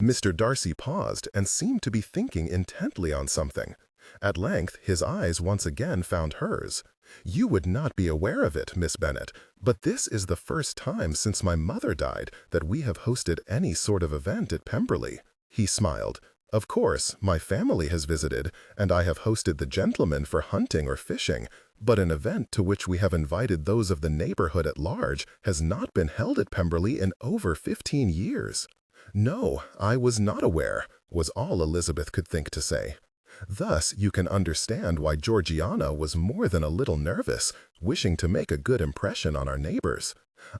Mr. Darcy paused and seemed to be thinking intently on something. At length, his eyes once again found hers. "You would not be aware of it, Miss Bennet, but this is the first time since my mother died that we have hosted any sort of event at Pemberley." He smiled. "Of course, my family has visited, and I have hosted the gentlemen for hunting or fishing, but an event to which we have invited those of the neighborhood at large has not been held at Pemberley in over 15 years. "No, I was not aware," was all Elizabeth could think to say. Thus, you can understand why Georgiana was more than a little nervous, wishing to make a good impression on our neighbors.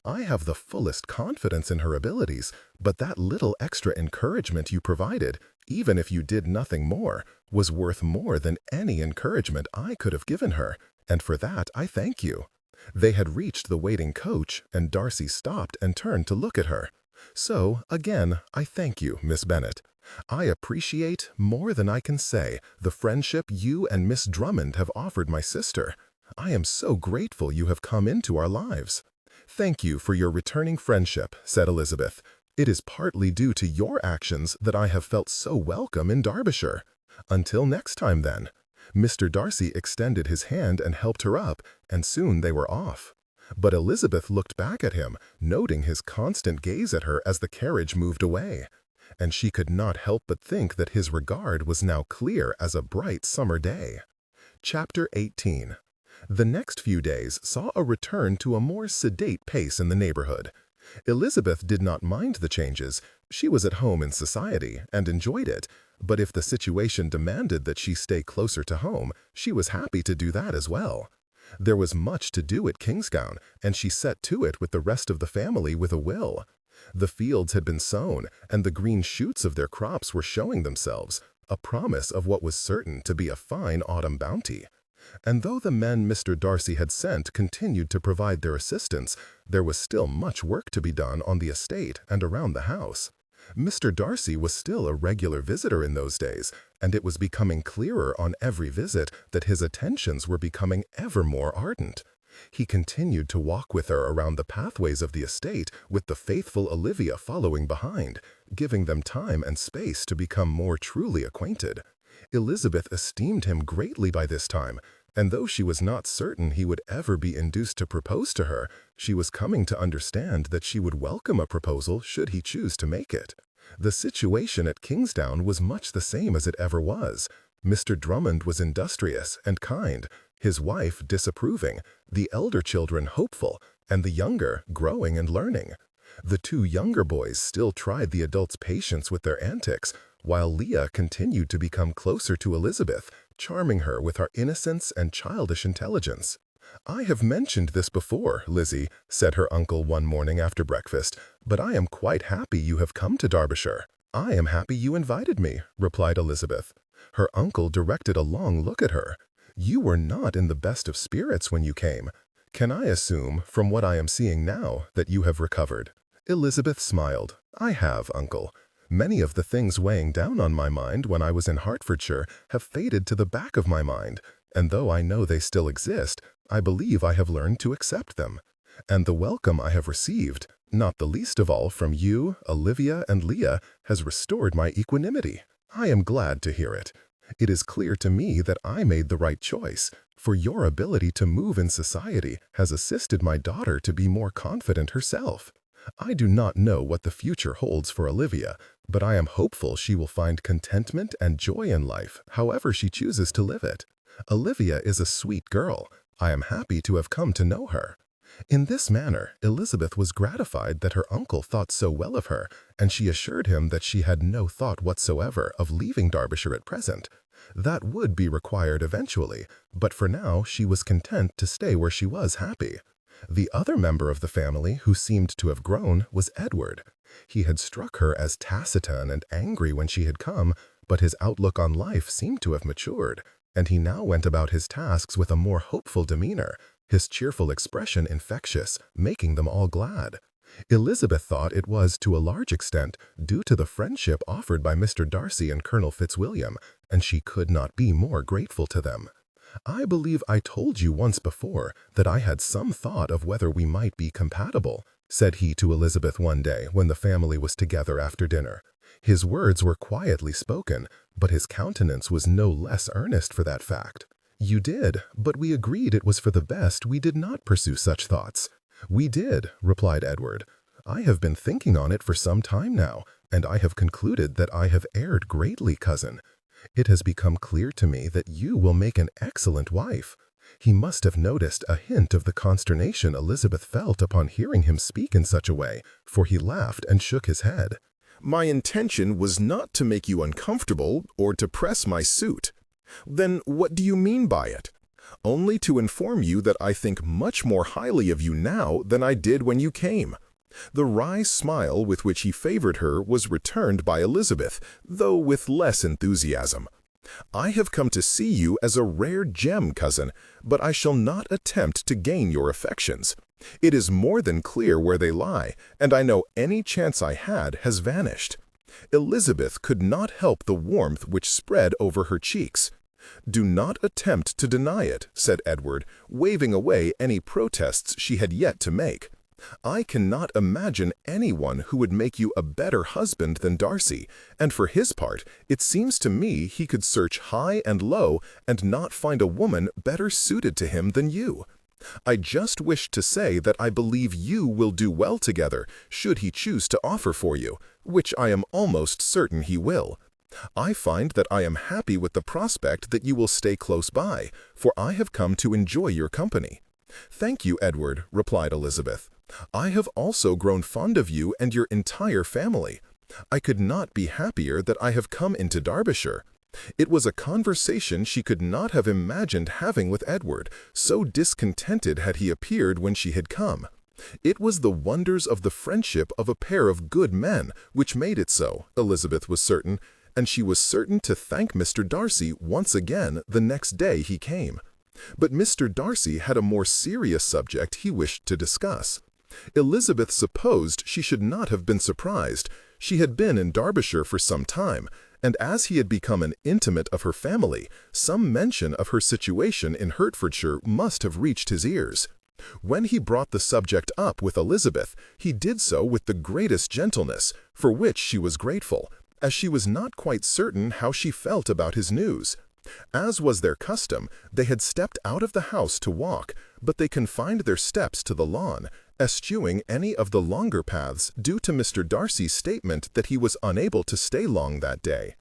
I have the fullest confidence in her abilities, but that little extra encouragement you provided, even if you did nothing more, was worth more than any encouragement I could have given her, and for that I thank you." They had reached the waiting coach, and Darcy stopped and turned to look at her. "So, again, I thank you, Miss Bennet. I appreciate, more than I can say, the friendship you and Miss Drummond have offered my sister. I am so grateful you have come into our lives." "Thank you for your returning friendship," said Elizabeth. "It is partly due to your actions that I have felt so welcome in Derbyshire. Until next time, then." Mr. Darcy extended his hand and helped her up, and soon they were off. But Elizabeth looked back at him, noting his constant gaze at her as the carriage moved away. And she could not help but think that his regard was now clear as a bright summer day. Chapter 18. The next few days saw a return to a more sedate pace in the neighborhood. Elizabeth did not mind the changes. She was at home in society and enjoyed it, but if the situation demanded that she stay closer to home, she was happy to do that as well. There was much to do at Kingsdown, and she set to it with the rest of the family with a will. The fields had been sown, and the green shoots of their crops were showing themselves, a promise of what was certain to be a fine autumn bounty. And though the men Mr. Darcy had sent continued to provide their assistance, there was still much work to be done on the estate and around the house. Mr. Darcy was still a regular visitor in those days, and it was becoming clearer on every visit that his attentions were becoming ever more ardent. He continued to walk with her around the pathways of the estate, with the faithful Olivia following behind, giving them time and space to become more truly acquainted. Elizabeth esteemed him greatly by this time, and though she was not certain he would ever be induced to propose to her, she was coming to understand that she would welcome a proposal should he choose to make it. The situation at Kingsdown was much the same as it ever was. Mr. Drummond was industrious and kind, his wife disapproving, the elder children hopeful, and the younger growing and learning. The two younger boys still tried the adults' patience with their antics, while Leah continued to become closer to Elizabeth, charming her with her innocence and childish intelligence. "I have mentioned this before, Lizzie," said her uncle one morning after breakfast, "but I am quite happy you have come to Derbyshire." "I am happy you invited me," replied Elizabeth. Her uncle directed a long look at her. "You were not in the best of spirits when you came. Can I assume, from what I am seeing now, that you have recovered?" Elizabeth smiled. "I have, uncle. Many of the things weighing down on my mind when I was in Hertfordshire have faded to the back of my mind, and though I know they still exist, I believe I have learned to accept them. And the welcome I have received, not the least of all from you, Olivia, and Leah, has restored my equanimity. I am glad to hear it. It is clear to me that I made the right choice, for your ability to move in society has assisted my daughter to be more confident herself. I do not know what the future holds for Olivia, but I am hopeful she will find contentment and joy in life, however she chooses to live it. Olivia is a sweet girl. I am happy to have come to know her." In this manner, Elizabeth was gratified that her uncle thought so well of her, and she assured him that she had no thought whatsoever of leaving Derbyshire at present. That would be required eventually, but for now she was content to stay where she was happy. The other member of the family who seemed to have grown was Edward. He had struck her as taciturn and angry when she had come, but his outlook on life seemed to have matured, and he now went about his tasks with a more hopeful demeanor, his cheerful expression infectious, making them all glad. Elizabeth thought it was, to a large extent, due to the friendship offered by Mr. Darcy and Colonel Fitzwilliam, and she could not be more grateful to them. "I believe I told you once before that I had some thought of whether we might be compatible," said he to Elizabeth one day when the family was together after dinner. His words were quietly spoken, but his countenance was no less earnest for that fact. "You did, but we agreed it was for the best we did not pursue such thoughts." "We did," replied Edward. "I have been thinking on it for some time now, and I have concluded that I have erred greatly, cousin. It has become clear to me that you will make an excellent wife." He must have noticed a hint of the consternation Elizabeth felt upon hearing him speak in such a way, for he laughed and shook his head. "My intention was not to make you uncomfortable or to press my suit." "Then what do you mean by it?" "Only to inform you that I think much more highly of you now than I did when you came." The wry smile with which he favored her was returned by Elizabeth, though with less enthusiasm. "I have come to see you as a rare gem, cousin, but I shall not attempt to gain your affections. It is more than clear where they lie, and I know any chance I had has vanished." Elizabeth could not help the warmth which spread over her cheeks. "Do not attempt to deny it," said Edward, waving away any protests she had yet to make. "I cannot imagine anyone who would make you a better husband than Darcy, and for his part, it seems to me he could search high and low and not find a woman better suited to him than you. I just wished to say that I believe you will do well together, should he choose to offer for you, which I am almost certain he will. I find that I am happy with the prospect that you will stay close by, for I have come to enjoy your company." "Thank you, Edward," replied Elizabeth. "I have also grown fond of you and your entire family. I could not be happier that I have come into Derbyshire." It was a conversation she could not have imagined having with Edward, so discontented had he appeared when she had come. It was the wonders of the friendship of a pair of good men which made it so, Elizabeth was certain, and she was certain to thank Mr. Darcy once again the next day he came. But Mr. Darcy had a more serious subject he wished to discuss. Elizabeth supposed she should not have been surprised. She had been in Derbyshire for some time, and as he had become an intimate of her family, some mention of her situation in Hertfordshire must have reached his ears. When he brought the subject up with Elizabeth, he did so with the greatest gentleness, for which she was grateful, as she was not quite certain how she felt about his news. As was their custom, they had stepped out of the house to walk, but they confined their steps to the lawn, eschewing any of the longer paths due to Mr. Darcy's statement that he was unable to stay long that day.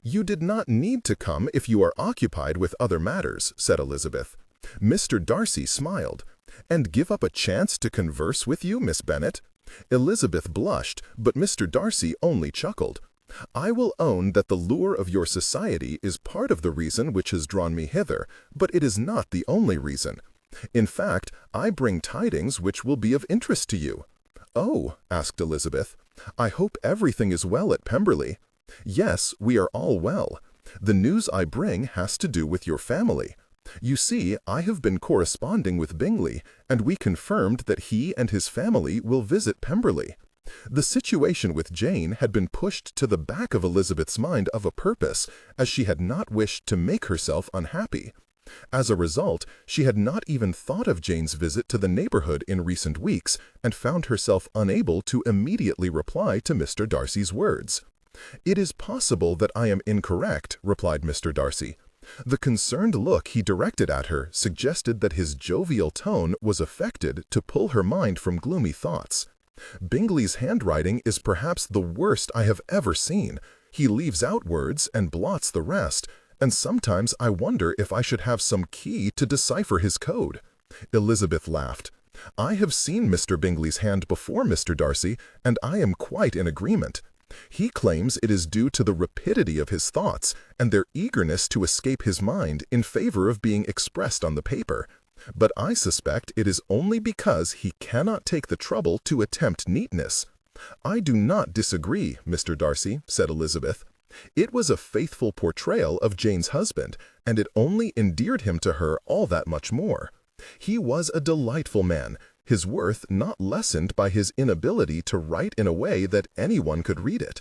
"You did not need to come if you are occupied with other matters," said Elizabeth. Mr. Darcy smiled. "And give up a chance to converse with you, Miss Bennet?" Elizabeth blushed, but Mr. Darcy only chuckled. "I will own that the lure of your society is part of the reason which has drawn me hither, but it is not the only reason. In fact, I bring tidings which will be of interest to you." "Oh," asked Elizabeth, "I hope everything is well at Pemberley." "Yes, we are all well. The news I bring has to do with your family. You see, I have been corresponding with Bingley, and we confirmed that he and his family will visit Pemberley." The situation with Jane had been pushed to the back of Elizabeth's mind of a purpose, as she had not wished to make herself unhappy. As a result, she had not even thought of Jane's visit to the neighborhood in recent weeks, and found herself unable to immediately reply to Mr. Darcy's words. "It is possible that I am incorrect," replied Mr. Darcy. The concerned look he directed at her suggested that his jovial tone was affected to pull her mind from gloomy thoughts. "Bingley's handwriting is perhaps the worst I have ever seen. He leaves out words and blots the rest, and sometimes I wonder if I should have some key to decipher his code." Elizabeth laughed. "I have seen Mr. Bingley's hand before, Mr. Darcy, and I am quite in agreement. He claims it is due to the rapidity of his thoughts and their eagerness to escape his mind in favor of being expressed on the paper. But I suspect it is only because he cannot take the trouble to attempt neatness." "I do not disagree, Mr. Darcy," said Elizabeth. "It was a faithful portrayal of Jane's husband, and it only endeared him to her all that much more. He was a delightful man, his worth not lessened by his inability to write in a way that anyone could read it.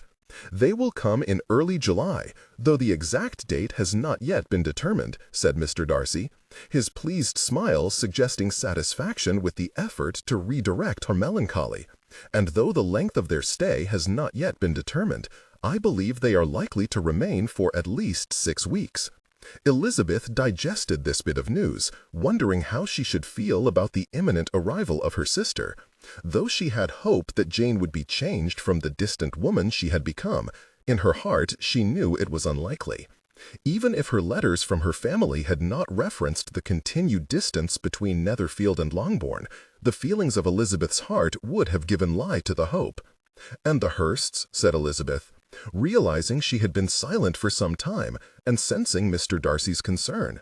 They will come in early July, though the exact date has not yet been determined," said Mr. Darcy, his pleased smile suggesting satisfaction with the effort to redirect her melancholy. "And though the length of their stay has not yet been determined, I believe they are likely to remain for at least 6 weeks. Elizabeth digested this bit of news, wondering how she should feel about the imminent arrival of her sister. Though she had hope that Jane would be changed from the distant woman she had become, in her heart she knew it was unlikely. Even if her letters from her family had not referenced the continued distance between Netherfield and Longbourn, the feelings of Elizabeth's heart would have given lie to the hope. "And the Hursts," said Elizabeth, realizing she had been silent for some time and sensing Mr. Darcy's concern.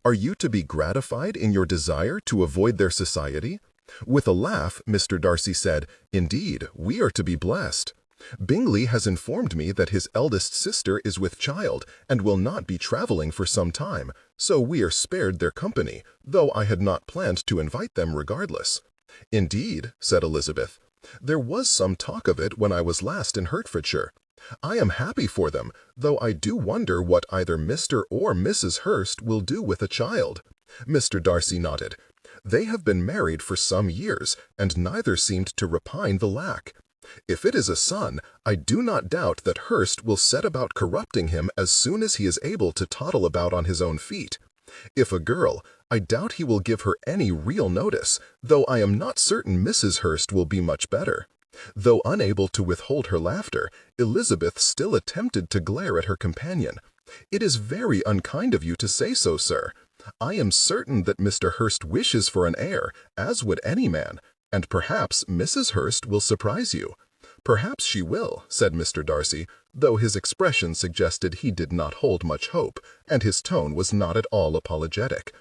"Are you to be gratified in your desire to avoid their society?" With a laugh, Mr. Darcy said, "Indeed, we are to be blessed. Bingley has informed me that his eldest sister is with child and will not be traveling for some time, so we are spared their company, though I had not planned to invite them regardless." "Indeed," said Elizabeth, "there was some talk of it when I was last in Hertfordshire. I am happy for them, though I do wonder what either Mr. or Mrs. Hurst will do with a child." Mr. Darcy nodded. "They have been married for some years, and neither seemed to repine the lack. If it is a son, I do not doubt that Hurst will set about corrupting him as soon as he is able to toddle about on his own feet. If a girl, I doubt he will give her any real notice, though I am not certain Mrs. Hurst will be much better." Though unable to withhold her laughter, Elizabeth still attempted to glare at her companion. "It is very unkind of you to say so, sir. I am certain that Mr. Hurst wishes for an heir, as would any man, and perhaps Mrs. Hurst will surprise you." "Perhaps she will," said Mr. Darcy, though his expression suggested he did not hold much hope, and his tone was not at all apologetic.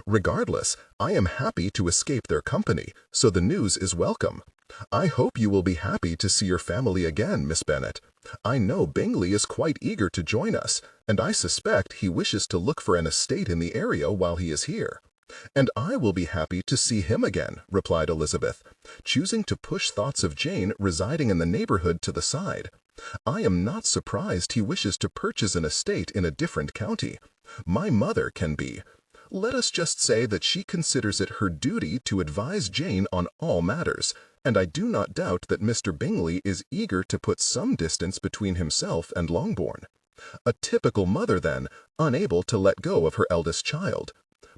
"Regardless, I am happy to escape their company, so the news is welcome. I hope you will be happy to see your family again, Miss Bennet. I know Bingley is quite eager to join us, and I suspect he wishes to look for an estate in the area while he is here." "And I will be happy to see him again," replied Elizabeth, choosing to push thoughts of Jane residing in the neighborhood to the side. "I am not surprised he wishes to purchase an estate in a different county. My mother can be. Let us just say that she considers it her duty to advise Jane on all matters, and I do not doubt that Mr. Bingley is eager to put some distance between himself and Longbourn. A typical mother, then, unable to let go of her eldest child.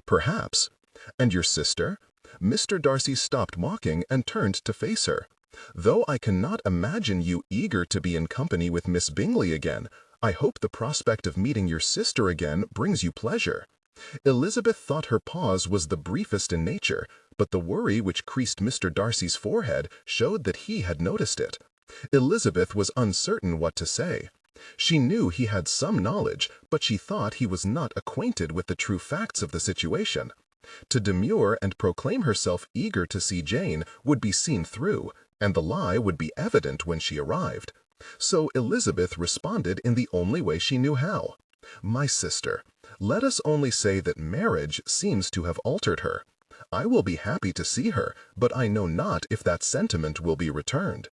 Perhaps. And your sister?" Mr. Darcy stopped mocking and turned to face her. "Though I cannot imagine you eager to be in company with Miss Bingley again, I hope the prospect of meeting your sister again brings you pleasure." Elizabeth thought her pause was the briefest in nature, but the worry which creased Mr. Darcy's forehead showed that he had noticed it. Elizabeth was uncertain what to say. She knew he had some knowledge, but she thought he was not acquainted with the true facts of the situation. To demur and proclaim herself eager to see Jane would be seen through, and the lie would be evident when she arrived. So Elizabeth responded in the only way she knew how. "My sister, let us only say that marriage seems to have altered her. I will be happy to see her, but I know not if that sentiment will be returned."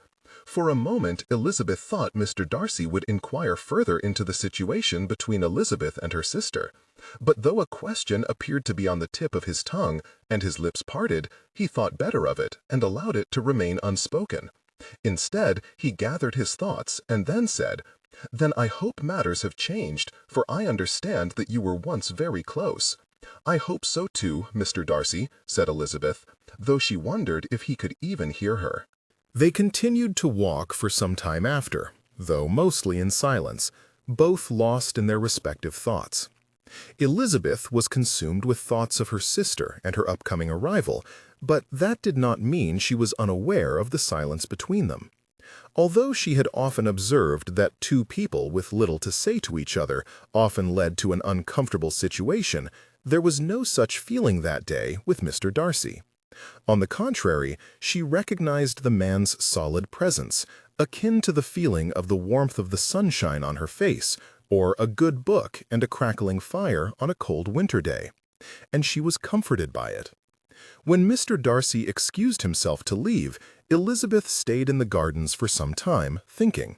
For a moment Elizabeth thought Mr. Darcy would inquire further into the situation between Elizabeth and her sister. But though a question appeared to be on the tip of his tongue, and his lips parted, he thought better of it, and allowed it to remain unspoken. Instead, he gathered his thoughts, and then said, "Then I hope matters have changed, for I understand that you were once very close." "I hope so too, Mr. Darcy," said Elizabeth, though she wondered if he could even hear her. They continued to walk for some time after, though mostly in silence, both lost in their respective thoughts. Elizabeth was consumed with thoughts of her sister and her upcoming arrival, but that did not mean she was unaware of the silence between them. Although she had often observed that two people with little to say to each other often led to an uncomfortable situation, there was no such feeling that day with Mr. Darcy. On the contrary, she recognized the man's solid presence, akin to the feeling of the warmth of the sunshine on her face, or a good book and a crackling fire on a cold winter day, and she was comforted by it. When Mr. Darcy excused himself to leave, Elizabeth stayed in the gardens for some time, thinking.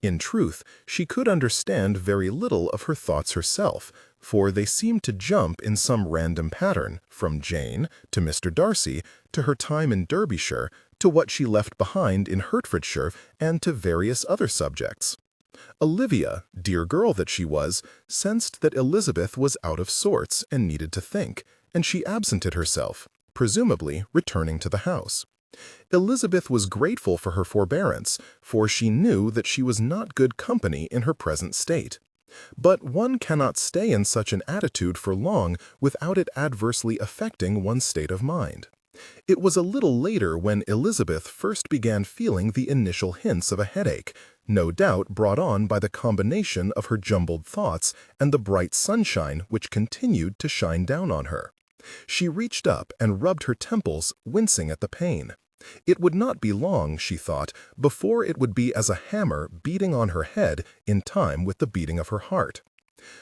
In truth, she could understand very little of her thoughts herself, for they seemed to jump in some random pattern, from Jane to Mr. Darcy, to her time in Derbyshire, to what she left behind in Hertfordshire, and to various other subjects. Olivia, dear girl that she was, sensed that Elizabeth was out of sorts and needed to think, and she absented herself, presumably returning to the house. Elizabeth was grateful for her forbearance, for she knew that she was not good company in her present state. But one cannot stay in such an attitude for long without it adversely affecting one's state of mind. It was a little later when Elizabeth first began feeling the initial hints of a headache, no doubt brought on by the combination of her jumbled thoughts and the bright sunshine which continued to shine down on her. She reached up and rubbed her temples, wincing at the pain. It would not be long, she thought, before it would be as a hammer beating on her head in time with the beating of her heart.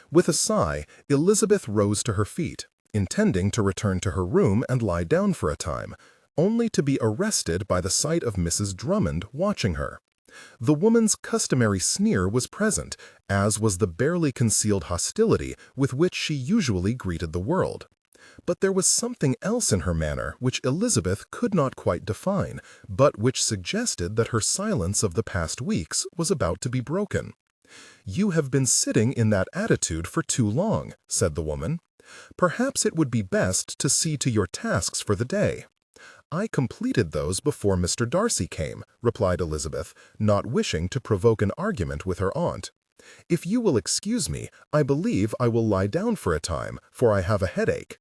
With a sigh, Elizabeth rose to her feet, intending to return to her room and lie down for a time, only to be arrested by the sight of Mrs. Drummond watching her. The woman's customary sneer was present, as was the barely concealed hostility with which she usually greeted the world. But there was something else in her manner which Elizabeth could not quite define, but which suggested that her silence of the past weeks was about to be broken. "You have been sitting in that attitude for too long," said the woman. "Perhaps it would be best to see to your tasks for the day." "I completed those before Mr. Darcy came," replied Elizabeth, not wishing to provoke an argument with her aunt. "If you will excuse me, I believe I will lie down for a time, for I have a headache."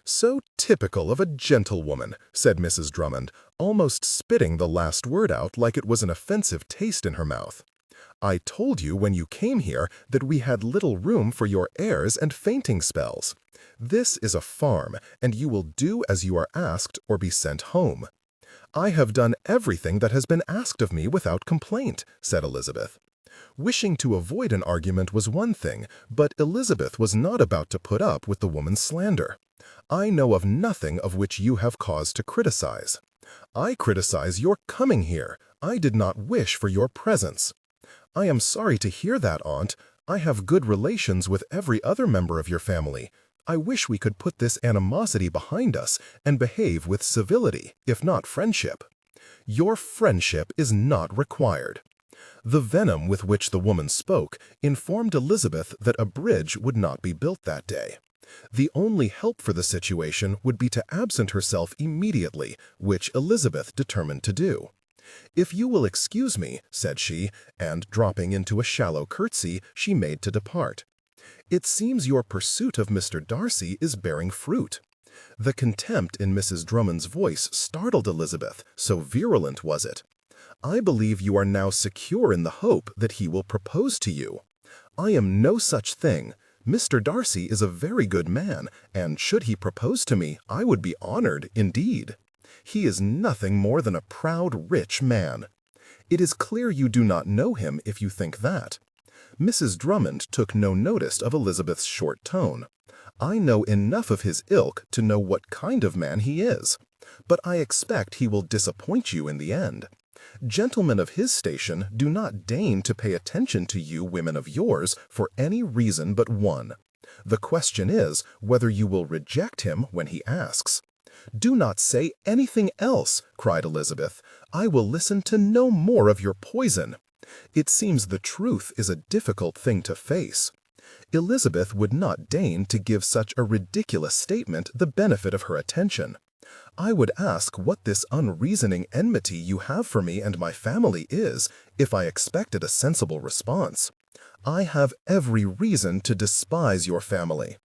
"So typical of a gentlewoman," said Mrs. Drummond, almost spitting the last word out like it was an offensive taste in her mouth. "I told you when you came here that we had little room for your airs and fainting spells. This is a farm, and you will do as you are asked or be sent home." "I have done everything that has been asked of me without complaint," said Elizabeth. Wishing to avoid an argument was one thing, but Elizabeth was not about to put up with the woman's slander. "I know of nothing of which you have cause to criticize." "I criticize your coming here. I did not wish for your presence." "I am sorry to hear that, aunt. I have good relations with every other member of your family. I wish we could put this animosity behind us and behave with civility, if not friendship." "Your friendship is not required." The venom with which the woman spoke informed Elizabeth that a bridge would not be built that day. The only help for the situation would be to absent herself immediately, which Elizabeth determined to do. "If you will excuse me," said she, and dropping into a shallow curtsy, she made to depart. "It seems your pursuit of Mr. Darcy is bearing fruit." The contempt in Mrs. Drummond's voice startled Elizabeth, so virulent was it. "I believe you are now secure in the hope that he will propose to you." "I am no such thing. Mr. Darcy is a very good man, and should he propose to me, I would be honored indeed." "He is nothing more than a proud, rich man." "It is clear you do not know him if you think that." Mrs. Drummond took no notice of Elizabeth's short tone. "I know enough of his ilk to know what kind of man he is. But I expect he will disappoint you in the end. Gentlemen of his station do not deign to pay attention to you women of yours for any reason but one. The question is whether you will reject him when he asks." "Do not say anything else," cried Elizabeth. "I will listen to no more of your poison." "It seems the truth is a difficult thing to face." Elizabeth would not deign to give such a ridiculous statement the benefit of her attention. "I would ask what this unreasoning enmity you have for me and my family is, if I expected a sensible response." "I have every reason to despise your family."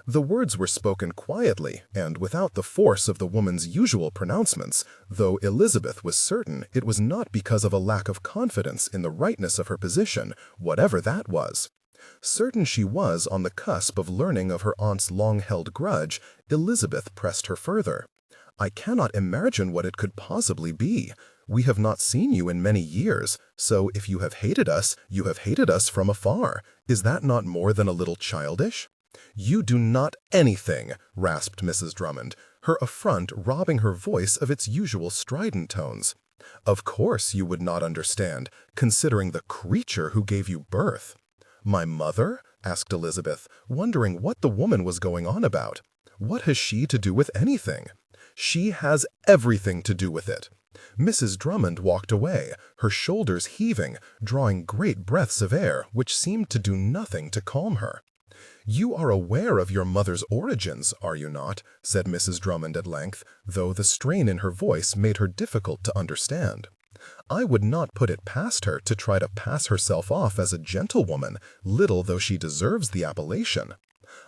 The words were spoken quietly and without the force of the woman's usual pronouncements, though Elizabeth was certain it was not because of a lack of confidence in the rightness of her position, whatever that was. Certain she was on the cusp of learning of her aunt's long-held grudge, Elizabeth pressed her further. "I cannot imagine what it could possibly be. We have not seen you in many years, so if you have hated us, you have hated us from afar. Is that not more than a little childish?" "You do not anything," rasped Mrs. Drummond, her affront robbing her voice of its usual strident tones. "Of course you would not understand, considering the creature who gave you birth." "My mother?" asked Elizabeth, wondering what the woman was going on about. "What has she to do with anything?" "She has everything to do with it." Mrs. Drummond walked away, her shoulders heaving, drawing great breaths of air which seemed to do nothing to calm her. "You are aware of your mother's origins, are you not?" said Mrs. Drummond at length, though the strain in her voice made her difficult to understand. "I would not put it past her to try to pass herself off as a gentlewoman, little though she deserves the appellation."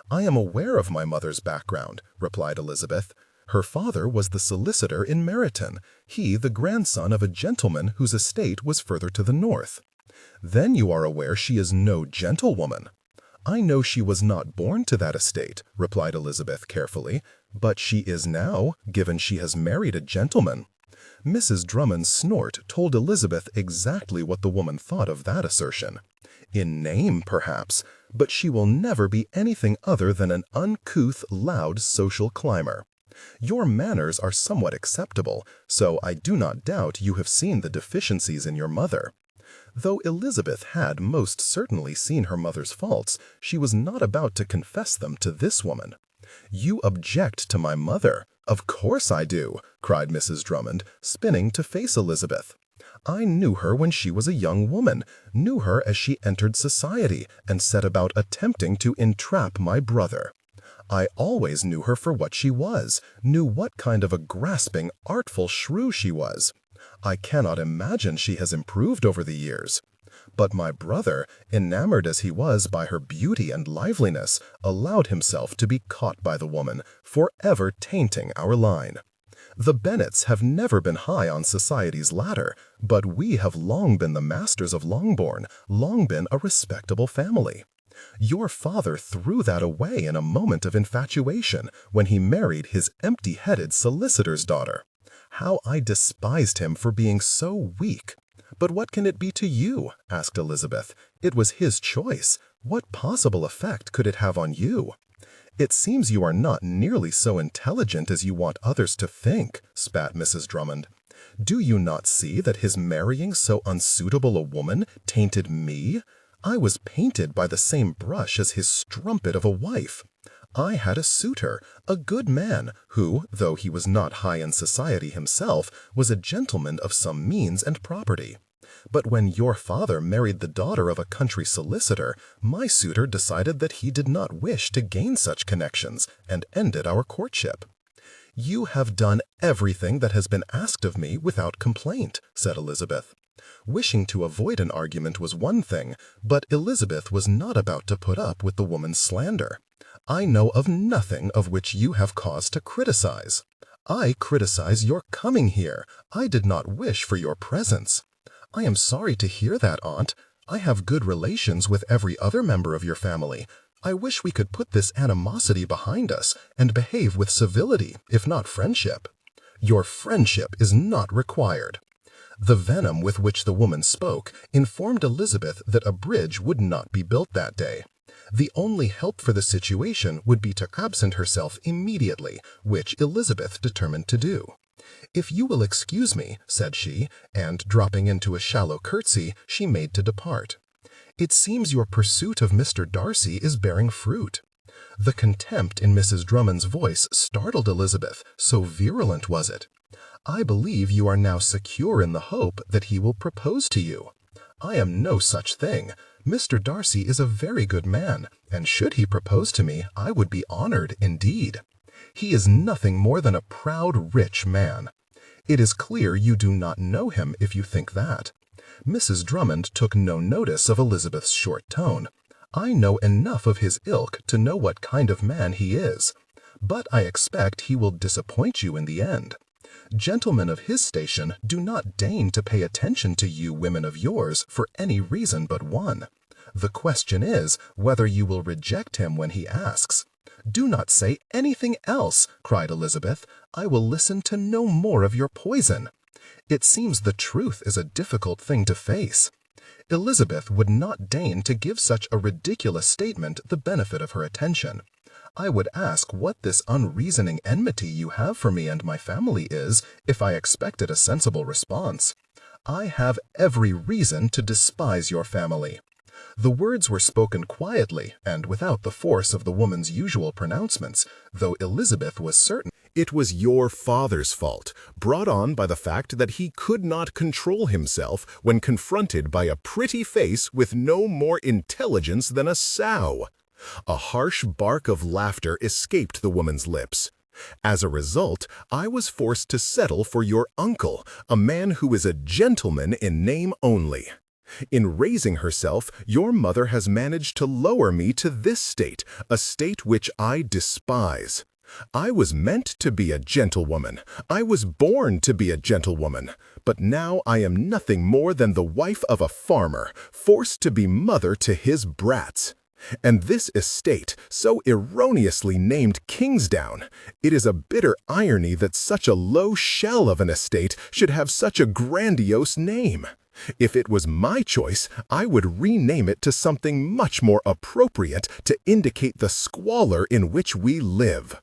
"I am aware of my mother's background," replied Elizabeth. "Her father was the solicitor in Meryton, he the grandson of a gentleman whose estate was further to the north." "Then you are aware she is no gentlewoman." "I know she was not born to that estate," replied Elizabeth carefully, "but she is now, given she has married a gentleman." Mrs. Drummond's snort told Elizabeth exactly what the woman thought of that assertion. "In name, perhaps, but she will never be anything other than an uncouth, loud social climber. Your manners are somewhat acceptable, so I do not doubt you have seen the deficiencies in your mother." Though Elizabeth had most certainly seen her mother's faults, she was not about to confess them to this woman. "You object to my mother? Of course I do," cried Mrs. Drummond, spinning to face Elizabeth. "I knew her when she was a young woman, knew her as she entered society and set about attempting to entrap my brother. I always knew her for what she was, knew what kind of a grasping, artful shrew she was. I cannot imagine she has improved over the years. But my brother, enamored as he was by her beauty and liveliness, allowed himself to be caught by the woman, forever tainting our line. The Bennets have never been high on society's ladder, but we have long been the masters of Longbourn, long been a respectable family. Your father threw that away in a moment of infatuation when he married his empty-headed solicitor's daughter. How I despised him for being so weak! But what can it be to you?" asked Elizabeth. "It was his choice. What possible effect could it have on you?" "It seems you are not nearly so intelligent as you want others to think," spat Mrs. Drummond. "Do you not see that his marrying so unsuitable a woman tainted me? I was painted by the same brush as his strumpet of a wife. I had a suitor, a good man, who, though he was not high in society himself, was a gentleman of some means and property. But when your father married the daughter of a country solicitor, my suitor decided that he did not wish to gain such connections, and ended our courtship." "You have done everything that has been asked of me without complaint," said Elizabeth. Wishing to avoid an argument was one thing, but Elizabeth was not about to put up with the woman's slander. "I know of nothing of which you have cause to criticize. I criticize your coming here. I did not wish for your presence." "I am sorry to hear that, Aunt. I have good relations with every other member of your family. I wish we could put this animosity behind us and behave with civility, if not friendship." "Your friendship is not required." The venom with which the woman spoke informed Elizabeth that a bridge would not be built that day. The only help for the situation would be to absent herself immediately, which Elizabeth determined to do. "If you will excuse me," said she, and dropping into a shallow curtsy, she made to depart. "It seems your pursuit of Mr. Darcy is bearing fruit." The contempt in Mrs. Drummond's voice startled Elizabeth, so virulent was it. "I believe you are now secure in the hope that he will propose to you." "I am no such thing. Mr. Darcy is a very good man, and should he propose to me, I would be honored indeed. He is nothing more than a proud, rich man. It is clear you do not know him if you think that." Mrs. Drummond took no notice of Elizabeth's short tone. "I know enough of his ilk to know what kind of man he is. But I expect he will disappoint you in the end. Gentlemen of his station do not deign to pay attention to you women of yours for any reason but one. The question is whether you will reject him when he asks." "Do not say anything else," cried Elizabeth. "I will listen to no more of your poison." "It seems the truth is a difficult thing to face." Elizabeth would not deign to give such a ridiculous statement the benefit of her attention. "I would ask what this unreasoning enmity you have for me and my family is, if I expected a sensible response. I have every reason to despise your family." The words were spoken quietly and without the force of the woman's usual pronouncements, though Elizabeth was certain It was your father's fault, brought on by the fact that he could not control himself when confronted by a pretty face with no more intelligence than a sow. A harsh bark of laughter escaped the woman's lips. As a result, I was forced to settle for your uncle, a man who is a gentleman in name only. In raising herself, your mother has managed to lower me to this state, a state which I despise. I was meant to be a gentlewoman. I was born to be a gentlewoman. But now I am nothing more than the wife of a farmer, forced to be mother to his brats. And this estate, so erroneously named Kingsdown, it is a bitter irony that such a low shell of an estate should have such a grandiose name. If it was my choice, I would rename it to something much more appropriate to indicate the squalor in which we live.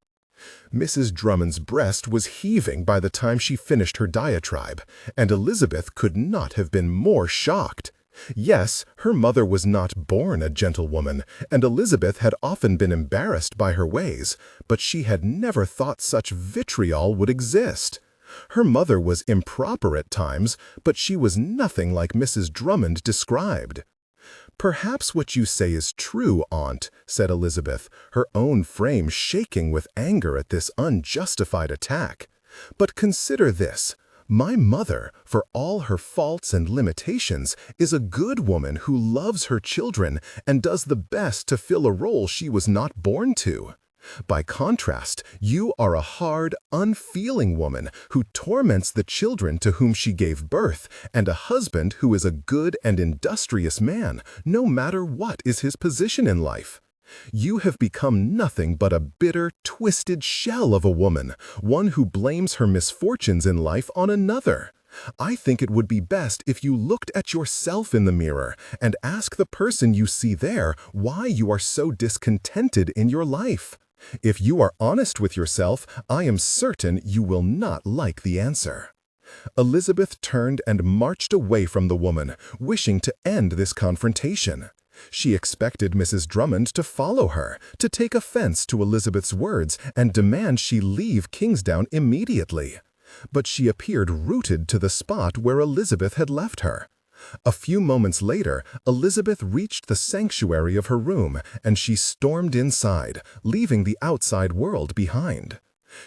Mrs. Drummond's breast was heaving by the time she finished her diatribe, and Elizabeth could not have been more shocked. Yes, her mother was not born a gentlewoman, and Elizabeth had often been embarrassed by her ways, but she had never thought such vitriol would exist. Her mother was improper at times, but she was nothing like Mrs. Drummond described. "Perhaps what you say is true, Aunt," said Elizabeth, her own frame shaking with anger at this unjustified attack. "But consider this. My mother, for all her faults and limitations, is a good woman who loves her children and does the best to fill a role she was not born to. By contrast, you are a hard, unfeeling woman who torments the children to whom she gave birth, and a husband who is a good and industrious man, no matter what is his position in life. You have become nothing but a bitter, twisted shell of a woman, one who blames her misfortunes in life on another. I think it would be best if you looked at yourself in the mirror and asked the person you see there why you are so discontented in your life. If you are honest with yourself, I am certain you will not like the answer." Elizabeth turned and marched away from the woman, wishing to end this confrontation. She expected Mrs. Drummond to follow her, to take offense to Elizabeth's words and demand she leave Kingsdown immediately. But she appeared rooted to the spot where Elizabeth had left her. A few moments later, Elizabeth reached the sanctuary of her room, and she stormed inside, leaving the outside world behind.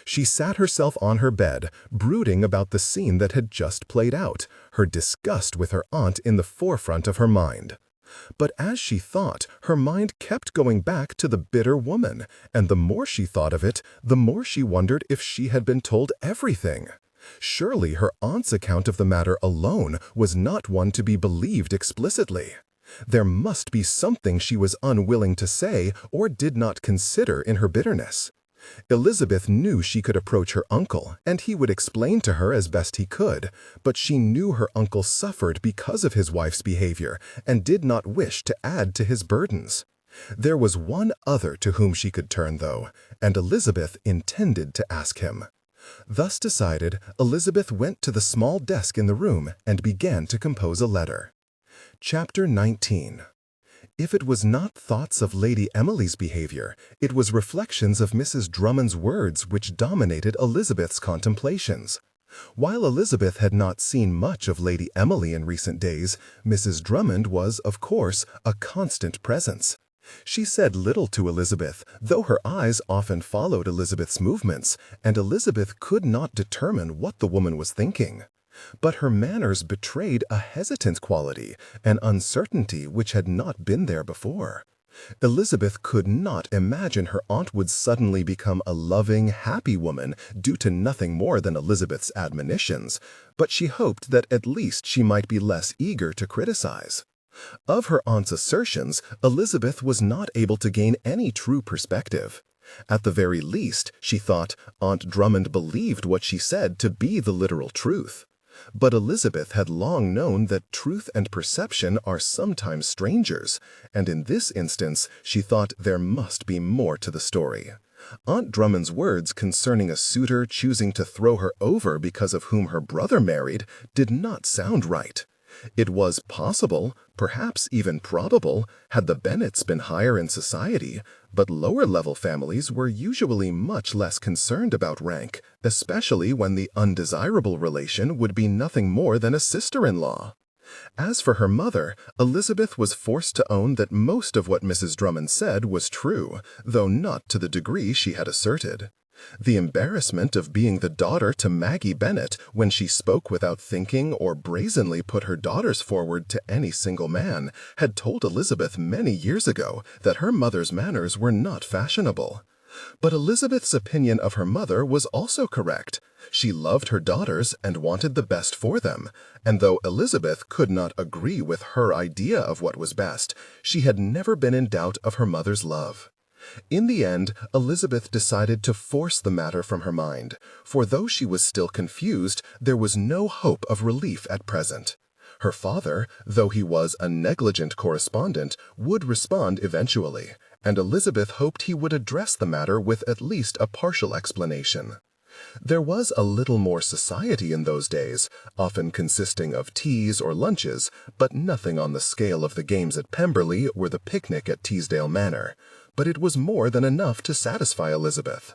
She sat herself on her bed, brooding about the scene that had just played out, her disgust with her aunt in the forefront of her mind. But as she thought, her mind kept going back to the bitter woman, and the more she thought of it, the more she wondered if she had been told everything. Surely her aunt's account of the matter alone was not one to be believed explicitly. There must be something she was unwilling to say or did not consider in her bitterness. Elizabeth knew she could approach her uncle, and he would explain to her as best he could, but she knew her uncle suffered because of his wife's behavior and did not wish to add to his burdens. There was one other to whom she could turn, though, and Elizabeth intended to ask him. Thus decided, Elizabeth went to the small desk in the room and began to compose a letter. Chapter 19. If it was not thoughts of Lady Emily's behavior, it was reflections of Mrs. Drummond's words which dominated Elizabeth's contemplations. While Elizabeth had not seen much of Lady Emily in recent days, Mrs. Drummond was, of course, a constant presence. She said little to Elizabeth, though her eyes often followed Elizabeth's movements, and Elizabeth could not determine what the woman was thinking. But her manners betrayed a hesitant quality, an uncertainty which had not been there before. Elizabeth could not imagine her aunt would suddenly become a loving, happy woman due to nothing more than Elizabeth's admonitions, but she hoped that at least she might be less eager to criticize. Of her aunt's assertions, Elizabeth was not able to gain any true perspective. At the very least, she thought, Aunt Drummond believed what she said to be the literal truth. But Elizabeth had long known that truth and perception are sometimes strangers, and in this instance she thought there must be more to the story. Aunt Drummond's words concerning a suitor choosing to throw her over because of whom her brother married did not sound right. It was possible, perhaps even probable, had the Bennets been higher in society, but lower-level families were usually much less concerned about rank, especially when the undesirable relation would be nothing more than a sister-in-law. As for her mother, Elizabeth was forced to own that most of what Mrs. Drummond said was true, though not to the degree she had asserted. The embarrassment of being the daughter to Maggie Bennet when she spoke without thinking or brazenly put her daughters forward to any single man had told Elizabeth many years ago that her mother's manners were not fashionable. But Elizabeth's opinion of her mother was also correct. She loved her daughters and wanted the best for them, and though Elizabeth could not agree with her idea of what was best, she had never been in doubt of her mother's love. In the end, Elizabeth decided to force the matter from her mind, for though she was still confused, there was no hope of relief at present. Her father, though he was a negligent correspondent, would respond eventually, and Elizabeth hoped he would address the matter with at least a partial explanation. There was a little more society in those days, often consisting of teas or lunches, but nothing on the scale of the games at Pemberley or the picnic at Teesdale Manor. But it was more than enough to satisfy Elizabeth.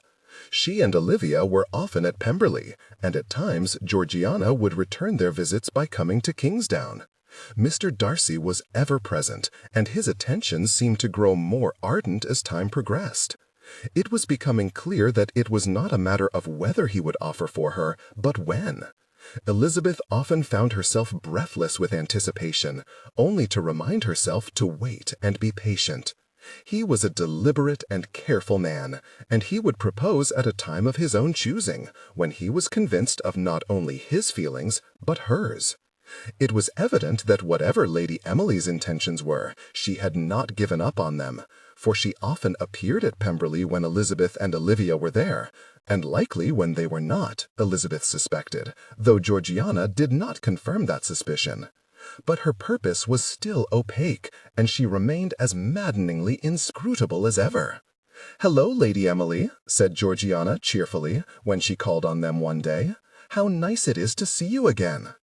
She and Olivia were often at Pemberley, and at times Georgiana would return their visits by coming to Kingsdown. Mr. Darcy was ever present, and his attentions seemed to grow more ardent as time progressed. It was becoming clear that it was not a matter of whether he would offer for her, but when. Elizabeth often found herself breathless with anticipation, only to remind herself to wait and be patient. He was a deliberate and careful man, and he would propose at a time of his own choosing, when he was convinced of not only his feelings, but hers. It was evident that whatever Lady Emily's intentions were, she had not given up on them, for she often appeared at Pemberley when Elizabeth and Olivia were there, and likely when they were not, Elizabeth suspected, though Georgiana did not confirm that suspicion. But her purpose was still opaque, and she remained as maddeningly inscrutable as ever. "Hello, Lady Emily," said Georgiana cheerfully, when she called on them one day. "How nice it is to see you again."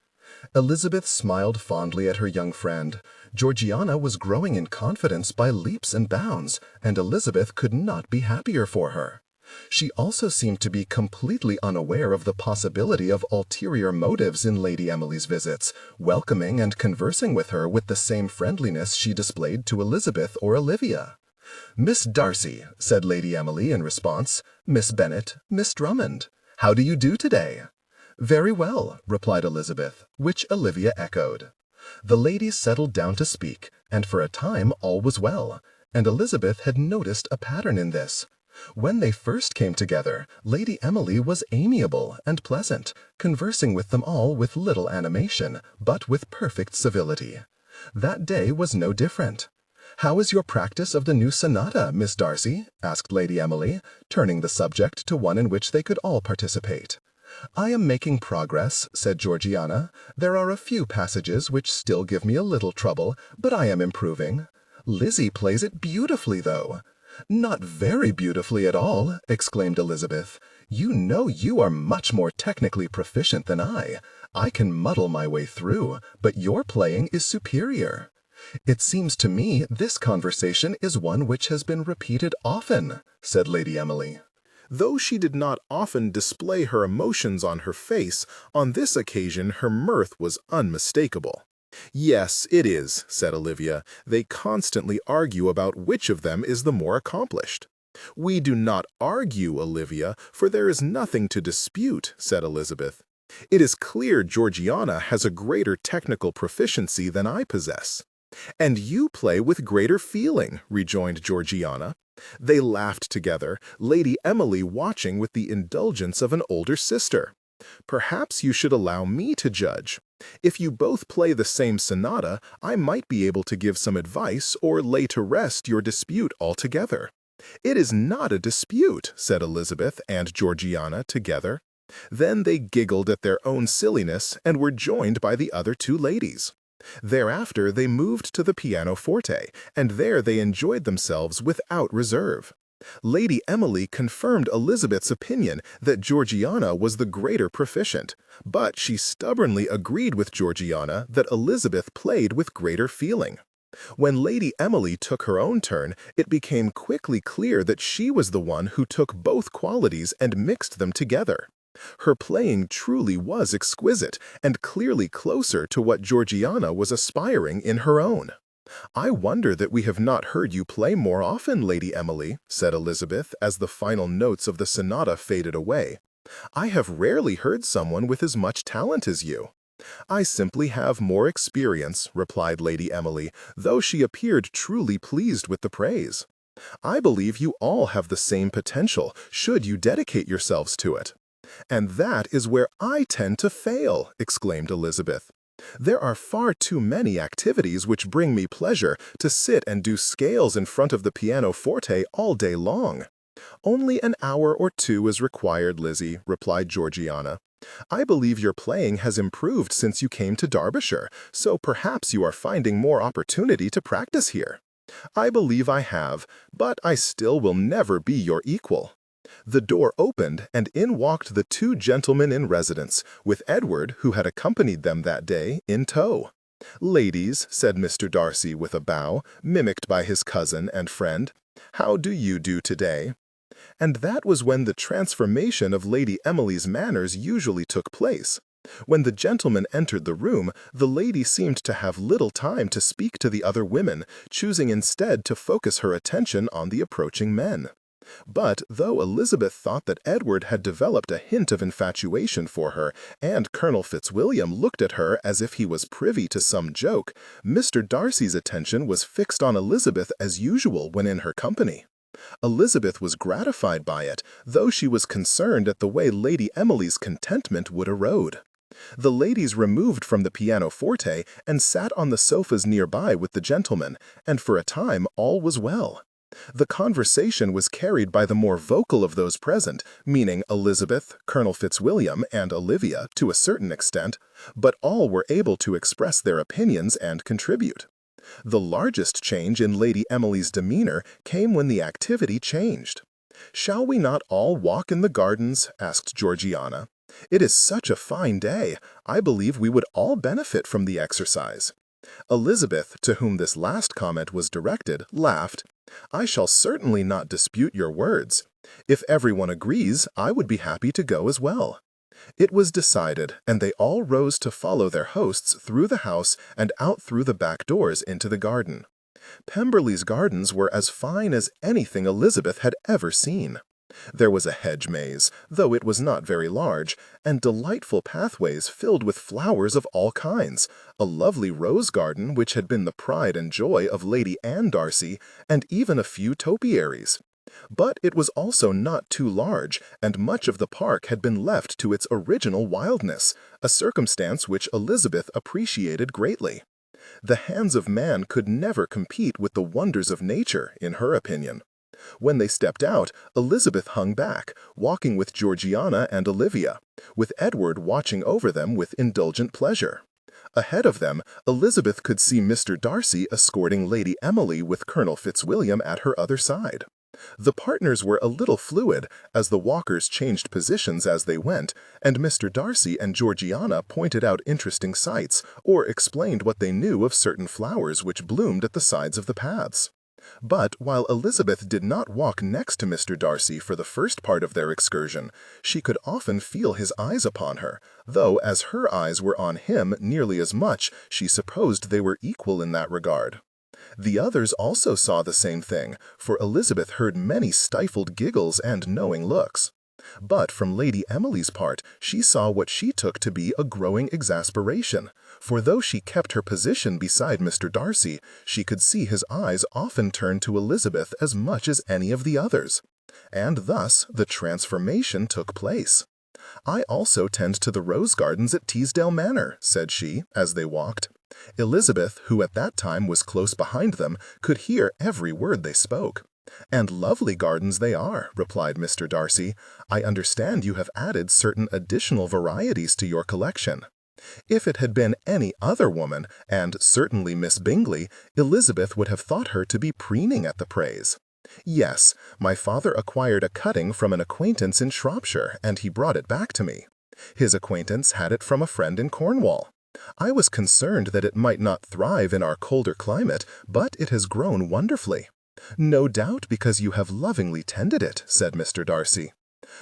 Elizabeth smiled fondly at her young friend. Georgiana was growing in confidence by leaps and bounds, and Elizabeth could not be happier for her. She also seemed to be completely unaware of the possibility of ulterior motives in Lady Emily's visits, welcoming and conversing with her with the same friendliness she displayed to Elizabeth or Olivia. "Miss Darcy," said Lady Emily in response. "Miss Bennet, Miss Drummond. How do you do today?" "Very well," replied Elizabeth, which Olivia echoed. The ladies settled down to speak, and for a time all was well, and Elizabeth had noticed a pattern in this. When they first came together, Lady Emily was amiable and pleasant, conversing with them all with little animation, but with perfect civility. That day was no different. "How is your practice of the new sonata, Miss Darcy?" asked Lady Emily, turning the subject to one in which they could all participate. "I am making progress," said Georgiana. "There are a few passages which still give me a little trouble, but I am improving. Lizzie plays it beautifully, though." "Not very beautifully at all," exclaimed Elizabeth. "You know you are much more technically proficient than I. I can muddle my way through, but your playing is superior." "It seems to me this conversation is one which has been repeated often," said Lady Emily. Though she did not often display her emotions on her face, on this occasion her mirth was unmistakable. "Yes, it is," said Olivia. "They constantly argue about which of them is the more accomplished." "We do not argue, Olivia, for there is nothing to dispute," said Elizabeth. "It is clear Georgiana has a greater technical proficiency than I possess." "And you play with greater feeling," rejoined Georgiana. They laughed together, Lady Emily watching with the indulgence of an older sister. "Perhaps you should allow me to judge. If you both play the same sonata, I might be able to give some advice or lay to rest your dispute altogether." "It is not a dispute," said Elizabeth and Georgiana together. Then they giggled at their own silliness and were joined by the other two ladies. Thereafter they moved to the pianoforte, and there they enjoyed themselves without reserve. Lady Emily confirmed Elizabeth's opinion that Georgiana was the greater proficient, but she stubbornly agreed with Georgiana that Elizabeth played with greater feeling. When Lady Emily took her own turn, it became quickly clear that she was the one who took both qualities and mixed them together. Her playing truly was exquisite and clearly closer to what Georgiana was aspiring in her own. "I wonder that we have not heard you play more often, Lady Emily," said Elizabeth as the final notes of the sonata faded away. "I have rarely heard someone with as much talent as you." "I simply have more experience," replied Lady Emily, though she appeared truly pleased with the praise. "I believe you all have the same potential, should you dedicate yourselves to it." "And that is where I tend to fail," exclaimed Elizabeth. "There are far too many activities which bring me pleasure to sit and do scales in front of the pianoforte all day long." "Only an hour or two is required, Lizzie," replied Georgiana. "I believe your playing has improved since you came to Derbyshire, so perhaps you are finding more opportunity to practice here." "I believe I have, but I still will never be your equal." The door opened, and in walked the two gentlemen in residence, with Edward, who had accompanied them that day, in tow. "Ladies," said Mr. Darcy with a bow, mimicked by his cousin and friend, "how do you do today?" And that was when the transformation of Lady Emily's manners usually took place. When the gentleman entered the room, the lady seemed to have little time to speak to the other women, choosing instead to focus her attention on the approaching men. But though Elizabeth thought that Edward had developed a hint of infatuation for her, and Colonel Fitzwilliam looked at her as if he was privy to some joke, Mr. Darcy's attention was fixed on Elizabeth as usual when in her company. Elizabeth was gratified by it, though she was concerned at the way Lady Emily's contentment would erode. The ladies removed from the pianoforte and sat on the sofas nearby with the gentlemen, and for a time all was well. The conversation was carried by the more vocal of those present, meaning Elizabeth, Colonel Fitzwilliam, and Olivia to a certain extent, but all were able to express their opinions and contribute. The largest change in Lady Emily's demeanor came when the activity changed. "Shall we not all walk in the gardens?" asked Georgiana. "It is such a fine day. I believe we would all benefit from the exercise." Elizabeth, to whom this last comment was directed, laughed. "I shall certainly not dispute your words. If everyone agrees, I would be happy to go as well." It was decided, and they all rose to follow their hosts through the house and out through the back doors into the garden. Pemberley's gardens were as fine as anything Elizabeth had ever seen. There was a hedge maze, though it was not very large, and delightful pathways filled with flowers of all kinds, a lovely rose garden which had been the pride and joy of Lady Anne Darcy, and even a few topiaries. But it was also not too large, and much of the park had been left to its original wildness, a circumstance which Elizabeth appreciated greatly. The hands of man could never compete with the wonders of nature, in her opinion. When they stepped out, Elizabeth hung back, walking with Georgiana and Olivia, with Edward watching over them with indulgent pleasure. Ahead of them, Elizabeth could see Mr. Darcy escorting Lady Emily with Colonel Fitzwilliam at her other side. The partners were a little fluid, as the walkers changed positions as they went, and Mr. Darcy and Georgiana pointed out interesting sights, or explained what they knew of certain flowers which bloomed at the sides of the paths. But while Elizabeth did not walk next to Mr. Darcy for the first part of their excursion, she could often feel his eyes upon her, though as her eyes were on him nearly as much, she supposed they were equal in that regard. The others also saw the same thing, for Elizabeth heard many stifled giggles and knowing looks. But from Lady Emily's part, she saw what she took to be a growing exasperation, for though she kept her position beside Mr. Darcy, she could see his eyes often turn to Elizabeth as much as any of the others. And thus the transformation took place. "I also tend to the rose gardens at Teesdale Manor," said she, as they walked. Elizabeth, who at that time was close behind them, could hear every word they spoke. "And lovely gardens they are," replied Mr. Darcy. "I understand you have added certain additional varieties to your collection." If it had been any other woman, and certainly Miss Bingley, Elizabeth would have thought her to be preening at the praise. "Yes, my father acquired a cutting from an acquaintance in Shropshire, and he brought it back to me. His acquaintance had it from a friend in Cornwall. I was concerned that it might not thrive in our colder climate, but it has grown wonderfully." "No doubt because you have lovingly tended it," said Mr. Darcy.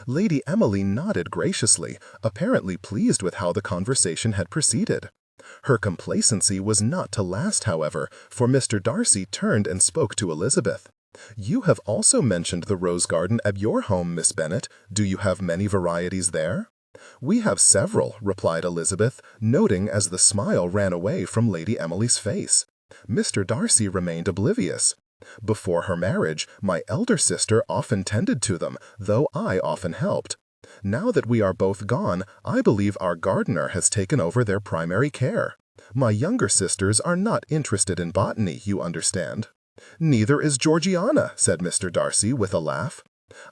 Lady Emily nodded graciously, apparently pleased with how the conversation had proceeded. Her complacency was not to last, however, for Mr. Darcy turned and spoke to Elizabeth. "You have also mentioned the rose garden at your home, Miss Bennet. Do you have many varieties there?" "We have several," replied Elizabeth, noting as the smile ran away from Lady Emily's face. Mr. Darcy remained oblivious. "Before her marriage, my elder sister often tended to them, though I often helped. Now that we are both gone, I believe our gardener has taken over their primary care. My younger sisters are not interested in botany, you understand." "Neither is Georgiana," said Mr. Darcy with a laugh.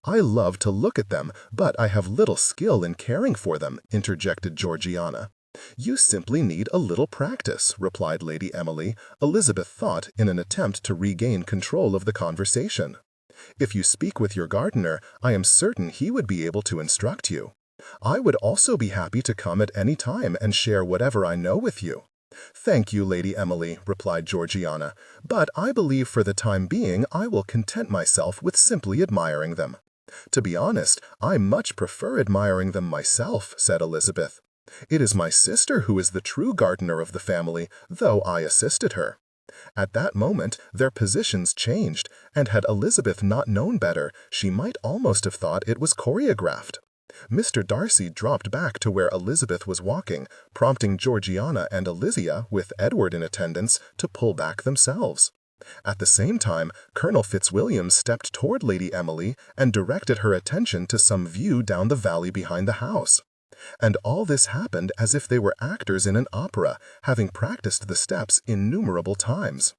"I love to look at them, but I have little skill in caring for them," interjected Georgiana. "You simply need a little practice," replied Lady Emily, Elizabeth thought in an attempt to regain control of the conversation. "If you speak with your gardener, I am certain he would be able to instruct you. I would also be happy to come at any time and share whatever I know with you." "Thank you, Lady Emily," replied Georgiana, "but I believe for the time being I will content myself with simply admiring them." "To be honest, I much prefer admiring them myself," said Elizabeth. "It is my sister who is the true gardener of the family, though I assisted her." At that moment their positions changed, and had Elizabeth not known better, she might almost have thought it was choreographed. Mr. Darcy dropped back to where Elizabeth was walking, prompting Georgiana and Alizia, with Edward in attendance, to pull back themselves. At the same time, Colonel Fitzwilliam stepped toward Lady Emily and directed her attention to some view down the valley behind the house. And all this happened as if they were actors in an opera, having practiced the steps innumerable times.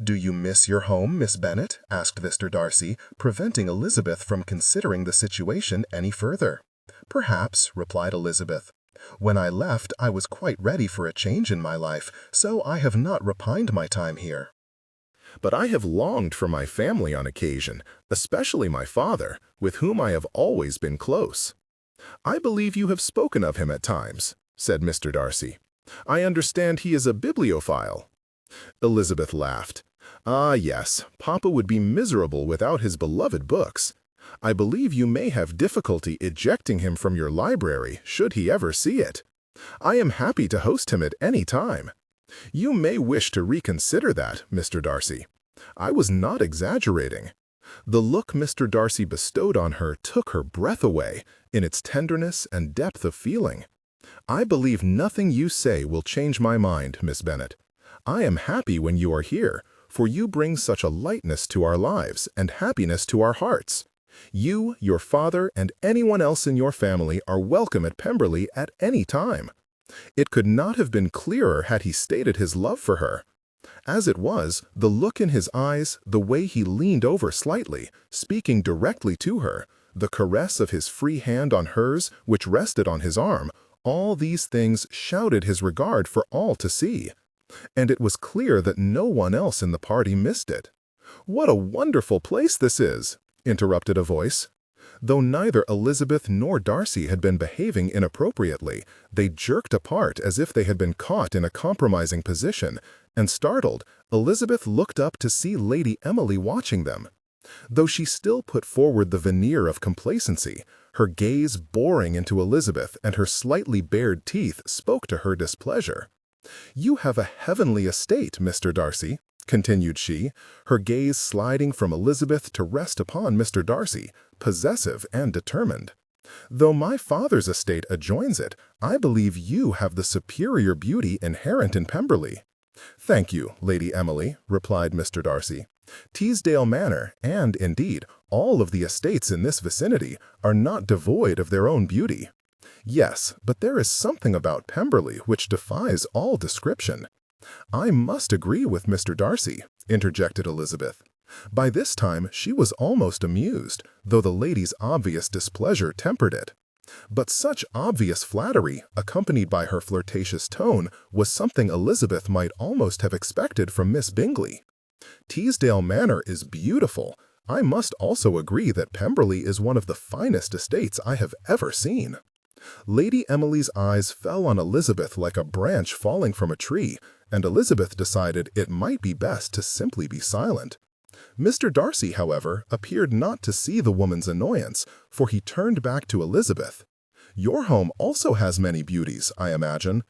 "Do you miss your home, Miss Bennet?" asked Mr. Darcy, preventing Elizabeth from considering the situation any further. "Perhaps," replied Elizabeth. "When I left, I was quite ready for a change in my life, so I have not repined my time here." But I have longed for my family on occasion, especially my father, with whom I have always been close." "I believe you have spoken of him at times," said Mr. Darcy. "I understand he is a bibliophile." Elizabeth laughed. "Ah, yes, Papa would be miserable without his beloved books. I believe you may have difficulty ejecting him from your library, should he ever see it. I am happy to host him at any time. You may wish to reconsider that, Mr. Darcy. I was not exaggerating." The look Mr. Darcy bestowed on her took her breath away in its tenderness and depth of feeling. "I believe nothing you say will change my mind, Miss Bennet. I am happy when you are here, for you bring such a lightness to our lives and happiness to our hearts. You, your father, and anyone else in your family are welcome at Pemberley at any time." It could not have been clearer had he stated his love for her. As it was, the look in his eyes, the way he leaned over slightly, speaking directly to her, the caress of his free hand on hers, which rested on his arm, all these things shouted his regard for all to see. And it was clear that no one else in the party missed it. "What a wonderful place this is!" interrupted a voice. Though neither Elizabeth nor Darcy had been behaving inappropriately, they jerked apart as if they had been caught in a compromising position, and startled, Elizabeth looked up to see Lady Emily watching them. Though she still put forward the veneer of complacency, her gaze boring into Elizabeth and her slightly bared teeth spoke to her displeasure. "You have a heavenly estate, Mr. Darcy," continued she, her gaze sliding from Elizabeth to rest upon Mr. Darcy, possessive and determined. "Though my father's estate adjoins it, I believe you have the superior beauty inherent in Pemberley." "Thank you, Lady Emily," replied Mr. Darcy. "Teesdale Manor, and, indeed, all of the estates in this vicinity, are not devoid of their own beauty." "Yes, but there is something about Pemberley which defies all description." "I must agree with Mr. Darcy," interjected Elizabeth. By this time she was almost amused, though the lady's obvious displeasure tempered it. But such obvious flattery, accompanied by her flirtatious tone, was something Elizabeth might almost have expected from Miss Bingley. "Teesdale Manor is beautiful. I must also agree that Pemberley is one of the finest estates I have ever seen." Lady Emily's eyes fell on Elizabeth like a branch falling from a tree, and Elizabeth decided it might be best to simply be silent. Mr. Darcy, however, appeared not to see the woman's annoyance, for he turned back to Elizabeth. "Your home also has many beauties, I imagine.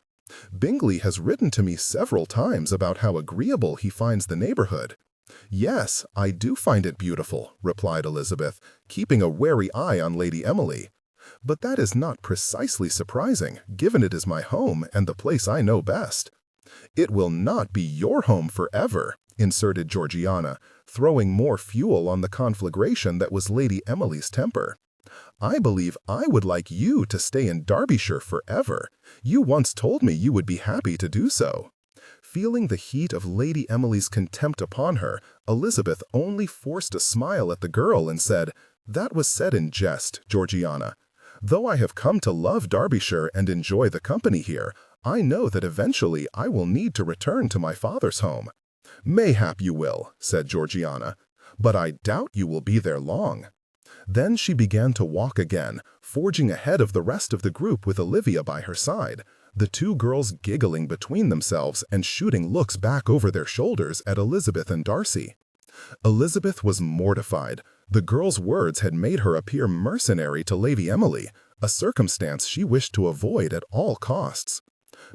Bingley has written to me several times about how agreeable he finds the neighborhood." "Yes, I do find it beautiful," replied Elizabeth, keeping a wary eye on Lady Emily. "But that is not precisely surprising, given it is my home and the place I know best." "It will not be your home forever," inserted Georgiana, throwing more fuel on the conflagration that was Lady Emily's temper. "I believe I would like you to stay in Derbyshire forever. You once told me you would be happy to do so." Feeling the heat of Lady Emily's contempt upon her, Elizabeth only forced a smile at the girl and said, "That was said in jest, Georgiana. Though I have come to love Derbyshire and enjoy the company here, I know that eventually I will need to return to my father's home." "Mayhap you will," said Georgiana, "but I doubt you will be there long." Then she began to walk again, forging ahead of the rest of the group with Olivia by her side, the two girls giggling between themselves and shooting looks back over their shoulders at Elizabeth and Darcy. Elizabeth was mortified. The girl's words had made her appear mercenary to Lady Emily, a circumstance she wished to avoid at all costs.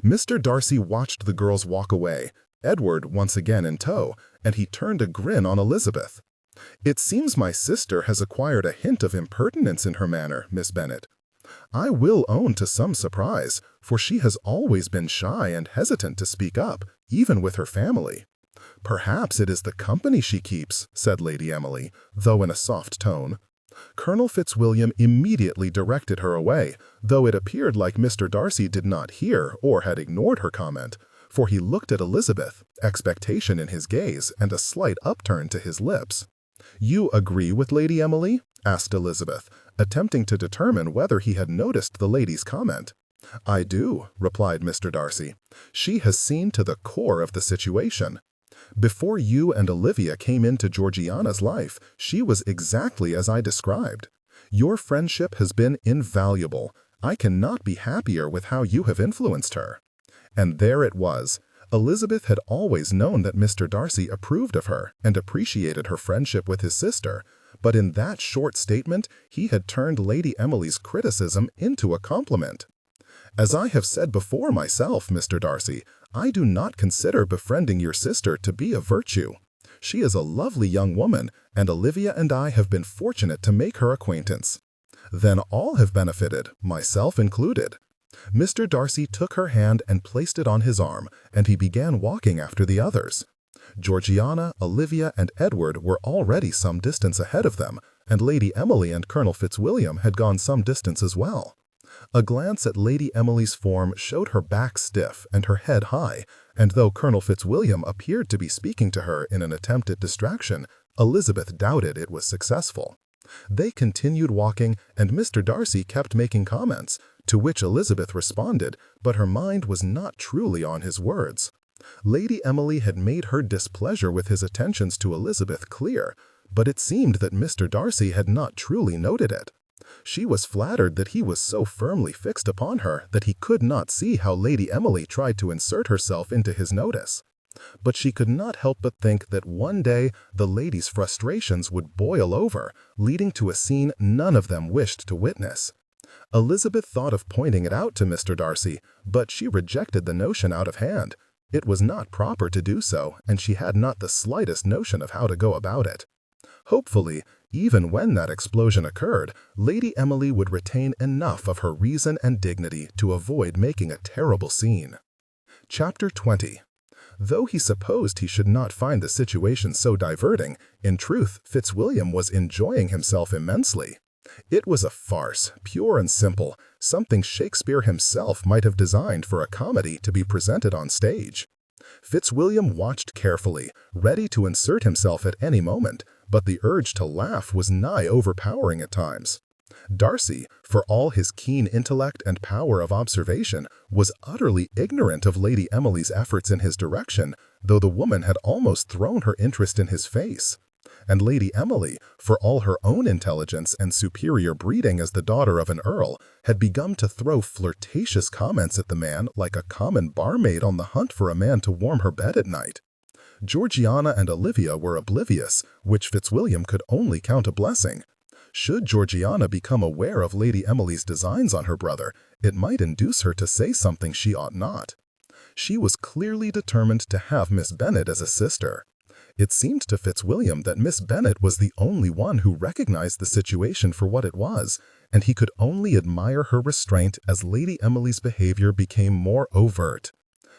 Mr. Darcy watched the girls walk away, Edward once again in tow, and he turned a grin on Elizabeth. "It seems my sister has acquired a hint of impertinence in her manner, Miss Bennet. I will own to some surprise, for she has always been shy and hesitant to speak up, even with her family." "Perhaps it is the company she keeps," said Lady Emily, though in a soft tone. Colonel Fitzwilliam immediately directed her away, though it appeared like Mr. Darcy did not hear or had ignored her comment, for he looked at Elizabeth, expectation in his gaze and a slight upturn to his lips. "You agree with Lady Emily?" asked Elizabeth, attempting to determine whether he had noticed the lady's comment. "I do," replied Mr. Darcy. "She has seen to the core of the situation. Before you and Olivia came into Georgiana's life, she was exactly as I described. Your friendship has been invaluable. I cannot be happier with how you have influenced her." And there it was. Elizabeth had always known that Mr. Darcy approved of her and appreciated her friendship with his sister, but in that short statement he had turned Lady Emily's criticism into a compliment. "As I have said before myself, Mr. Darcy, I do not consider befriending your sister to be a virtue. She is a lovely young woman, and Olivia and I have been fortunate to make her acquaintance." "Then all have benefited, myself included." Mr. Darcy took her hand and placed it on his arm, and he began walking after the others. Georgiana, Olivia, and Edward were already some distance ahead of them, and Lady Emily and Colonel Fitzwilliam had gone some distance as well. A glance at Lady Emily's form showed her back stiff and her head high, and though Colonel Fitzwilliam appeared to be speaking to her in an attempt at distraction, Elizabeth doubted it was successful. They continued walking, and Mr. Darcy kept making comments, to which Elizabeth responded, but her mind was not truly on his words. Lady Emily had made her displeasure with his attentions to Elizabeth clear, but it seemed that Mr. Darcy had not truly noted it. She was flattered that he was so firmly fixed upon her that he could not see how Lady Emily tried to insert herself into his notice. But she could not help but think that one day the lady's frustrations would boil over, leading to a scene none of them wished to witness. Elizabeth thought of pointing it out to Mr. Darcy, but she rejected the notion out of hand. It was not proper to do so, and she had not the slightest notion of how to go about it. Hopefully, even when that explosion occurred, Lady Emily would retain enough of her reason and dignity to avoid making a terrible scene. Chapter 20. Though he supposed he should not find the situation so diverting, in truth, Fitzwilliam was enjoying himself immensely. It was a farce, pure and simple, something Shakespeare himself might have designed for a comedy to be presented on stage. Fitzwilliam watched carefully, ready to insert himself at any moment, but the urge to laugh was nigh overpowering at times. Darcy, for all his keen intellect and power of observation, was utterly ignorant of Lady Emily's efforts in his direction, though the woman had almost thrown her interest in his face. And Lady Emily, for all her own intelligence and superior breeding as the daughter of an earl, had begun to throw flirtatious comments at the man like a common barmaid on the hunt for a man to warm her bed at night. Georgiana and Olivia were oblivious, which Fitzwilliam could only count a blessing. Should Georgiana become aware of Lady Emily's designs on her brother, it might induce her to say something she ought not. She was clearly determined to have Miss Bennet as a sister. It seemed to Fitzwilliam that Miss Bennet was the only one who recognized the situation for what it was, and he could only admire her restraint as Lady Emily's behavior became more overt.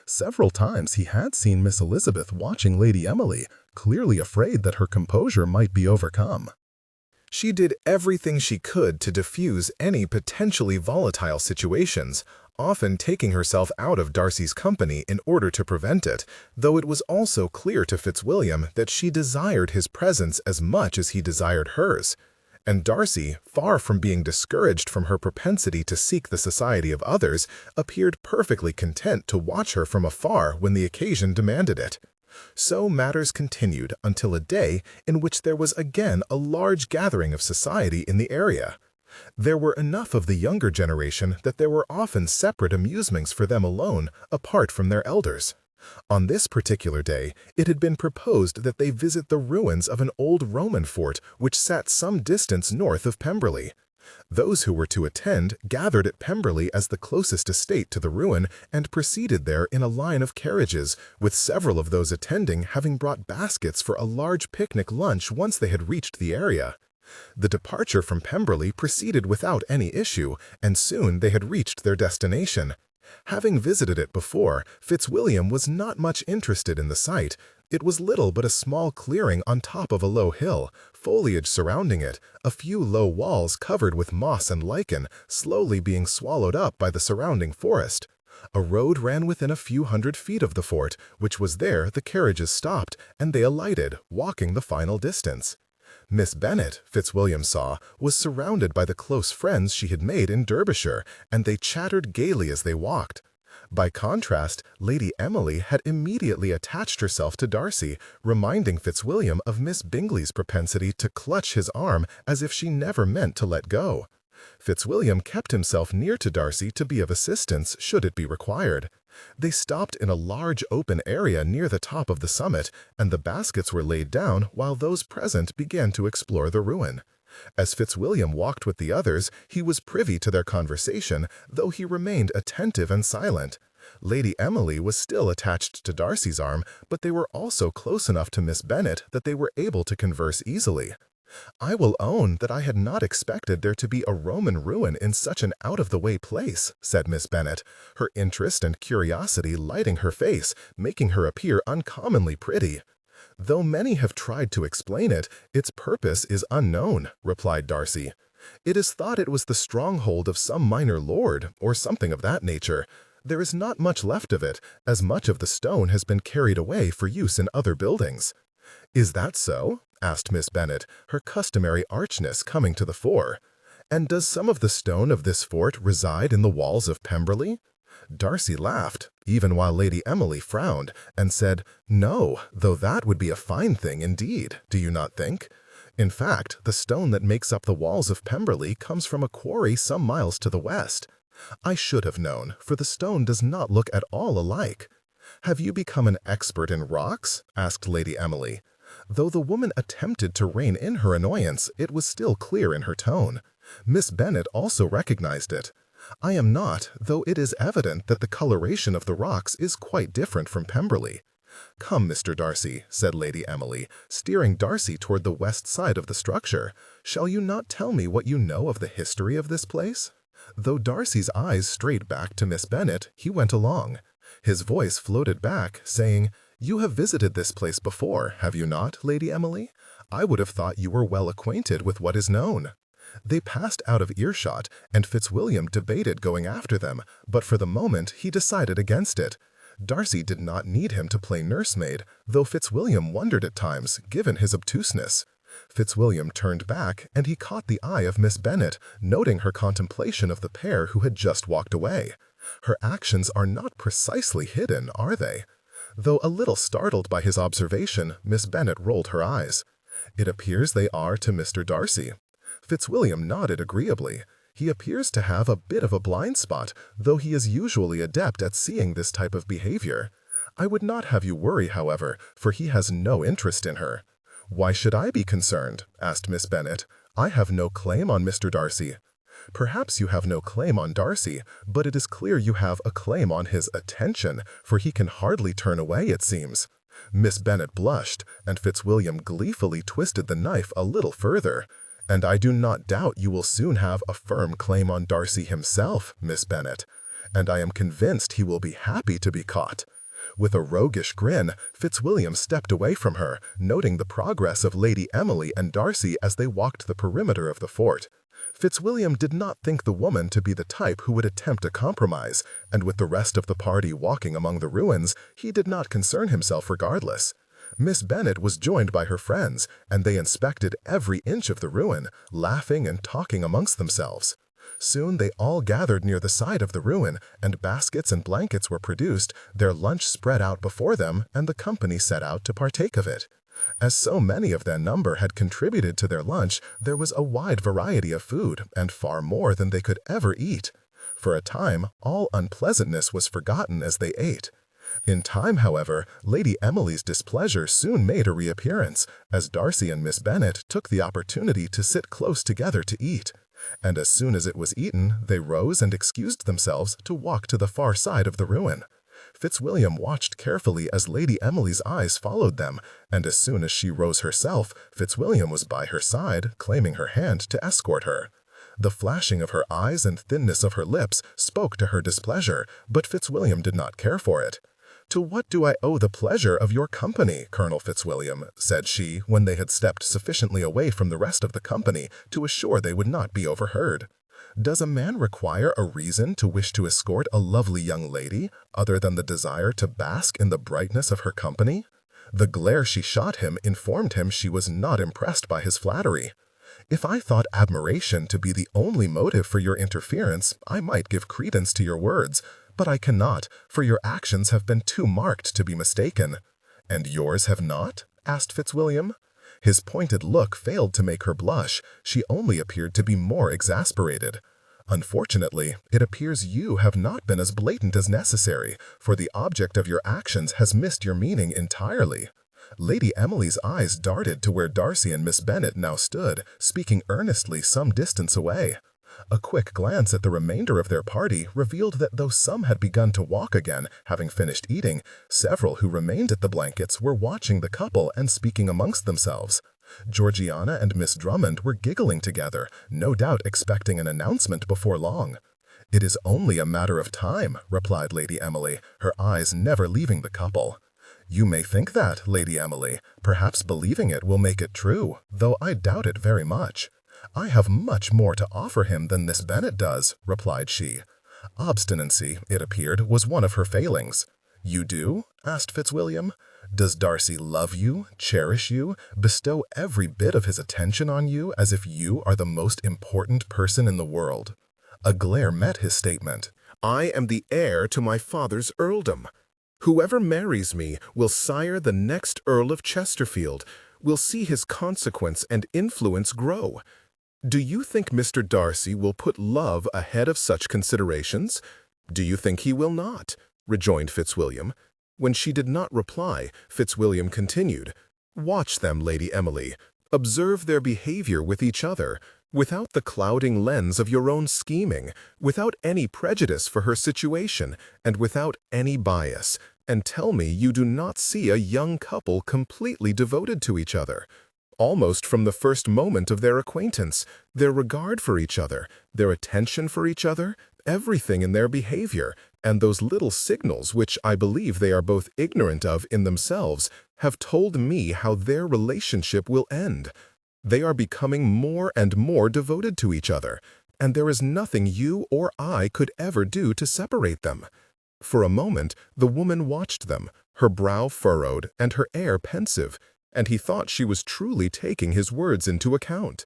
Several times he had seen Miss Elizabeth watching Lady Emily, clearly afraid that her composure might be overcome. She did everything she could to diffuse any potentially volatile situations, often taking herself out of Darcy's company in order to prevent it, though it was also clear to Fitzwilliam that she desired his presence as much as he desired hers. And Darcy, far from being discouraged from her propensity to seek the society of others, appeared perfectly content to watch her from afar when the occasion demanded it. So matters continued until a day in which there was again a large gathering of society in the area. There were enough of the younger generation that there were often separate amusements for them alone, apart from their elders. On this particular day, it had been proposed that they visit the ruins of an old Roman fort which sat some distance north of Pemberley. Those who were to attend gathered at Pemberley as the closest estate to the ruin and proceeded there in a line of carriages, with several of those attending having brought baskets for a large picnic lunch once they had reached the area. The departure from Pemberley proceeded without any issue, and soon they had reached their destination. Having visited it before, Fitzwilliam was not much interested in the sight. It was little but a small clearing on top of a low hill, foliage surrounding it, a few low walls covered with moss and lichen, slowly being swallowed up by the surrounding forest. A road ran within a few hundred feet of the fort, which was there the carriages stopped, and they alighted, walking the final distance. Miss Bennet, Fitzwilliam saw, was surrounded by the close friends she had made in Derbyshire, and they chattered gaily as they walked. By contrast, Lady Emily had immediately attached herself to Darcy, reminding Fitzwilliam of Miss Bingley's propensity to clutch his arm as if she never meant to let go. Fitzwilliam kept himself near to Darcy to be of assistance should it be required. They stopped in a large open area near the top of the summit, and the baskets were laid down while those present began to explore the ruin. As Fitzwilliam walked with the others, he was privy to their conversation, though he remained attentive and silent. Lady Emily was still attached to Darcy's arm, but they were also close enough to Miss Bennet that they were able to converse easily. "I will own that I had not expected there to be a Roman ruin in such an out-of-the-way place," said Miss Bennet, her interest and curiosity lighting her face, making her appear uncommonly pretty. "Though many have tried to explain it, its purpose is unknown," replied Darcy. "It is thought it was the stronghold of some minor lord, or something of that nature. There is not much left of it, as much of the stone has been carried away for use in other buildings." "Is that so?" asked Miss Bennet, her customary archness coming to the fore. "And does some of the stone of this fort reside in the walls of Pemberley?" Darcy laughed, even while Lady Emily frowned, and said, "No, though that would be a fine thing indeed, do you not think? In fact, the stone that makes up the walls of Pemberley comes from a quarry some miles to the west. I should have known, for the stone does not look at all alike." "Have you become an expert in rocks?" asked Lady Emily. Though the woman attempted to rein in her annoyance, it was still clear in her tone. Miss Bennet also recognized it. "I am not, though it is evident that the coloration of the rocks is quite different from Pemberley." "Come, Mr. Darcy," said Lady Emily, steering Darcy toward the west side of the structure. "Shall you not tell me what you know of the history of this place?" Though Darcy's eyes strayed back to Miss Bennet, he went along. His voice floated back, saying, "You have visited this place before, have you not, Lady Emily? I would have thought you were well acquainted with what is known." They passed out of earshot, and Fitzwilliam debated going after them, but for the moment he decided against it. Darcy did not need him to play nursemaid, though Fitzwilliam wondered at times, given his obtuseness. Fitzwilliam turned back, and he caught the eye of Miss Bennet, noting her contemplation of the pair who had just walked away. Her actions are not precisely hidden, are they? Though a little startled by his observation, Miss Bennet rolled her eyes. It appears they are to Mr. Darcy. Fitzwilliam nodded agreeably. He appears to have a bit of a blind spot, though he is usually adept at seeing this type of behavior. I would not have you worry, however, for he has no interest in her. Why should I be concerned? Asked Miss Bennet. I have no claim on Mr. Darcy. Perhaps you have no claim on Darcy, but it is clear you have a claim on his attention, for he can hardly turn away, it seems. Miss Bennet blushed, and Fitzwilliam gleefully twisted the knife a little further. And I do not doubt you will soon have a firm claim on Darcy himself, Miss Bennet. And I am convinced he will be happy to be caught. With a roguish grin, Fitzwilliam stepped away from her, noting the progress of Lady Emily and Darcy as they walked the perimeter of the fort. Fitzwilliam did not think the woman to be the type who would attempt a compromise, and with the rest of the party walking among the ruins, he did not concern himself regardless. Miss Bennet was joined by her friends, and they inspected every inch of the ruin, laughing and talking amongst themselves. Soon they all gathered near the side of the ruin, and baskets and blankets were produced, their lunch spread out before them, and the company set out to partake of it. As so many of their number had contributed to their lunch, there was a wide variety of food, and far more than they could ever eat. For a time, all unpleasantness was forgotten as they ate. In time, however, Lady Emily's displeasure soon made a reappearance, as Darcy and Miss Bennet took the opportunity to sit close together to eat. And as soon as it was eaten, they rose and excused themselves to walk to the far side of the ruin. Fitzwilliam watched carefully as Lady Emily's eyes followed them, and as soon as she rose herself, Fitzwilliam was by her side, claiming her hand to escort her. The flashing of her eyes and thinness of her lips spoke to her displeasure, but Fitzwilliam did not care for it. "To what do I owe the pleasure of your company, Colonel Fitzwilliam?" said she, when they had stepped sufficiently away from the rest of the company to assure they would not be overheard. "Does a man require a reason to wish to escort a lovely young lady, other than the desire to bask in the brightness of her company?" The glare she shot him informed him she was not impressed by his flattery. "If I thought admiration to be the only motive for your interference, I might give credence to your words, but I cannot, for your actions have been too marked to be mistaken." "And yours have not?" asked Fitzwilliam. His pointed look failed to make her blush. She only appeared to be more exasperated. "Unfortunately, it appears you have not been as blatant as necessary, for the object of your actions has missed your meaning entirely." Lady Emily's eyes darted to where Darcy and Miss Bennet now stood, speaking earnestly some distance away. A quick glance at the remainder of their party revealed that though some had begun to walk again, having finished eating, several who remained at the blankets were watching the couple and speaking amongst themselves. Georgiana and Miss Drummond were giggling together, no doubt expecting an announcement before long. "It is only a matter of time," replied Lady Emily, her eyes never leaving the couple. "You may think that, Lady Emily. Perhaps believing it will make it true, though I doubt it very much." "I have much more to offer him than Miss Bennet does," replied she. Obstinacy, it appeared, was one of her failings. "You do?" asked Fitzwilliam. "Does Darcy love you, cherish you, bestow every bit of his attention on you as if you are the most important person in the world?" A glare met his statement. "I am the heir to my father's earldom. Whoever marries me will sire the next Earl of Chesterfield, will see his consequence and influence grow. Do you think Mr. Darcy will put love ahead of such considerations? Do you think he will not?" rejoined Fitzwilliam. When she did not reply, Fitzwilliam continued, "Watch them, Lady Emily. Observe their behavior with each other, without the clouding lens of your own scheming, without any prejudice for her situation, and without any bias, and tell me you do not see a young couple completely devoted to each other. Almost from the first moment of their acquaintance, their regard for each other, their attention for each other, everything in their behavior, and those little signals which I believe they are both ignorant of in themselves, have told me how their relationship will end. They are becoming more and more devoted to each other, and there is nothing you or I could ever do to separate them." For a moment, the woman watched them, her brow furrowed and her air pensive, and he thought she was truly taking his words into account.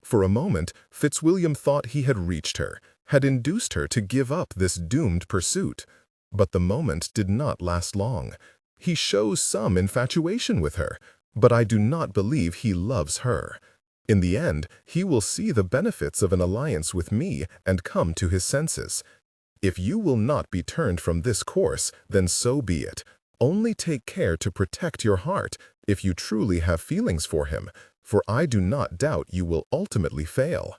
For a moment, Fitzwilliam thought he had reached her, had induced her to give up this doomed pursuit. But the moment did not last long. He shows some infatuation with her, but I do not believe he loves her. In the end, he will see the benefits of an alliance with me and come to his senses. If you will not be turned from this course, then so be it. Only take care to protect your heart if you truly have feelings for him, for I do not doubt you will ultimately fail.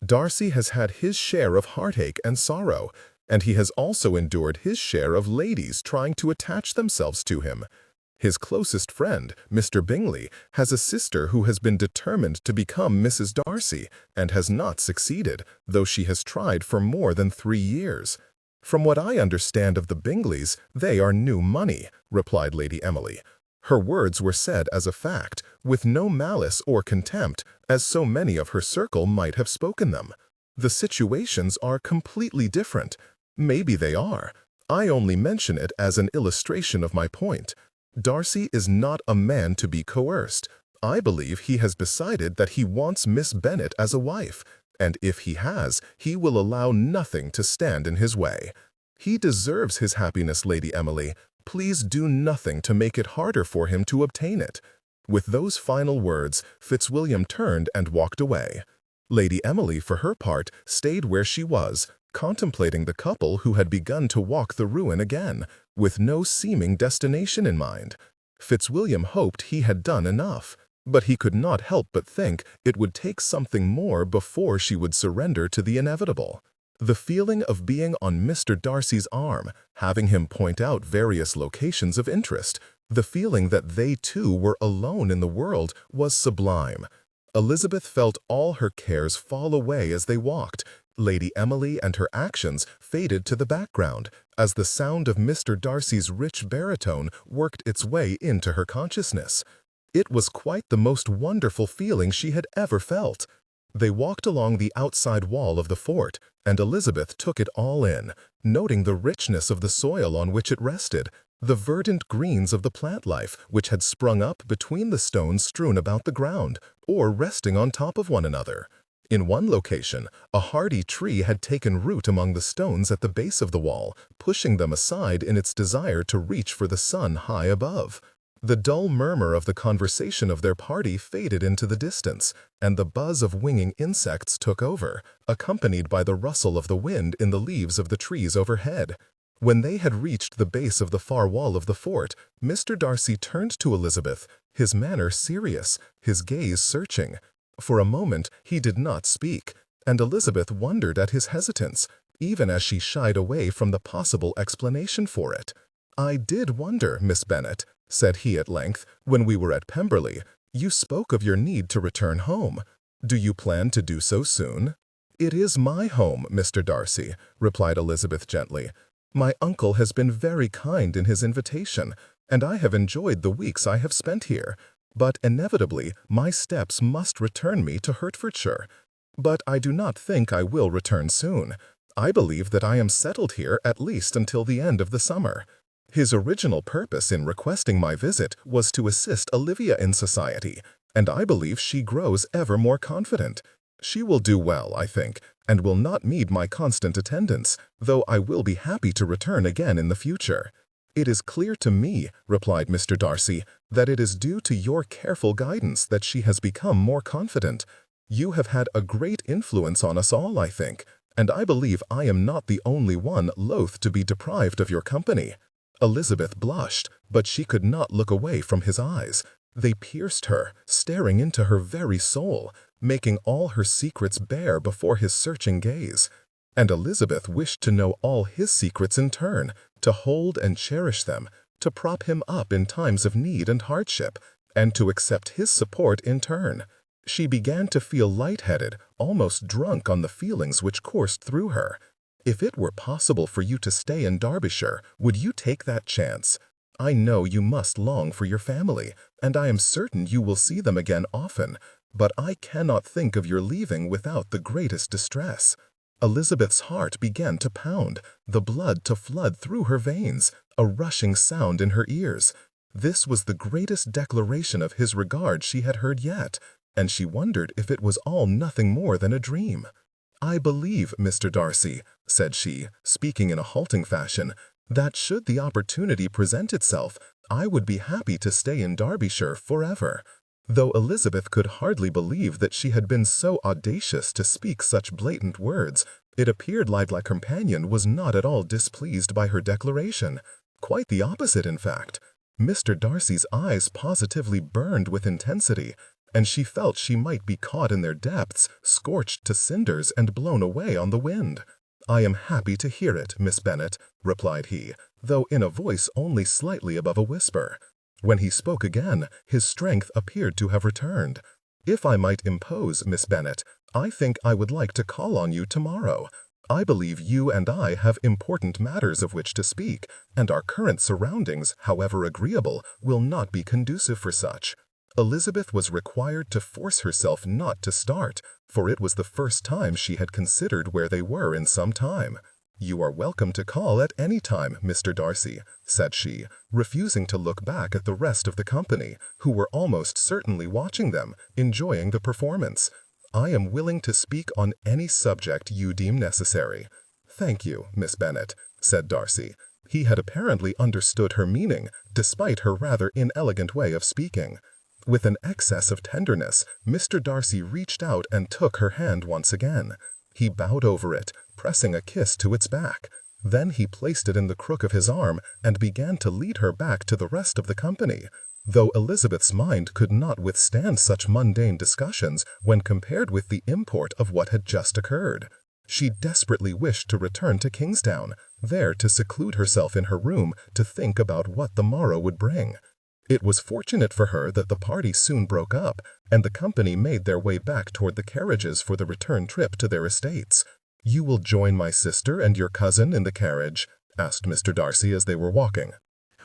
Darcy has had his share of heartache and sorrow, and he has also endured his share of ladies trying to attach themselves to him. His closest friend, Mr. Bingley, has a sister who has been determined to become Mrs. Darcy and has not succeeded, though she has tried for more than 3 years. From what I understand of the Bingleys, they are new money, replied Lady Emily. Her words were said as a fact, with no malice or contempt, as so many of her circle might have spoken them. The situations are completely different. Maybe they are. I only mention it as an illustration of my point. Darcy is not a man to be coerced. I believe he has decided that he wants Miss Bennet as a wife, and if he has, he will allow nothing to stand in his way. He deserves his happiness, Lady Emily. Please do nothing to make it harder for him to obtain it. With those final words, Fitzwilliam turned and walked away. Lady Emily, for her part, stayed where she was, contemplating the couple who had begun to walk the ruin again, with no seeming destination in mind. Fitzwilliam hoped he had done enough, but he could not help but think it would take something more before she would surrender to the inevitable. The feeling of being on Mr. Darcy's arm, having him point out various locations of interest, the feeling that they too were alone in the world was sublime. Elizabeth felt all her cares fall away as they walked. Lady Emily and her actions faded to the background as the sound of Mr. Darcy's rich baritone worked its way into her consciousness. It was quite the most wonderful feeling she had ever felt. They walked along the outside wall of the fort, and Elizabeth took it all in, noting the richness of the soil on which it rested, the verdant greens of the plant life which had sprung up between the stones strewn about the ground, or resting on top of one another. In one location, a hardy tree had taken root among the stones at the base of the wall, pushing them aside in its desire to reach for the sun high above. The dull murmur of the conversation of their party faded into the distance, and the buzz of winging insects took over, accompanied by the rustle of the wind in the leaves of the trees overhead. When they had reached the base of the far wall of the fort, Mr. Darcy turned to Elizabeth, his manner serious, his gaze searching. For a moment he did not speak, and Elizabeth wondered at his hesitance, even as she shied away from the possible explanation for it. "I did wonder, Miss Bennet," said he at length, "when we were at Pemberley, you spoke of your need to return home. Do you plan to do so soon?" "It is my home, Mr. Darcy," replied Elizabeth gently. "My uncle has been very kind in his invitation, and I have enjoyed the weeks I have spent here. But inevitably, my steps must return me to Hertfordshire. But I do not think I will return soon. I believe that I am settled here at least until the end of the summer." His original purpose in requesting my visit was to assist Olivia in society, and I believe she grows ever more confident. She will do well, I think, and will not need my constant attendance, though I will be happy to return again in the future. "It is clear to me," replied Mr. Darcy, "that it is due to your careful guidance that she has become more confident. You have had a great influence on us all, I think, and I believe I am not the only one loath to be deprived of your company." Elizabeth blushed, but she could not look away from his eyes. They pierced her, staring into her very soul, making all her secrets bare before his searching gaze. And Elizabeth wished to know all his secrets in turn, to hold and cherish them, to prop him up in times of need and hardship, and to accept his support in turn. She began to feel lightheaded, almost drunk on the feelings which coursed through her. "If it were possible for you to stay in Derbyshire, would you take that chance? I know you must long for your family, and I am certain you will see them again often, but I cannot think of your leaving without the greatest distress." Elizabeth's heart began to pound, the blood to flood through her veins, a rushing sound in her ears. This was the greatest declaration of his regard she had heard yet, and she wondered if it was all nothing more than a dream. "I believe, Mr. Darcy," said she, speaking in a halting fashion, that should the opportunity present itself, I would be happy to stay in Derbyshire forever. Though Elizabeth could hardly believe that she had been so audacious to speak such blatant words, it appeared like her companion was not at all displeased by her declaration. Quite the opposite, in fact. Mr. Darcy's eyes positively burned with intensity, and she felt she might be caught in their depths, scorched to cinders and blown away on the wind. "I am happy to hear it, Miss Bennet," replied he, though in a voice only slightly above a whisper. When he spoke again, his strength appeared to have returned. "If I might impose, Miss Bennet, I think I would like to call on you tomorrow. I believe you and I have important matters of which to speak, and our current surroundings, however agreeable, will not be conducive for such." Elizabeth was required to force herself not to start, for it was the first time she had considered where they were in some time. "You are welcome to call at any time, Mr. Darcy," said she, refusing to look back at the rest of the company, who were almost certainly watching them, enjoying the performance. "I am willing to speak on any subject you deem necessary." "Thank you, Miss Bennet," said Darcy. He had apparently understood her meaning, despite her rather inelegant way of speaking. With an excess of tenderness, Mr. Darcy reached out and took her hand once again. He bowed over it, pressing a kiss to its back. Then he placed it in the crook of his arm and began to lead her back to the rest of the company. Though Elizabeth's mind could not withstand such mundane discussions when compared with the import of what had just occurred. She desperately wished to return to Kingstown, there to seclude herself in her room to think about what the morrow would bring. It was fortunate for her that the party soon broke up, and the company made their way back toward the carriages for the return trip to their estates. "You will join my sister and your cousin in the carriage?" asked Mr. Darcy as they were walking.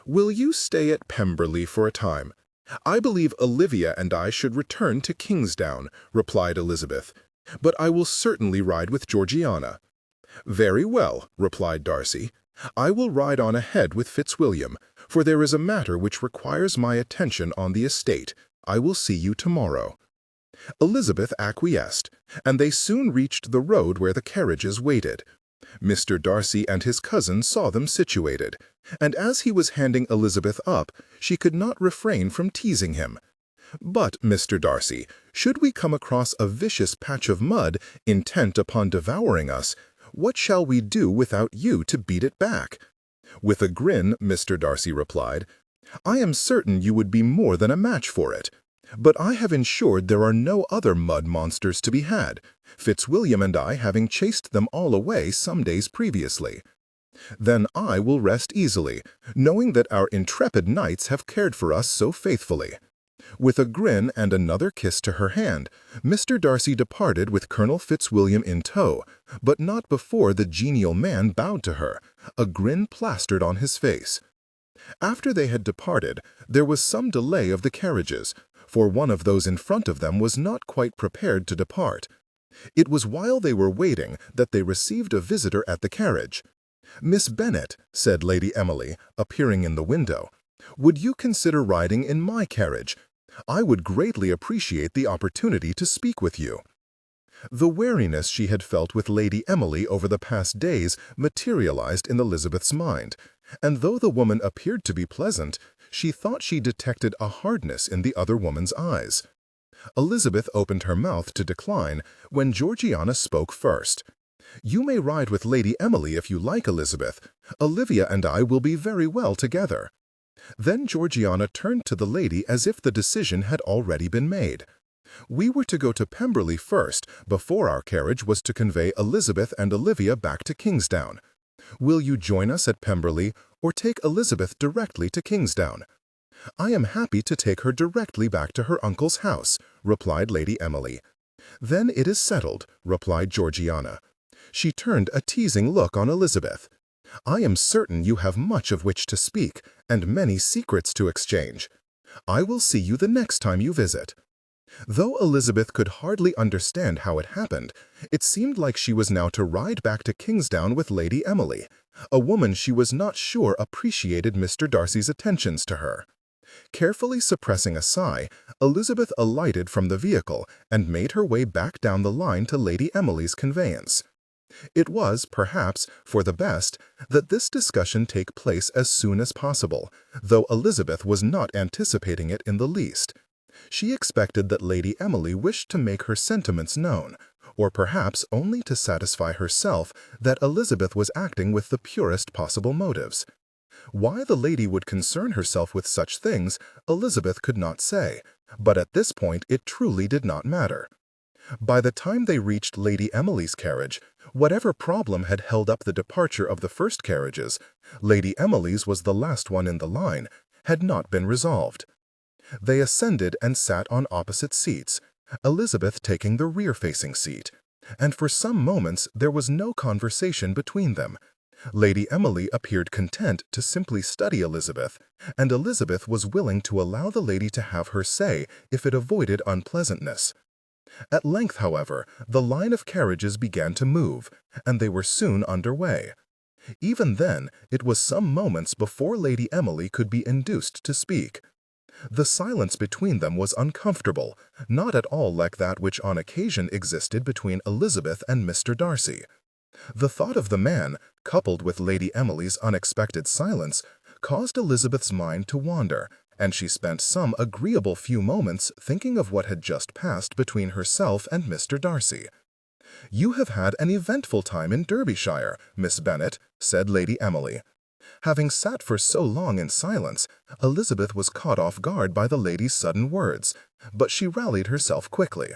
"Will you stay at Pemberley for a time? I believe Olivia and I should return to Kingsdown," replied Elizabeth. "But I will certainly ride with Georgiana." "Very well," replied Darcy. "I will ride on ahead with Fitzwilliam, for there is a matter which requires my attention on the estate. I will see you tomorrow." Elizabeth acquiesced, and they soon reached the road where the carriages waited. Mr. Darcy and his cousin saw them situated, and as he was handing Elizabeth up, she could not refrain from teasing him. "But, Mr. Darcy, should we come across a vicious patch of mud intent upon devouring us, what shall we do without you to beat it back?" With a grin, Mr. Darcy replied, "I am certain you would be more than a match for it. But I have ensured there are no other mud monsters to be had, Fitzwilliam and I having chased them all away some days previously. Then I will rest easily, knowing that our intrepid knights have cared for us so faithfully." With a grin and another kiss to her hand, Mr. Darcy departed with Colonel Fitzwilliam in tow, but not before the genial man bowed to her, a grin plastered on his face. After they had departed, there was some delay of the carriages, for one of those in front of them was not quite prepared to depart. It was while they were waiting that they received a visitor at the carriage. "Miss Bennet," said Lady Emily, appearing in the window, "would you consider riding in my carriage? I would greatly appreciate the opportunity to speak with you." The wariness she had felt with Lady Emily over the past days materialized in Elizabeth's mind, and though the woman appeared to be pleasant, she thought she detected a hardness in the other woman's eyes. Elizabeth opened her mouth to decline when Georgiana spoke first. "You may ride with Lady Emily if you like, Elizabeth. Olivia and I will be very well together." Then Georgiana turned to the lady as if the decision had already been made. "We were to go to Pemberley first, before our carriage was to convey Elizabeth and Olivia back to Kingsdown. Will you join us at Pemberley, or take Elizabeth directly to Kingsdown?" "I am happy to take her directly back to her uncle's house," replied Lady Emily. "Then it is settled," replied Georgiana. She turned a teasing look on Elizabeth. "I am certain you have much of which to speak, and many secrets to exchange. I will see you the next time you visit." Though Elizabeth could hardly understand how it happened, it seemed like she was now to ride back to Kingsdown with Lady Emily, a woman she was not sure appreciated Mr. Darcy's attentions to her. Carefully suppressing a sigh, Elizabeth alighted from the vehicle and made her way back down the line to Lady Emily's conveyance. It was, perhaps, for the best that this discussion take place as soon as possible, though Elizabeth was not anticipating it in the least. She expected that Lady Emily wished to make her sentiments known, or perhaps only to satisfy herself that Elizabeth was acting with the purest possible motives. Why the lady would concern herself with such things, Elizabeth could not say, but at this point it truly did not matter. By the time they reached Lady Emily's carriage, whatever problem had held up the departure of the first carriages, Lady Emily's was the last one in the line, had not been resolved. They ascended and sat on opposite seats, Elizabeth taking the rear-facing seat, and for some moments there was no conversation between them. Lady Emily appeared content to simply study Elizabeth, and Elizabeth was willing to allow the lady to have her say if it avoided unpleasantness. At length, however, the line of carriages began to move, and they were soon under way. Even then, it was some moments before Lady Emily could be induced to speak. The silence between them was uncomfortable, not at all like that which on occasion existed between Elizabeth and Mr. Darcy. The thought of the man, coupled with Lady Emily's unexpected silence, caused Elizabeth's mind to wander, and she spent some agreeable few moments thinking of what had just passed between herself and Mr. Darcy. "You have had an eventful time in Derbyshire, Miss Bennet," said Lady Emily. Having sat for so long in silence, Elizabeth was caught off guard by the lady's sudden words, but she rallied herself quickly.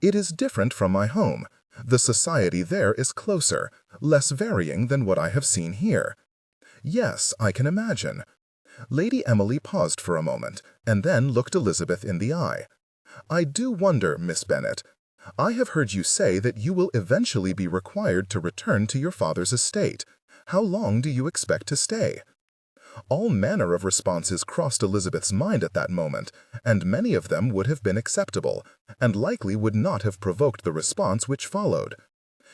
"It is different from my home. The society there is closer, less varying than what I have seen here." "Yes, I can imagine." Lady Emily paused for a moment, and then looked Elizabeth in the eye. "I do wonder, Miss Bennet. I have heard you say that you will eventually be required to return to your father's estate. How long do you expect to stay?" All manner of responses crossed Elizabeth's mind at that moment, and many of them would have been acceptable, and likely would not have provoked the response which followed.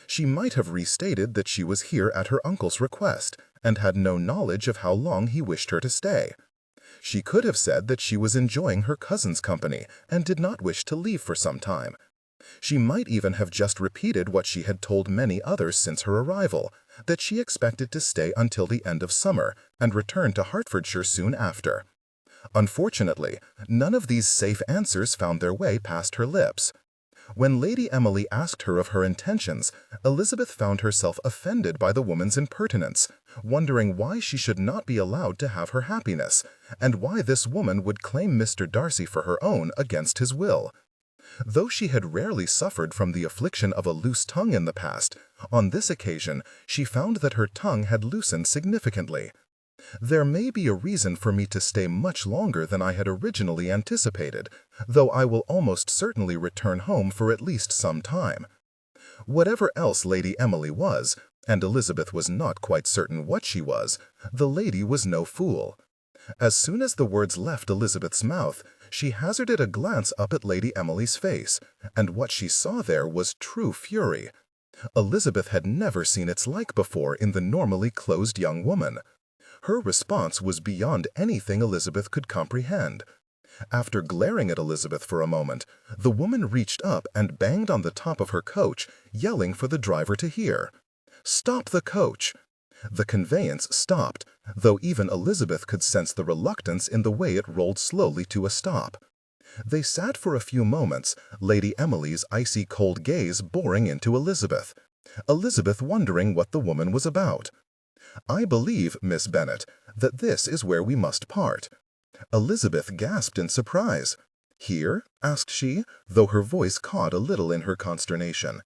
She might have restated that she was here at her uncle's request, and had no knowledge of how long he wished her to stay. She could have said that she was enjoying her cousin's company, and did not wish to leave for some time. She might even have just repeated what she had told many others since her arrival, that she expected to stay until the end of summer, and return to Hertfordshire soon after. Unfortunately, none of these safe answers found their way past her lips. When Lady Emily asked her of her intentions, Elizabeth found herself offended by the woman's impertinence, wondering why she should not be allowed to have her happiness, and why this woman would claim Mr. Darcy for her own against his will. Though she had rarely suffered from the affliction of a loose tongue in the past, on this occasion she found that her tongue had loosened significantly. "There may be a reason for me to stay much longer than I had originally anticipated, though I will almost certainly return home for at least some time." Whatever else Lady Emily was, and Elizabeth was not quite certain what she was, the lady was no fool. As soon as the words left Elizabeth's mouth, she hazarded a glance up at Lady Emily's face, and what she saw there was true fury. Elizabeth had never seen its like before in the normally closed young woman. Her response was beyond anything Elizabeth could comprehend. After glaring at Elizabeth for a moment, the woman reached up and banged on the top of her coach, yelling for the driver to hear. "Stop the coach!" The conveyance stopped, though even Elizabeth could sense the reluctance in the way it rolled slowly to a stop. They sat for a few moments, Lady Emily's icy cold gaze boring into Elizabeth, Elizabeth wondering what the woman was about. "I believe, Miss Bennet, that this is where we must part." Elizabeth gasped in surprise. "Here?" asked she, though her voice caught a little in her consternation.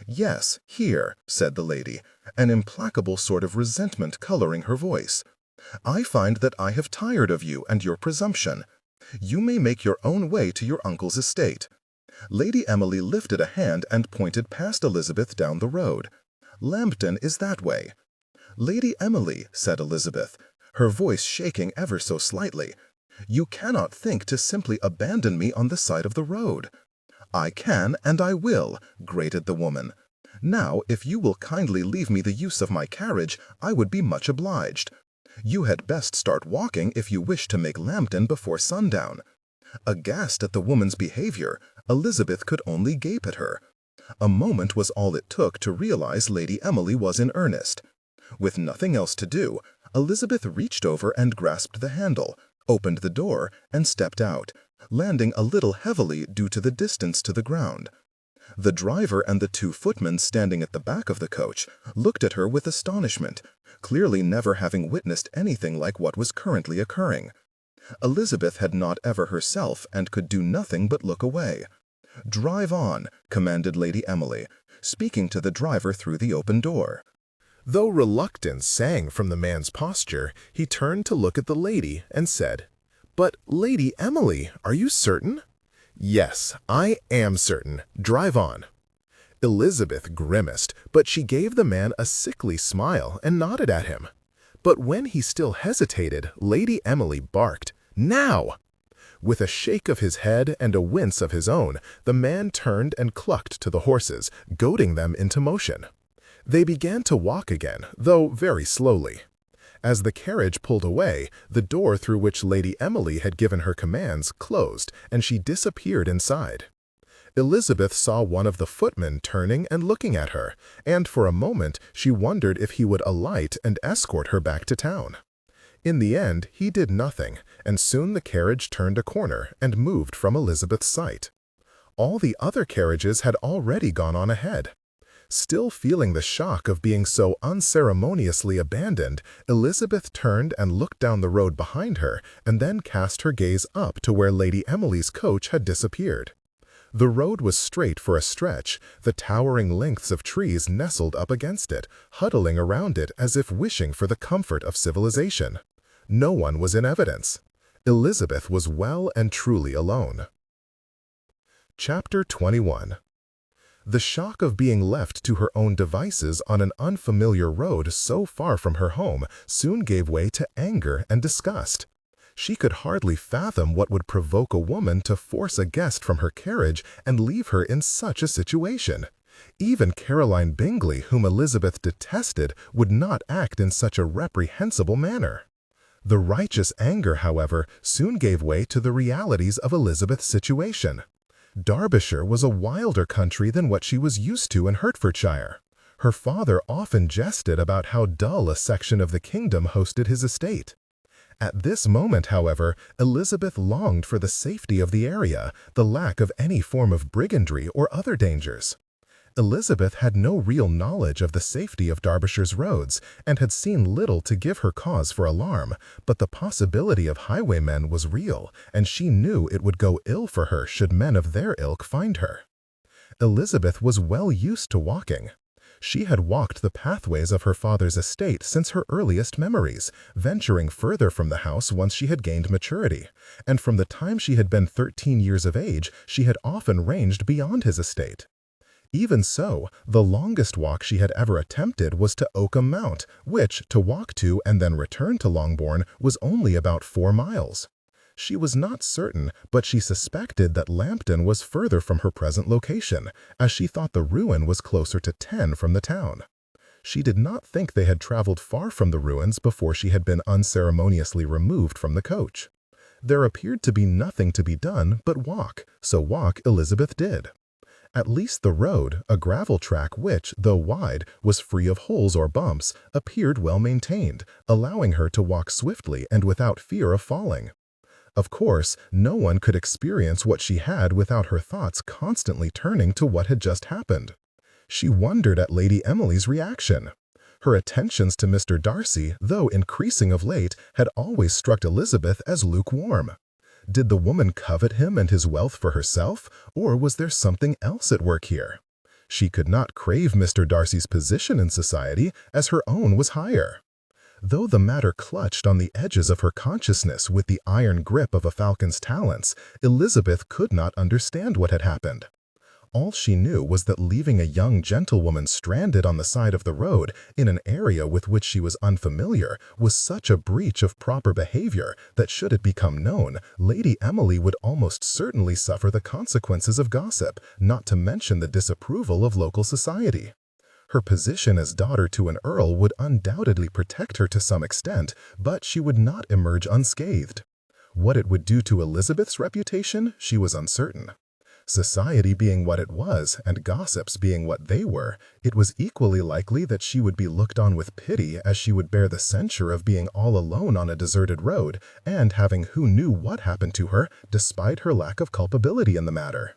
"Yes, here," said the lady, an implacable sort of resentment coloring her voice. "I find that I have tired of you and your presumption. You may make your own way to your uncle's estate." Lady Emily lifted a hand and pointed past Elizabeth down the road. "Lambton is that way." "Lady Emily," said Elizabeth, her voice shaking ever so slightly, "you cannot think to simply abandon me on the side of the road." "I can, and I will," grated the woman. "Now, if you will kindly leave me the use of my carriage, I would be much obliged. You had best start walking if you wish to make Lambton before sundown." Aghast at the woman's behavior, Elizabeth could only gape at her. A moment was all it took to realize Lady Emily was in earnest. With nothing else to do, Elizabeth reached over and grasped the handle, opened the door, and stepped out, landing a little heavily due to the distance to the ground. The driver and the 2 footmen standing at the back of the coach looked at her with astonishment, clearly never having witnessed anything like what was currently occurring. Elizabeth had not ever herself and could do nothing but look away. "Drive on," commanded Lady Emily, speaking to the driver through the open door. Though reluctance sang from the man's posture, he turned to look at the lady and said, "But, Lady Emily, are you certain?" "Yes, I am certain. Drive on." Elizabeth grimaced, but she gave the man a sickly smile and nodded at him. But when he still hesitated, Lady Emily barked, "Now!" With a shake of his head and a wince of his own, the man turned and clucked to the horses, goading them into motion. They began to walk again, though very slowly. As the carriage pulled away, the door through which Lady Emily had given her commands closed, and she disappeared inside. Elizabeth saw one of the footmen turning and looking at her, and for a moment she wondered if he would alight and escort her back to town. In the end, he did nothing, and soon the carriage turned a corner and moved from Elizabeth's sight. All the other carriages had already gone on ahead. Still feeling the shock of being so unceremoniously abandoned, Elizabeth turned and looked down the road behind her and then cast her gaze up to where Lady Emily's coach had disappeared. The road was straight for a stretch, the towering lengths of trees nestled up against it, huddling around it as if wishing for the comfort of civilization. No one was in evidence. Elizabeth was well and truly alone. Chapter 21. The shock of being left to her own devices on an unfamiliar road so far from her home soon gave way to anger and disgust. She could hardly fathom what would provoke a woman to force a guest from her carriage and leave her in such a situation. Even Caroline Bingley, whom Elizabeth detested, would not act in such a reprehensible manner. The righteous anger, however, soon gave way to the realities of Elizabeth's situation. Derbyshire was a wilder country than what she was used to in Hertfordshire. Her father often jested about how dull a section of the kingdom hosted his estate. At this moment, however, Elizabeth longed for the safety of the area, the lack of any form of brigandry or other dangers. Elizabeth had no real knowledge of the safety of Derbyshire's roads and had seen little to give her cause for alarm, but the possibility of highwaymen was real, and she knew it would go ill for her should men of their ilk find her. Elizabeth was well used to walking. She had walked the pathways of her father's estate since her earliest memories, venturing further from the house once she had gained maturity, and from the time she had been 13 years of age, she had often ranged beyond his estate. Even so, the longest walk she had ever attempted was to Oakham Mount, which, to walk to and then return to Longbourn, was only about 4 miles. She was not certain, but she suspected that Lambton was further from her present location, as she thought the ruin was closer to 10 from the town. She did not think they had traveled far from the ruins before she had been unceremoniously removed from the coach. There appeared to be nothing to be done but walk, so walk Elizabeth did. At least the road, a gravel track which, though wide, was free of holes or bumps, appeared well maintained, allowing her to walk swiftly and without fear of falling. Of course, no one could experience what she had without her thoughts constantly turning to what had just happened. She wondered at Lady Emily's reaction. Her attentions to Mr. Darcy, though increasing of late, had always struck Elizabeth as lukewarm. Did the woman covet him and his wealth for herself, or was there something else at work here? She could not crave Mr. Darcy's position in society, as her own was higher. Though the matter clutched on the edges of her consciousness with the iron grip of a falcon's talons, Elizabeth could not understand what had happened. All she knew was that leaving a young gentlewoman stranded on the side of the road in an area with which she was unfamiliar was such a breach of proper behavior that should it become known, Lady Emily would almost certainly suffer the consequences of gossip, not to mention the disapproval of local society. Her position as daughter to an earl would undoubtedly protect her to some extent, but she would not emerge unscathed. What it would do to Elizabeth's reputation, she was uncertain. Society being what it was, and gossips being what they were, it was equally likely that she would be looked on with pity as she would bear the censure of being all alone on a deserted road, and having who knew what happened to her, despite her lack of culpability in the matter.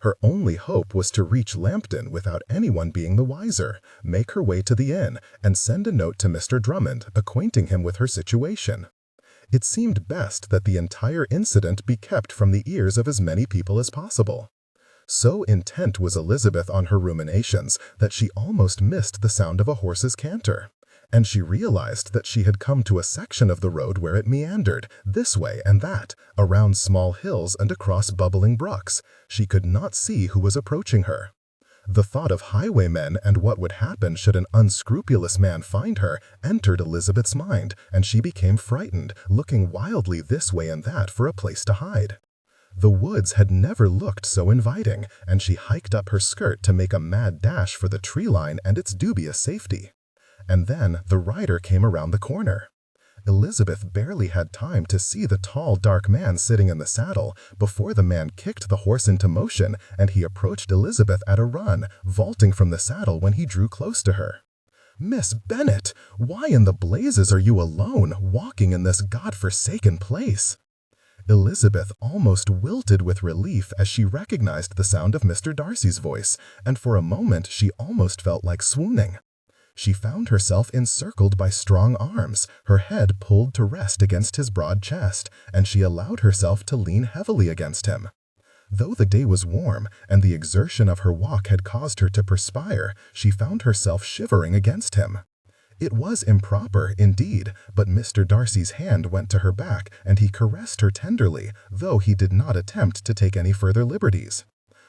Her only hope was to reach Lambton without anyone being the wiser, make her way to the inn, and send a note to Mr. Drummond, acquainting him with her situation. It seemed best that the entire incident be kept from the ears of as many people as possible. So intent was Elizabeth on her ruminations that she almost missed the sound of a horse's canter, and she realized that she had come to a section of the road where it meandered, this way and that, around small hills and across bubbling brooks. She could not see who was approaching her. The thought of highwaymen and what would happen should an unscrupulous man find her entered Elizabeth's mind, and she became frightened, looking wildly this way and that for a place to hide. The woods had never looked so inviting, and she hiked up her skirt to make a mad dash for the tree line and its dubious safety. And then the rider came around the corner. Elizabeth barely had time to see the tall, dark man sitting in the saddle before the man kicked the horse into motion, and he approached Elizabeth at a run, vaulting from the saddle when he drew close to her. "Miss Bennet, why in the blazes are you alone, walking in this God-forsaken place?" Elizabeth almost wilted with relief as she recognized the sound of Mr. Darcy's voice, and for a moment she almost felt like swooning. She found herself encircled by strong arms, her head pulled to rest against his broad chest, and she allowed herself to lean heavily against him. Though the day was warm, and the exertion of her walk had caused her to perspire, she found herself shivering against him. It was improper, indeed, but Mr. Darcy's hand went to her back, and he caressed her tenderly, though he did not attempt to take any further liberties.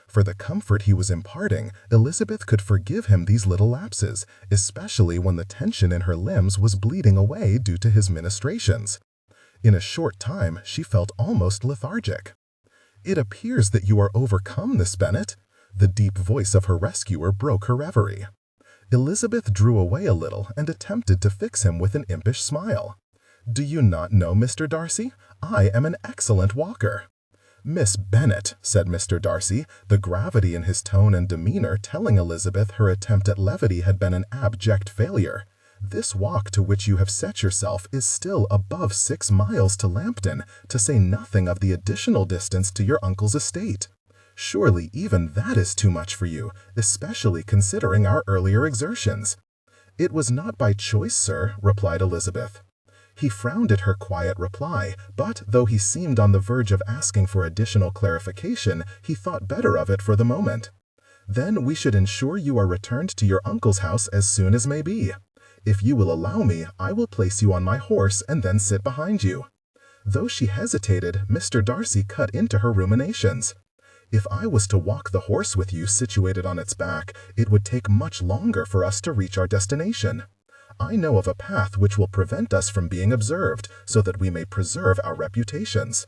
For the comfort he was imparting, Elizabeth could forgive him these little lapses, especially when the tension in her limbs was bleeding away due to his ministrations. In a short time, she felt almost lethargic. "It appears that you are overcome, Miss Bennet." The deep voice of her rescuer broke her reverie. Elizabeth drew away a little and attempted to fix him with an impish smile. "Do you not know, Mr. Darcy? I am an excellent walker." "Miss Bennet," said Mr. Darcy, the gravity in his tone and demeanor telling Elizabeth her attempt at levity had been an abject failure, "this walk to which you have set yourself is still above 6 miles to Lambton, to say nothing of the additional distance to your uncle's estate. Surely even that is too much for you, especially considering our earlier exertions." "It was not by choice, sir," replied Elizabeth. He frowned at her quiet reply, but though he seemed on the verge of asking for additional clarification, he thought better of it for the moment. "Then we should ensure you are returned to your uncle's house as soon as may be. If you will allow me, I will place you on my horse and then sit behind you." Though she hesitated, Mr. Darcy cut into her ruminations. "If I was to walk the horse with you situated on its back, it would take much longer for us to reach our destination. I know of a path which will prevent us from being observed, so that we may preserve our reputations."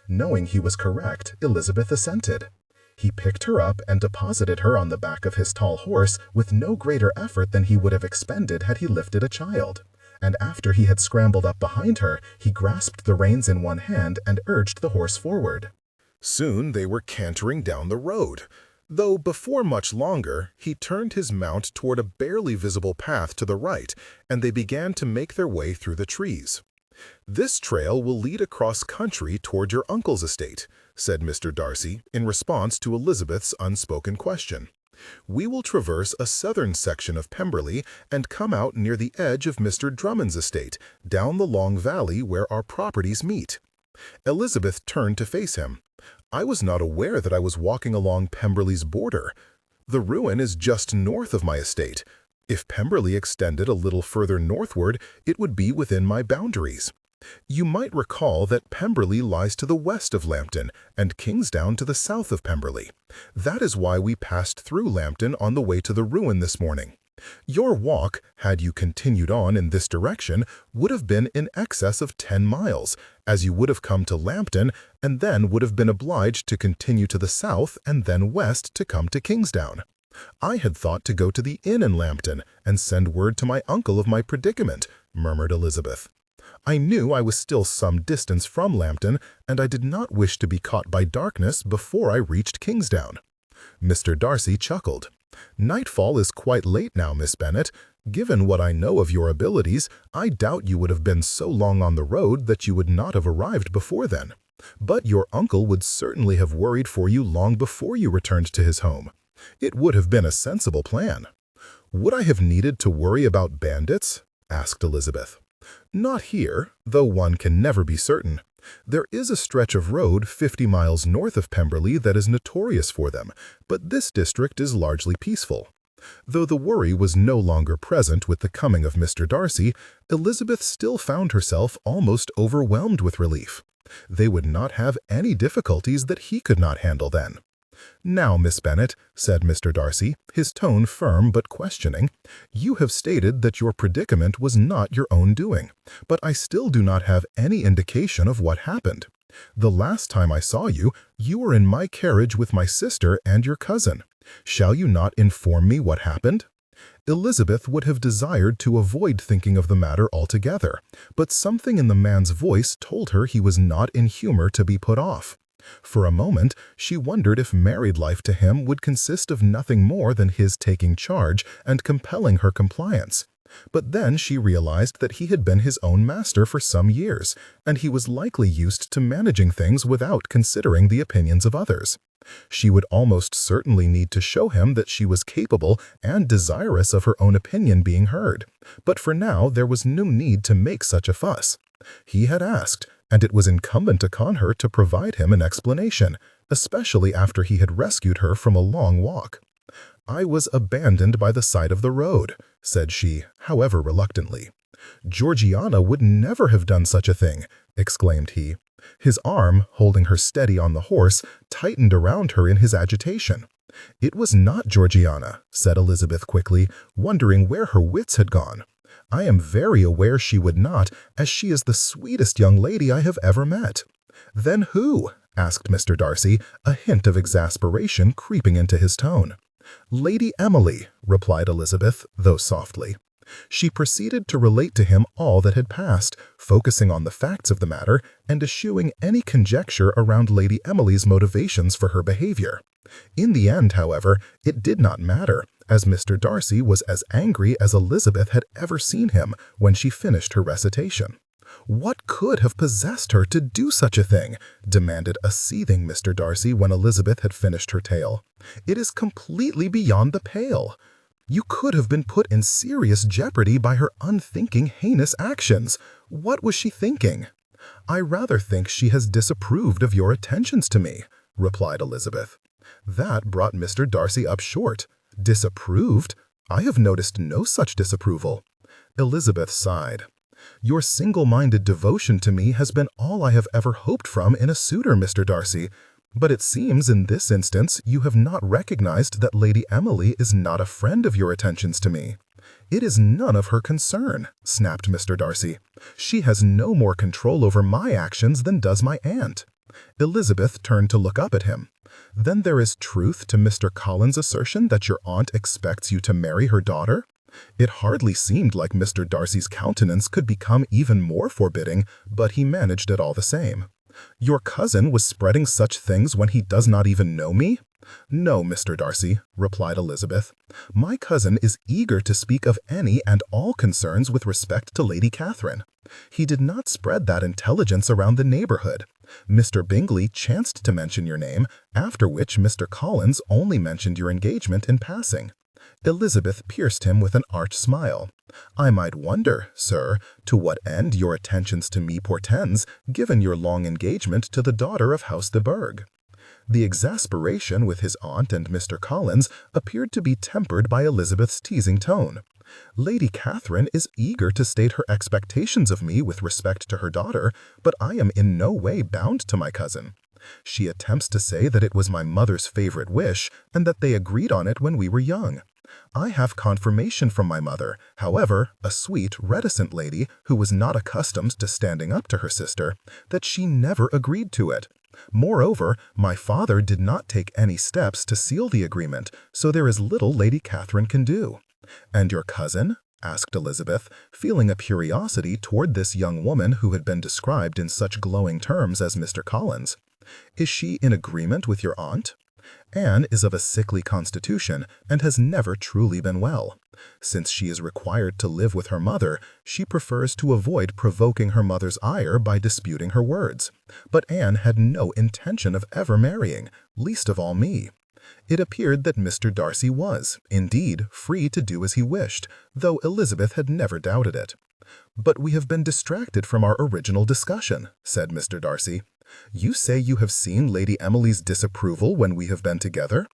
Knowing he was correct, Elizabeth assented. He picked her up and deposited her on the back of his tall horse with no greater effort than he would have expended had he lifted a child. And after he had scrambled up behind her, he grasped the reins in one hand and urged the horse forward. Soon they were cantering down the road, though before much longer he turned his mount toward a barely visible path to the right, and they began to make their way through the trees. "This trail will lead across country toward your uncle's estate," said Mr. Darcy, in response to Elizabeth's unspoken question. "We will traverse a southern section of Pemberley and come out near the edge of Mr. Drummond's estate, down the long valley where our properties meet." Elizabeth turned to face him. "I was not aware that I was walking along Pemberley's border. The ruin is just north of my estate. If Pemberley extended a little further northward, it would be within my boundaries. You might recall that Pemberley lies to the west of Lambton, and Kingsdown to the south of Pemberley. That is why we passed through Lambton on the way to the ruin this morning. Your walk, had you continued on in this direction, would have been in excess of 10 miles, as you would have come to Lambton and then would have been obliged to continue to the south and then west to come to Kingsdown. I had thought to go to the inn in Lambton and send word to my uncle of my predicament," murmured Elizabeth. I knew I was still some distance from Lambton, and I did not wish to be caught by darkness before I reached Kingsdown." Mr. Darcy chuckled. "Nightfall is quite late now, Miss Bennet. Given what I know of your abilities, I doubt you would have been so long on the road that you would not have arrived before then. But your uncle would certainly have worried for you long before you returned to his home. It would have been a sensible plan." "Would I have needed to worry about bandits?" asked Elizabeth. "Not here, though one can never be certain. There is a stretch of road 50 miles north of Pemberley that is notorious for them, but this district is largely peaceful." Though the worry was no longer present with the coming of Mr. Darcy, Elizabeth still found herself almost overwhelmed with relief. They would not have any difficulties that he could not handle then. "Now, Miss Bennet," said Mr. Darcy, his tone firm but questioning, "you have stated that your predicament was not your own doing, but I still do not have any indication of what happened. The last time I saw you, you were in my carriage with my sister and your cousin. Shall you not inform me what happened?" Elizabeth would have desired to avoid thinking of the matter altogether, but something in the man's voice told her he was not in humor to be put off. For a moment, she wondered if married life to him would consist of nothing more than his taking charge and compelling her compliance. But then she realized that he had been his own master for some years, and he was likely used to managing things without considering the opinions of others. She would almost certainly need to show him that she was capable and desirous of her own opinion being heard. But for now, there was no need to make such a fuss. He had asked, and it was incumbent upon her to provide him an explanation, especially after he had rescued her from a long walk. "I was abandoned by the side of the road," said she, however reluctantly. "Georgiana would never have done such a thing," exclaimed he. His arm, holding her steady on the horse, tightened around her in his agitation. "It was not Georgiana," said Elizabeth quickly, wondering where her wits had gone. "I am very aware she would not, as she is the sweetest young lady I have ever met." "Then who?" asked Mr. Darcy, a hint of exasperation creeping into his tone. "Lady Emily," replied Elizabeth, though softly. She proceeded to relate to him all that had passed, focusing on the facts of the matter and eschewing any conjecture around Lady Emily's motivations for her behavior. In the end, however, it did not matter, as Mr. Darcy was as angry as Elizabeth had ever seen him when she finished her recitation. "What could have possessed her to do such a thing?" demanded a seething Mr. Darcy when Elizabeth had finished her tale. "It is completely beyond the pale. You could have been put in serious jeopardy by her unthinking, heinous actions. What was she thinking?" "I rather think she has disapproved of your attentions to me," replied Elizabeth. That brought Mr. Darcy up short. "Disapproved? I have noticed no such disapproval." Elizabeth sighed. "Your single-minded devotion to me has been all I have ever hoped from in a suitor, Mr. Darcy. But it seems in this instance you have not recognized that Lady Emily is not a friend of your attentions to me." "It is none of her concern," snapped Mr. Darcy. "She has no more control over my actions than does my aunt." Elizabeth turned to look up at him. "Then there is truth to Mr. Collins' assertion that your aunt expects you to marry her daughter?" It hardly seemed like Mr. Darcy's countenance could become even more forbidding, but he managed it all the same. "Your cousin was spreading such things when he does not even know me?" "No, Mr. Darcy," replied Elizabeth. "My cousin is eager to speak of any and all concerns with respect to Lady Catherine. He did not spread that intelligence around the neighborhood. Mr. Bingley chanced to mention your name, after which Mr. Collins only mentioned your engagement in passing." Elizabeth pierced him with an arch smile. "I might wonder, sir, to what end your attentions to me portends, given your long engagement to the daughter of House de Burgh." The exasperation with his aunt and Mr. Collins appeared to be tempered by Elizabeth's teasing tone. "Lady Catherine is eager to state her expectations of me with respect to her daughter, but I am in no way bound to my cousin. She attempts to say that it was my mother's favorite wish, and that they agreed on it when we were young. I have confirmation from my mother, however, a sweet, reticent lady who was not accustomed to standing up to her sister, that she never agreed to it. Moreover, my father did not take any steps to seal the agreement, so there is little Lady Catherine can do." "And your cousin?" asked Elizabeth, feeling a curiosity toward this young woman who had been described in such glowing terms as Mr. Collins. "Is she in agreement with your aunt?" "Anne is of a sickly constitution and has never truly been well. Since she is required to live with her mother, she prefers to avoid provoking her mother's ire by disputing her words. But Anne had no intention of ever marrying, least of all me." It appeared that Mr. Darcy was, indeed, free to do as he wished, though Elizabeth had never doubted it. "But we have been distracted from our original discussion," said Mr. Darcy. "You say you have seen Lady Emily's disapproval when we have been together.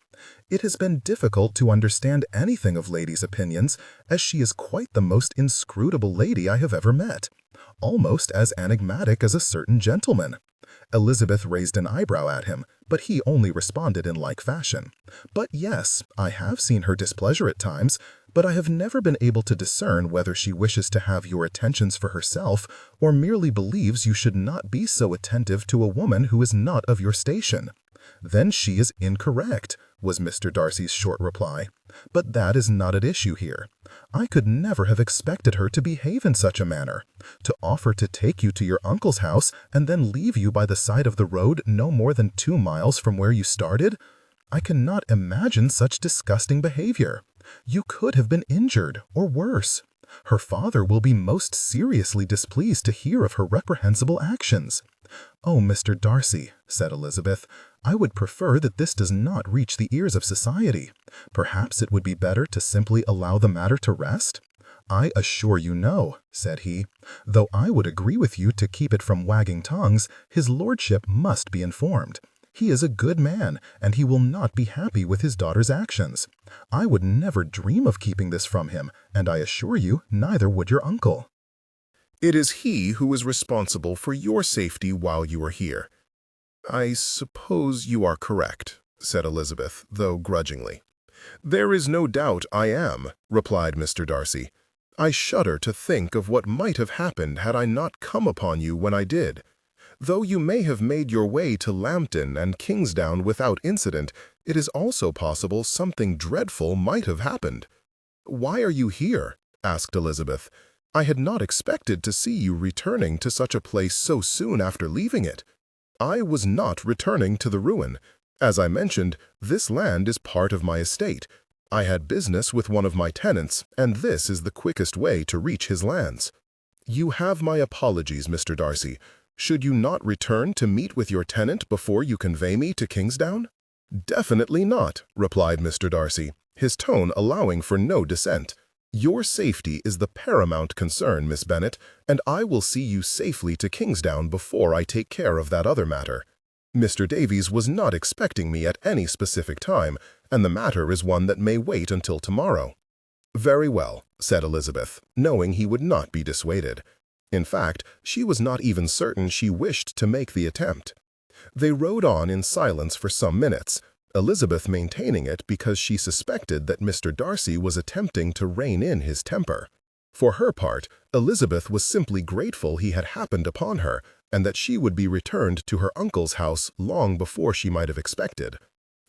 It has been difficult to understand anything of Lady's opinions, as she is quite the most inscrutable lady I have ever met, almost as enigmatic as a certain gentleman." Elizabeth raised an eyebrow at him, but he only responded in like fashion. "But yes, I have seen her displeasure at times, but I have never been able to discern whether she wishes to have your attentions for herself or merely believes you should not be so attentive to a woman who is not of your station." "Then she is incorrect," was Mr. Darcy's short reply. "But that is not at issue here. I could never have expected her to behave in such a manner. To offer to take you to your uncle's house and then leave you by the side of the road no more than 2 miles from where you started? I cannot imagine such disgusting behavior. You could have been injured, or worse. Her father will be most seriously displeased to hear of her reprehensible actions." "Oh, Mr. Darcy," said Elizabeth, "I would prefer that this does not reach the ears of society. Perhaps it would be better to simply allow the matter to rest?" "I assure you no," said he. "Though I would agree with you to keep it from wagging tongues, his lordship must be informed. He is a good man, and he will not be happy with his daughter's actions. I would never dream of keeping this from him, and I assure you neither would your uncle." It is he who is responsible for your safety while you are here. "I suppose you are correct," said Elizabeth, though grudgingly. "There is no doubt I am," replied Mr. Darcy. "I shudder to think of what might have happened had I not come upon you when I did. Though you may have made your way to Lambton and Kingsdown without incident, it is also possible something dreadful might have happened." "Why are you here?" asked Elizabeth. "I had not expected to see you returning to such a place so soon after leaving it." "I was not returning to the ruin. As I mentioned, this land is part of my estate. I had business with one of my tenants, and this is the quickest way to reach his lands." "You have my apologies, Mr. Darcy. Should you not return to meet with your tenant before you convey me to Kingsdown?" "Definitely not," replied Mr. Darcy, his tone allowing for no dissent. "Your safety is the paramount concern, Miss Bennet, and I will see you safely to Kingsdown before I take care of that other matter. Mr. Davies was not expecting me at any specific time, and the matter is one that may wait until tomorrow." "Very well," said Elizabeth, knowing he would not be dissuaded. In fact, she was not even certain she wished to make the attempt. They rode on in silence for some minutes, Elizabeth maintaining it because she suspected that Mr. Darcy was attempting to rein in his temper. For her part, Elizabeth was simply grateful he had happened upon her, and that she would be returned to her uncle's house long before she might have expected.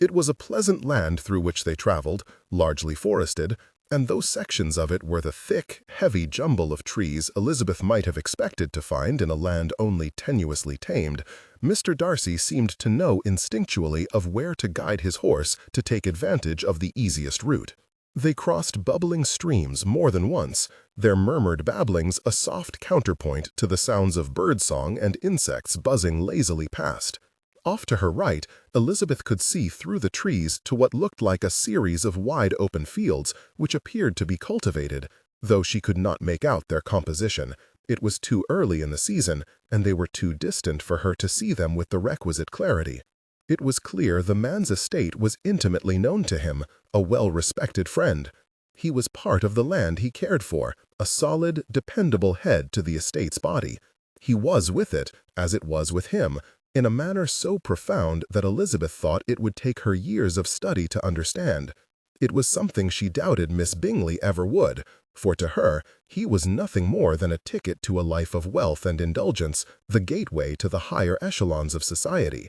It was a pleasant land through which they traveled, largely forested, and those sections of it were the thick, heavy jumble of trees Elizabeth might have expected to find in a land only tenuously tamed. Mr. Darcy seemed to know instinctually of where to guide his horse to take advantage of the easiest route. They crossed bubbling streams more than once, their murmured babblings a soft counterpoint to the sounds of birdsong and insects buzzing lazily past. Off to her right, Elizabeth could see through the trees to what looked like a series of wide open fields which appeared to be cultivated, though she could not make out their composition. It was too early in the season, and they were too distant for her to see them with the requisite clarity. It was clear the man's estate was intimately known to him, a well-respected friend. He was part of the land he cared for, a solid, dependable head to the estate's body. He was with it, as it was with him, in a manner so profound that Elizabeth thought it would take her years of study to understand. It was something she doubted Miss Bingley ever would, for to her he was nothing more than a ticket to a life of wealth and indulgence, the gateway to the higher echelons of society.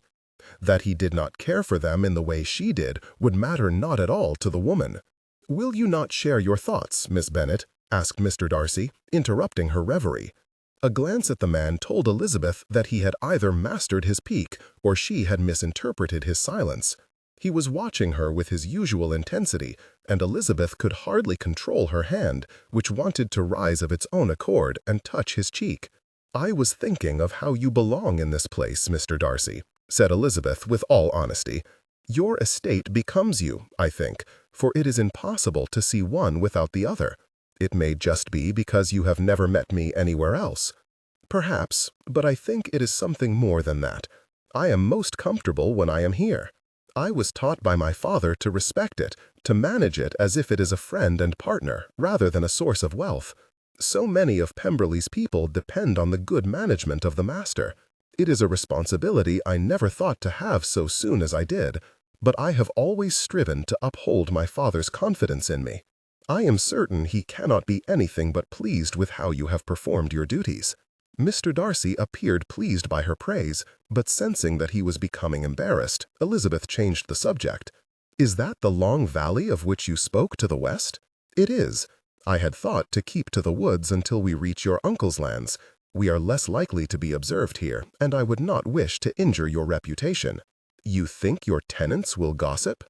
That he did not care for them in the way she did would matter not at all to the woman. "Will you not share your thoughts, Miss Bennet?" asked Mr. Darcy, interrupting her reverie. A glance at the man told Elizabeth that he had either mastered his pique or she had misinterpreted his silence. He was watching her with his usual intensity, and Elizabeth could hardly control her hand, which wanted to rise of its own accord and touch his cheek. "I was thinking of how you belong in this place, Mr. Darcy," said Elizabeth with all honesty. "Your estate becomes you, I think, for it is impossible to see one without the other. It may just be because you have never met me anywhere else. Perhaps, but I think it is something more than that. I am most comfortable when I am here. I was taught by my father to respect it, to manage it as if it is a friend and partner, rather than a source of wealth. So many of Pemberley's people depend on the good management of the master. It is a responsibility I never thought to have so soon as I did, but I have always striven to uphold my father's confidence in me. I am certain he cannot be anything but pleased with how you have performed your duties." Mr. Darcy appeared pleased by her praise, but sensing that he was becoming embarrassed, Elizabeth changed the subject. "Is that the long valley of which you spoke to the west?" "It is. I had thought to keep to the woods until we reach your uncle's lands. We are less likely to be observed here, and I would not wish to injure your reputation." "You think your tenants will gossip?"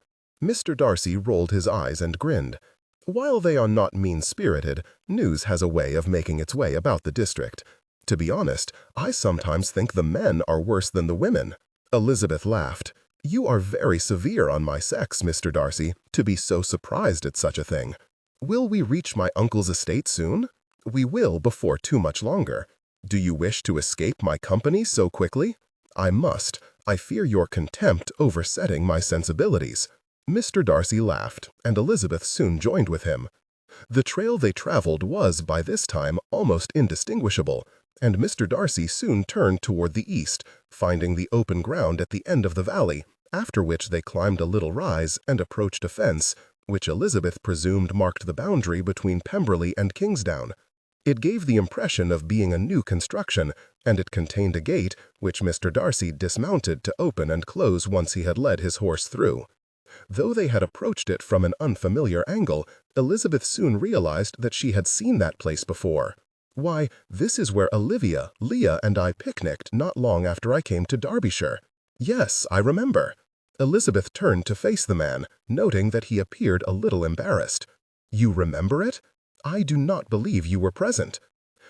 Mr. Darcy rolled his eyes and grinned. "While they are not mean-spirited, news has a way of making its way about the district. To be honest, I sometimes think the men are worse than the women." Elizabeth laughed. "You are very severe on my sex, Mr. Darcy, to be so surprised at such a thing. Will we reach my uncle's estate soon?" "We will before too much longer. Do you wish to escape my company so quickly?" "I must. I fear your contempt oversetting my sensibilities." Mr. Darcy laughed, and Elizabeth soon joined with him. The trail they traveled was, by this time, almost indistinguishable, and Mr. Darcy soon turned toward the east, finding the open ground at the end of the valley, after which they climbed a little rise and approached a fence, which Elizabeth presumed marked the boundary between Pemberley and Kingsdown. It gave the impression of being a new construction, and it contained a gate, which Mr. Darcy dismounted to open and close once he had led his horse through. Though they had approached it from an unfamiliar angle, Elizabeth soon realized that she had seen that place before. "Why, this is where Olivia, Leah, and I picnicked not long after I came to Derbyshire. Yes, I remember." Elizabeth turned to face the man, noting that he appeared a little embarrassed. "You remember it? I do not believe you were present."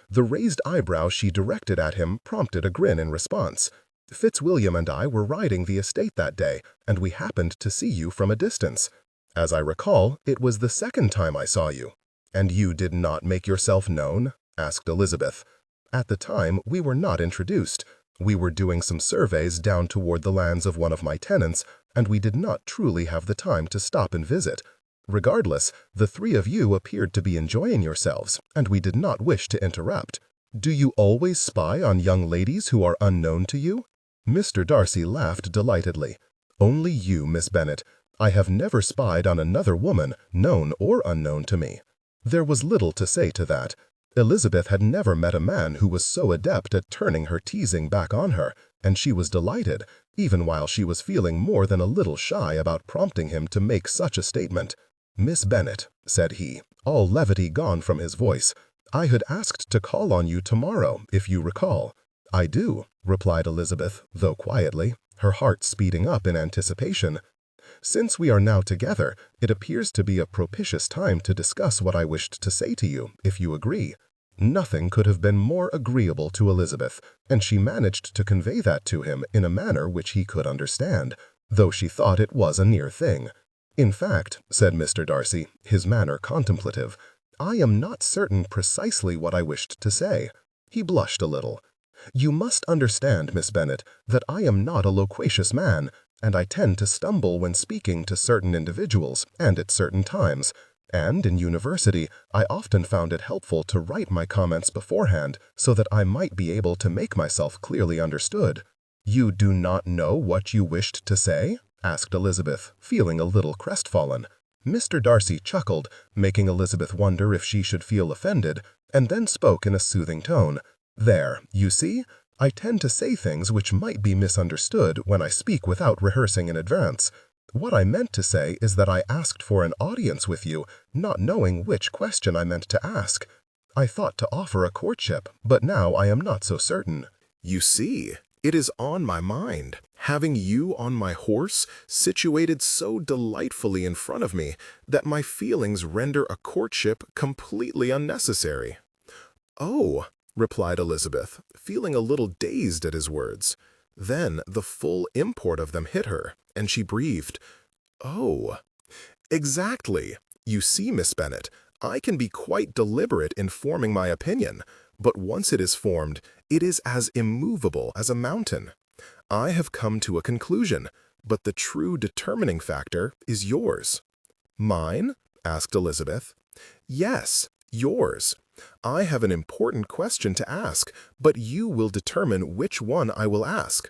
The raised eyebrow she directed at him prompted a grin in response. "Fitzwilliam and I were riding the estate that day, and we happened to see you from a distance. As I recall, it was the second time I saw you." "And you did not make yourself known?" asked Elizabeth. "At the time, we were not introduced. We were doing some surveys down toward the lands of one of my tenants, and we did not truly have the time to stop and visit. Regardless, the three of you appeared to be enjoying yourselves, and we did not wish to interrupt. Do you always spy on young ladies who are unknown to you?" Mr. Darcy laughed delightedly. "Only you, Miss Bennet. I have never spied on another woman, known or unknown to me." There was little to say to that. Elizabeth had never met a man who was so adept at turning her teasing back on her, and she was delighted, even while she was feeling more than a little shy about prompting him to make such a statement. "Miss Bennet," said he, all levity gone from his voice, "I had asked to call on you tomorrow, if you recall." "I do," replied Elizabeth, though quietly, her heart speeding up in anticipation. "Since we are now together, it appears to be a propitious time to discuss what I wished to say to you, if you agree." Nothing could have been more agreeable to Elizabeth, and she managed to convey that to him in a manner which he could understand, though she thought it was a near thing. "In fact," said Mr. Darcy, his manner contemplative, "I am not certain precisely what I wished to say." He blushed a little. "You must understand, Miss Bennet, that I am not a loquacious man, and I tend to stumble when speaking to certain individuals and at certain times, and in university I often found it helpful to write my comments beforehand so that I might be able to make myself clearly understood." "You do not know what you wished to say?" asked Elizabeth, feeling a little crestfallen. Mr. Darcy chuckled, making Elizabeth wonder if she should feel offended, and then spoke in a soothing tone. "There, you see, I tend to say things which might be misunderstood when I speak without rehearsing in advance. What I meant to say is that I asked for an audience with you, not knowing which question I meant to ask. I thought to offer a courtship, but now I am not so certain." "You see, it is on my mind, having you on my horse, situated so delightfully in front of me, that my feelings render a courtship completely unnecessary." "Oh," replied Elizabeth, feeling a little dazed at his words. Then the full import of them hit her, and she breathed, "Oh." "Exactly. You see, Miss Bennet, I can be quite deliberate in forming my opinion, but once it is formed, it is as immovable as a mountain. I have come to a conclusion, but the true determining factor is yours." "Mine?" asked Elizabeth. "Yes, yours. I have an important question to ask, but you will determine which one I will ask.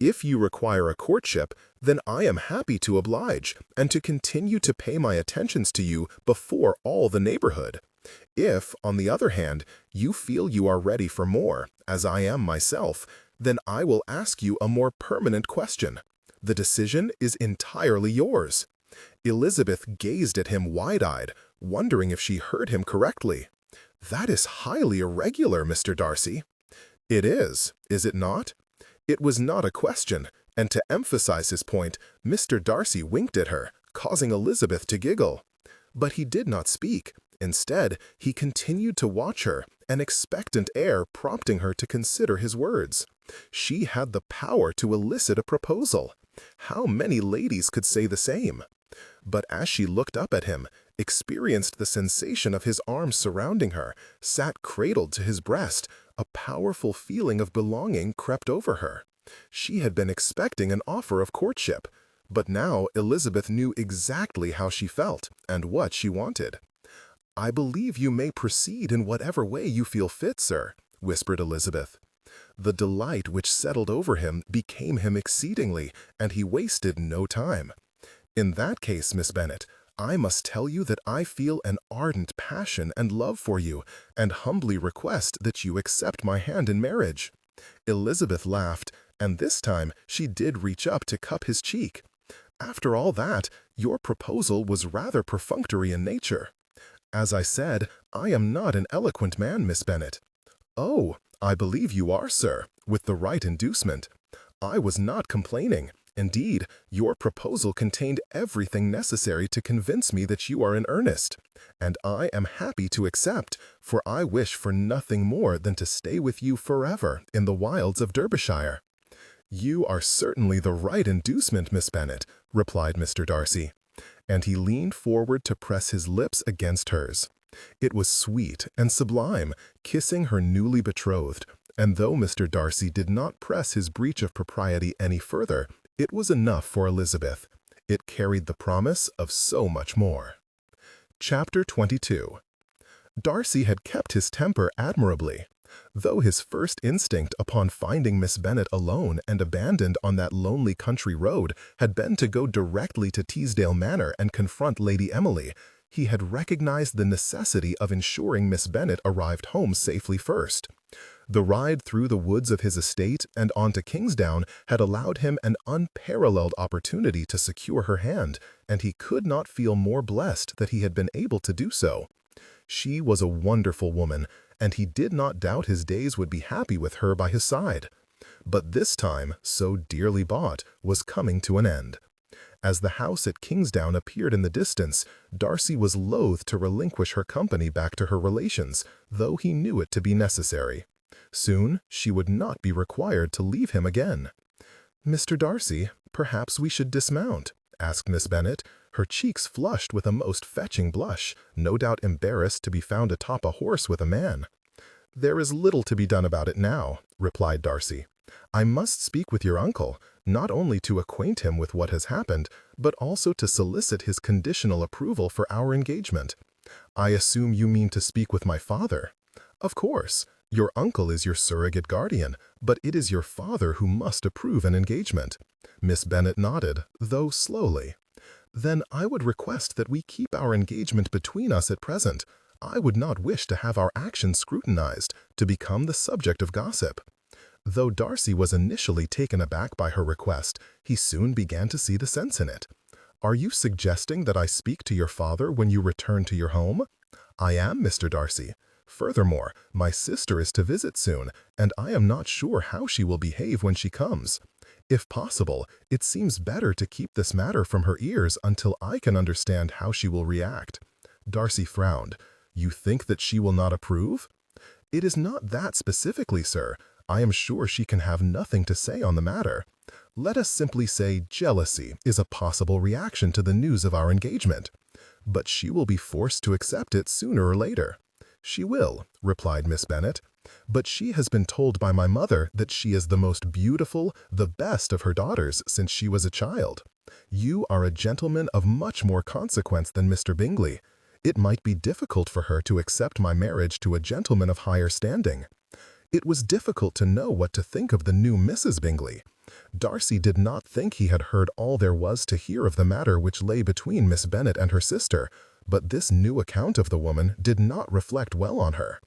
If you require a courtship, then I am happy to oblige, and to continue to pay my attentions to you before all the neighborhood. If, on the other hand, you feel you are ready for more, as I am myself, then I will ask you a more permanent question. The decision is entirely yours." Elizabeth gazed at him wide-eyed, wondering if she heard him correctly. "That is highly irregular, Mr. Darcy." "It is it not?" It was not a question, and to emphasize his point, Mr. Darcy winked at her, causing Elizabeth to giggle. But he did not speak. Instead, he continued to watch her, an expectant air prompting her to consider his words. She had the power to elicit a proposal. How many ladies could say the same? But as she looked up at him, experienced the sensation of his arms surrounding her, sat cradled to his breast, a powerful feeling of belonging crept over her. She had been expecting an offer of courtship, but now Elizabeth knew exactly how she felt and what she wanted. "I believe you may proceed in whatever way you feel fit, sir," whispered Elizabeth. The delight which settled over him became him exceedingly, and he wasted no time. "In that case, Miss Bennet, I must tell you that I feel an ardent passion and love for you, and humbly request that you accept my hand in marriage." Elizabeth laughed, and this time she did reach up to cup his cheek. "After all that, your proposal was rather perfunctory in nature." "As I said, I am not an eloquent man, Miss Bennet." "Oh, I believe you are, sir, with the right inducement. I was not complaining. Indeed, your proposal contained everything necessary to convince me that you are in earnest, and I am happy to accept, for I wish for nothing more than to stay with you forever in the wilds of Derbyshire." "You are certainly the right inducement, Miss Bennet," replied Mr. Darcy, and he leaned forward to press his lips against hers. It was sweet and sublime, kissing her newly betrothed, and though Mr. Darcy did not press his breach of propriety any further, it was enough for Elizabeth. It carried the promise of so much more. Chapter 22. Darcy had kept his temper admirably. Though his first instinct upon finding Miss Bennet alone and abandoned on that lonely country road had been to go directly to Teesdale Manor and confront Lady Emily, he had recognized the necessity of ensuring Miss Bennet arrived home safely first. The ride through the woods of his estate and on to Kingsdown had allowed him an unparalleled opportunity to secure her hand, and he could not feel more blessed that he had been able to do so. She was a wonderful woman, and he did not doubt his days would be happy with her by his side. But this time, so dearly bought, was coming to an end. As the house at Kingsdown appeared in the distance, Darcy was loath to relinquish her company back to her relations, though he knew it to be necessary. Soon she would not be required to leave him again. "Mr. Darcy, perhaps we should dismount?" asked Miss Bennet, her cheeks flushed with a most fetching blush, no doubt embarrassed to be found atop a horse with a man. "There is little to be done about it now," replied Darcy. "I must speak with your uncle, not only to acquaint him with what has happened, but also to solicit his conditional approval for our engagement." "I assume you mean to speak with my father?" "Of course. Your uncle is your surrogate guardian, but it is your father who must approve an engagement." Miss Bennet nodded, though slowly. "Then I would request that we keep our engagement between us at present. I would not wish to have our actions scrutinized, to become the subject of gossip." Though Darcy was initially taken aback by her request, he soon began to see the sense in it. Are you suggesting that I speak to your father when you return to your home? I am, Mr. Darcy. Furthermore, my sister is to visit soon, and I am not sure how she will behave when she comes. If possible, it seems better to keep this matter from her ears until I can understand how she will react. Darcy frowned. You think that she will not approve? It is not that specifically, sir. I am sure she can have nothing to say on the matter. Let us simply say jealousy is a possible reaction to the news of our engagement. But she will be forced to accept it sooner or later. She will, replied Miss Bennet. But she has been told by my mother that she is the most beautiful, the best of her daughters since she was a child. You are a gentleman of much more consequence than Mr. Bingley. It might be difficult for her to accept my marriage to a gentleman of higher standing. It was difficult to know what to think of the new Mrs. Bingley. Darcy did not think he had heard all there was to hear of the matter which lay between Miss Bennet and her sister, but this new account of the woman did not reflect well on her.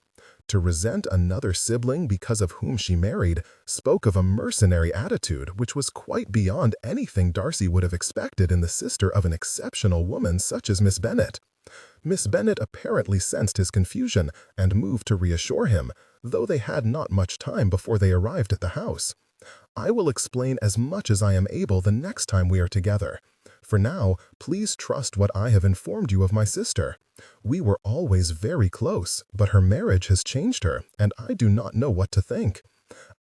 To resent another sibling because of whom she married spoke of a mercenary attitude which was quite beyond anything Darcy would have expected in the sister of an exceptional woman such as Miss Bennet. Miss Bennet apparently sensed his confusion and moved to reassure him, though they had not much time before they arrived at the house. I will explain as much as I am able the next time we are together. For now, please trust what I have informed you of my sister. We were always very close, but her marriage has changed her, and I do not know what to think.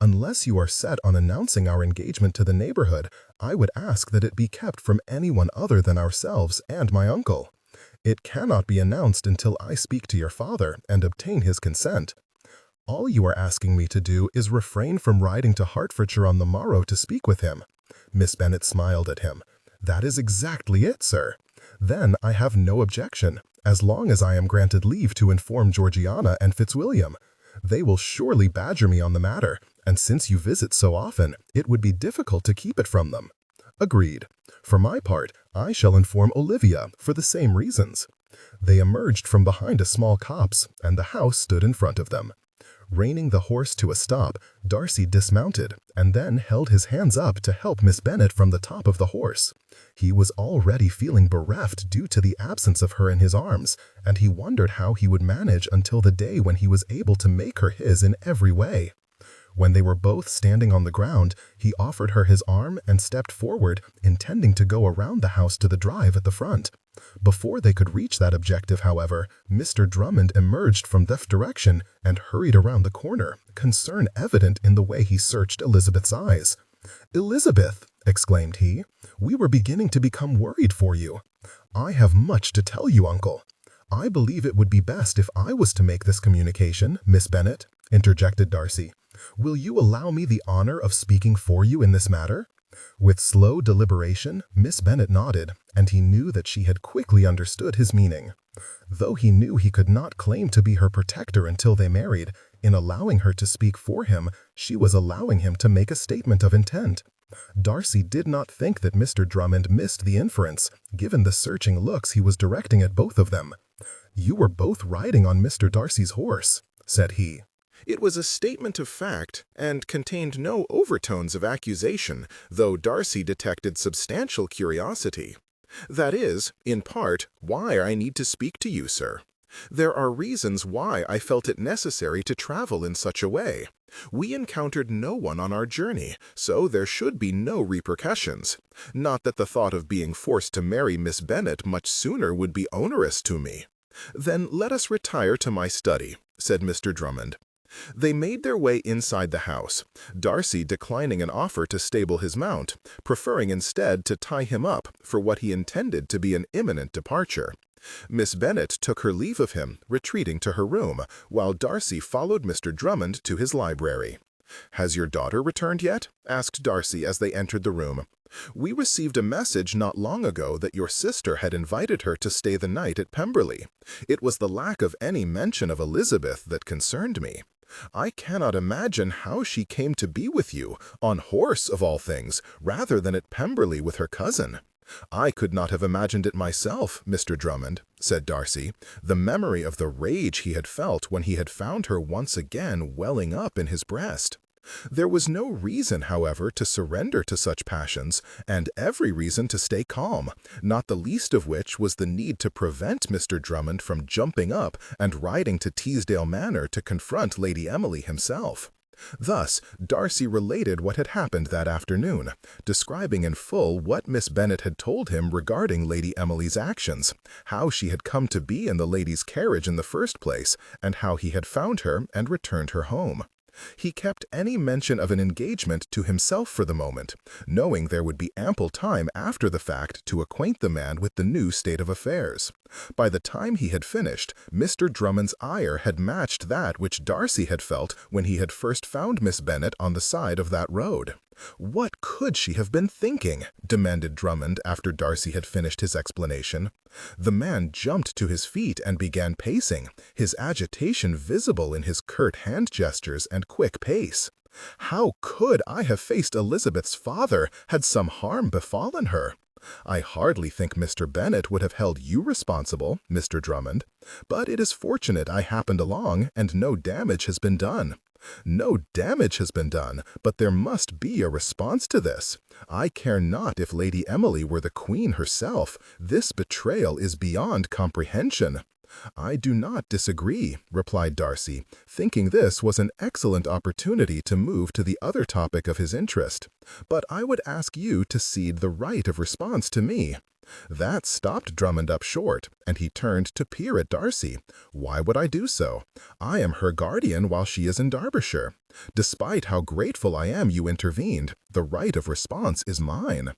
Unless you are set on announcing our engagement to the neighborhood, I would ask that it be kept from anyone other than ourselves and my uncle. It cannot be announced until I speak to your father and obtain his consent. All you are asking me to do is refrain from riding to Hertfordshire on the morrow to speak with him. Miss Bennet smiled at him. That is exactly it, sir. Then I have no objection, as long as I am granted leave to inform Georgiana and Fitzwilliam. They will surely badger me on the matter, and since you visit so often, it would be difficult to keep it from them. Agreed. For my part, I shall inform Olivia for the same reasons. They emerged from behind a small copse, and the house stood in front of them. Reining the horse to a stop, Darcy dismounted and then held his hands up to help Miss Bennet from the top of the horse. He was already feeling bereft due to the absence of her in his arms, and he wondered how he would manage until the day when he was able to make her his in every way. When they were both standing on the ground, he offered her his arm and stepped forward, intending to go around the house to the drive at the front. Before they could reach that objective, however, Mr. Drummond emerged from that direction and hurried around the corner, concern evident in the way he searched Elizabeth's eyes. "Elizabeth," exclaimed he, "we were beginning to become worried for you. I have much to tell you, uncle." "I believe it would be best if I was to make this communication, Miss Bennet," interjected Darcy. "Will you allow me the honor of speaking for you in this matter?" With slow deliberation, Miss Bennet nodded, and he knew that she had quickly understood his meaning. Though he knew he could not claim to be her protector until they married, in allowing her to speak for him, she was allowing him to make a statement of intent. Darcy did not think that Mr. Drummond missed the inference, given the searching looks he was directing at both of them. "You were both riding on Mr. Darcy's horse," said he. It was a statement of fact, and contained no overtones of accusation, though Darcy detected substantial curiosity. "That is, in part, why I need to speak to you, sir. There are reasons why I felt it necessary to travel in such a way. We encountered no one on our journey, so there should be no repercussions. Not that the thought of being forced to marry Miss Bennet much sooner would be onerous to me." "Then let us retire to my study," said Mr. Drummond. They made their way inside the house, Darcy declining an offer to stable his mount, preferring instead to tie him up for what he intended to be an imminent departure. Miss Bennet took her leave of him, retreating to her room, while Darcy followed Mr. Drummond to his library. "Has your daughter returned yet?" asked Darcy as they entered the room. "We received a message not long ago that your sister had invited her to stay the night at Pemberley. It was the lack of any mention of Elizabeth that concerned me. I cannot imagine how she came to be with you, on horse of all things, rather than at Pemberley with her cousin." "I could not have imagined it myself, Mr. Drummond," said Darcy, the memory of the rage he had felt when he had found her once again welling up in his breast. There was no reason, however, to surrender to such passions, and every reason to stay calm, not the least of which was the need to prevent Mr. Drummond from jumping up and riding to Teesdale Manor to confront Lady Emily himself. Thus, Darcy related what had happened that afternoon, describing in full what Miss Bennet had told him regarding Lady Emily's actions, how she had come to be in the lady's carriage in the first place, and how he had found her and returned her home. He kept any mention of an engagement to himself for the moment, knowing there would be ample time after the fact to acquaint the man with the new state of affairs. By the time he had finished, Mr. Drummond's ire had matched that which Darcy had felt when he had first found Miss Bennet on the side of that road. "What could she have been thinking?" demanded Drummond after Darcy had finished his explanation. The man jumped to his feet and began pacing, his agitation visible in his curt hand gestures and quick pace. "How could I have faced Elizabeth's father had some harm befallen her? I hardly think Mr. Bennet would have held you responsible, Mr. Drummond, but it is fortunate I happened along and no damage has been done." "No damage has been done, but there must be a response to this. I care not if Lady Emily were the Queen herself. This betrayal is beyond comprehension." "I do not disagree," replied Darcy, thinking this was an excellent opportunity to move to the other topic of his interest. "But I would ask you to cede the right of response to me." That stopped Drummond up short, and he turned to peer at Darcy. "Why would I do so? I am her guardian while she is in Derbyshire. Despite how grateful I am you intervened, the right of response is mine."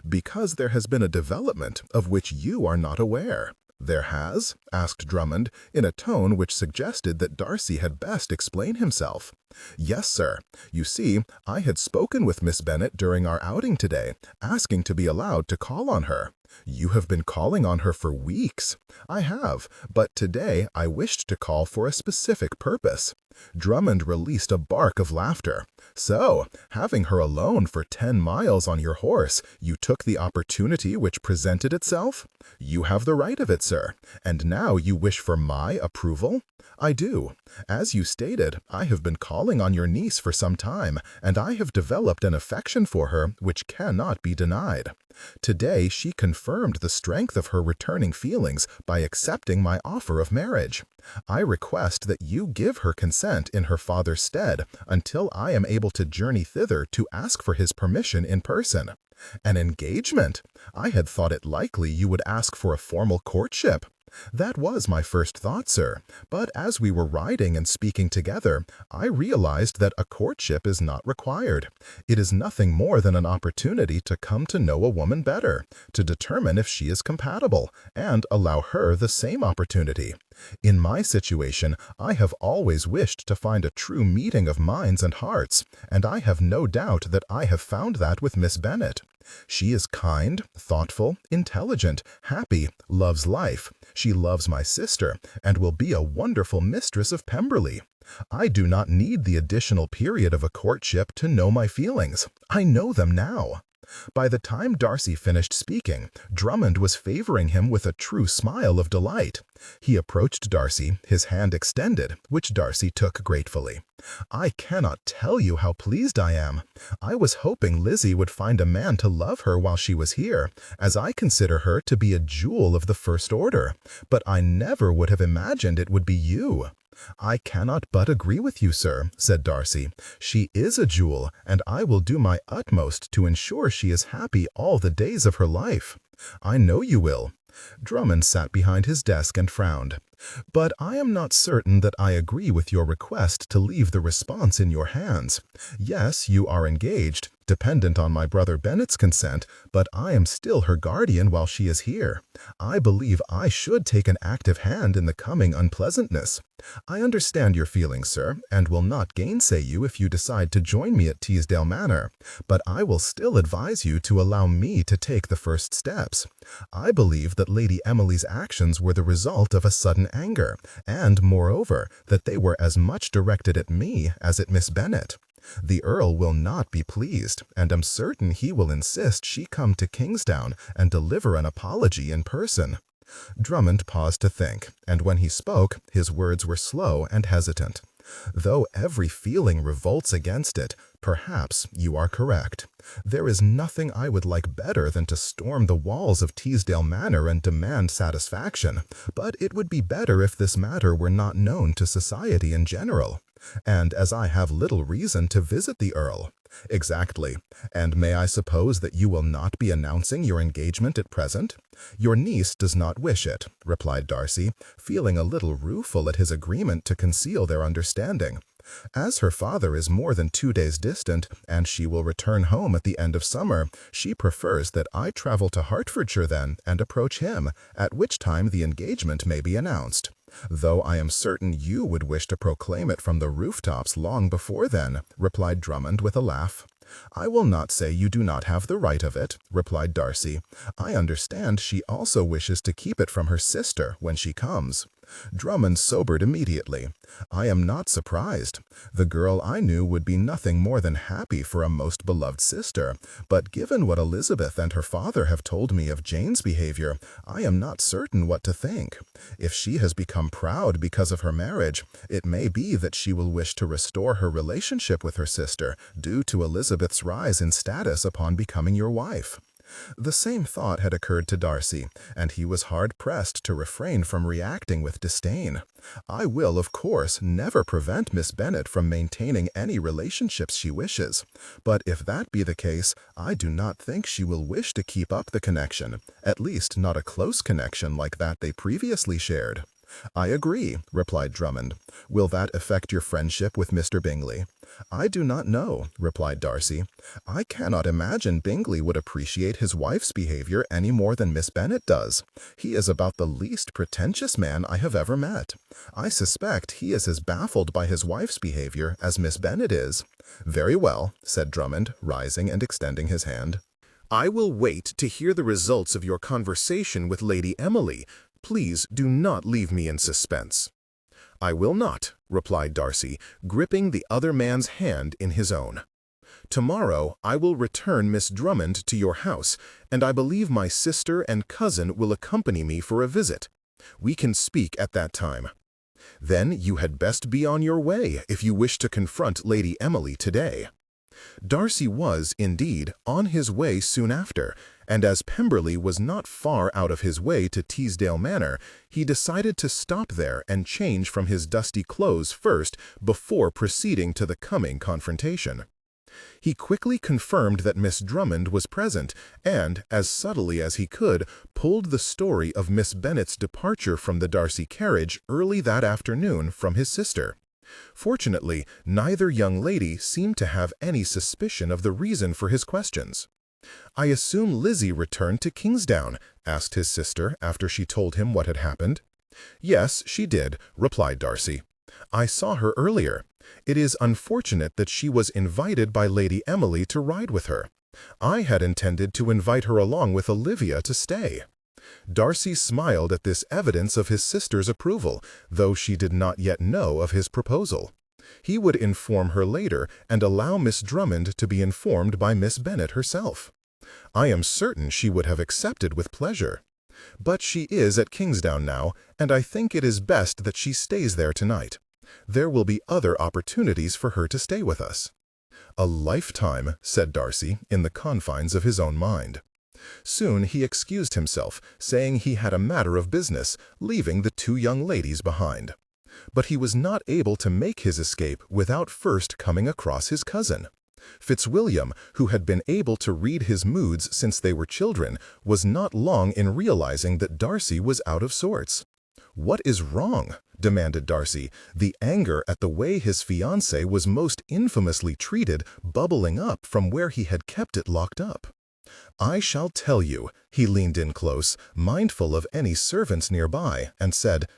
"Because there has been a development of which you are not aware." "There has?" asked Drummond, in a tone which suggested that Darcy had best explain himself. "Yes, sir. You see, I had spoken with Miss Bennet during our outing today, asking to be allowed to call on her." "You have been calling on her for weeks." "I have, but today I wished to call for a specific purpose." Drummond released a bark of laughter. "So, having her alone for 10 miles on your horse, you took the opportunity which presented itself?" "You have the right of it, sir. And now you wish for my approval?" "I do. As you stated, I have been calling on your niece for some time, and I have developed an affection for her which cannot be denied. Today she confirmed the strength of her returning feelings by accepting my offer of marriage. I request that you give her consent in her father's stead until I am able to journey thither to ask for his permission in person." "An engagement? I had thought it likely you would ask for a formal courtship." "That was my first thought, sir, but as we were riding and speaking together, I realized that a courtship is not required. It is nothing more than an opportunity to come to know a woman better, to determine if she is compatible, and allow her the same opportunity. In my situation, I have always wished to find a true meeting of minds and hearts, and I have no doubt that I have found that with Miss Bennet. She is kind, thoughtful, intelligent, happy, loves life. She loves my sister, and will be a wonderful mistress of Pemberley. I do not need the additional period of a courtship to know my feelings. I know them now." By the time Darcy finished speaking, Drummond was favoring him with a true smile of delight. He approached Darcy, his hand extended, which Darcy took gratefully. "I cannot tell you how pleased I am. I was hoping Lizzie would find a man to love her while she was here, as I consider her to be a jewel of the first order, but I never would have imagined it would be you." "I cannot but agree with you, sir," said Darcy. "She is a jewel, and I will do my utmost to ensure she is happy all the days of her life." "I know you will." Drummond sat behind his desk and frowned. "But I am not certain that I agree with your request to leave the response in your hands. Yes, you are engaged, dependent on my brother Bennet's consent, but I am still her guardian while she is here. I believe I should take an active hand in the coming unpleasantness. I understand your feelings, sir, and will not gainsay you if you decide to join me at Teesdale Manor, but I will still advise you to allow me to take the first steps. I believe that Lady Emily's actions were the result of a sudden anger, and, moreover, that they were as much directed at me as at Miss Bennet. The Earl will not be pleased, and am certain he will insist she come to Kingsdown and deliver an apology in person." Drummond paused to think, and when he spoke, his words were slow and hesitant. Though every feeling revolts against it, perhaps you are correct. There is nothing I would like better than to storm the walls of Teesdale Manor and demand satisfaction, but it would be better if this matter were not known to society in general. And as I have little reason to visit the Earl. Exactly. And may I suppose that you will not be announcing your engagement at present? Your niece does not wish it, replied Darcy, feeling a little rueful at his agreement to conceal their understanding. As her father is more than 2 days distant, and she will return home at the end of summer, she prefers that I travel to Hertfordshire then and approach him, at which time the engagement may be announced. Though I am certain you would wish to proclaim it from the rooftops long before then, replied Drummond with a laugh. I will not say you do not have the right of it, replied Darcy. I understand she also wishes to keep it from her sister when she comes. Drummond sobered immediately. I am not surprised. The girl I knew would be nothing more than happy for a most beloved sister, but given what Elizabeth and her father have told me of Jane's behavior, I am not certain what to think. If she has become proud because of her marriage, it may be that she will wish to restore her relationship with her sister, due to Elizabeth's rise in status upon becoming your wife. The same thought had occurred to Darcy, and he was hard-pressed to refrain from reacting with disdain. I will, of course, never prevent Miss Bennet from maintaining any relationships she wishes, but if that be the case, I do not think she will wish to keep up the connection, at least not a close connection like that they previously shared. I agree, replied Drummond. Will that affect your friendship with Mr. Bingley? I do not know, replied Darcy. I cannot imagine Bingley would appreciate his wife's behavior any more than Miss Bennet does. He is about the least pretentious man I have ever met. I suspect he is as baffled by his wife's behavior as Miss Bennet is. Very well, said Drummond, rising and extending his hand. I will wait to hear the results of your conversation with Lady Emily. Please do not leave me in suspense. I will not, replied Darcy, gripping the other man's hand in his own. Tomorrow I will return Miss Drummond to your house, and I believe my sister and cousin will accompany me for a visit. We can speak at that time. Then you had best be on your way if you wish to confront Lady Emily today. Darcy was, indeed, on his way soon after, and as Pemberley was not far out of his way to Teesdale Manor, he decided to stop there and change from his dusty clothes first before proceeding to the coming confrontation. He quickly confirmed that Miss Drummond was present and, as subtly as he could, pulled the story of Miss Bennet's departure from the Darcy carriage early that afternoon from his sister. Fortunately, neither young lady seemed to have any suspicion of the reason for his questions. I assume Lizzie returned to Kingsdown, asked his sister after she told him what had happened. Yes, she did, replied Darcy. I saw her earlier. It is unfortunate that she was invited by Lady Emily to ride with her. I had intended to invite her along with Olivia to stay. Darcy smiled at this evidence of his sister's approval, though she did not yet know of his proposal. He would inform her later and allow Miss Drummond to be informed by Miss Bennet herself. I am certain she would have accepted with pleasure. But she is at Kingsdown now, and I think it is best that she stays there tonight. There will be other opportunities for her to stay with us. A lifetime, said Darcy, in the confines of his own mind. Soon he excused himself, saying he had a matter of business, leaving the two young ladies behind. But he was not able to make his escape without first coming across his cousin. Fitzwilliam, who had been able to read his moods since they were children, was not long in realizing that Darcy was out of sorts. "What is wrong?" demanded Darcy, the anger at the way his fiancée was most infamously treated bubbling up from where he had kept it locked up. "I shall tell you." He leaned in close, mindful of any servants nearby, and said,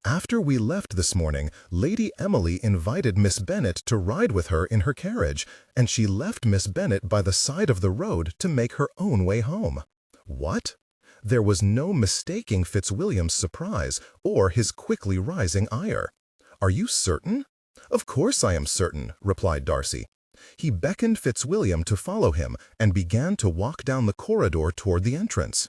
"After we left this morning, Lady Emily invited Miss Bennet to ride with her in her carriage, and she left Miss Bennet by the side of the road to make her own way home." "What?" There was no mistaking Fitzwilliam's surprise or his quickly rising ire. "Are you certain?" "Of course I am certain," replied Darcy. He beckoned Fitzwilliam to follow him and began to walk down the corridor toward the entrance.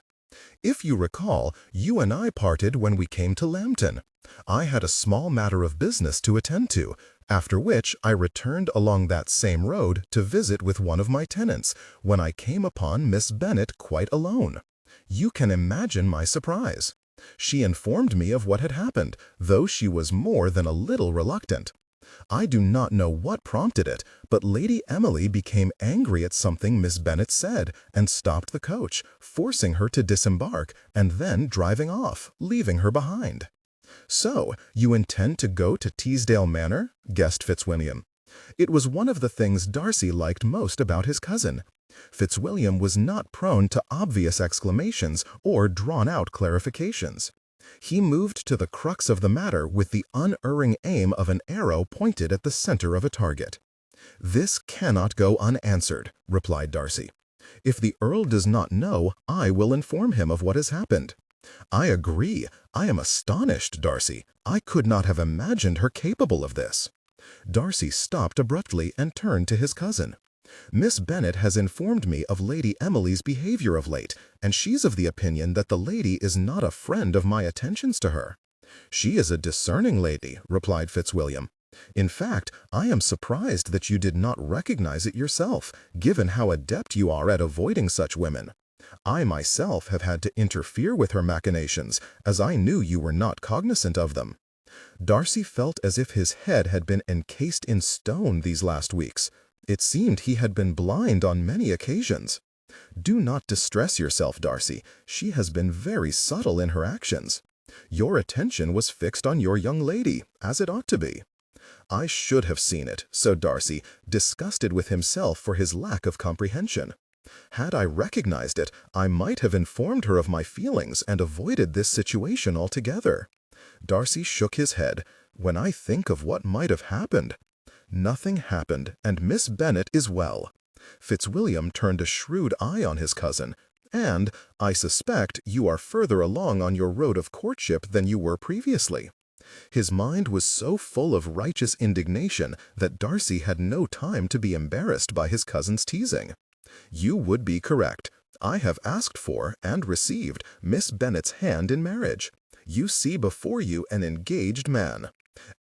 "If you recall, you and I parted when we came to Lambton. I had a small matter of business to attend to. after which I returned along that same road to visit with one of my tenants, when I came upon Miss Bennet quite alone. You can imagine my surprise. She informed me of what had happened, though she was more than a little reluctant. I do not know what prompted it, but Lady Emily became angry at something Miss Bennet said and stopped the coach, forcing her to disembark and then driving off, leaving her behind. "So, you intend to go to Teesdale Manor?" guessed Fitzwilliam. It was one of the things Darcy liked most about his cousin. Fitzwilliam was not prone to obvious exclamations or drawn-out clarifications. He moved to the crux of the matter with the unerring aim of an arrow pointed at the center of a target. "This cannot go unanswered," replied Darcy. "If the Earl does not know, I will inform him of what has happened." "I agree. I am astonished, Darcy. I could not have imagined her capable of this." Darcy stopped abruptly and turned to his cousin. "Miss Bennet has informed me of Lady Emily's behavior of late, and she's of the opinion that the lady is not a friend of my attentions to her." "She is a discerning lady," replied Fitzwilliam. "In fact, I am surprised that you did not recognize it yourself, given how adept you are at avoiding such women. I myself have had to interfere with her machinations, as I knew you were not cognizant of them." Darcy felt as if his head had been encased in stone these last weeks. It seemed he had been blind on many occasions. "Do not distress yourself, Darcy. She has been very subtle in her actions. Your attention was fixed on your young lady, as it ought to be." "I should have seen it," said Darcy, disgusted with himself for his lack of comprehension. "Had I recognized it, I might have informed her of my feelings and avoided this situation altogether." Darcy shook his head. "When I think of what might have happened—" "Nothing happened, and Miss Bennet is well." Fitzwilliam turned a shrewd eye on his cousin. "And, I suspect, you are further along on your road of courtship than you were previously." His mind was so full of righteous indignation that Darcy had no time to be embarrassed by his cousin's teasing. "You would be correct. I have asked for, and received, Miss Bennet's hand in marriage. You see before you an engaged man."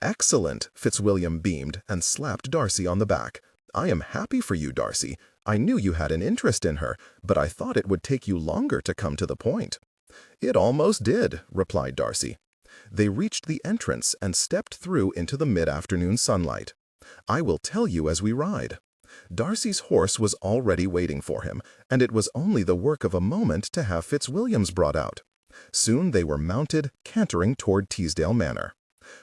"Excellent!" Fitzwilliam beamed and slapped Darcy on the back. "I am happy for you, Darcy. I knew you had an interest in her, but I thought it would take you longer to come to the point." "It almost did," replied Darcy. They reached the entrance and stepped through into the mid-afternoon sunlight. "I will tell you as we ride." Darcy's horse was already waiting for him, and it was only the work of a moment to have Fitzwilliam's brought out. Soon they were mounted, cantering toward Teesdale Manor.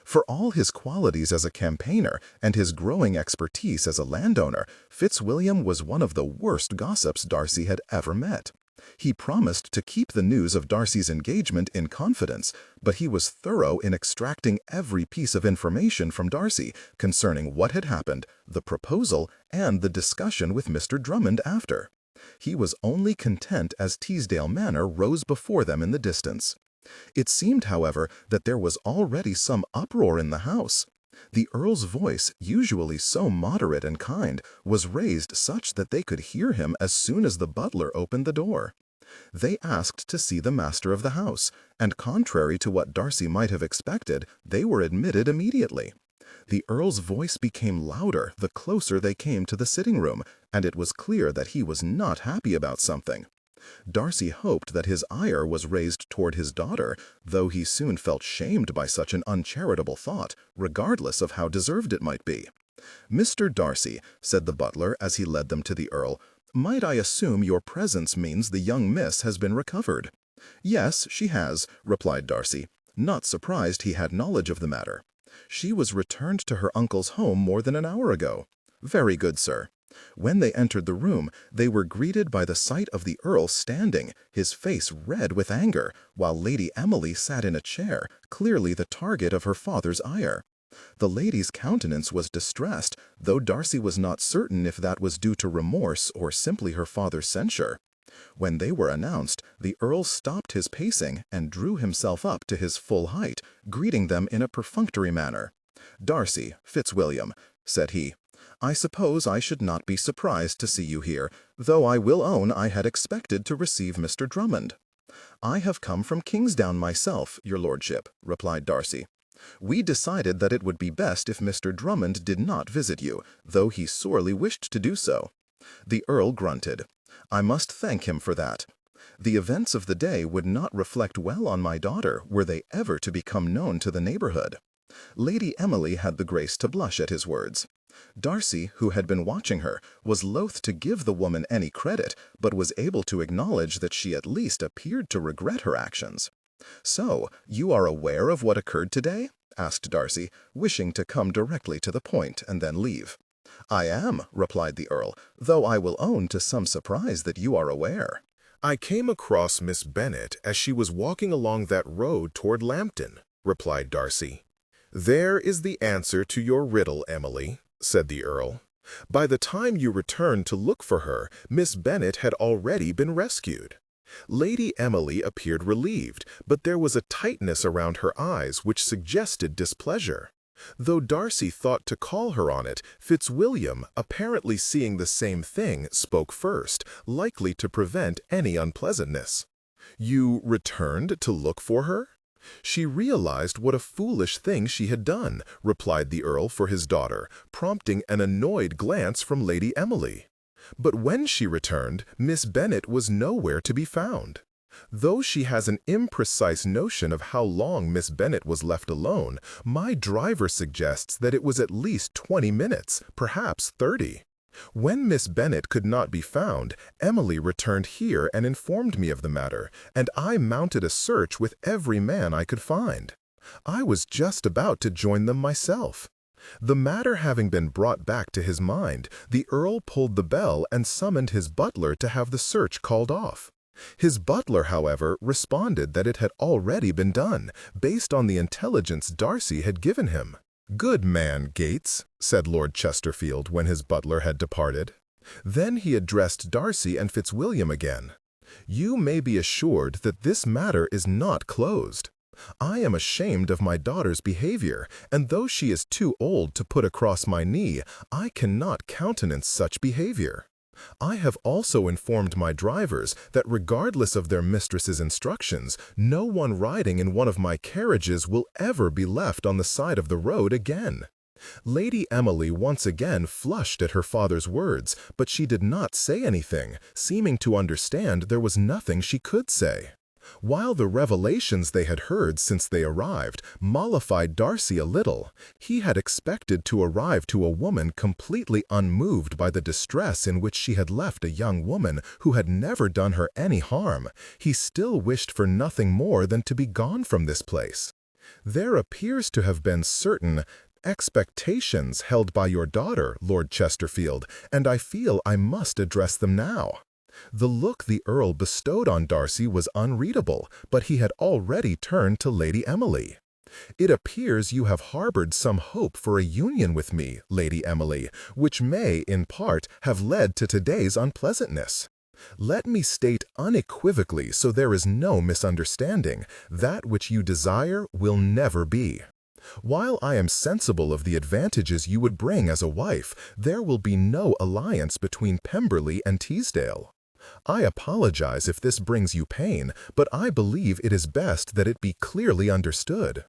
For all his qualities as a campaigner and his growing expertise as a landowner, Fitzwilliam was one of the worst gossips Darcy had ever met. He promised to keep the news of Darcy's engagement in confidence, but he was thorough in extracting every piece of information from Darcy concerning what had happened, the proposal, and the discussion with Mr. Drummond after. He was only content as Teesdale Manor rose before them in the distance. It seemed, however, that there was already some uproar in the house. The Earl's voice, usually so moderate and kind, was raised such that they could hear him as soon as the butler opened the door. They asked to see the master of the house, and contrary to what Darcy might have expected, they were admitted immediately. The Earl's voice became louder the closer they came to the sitting room, and it was clear that he was not happy about something. Darcy hoped that his ire was raised toward his daughter, though he soon felt shamed by such an uncharitable thought, regardless of how deserved it might be. "Mr. Darcy," said the butler as he led them to the Earl, "might I assume your presence means the young miss has been recovered?" "Yes, she has," replied Darcy, not surprised he had knowledge of the matter. "She was returned to her uncle's home more than an hour ago." "Very good, sir." When they entered the room, they were greeted by the sight of the Earl standing, his face red with anger, while Lady Emily sat in a chair, clearly the target of her father's ire. The lady's countenance was distressed, though Darcy was not certain if that was due to remorse or simply her father's censure. When they were announced, the Earl stopped his pacing and drew himself up to his full height, greeting them in a perfunctory manner. "Darcy, Fitzwilliam," said he, "I suppose I should not be surprised to see you here, though I will own I had expected to receive Mr. Drummond." "I have come from Kingsdown myself, your lordship," replied Darcy. We decided that it would be best if Mr. Drummond did not visit you, though he sorely wished to do so." The Earl grunted. "I must thank him for that. The events of the day would not reflect well on my daughter were they ever to become known to the neighborhood." Lady Emily had the grace to blush at his words. Darcy, who had been watching her, was loath to give the woman any credit, but was able to acknowledge that she at least appeared to regret her actions. "So, you are aware of what occurred today?" asked Darcy, wishing to come directly to the point and then leave. "I am," replied the Earl, "though I will own to some surprise that you are aware." "I came across Miss Bennet as she was walking along that road toward Lambton," replied Darcy. "There is the answer to your riddle, Emily," said the Earl. "By the time you returned to look for her, Miss Bennet had already been rescued." Lady Emily appeared relieved, but there was a tightness around her eyes which suggested displeasure. Though Darcy thought to call her on it, Fitzwilliam, apparently seeing the same thing, spoke first, likely to prevent any unpleasantness. "You returned to look for her?" "She realized what a foolish thing she had done," replied the Earl for his daughter, prompting an annoyed glance from Lady Emily. "But when she returned, Miss Bennet was nowhere to be found. Though she has an imprecise notion of how long Miss Bennet was left alone, my driver suggests that it was at least 20 minutes, perhaps 30. When Miss Bennet could not be found, Emily returned here and informed me of the matter, and I mounted a search with every man I could find. I was just about to join them myself." The matter having been brought back to his mind, the Earl pulled the bell and summoned his butler to have the search called off. His butler, however, responded that it had already been done, based on the intelligence Darcy had given him. "Good man, Gates," said Lord Chesterfield when his butler had departed. Then he addressed Darcy and Fitzwilliam again. "You may be assured that this matter is not closed. I am ashamed of my daughter's behavior, and though she is too old to put across my knee, I cannot countenance such behavior. I have also informed my drivers that regardless of their mistress's instructions, no one riding in one of my carriages will ever be left on the side of the road again." Lady Emily once again flushed at her father's words, but she did not say anything, seeming to understand there was nothing she could say. While the revelations they had heard since they arrived mollified Darcy a little, he had expected to arrive to a woman completely unmoved by the distress in which she had left a young woman who had never done her any harm. He still wished for nothing more than to be gone from this place. "There appears to have been certain expectations held by your daughter, Lord Chesterfield, and I feel I must address them now." The look the Earl bestowed on Darcy was unreadable, but he had already turned to Lady Emily. "It appears you have harbored some hope for a union with me, Lady Emily, which may, in part, have led to today's unpleasantness. Let me state unequivocally, so there is no misunderstanding, that which you desire will never be. While I am sensible of the advantages you would bring as a wife, there will be no alliance between Pemberley and Teesdale. I apologize if this brings you pain, but I believe it is best that it be clearly understood."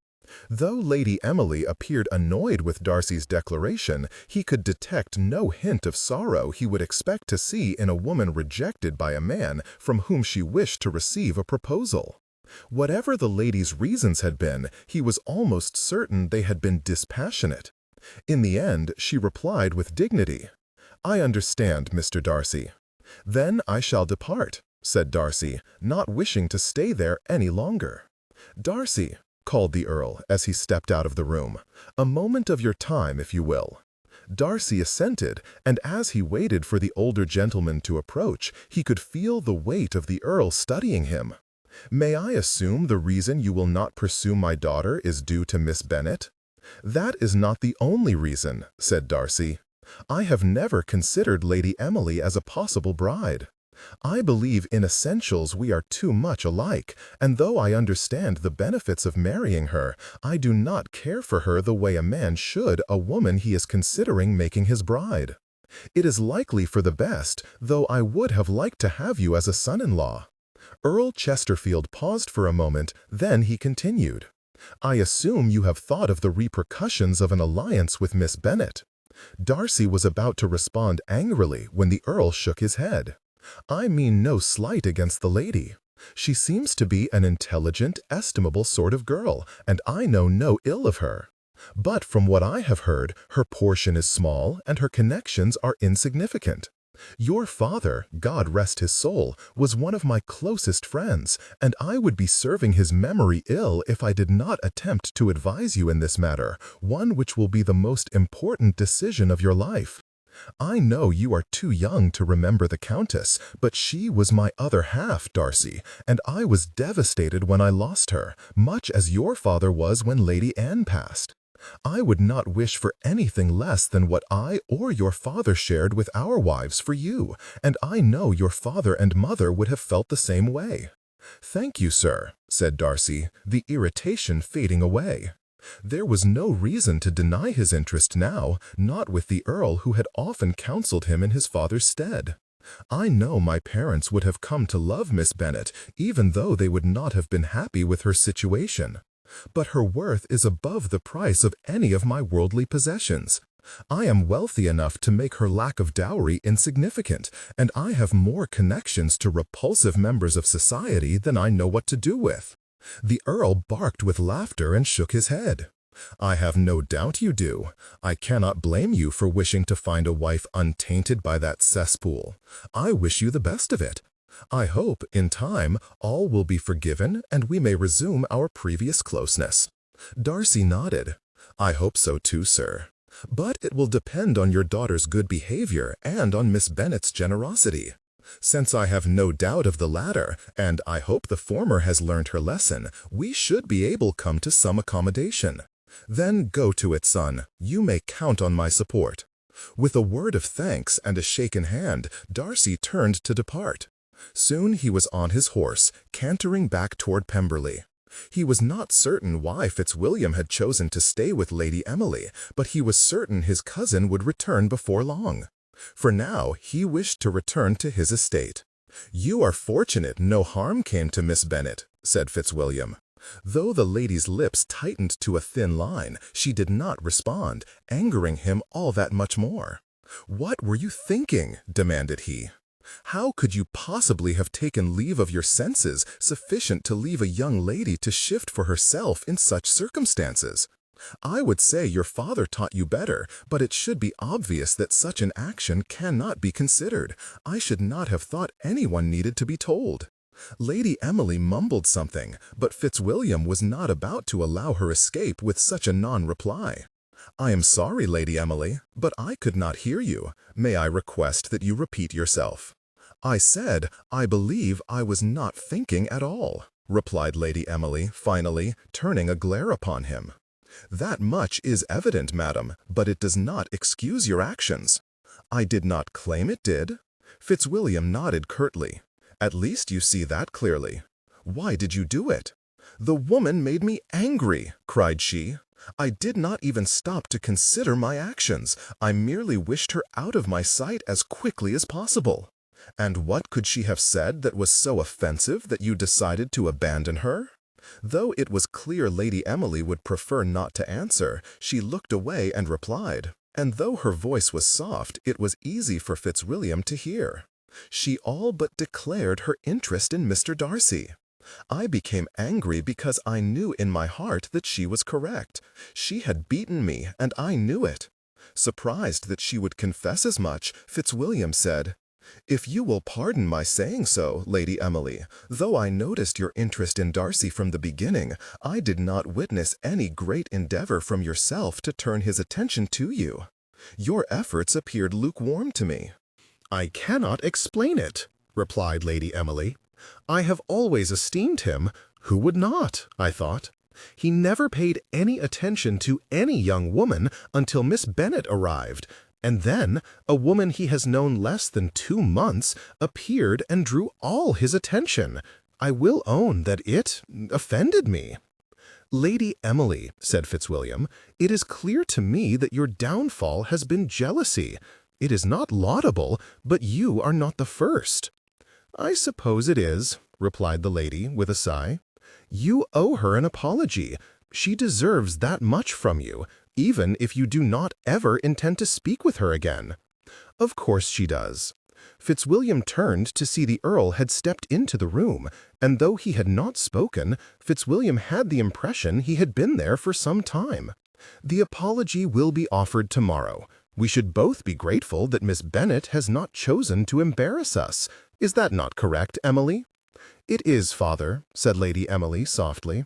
Though Lady Emily appeared annoyed with Darcy's declaration, he could detect no hint of sorrow he would expect to see in a woman rejected by a man from whom she wished to receive a proposal. Whatever the lady's reasons had been, he was almost certain they had been dispassionate. In the end, she replied with dignity, "I understand, Mr. Darcy." "Then I shall depart," said Darcy, not wishing to stay there any longer. "Darcy," called the Earl as he stepped out of the room, "a moment of your time, if you will." Darcy assented, and as he waited for the older gentleman to approach, he could feel the weight of the Earl studying him. "May I assume the reason you will not pursue my daughter is due to Miss Bennet?" "That is not the only reason," said Darcy. "I have never considered Lady Emily as a possible bride. I believe in essentials we are too much alike, and though I understand the benefits of marrying her, I do not care for her the way a man should a woman he is considering making his bride. It is likely for the best, though I would have liked to have you as a son-in-law." Earl Chesterfield paused for a moment, then he continued, I assume you have thought of the repercussions of an alliance with Miss Bennet." Darcy was about to respond angrily when the Earl shook his head. "I mean no slight against the lady. She seems to be an intelligent, estimable sort of girl, and I know no ill of her. But from what I have heard, her portion is small and her connections are insignificant. Your father, God rest his soul, was one of my closest friends, and I would be serving his memory ill if I did not attempt to advise you in this matter, one which will be the most important decision of your life. I know you are too young to remember the Countess, but she was my other half, Darcy, and I was devastated when I lost her, much as your father was when Lady Anne passed. I would not wish for anything less than what I or your father shared with our wives for you, and I know your father and mother would have felt the same way." "Thank you, sir," said Darcy, the irritation fading away. There was no reason to deny his interest now, not with the Earl who had often counseled him in his father's stead. "I know my parents would have come to love Miss Bennet, even though they would not have been happy with her situation. But her worth is above the price of any of my worldly possessions. I am wealthy enough to make her lack of dowry insignificant, and I have more connections to repulsive members of society than I know what to do with." The Earl barked with laughter and shook his head. "I have no doubt you do. I cannot blame you for wishing to find a wife untainted by that cesspool. I wish you the best of it. I hope, in time, all will be forgiven and we may resume our previous closeness." Darcy nodded. "I hope so too, sir. But it will depend on your daughter's good behavior and on Miss Bennet's generosity. Since I have no doubt of the latter, and I hope the former has learned her lesson, we should be able to come to some accommodation. Then go to it, son. You may count on my support." With a word of thanks and a shaken hand, Darcy turned to depart. Soon he was on his horse, cantering back toward Pemberley. He was not certain why Fitzwilliam had chosen to stay with Lady Emily, but he was certain his cousin would return before long. For now he wished to return to his estate. "You are fortunate no harm came to Miss Bennet," said Fitzwilliam. Though the lady's lips tightened to a thin line, she did not respond, angering him all that much more. "What were you thinking?" demanded he. "How could you possibly have taken leave of your senses sufficient to leave a young lady to shift for herself in such circumstances? I would say your father taught you better, but it should be obvious that such an action cannot be considered. I should not have thought anyone needed to be told." Lady Emily mumbled something, but Fitzwilliam was not about to allow her escape with such a non-reply. "I am sorry, Lady Emily, but I could not hear you. May I request that you repeat yourself?" "I said, I believe I was not thinking at all," replied Lady Emily, finally, turning a glare upon him. "That much is evident, madam, but it does not excuse your actions." "I did not claim it did." Fitzwilliam nodded curtly. "At least you see that clearly." "Why did you do it?" "The woman made me angry," cried she. "I did not even stop to consider my actions. I merely wished her out of my sight as quickly as possible." "And what could she have said that was so offensive that you decided to abandon her?" Though it was clear Lady Emily would prefer not to answer, she looked away and replied, and though her voice was soft, it was easy for Fitzwilliam to hear. She all but declared her interest in Mr. Darcy. "I became angry because I knew in my heart that she was correct. She had beaten me, and I knew it." Surprised that she would confess as much, Fitzwilliam said, "If you will pardon my saying so, Lady Emily, though I noticed your interest in Darcy from the beginning, I did not witness any great endeavor from yourself to turn his attention to you. Your efforts appeared lukewarm to me." "I cannot explain it," replied Lady Emily. "I have always esteemed him. Who would not, I thought? He never paid any attention to any young woman until Miss Bennet arrived, and then a woman he has known less than 2 months appeared and drew all his attention. I will own that it offended me." "Lady Emily," said Fitzwilliam, "it is clear to me that your downfall has been jealousy. It is not laudable, but you are not the first." "I suppose it is," replied the lady with a sigh. "You owe her an apology. She deserves that much from you, even if you do not ever intend to speak with her again." "Of course she does." Fitzwilliam turned to see the Earl had stepped into the room, and though he had not spoken, Fitzwilliam had the impression he had been there for some time. "The apology will be offered tomorrow. We should both be grateful that Miss Bennet has not chosen to embarrass us. Is that not correct, Emily?" "It is, father," said Lady Emily softly.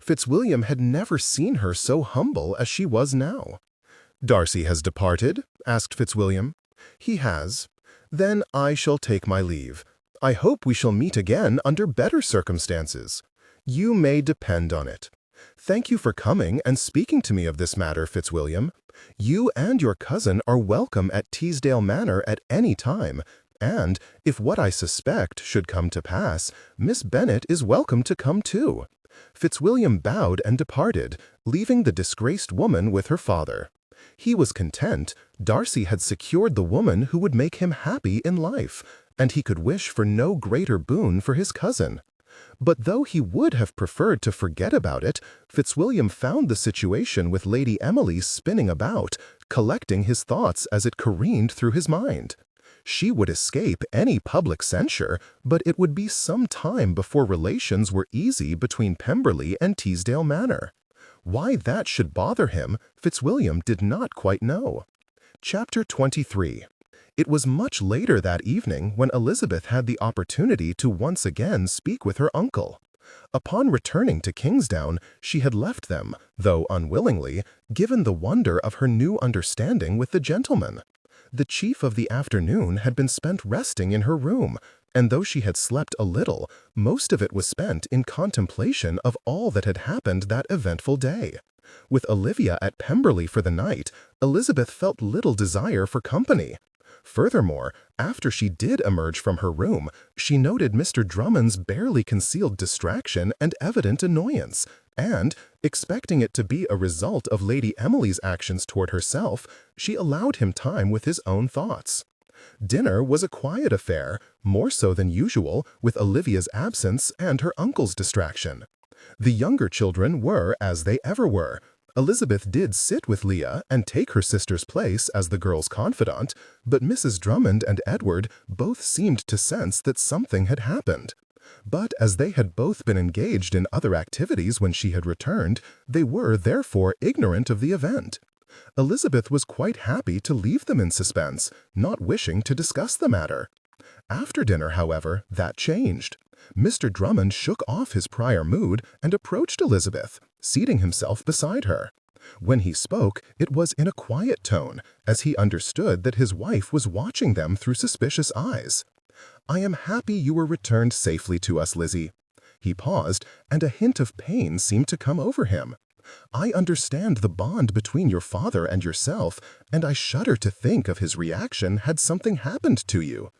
Fitzwilliam had never seen her so humble as she was now. "Darcy has departed?" asked Fitzwilliam. "He has." "Then I shall take my leave. I hope we shall meet again under better circumstances." "You may depend on it." "Thank you for coming and speaking to me of this matter, Fitzwilliam. You and your cousin are welcome at Teesdale Manor at any time, and, if what I suspect should come to pass, Miss Bennet is welcome to come too." Fitzwilliam bowed and departed, leaving the disgraced woman with her father. He was content. Darcy had secured the woman who would make him happy in life, and he could wish for no greater boon for his cousin. But though he would have preferred to forget about it, Fitzwilliam found the situation with Lady Emily spinning about, collecting his thoughts as it careened through his mind. She would escape any public censure, but it would be some time before relations were easy between Pemberley and Teesdale Manor. Why that should bother him, Fitzwilliam did not quite know. Chapter 23. It was much later that evening when Elizabeth had the opportunity to once again speak with her uncle. Upon returning to Kingsdown, she had left them, though unwillingly, given the wonder of her new understanding with the gentleman. The chief of the afternoon had been spent resting in her room, and though she had slept a little, most of it was spent in contemplation of all that had happened that eventful day. With Olivia at Pemberley for the night, Elizabeth felt little desire for company. Furthermore, after she did emerge from her room, she noted Mr. Drummond's barely concealed distraction and evident annoyance, and, expecting it to be a result of Lady Emily's actions toward herself, she allowed him time with his own thoughts. Dinner was a quiet affair, more so than usual, with Olivia's absence and her uncle's distraction. The younger children were as they ever were. Elizabeth did sit with Leah and take her sister's place as the girl's confidant, but Mrs. Drummond and Edward both seemed to sense that something had happened. But as they had both been engaged in other activities when she had returned, they were therefore ignorant of the event. Elizabeth was quite happy to leave them in suspense, not wishing to discuss the matter. After dinner, however, that changed. Mr. Drummond shook off his prior mood and approached Elizabeth, seating himself beside her. When he spoke, it was in a quiet tone, as he understood that his wife was watching them through suspicious eyes. "I am happy you were returned safely to us, Lizzie." He paused, and a hint of pain seemed to come over him. "I understand the bond between your father and yourself, and I shudder to think of his reaction had something happened to you."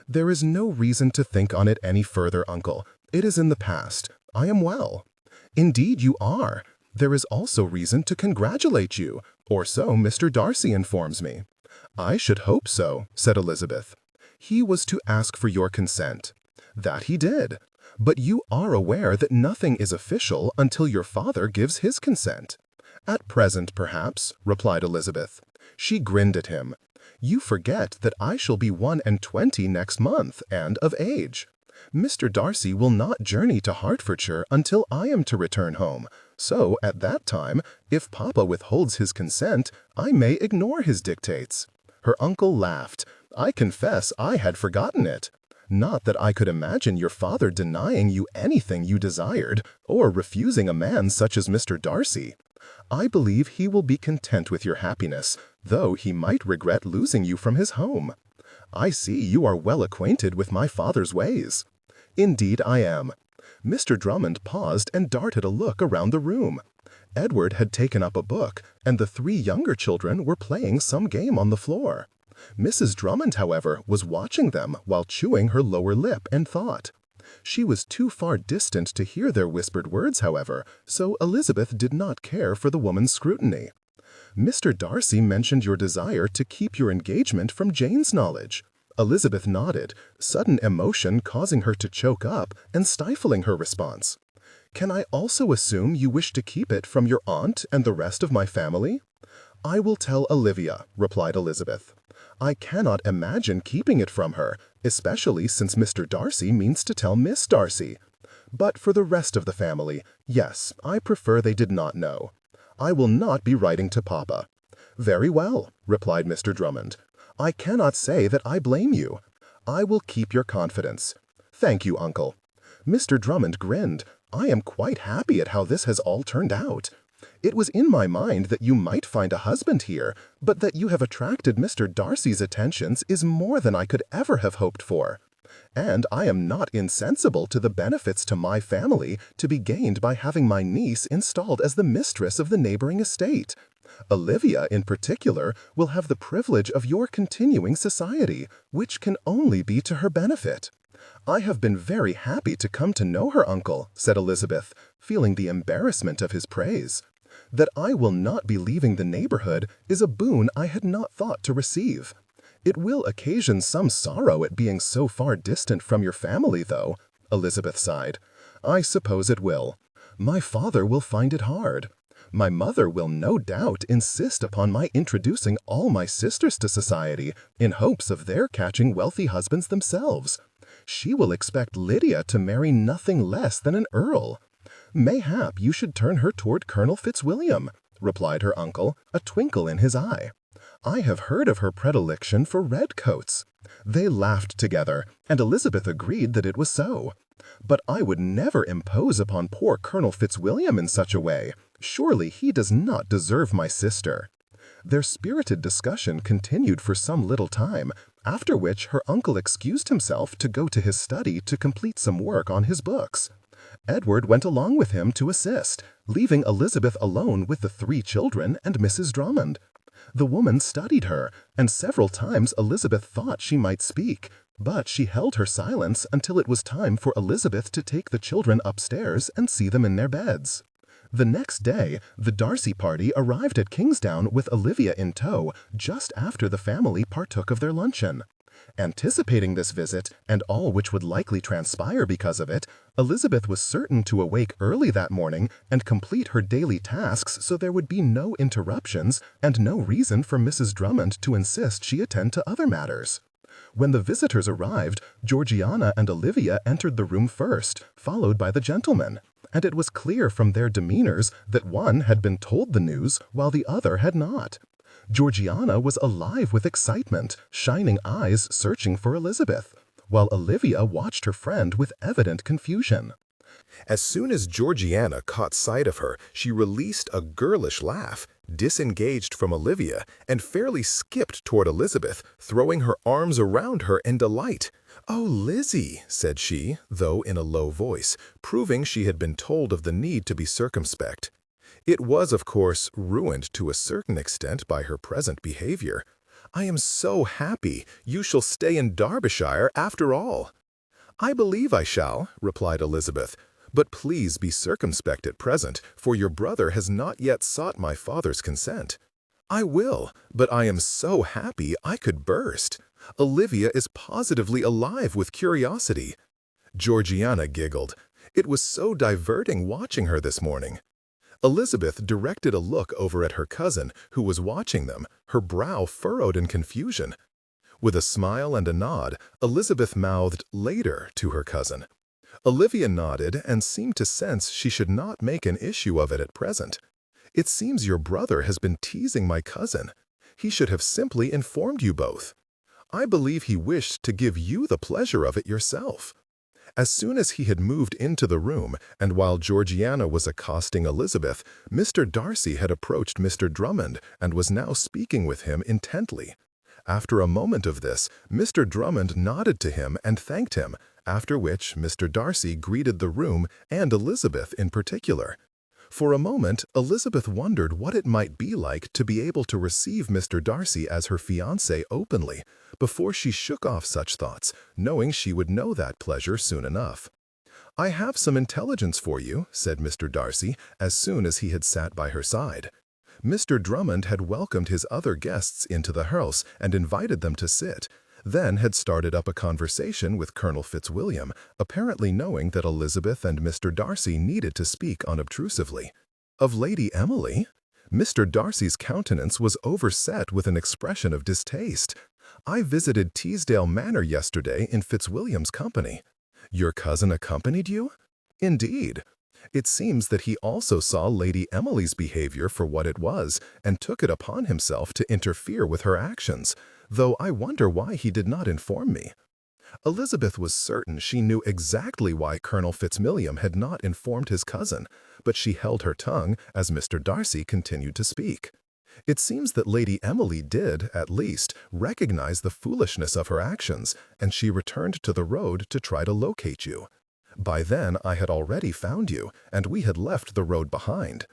"There is no reason to think on it any further, uncle. It is in the past. I am well." "Indeed you are. There is also reason to congratulate you, or so Mr. Darcy informs me." "I should hope so," said Elizabeth. "He was to ask for your consent." "That he did. But you are aware that nothing is official until your father gives his consent." "At present, perhaps," replied Elizabeth. She grinned at him. "You forget that I shall be 21 next month, and of age. Mr. Darcy will not journey to Hertfordshire until I am to return home, so at that time, if Papa withholds his consent, I may ignore his dictates." Her uncle laughed. "I confess I had forgotten it. Not that I could imagine your father denying you anything you desired, or refusing a man such as Mr. Darcy. I believe he will be content with your happiness, though he might regret losing you from his home. I see you are well acquainted with my father's ways." "Indeed I am." Mr. Drummond paused and darted a look around the room. Edward had taken up a book, and the three younger children were playing some game on the floor. Mrs. Drummond, however, was watching them while chewing her lower lip in thought. She was too far distant to hear their whispered words, however, so Elizabeth did not care for the woman's scrutiny. "Mr. Darcy mentioned your desire to keep your engagement from Jane's knowledge." Elizabeth nodded, sudden emotion causing her to choke up and stifling her response. Can I also assume you wish to keep it from your aunt and the rest of my family?" "I will tell Olivia," replied Elizabeth. "I cannot imagine keeping it from her, especially since Mr. Darcy means to tell Miss Darcy. But for the rest of the family, yes, I prefer they did not know. I will not be writing to Papa." "Very well," replied Mr. Drummond. "I cannot say that I blame you. I will keep your confidence." "Thank you, Uncle." Mr. Drummond grinned. "I am quite happy at how this has all turned out. It was in my mind that you might find a husband here, but that you have attracted Mr. Darcy's attentions is more than I could ever have hoped for. And I am not insensible to the benefits to my family to be gained by having my niece installed as the mistress of the neighboring estate. Olivia, in particular, will have the privilege of your continuing society, which can only be to her benefit." "I have been very happy to come to know her, Uncle," said Elizabeth, feeling the embarrassment of his praise. "That I will not be leaving the neighborhood is a boon I had not thought to receive. It will occasion some sorrow at being so far distant from your family, though," Elizabeth sighed. "I suppose it will. My father will find it hard. My mother will no doubt insist upon my introducing all my sisters to society in hopes of their catching wealthy husbands themselves. She will expect Lydia to marry nothing less than an earl. Mayhap you should turn her toward Colonel Fitzwilliam," replied her uncle, a twinkle in his eye. "I have heard of her predilection for redcoats." They laughed together, and Elizabeth agreed that it was so. "But I would never impose upon poor Colonel Fitzwilliam in such a way. Surely he does not deserve my sister." Their spirited discussion continued for some little time, after which her uncle excused himself to go to his study to complete some work on his books. Edward went along with him to assist, leaving Elizabeth alone with the 3 children and Mrs. Drummond. The woman studied her, and several times Elizabeth thought she might speak, but she held her silence until it was time for Elizabeth to take the children upstairs and see them in their beds. The next day, the Darcy party arrived at Kingsdown with Olivia in tow just after the family partook of their luncheon. Anticipating this visit, and all which would likely transpire because of it, Elizabeth was certain to awake early that morning and complete her daily tasks so there would be no interruptions and no reason for Mrs. Drummond to insist she attend to other matters. When the visitors arrived, Georgiana and Olivia entered the room first, followed by the gentlemen, and it was clear from their demeanors that one had been told the news while the other had not. Georgiana was alive with excitement, shining eyes searching for Elizabeth, while Olivia watched her friend with evident confusion. As soon as Georgiana caught sight of her, she released a girlish laugh, disengaged from Olivia, and fairly skipped toward Elizabeth, throwing her arms around her in delight. "Oh, Lizzie," said she, though in a low voice, proving she had been told of the need to be circumspect. It was, of course, ruined to a certain extent by her present behavior. "I am so happy. You shall stay in Derbyshire after all." "I believe I shall," replied Elizabeth. "But please be circumspect at present, for your brother has not yet sought my father's consent." "I will, but I am so happy I could burst. Olivia is positively alive with curiosity." Georgiana giggled. It was so diverting watching her this morning. Elizabeth directed a look over at her cousin, who was watching them, her brow furrowed in confusion. With a smile and a nod, Elizabeth mouthed "later" to her cousin. Olivia nodded and seemed to sense she should not make an issue of it at present. "It seems your brother has been teasing my cousin. He should have simply informed you both. I believe he wished to give you the pleasure of it yourself." As soon as he had moved into the room, and while Georgiana was accosting Elizabeth, Mr. Darcy had approached Mr. Drummond and was now speaking with him intently. After a moment of this, Mr. Drummond nodded to him and thanked him, after which Mr. Darcy greeted the room and Elizabeth in particular. For a moment, Elizabeth wondered what it might be like to be able to receive Mr. Darcy as her fiancé openly, before she shook off such thoughts, knowing she would know that pleasure soon enough. "I have some intelligence for you," said Mr. Darcy, as soon as he had sat by her side. Mr. Drummond had welcomed his other guests into the house and invited them to sit, then had started up a conversation with Colonel Fitzwilliam, apparently knowing that Elizabeth and Mr. Darcy needed to speak unobtrusively. Of Lady Emily? Mr. Darcy's countenance was overset with an expression of distaste. "I visited Teesdale Manor yesterday in Fitzwilliam's company." "Your cousin accompanied you?" "Indeed." It seems that he also saw Lady Emily's behavior for what it was and took it upon himself to interfere with her actions, though I wonder why he did not inform me. Elizabeth was certain she knew exactly why Colonel Fitzwilliam had not informed his cousin, but she held her tongue as Mr. Darcy continued to speak. It seems that Lady Emily did, at least, recognize the foolishness of her actions, and she returned to the road to try to locate you. By then I had already found you, and we had left the road behind.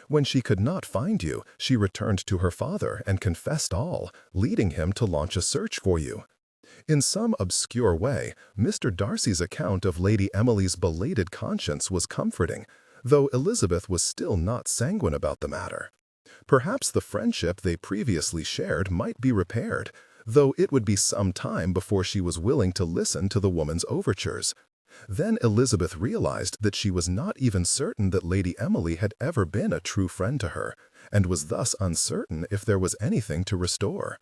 When she could not find you, she returned to her father and confessed all, leading him to launch a search for you. In some obscure way, Mr. Darcy's account of Lady Emily's belated conscience was comforting, though Elizabeth was still not sanguine about the matter. Perhaps the friendship they previously shared might be repaired, though it would be some time before she was willing to listen to the woman's overtures. Then Elizabeth realized that she was not even certain that Lady Emily had ever been a true friend to her, and was thus uncertain if there was anything to restore.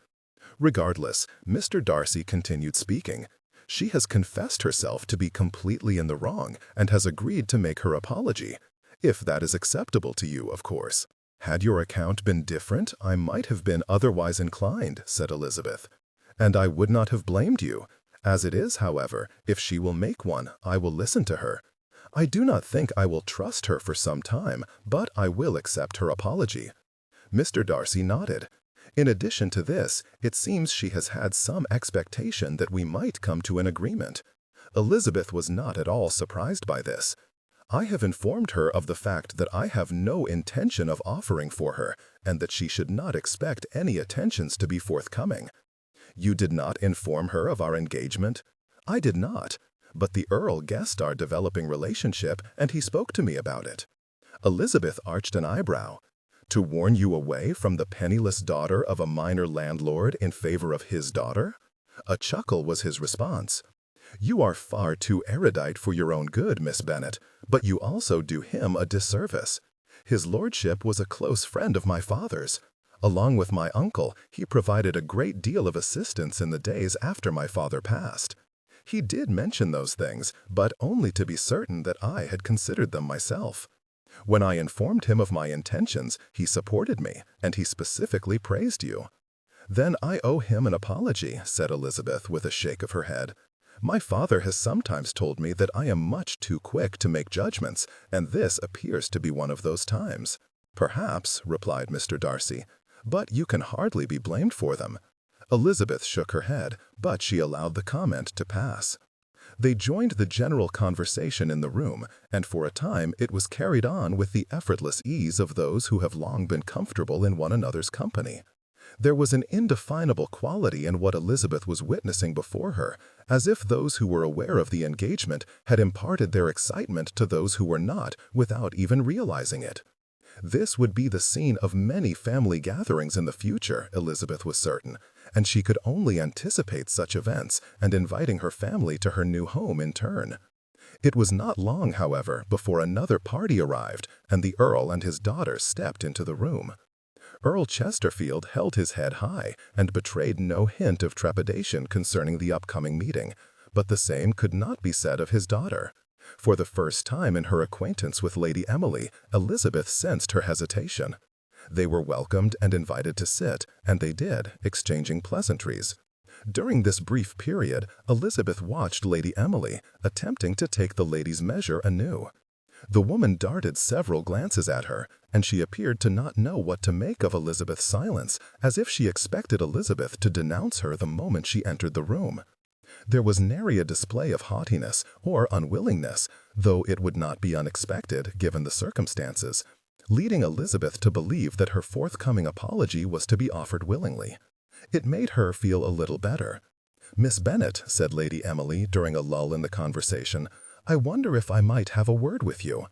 Regardless, Mr. Darcy continued speaking. "She has confessed herself to be completely in the wrong and has agreed to make her apology. If that is acceptable to you, of course." "Had your account been different, I might have been otherwise inclined," said Elizabeth. "And I would not have blamed you. As it is, however, if she will make one, I will listen to her. I do not think I will trust her for some time, but I will accept her apology." Mr. Darcy nodded. "In addition to this, it seems she has had some expectation that we might come to an agreement." Elizabeth was not at all surprised by this. "I have informed her of the fact that I have no intention of offering for her, and that she should not expect any attentions to be forthcoming." "You did not inform her of our engagement?" "I did not, but the Earl guessed our developing relationship, and he spoke to me about it." Elizabeth arched an eyebrow. "To warn you away from the penniless daughter of a minor landlord in favor of his daughter?" A chuckle was his response. "You are far too erudite for your own good, Miss Bennet, but you also do him a disservice. His lordship was a close friend of my father's. Along with my uncle, he provided a great deal of assistance in the days after my father passed. He did mention those things, but only to be certain that I had considered them myself. When I informed him of my intentions, he supported me, and he specifically praised you." "Then I owe him an apology," said Elizabeth with a shake of her head. "My father has sometimes told me that I am much too quick to make judgments, and this appears to be one of those times." "Perhaps," replied Mr. Darcy, "but you can hardly be blamed for them." Elizabeth shook her head, but she allowed the comment to pass. They joined the general conversation in the room, and for a time it was carried on with the effortless ease of those who have long been comfortable in one another's company. There was an indefinable quality in what Elizabeth was witnessing before her, as if those who were aware of the engagement had imparted their excitement to those who were not, without even realizing it. This would be the scene of many family gatherings in the future, Elizabeth was certain, and she could only anticipate such events and inviting her family to her new home in turn. It was not long, however, before another party arrived, and the Earl and his daughter stepped into the room. Earl Chesterfield held his head high and betrayed no hint of trepidation concerning the upcoming meeting, but the same could not be said of his daughter. For the first time in her acquaintance with Lady Emily, Elizabeth sensed her hesitation. They were welcomed and invited to sit, and they did, exchanging pleasantries. During this brief period, Elizabeth watched Lady Emily, attempting to take the lady's measure anew. The woman darted several glances at her, and she appeared to not know what to make of Elizabeth's silence, as if she expected Elizabeth to denounce her the moment she entered the room. There was nary a display of haughtiness or unwillingness, though it would not be unexpected given the circumstances, leading Elizabeth to believe that her forthcoming apology was to be offered willingly. It made her feel a little better. "Miss Bennet," said Lady Emily during a lull in the conversation, "I wonder if I might have a word with you."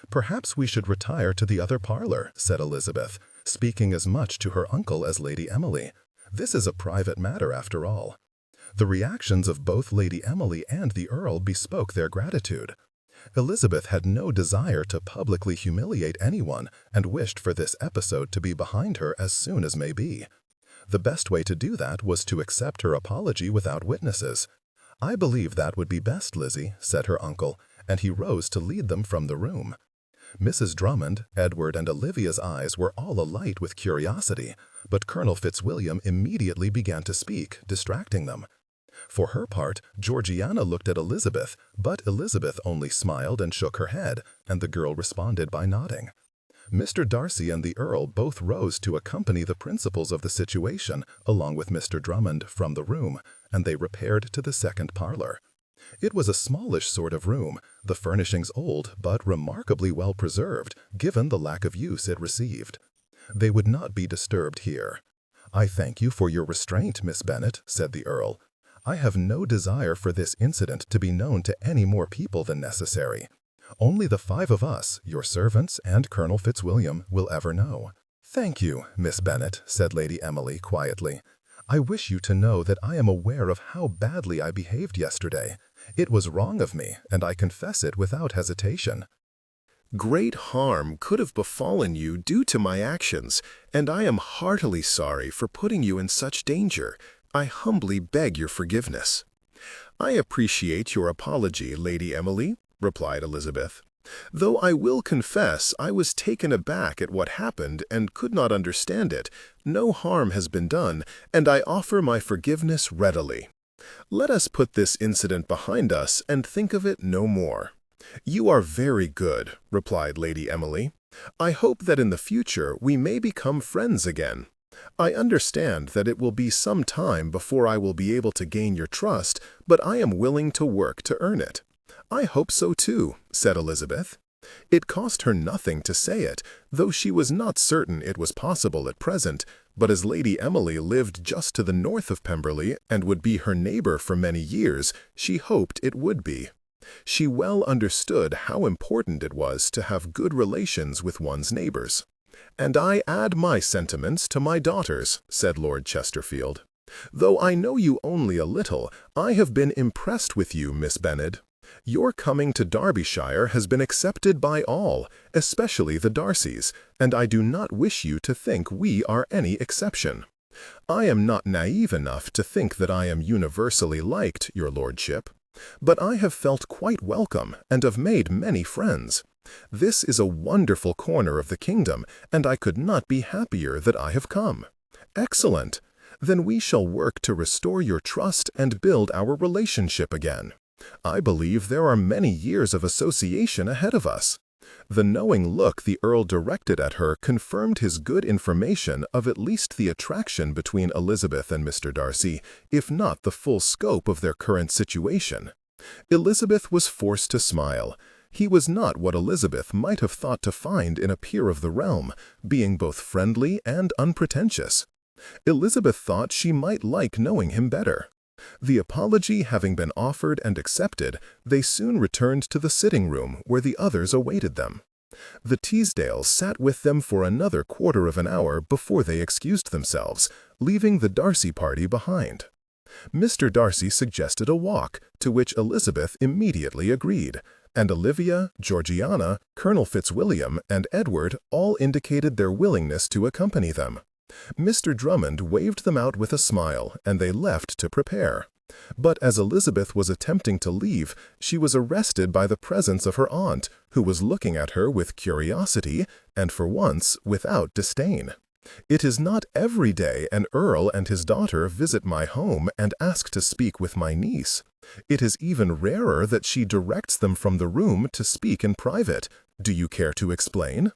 "Perhaps we should retire to the other parlor," said Elizabeth, speaking as much to her uncle as Lady Emily. "This is a private matter after all." The reactions of both Lady Emily and the Earl bespoke their gratitude. Elizabeth had no desire to publicly humiliate anyone and wished for this episode to be behind her as soon as may be. The best way to do that was to accept her apology without witnesses. "I believe that would be best, Lizzie," said her uncle, and he rose to lead them from the room. Mrs. Drummond, Edward, and Olivia's eyes were all alight with curiosity, but Colonel Fitzwilliam immediately began to speak, distracting them. For her part, Georgiana looked at Elizabeth, but Elizabeth only smiled and shook her head, and the girl responded by nodding. Mr. Darcy and the Earl both rose to accompany the principals of the situation, along with Mr. Drummond, from the room, and they repaired to the second parlor. It was a smallish sort of room, the furnishings old but remarkably well preserved, given the lack of use it received. They would not be disturbed here. "I thank you for your restraint, Miss Bennet," said the Earl. "I have no desire for this incident to be known to any more people than necessary. Only the 5 of us, your servants and Colonel Fitzwilliam, will ever know." "Thank you, Miss Bennet," said Lady Emily quietly. "I wish you to know that I am aware of how badly I behaved yesterday. It was wrong of me, and I confess it without hesitation." "Great harm could have befallen you due to my actions, and I am heartily sorry for putting you in such danger. I humbly beg your forgiveness." "I appreciate your apology, Lady Emily," replied Elizabeth, "though I will confess I was taken aback at what happened and could not understand it. No harm has been done, and I offer my forgiveness readily. Let us put this incident behind us and think of it no more." "You are very good," replied Lady Emily. "I hope that in the future we may become friends again. I understand that it will be some time before I will be able to gain your trust, but I am willing to work to earn it." "I hope so too," said Elizabeth. It cost her nothing to say it, though she was not certain it was possible at present, but as Lady Emily lived just to the north of Pemberley and would be her neighbor for many years, she hoped it would be. She well understood how important it was to have good relations with one's neighbors. "And I add my sentiments to my daughter's," said Lord Chesterfield. "Though I know you only a little, I have been impressed with you, Miss Bennet. Your coming to Derbyshire has been accepted by all, especially the Darcys, and I do not wish you to think we are any exception. I am not naive enough to think that I am universally liked, your lordship, but I have felt quite welcome and have made many friends. This is a wonderful corner of the kingdom, and I could not be happier that I have come." "Excellent! Then we shall work to restore your trust and build our relationship again. I believe there are many years of association ahead of us." The knowing look the Earl directed at her confirmed his good information of at least the attraction between Elizabeth and Mr. Darcy, if not the full scope of their current situation. Elizabeth was forced to smile. He was not what Elizabeth might have thought to find in a peer of the realm, being both friendly and unpretentious. Elizabeth thought she might like knowing him better. The apology having been offered and accepted, they soon returned to the sitting-room where the others awaited them. The Teasdales sat with them for another quarter of an hour before they excused themselves, leaving the Darcy party behind. Mr. Darcy suggested a walk, to which Elizabeth immediately agreed, and Olivia, Georgiana, Colonel Fitzwilliam, and Edward all indicated their willingness to accompany them. Mr. Drummond waved them out with a smile, and they left to prepare. But as Elizabeth was attempting to leave, she was arrested by the presence of her aunt, who was looking at her with curiosity, and for once without disdain. "It is not every day an earl and his daughter visit my home and ask to speak with my niece. It is even rarer that she directs them from the room to speak in private. Do you care to explain?"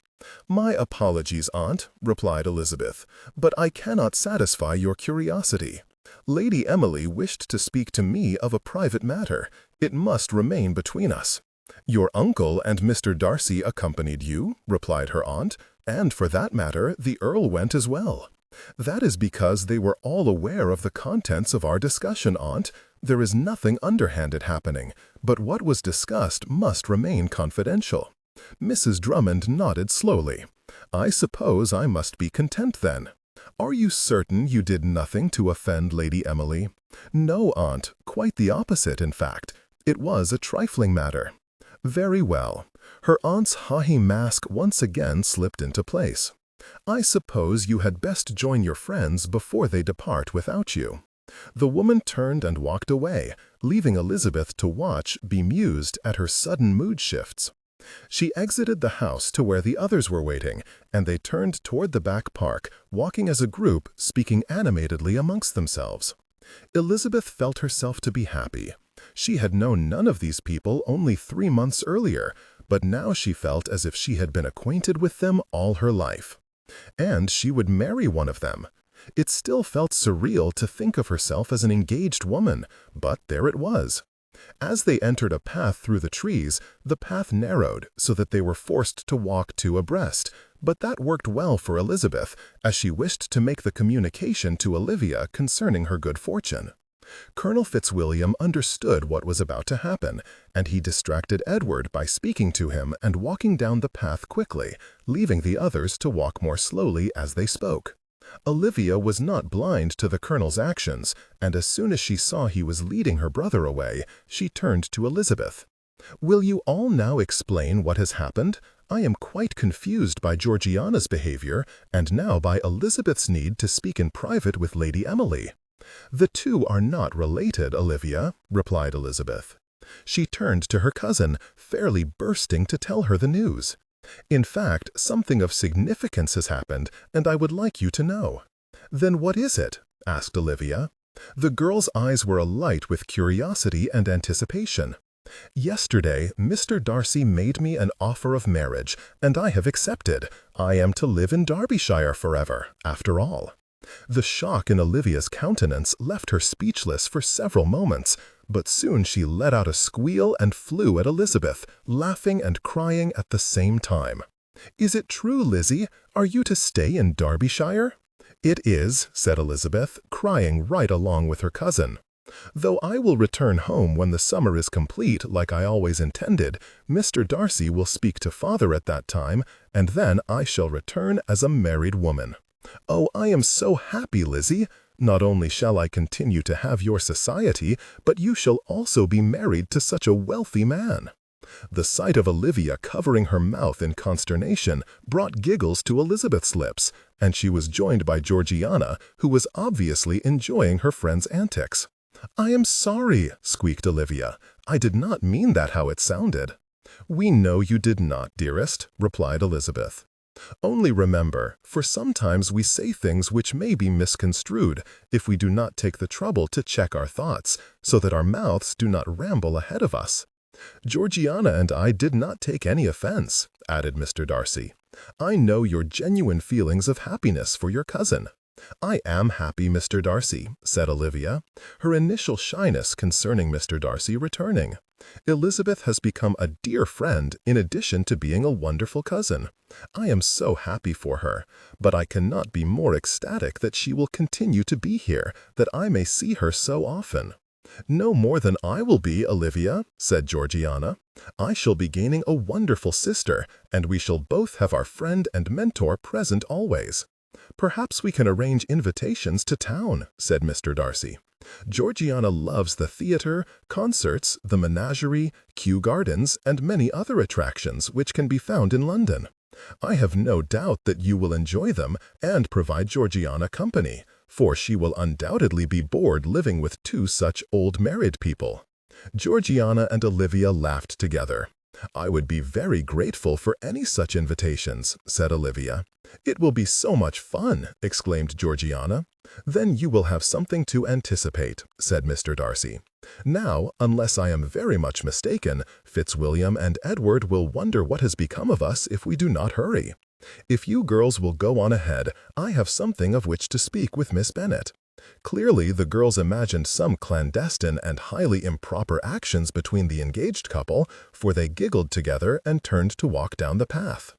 "My apologies, aunt," replied Elizabeth, "but I cannot satisfy your curiosity. Lady Emily wished to speak to me of a private matter. It must remain between us." "Your uncle and Mr. Darcy accompanied you," replied her aunt, "and for that matter, the Earl went as well." "That is because they were all aware of the contents of our discussion, aunt. There is nothing underhanded happening, but what was discussed must remain confidential." Mrs. Drummond nodded slowly. "I suppose I must be content then." "Are you certain you did nothing to offend Lady Emily?" "No, Aunt, quite the opposite, in fact. It was a trifling matter." "Very well." Her aunt's haughty mask once again slipped into place. "I suppose you had best join your friends before they depart without you." The woman turned and walked away, leaving Elizabeth to watch, bemused at her sudden mood shifts. She exited the house to where the others were waiting, and they turned toward the back park, walking as a group, speaking animatedly amongst themselves. Elizabeth felt herself to be happy. She had known none of these people only 3 months earlier, but now she felt as if she had been acquainted with them all her life. And she would marry one of them. It still felt surreal to think of herself as an engaged woman, but there it was. As they entered a path through the trees, the path narrowed so that they were forced to walk 2 abreast, but that worked well for Elizabeth, as she wished to make the communication to Olivia concerning her good fortune. Colonel Fitzwilliam understood what was about to happen, and he distracted Edward by speaking to him and walking down the path quickly, leaving the others to walk more slowly as they spoke. Olivia was not blind to the colonel's actions, and as soon as she saw he was leading her brother away, she turned to Elizabeth. "Will you all now explain what has happened? I am quite confused by Georgiana's behavior, and now by Elizabeth's need to speak in private with Lady Emily." "The two are not related, Olivia," replied Elizabeth. She turned to her cousin, fairly bursting to tell her the news. "In fact, something of significance has happened, and I would like you to know." "Then what is it?" asked Olivia. The girl's eyes were alight with curiosity and anticipation. "Yesterday, Mr. Darcy made me an offer of marriage, and I have accepted. I am to live in Derbyshire forever, after all." The shock in Olivia's countenance left her speechless for several moments, but soon she let out a squeal and flew at Elizabeth, laughing and crying at the same time. "Is it true, Lizzie? Are you to stay in Derbyshire?" "It is," said Elizabeth, crying right along with her cousin. "Though I will return home when the summer is complete, like I always intended, Mr. Darcy will speak to father at that time, and then I shall return as a married woman." "Oh, I am so happy, Lizzie! Not only shall I continue to have your society, but you shall also be married to such a wealthy man." The sight of Olivia covering her mouth in consternation brought giggles to Elizabeth's lips, and she was joined by Georgiana, who was obviously enjoying her friend's antics. "I am sorry," squeaked Olivia. "I did not mean that how it sounded." "We know you did not, dearest," replied Elizabeth. "Only remember, for sometimes we say things which may be misconstrued if we do not take the trouble to check our thoughts, so that our mouths do not ramble ahead of us." "Georgiana and I did not take any offense," added Mr. Darcy. "I know your genuine feelings of happiness for your cousin." "I am happy, Mr. Darcy," said Olivia, her initial shyness concerning Mr. Darcy returning. "Elizabeth has become a dear friend in addition to being a wonderful cousin. I am so happy for her, but I cannot be more ecstatic that she will continue to be here, that I may see her so often." "No more than I will be, Olivia," said Georgiana. "I shall be gaining a wonderful sister, and we shall both have our friend and mentor present always." "Perhaps we can arrange invitations to town," said Mr. Darcy. "Georgiana loves the theater, concerts, the menagerie, Kew Gardens, and many other attractions which can be found in London. I have no doubt that you will enjoy them and provide Georgiana company, for she will undoubtedly be bored living with 2 such old married people." Georgiana and Olivia laughed together. "I would be very grateful for any such invitations," said Olivia. "It will be so much fun," exclaimed Georgiana. "Then you will have something to anticipate," said Mr. Darcy. "Now, unless I am very much mistaken, Fitzwilliam and Edward will wonder what has become of us if we do not hurry. If you girls will go on ahead, I have something of which to speak with Miss Bennet." Clearly, the girls imagined some clandestine and highly improper actions between the engaged couple, for they giggled together and turned to walk down the path.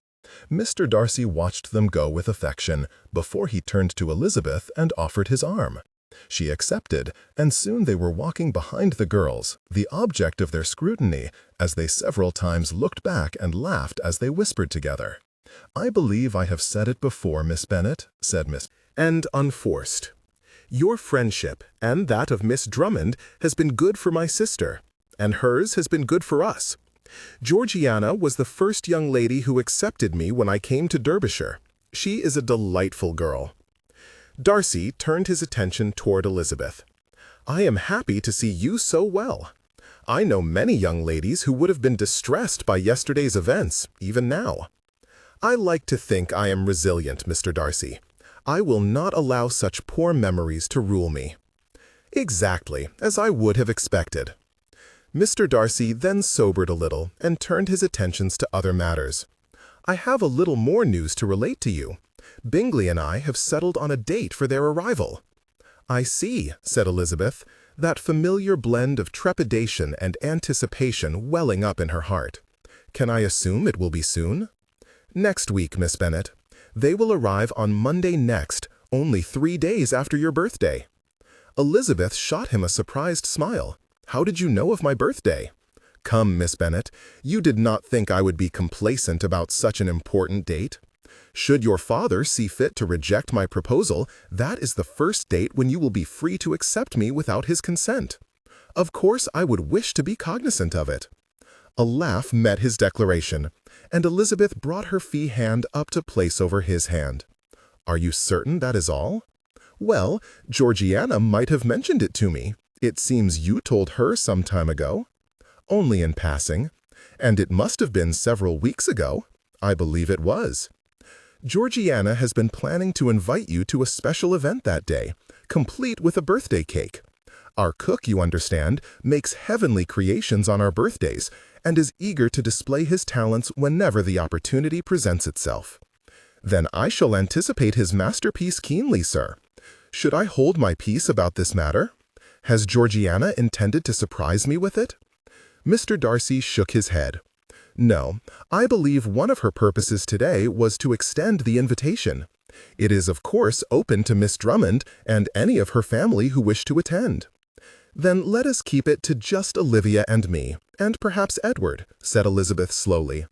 Mr. Darcy watched them go with affection before he turned to Elizabeth and offered his arm. She accepted, and soon they were walking behind the girls, the object of their scrutiny, as they several times looked back and laughed as they whispered together. "I believe I have said it before, Miss Bennet," said Miss, and unforced. Your friendship and that of Miss Drummond has been good for my sister, and hers has been good for us. Georgiana was the first young lady who accepted me when I came to Derbyshire. She is a delightful girl." Darcy turned his attention toward Elizabeth. "I am happy to see you so well. I know many young ladies who would have been distressed by yesterday's events, even now. I like to think I am resilient, Mr. Darcy. I will not allow such poor memories to rule me." "Exactly, as I would have expected." Mr. Darcy then sobered a little and turned his attentions to other matters. "I have a little more news to relate to you. Bingley and I have settled on a date for their arrival." "I see," said Elizabeth, that familiar blend of trepidation and anticipation welling up in her heart. "Can I assume it will be soon?" "Next week, Miss Bennet. They will arrive on Monday next, only 3 days after your birthday." Elizabeth shot him a surprised smile. "How did you know of my birthday?" "Come, Miss Bennet, you did not think I would be complacent about such an important date. Should your father see fit to reject my proposal, that is the first date when you will be free to accept me without his consent. Of course, I would wish to be cognizant of it." A laugh met his declaration, and Elizabeth brought her fee hand up to place over his hand. "Are you certain that is all?" "Well, Georgiana might have mentioned it to me. It seems you told her some time ago." "Only in passing. And it must have been several weeks ago." "I believe it was." "Georgiana has been planning to invite you to a special event that day, complete with a birthday cake. Our cook, you understand, makes heavenly creations on our birthdays and is eager to display his talents whenever the opportunity presents itself." "Then I shall anticipate his masterpiece keenly, sir. Should I hold my peace about this matter? Has Georgiana intended to surprise me with it?" Mr. Darcy shook his head. "No, I believe one of her purposes today was to extend the invitation. It is, of course, open to Miss Drummond and any of her family who wish to attend." "Then let us keep it to just Olivia and me, and perhaps Edward," said Elizabeth slowly.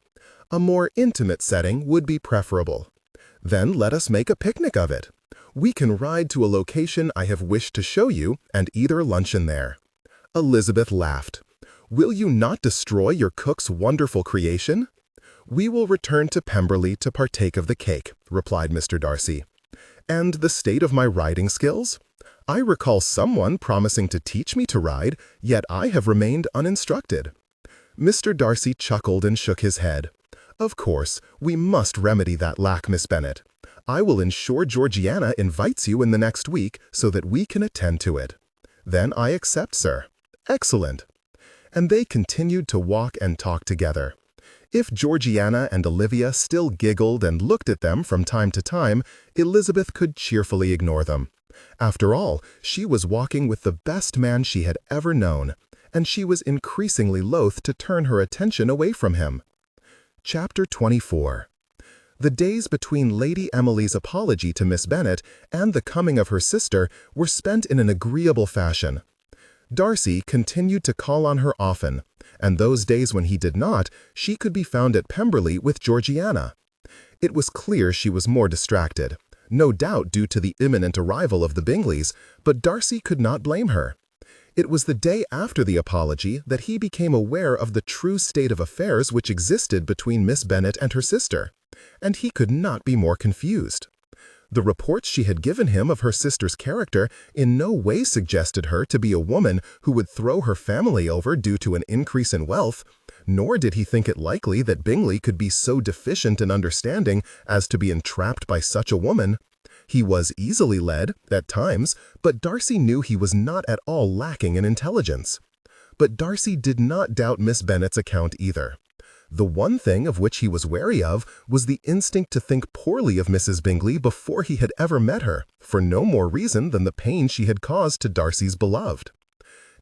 "A more intimate setting would be preferable. Then let us make a picnic of it. We can ride to a location I have wished to show you and either luncheon there." Elizabeth laughed. "Will you not destroy your cook's wonderful creation?" "We will return to Pemberley to partake of the cake," replied Mr. Darcy. "And the state of my riding skills? I recall someone promising to teach me to ride, yet I have remained uninstructed." Mr. Darcy chuckled and shook his head. "Of course, we must remedy that lack, Miss Bennet. I will ensure Georgiana invites you in the next week so that we can attend to it." "Then I accept, sir." "Excellent." And they continued to walk and talk together. If Georgiana and Olivia still giggled and looked at them from time to time, Elizabeth could cheerfully ignore them. After all, she was walking with the best man she had ever known, and she was increasingly loath to turn her attention away from him. Chapter 24. The days between Lady Emily's apology to Miss Bennet and the coming of her sister were spent in an agreeable fashion. Darcy continued to call on her often, and those days when he did not, she could be found at Pemberley with Georgiana. It was clear she was more distracted, no doubt due to the imminent arrival of the Bingleys, but Darcy could not blame her. It was the day after the apology that he became aware of the true state of affairs which existed between Miss Bennet and her sister, and he could not be more confused. The reports she had given him of her sister's character in no way suggested her to be a woman who would throw her family over due to an increase in wealth, nor did he think it likely that Bingley could be so deficient in understanding as to be entrapped by such a woman. He was easily led, at times, but Darcy knew he was not at all lacking in intelligence. But Darcy did not doubt Miss Bennet's account either. The one thing of which he was wary of was the instinct to think poorly of Mrs. Bingley before he had ever met her, for no more reason than the pain she had caused to Darcy's beloved.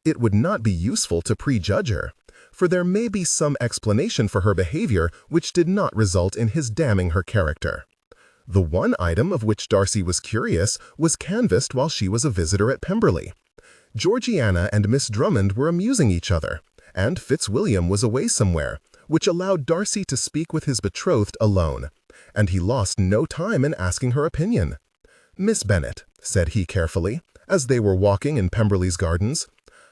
It would not be useful to prejudge her, for there may be some explanation for her behavior which did not result in his damning her character. The one item of which Darcy was curious was canvassed while she was a visitor at Pemberley. Georgiana and Miss Drummond were amusing each other, and Fitzwilliam was away somewhere, which allowed Darcy to speak with his betrothed alone, and he lost no time in asking her opinion. "Miss Bennet," said he carefully, as they were walking in Pemberley's gardens,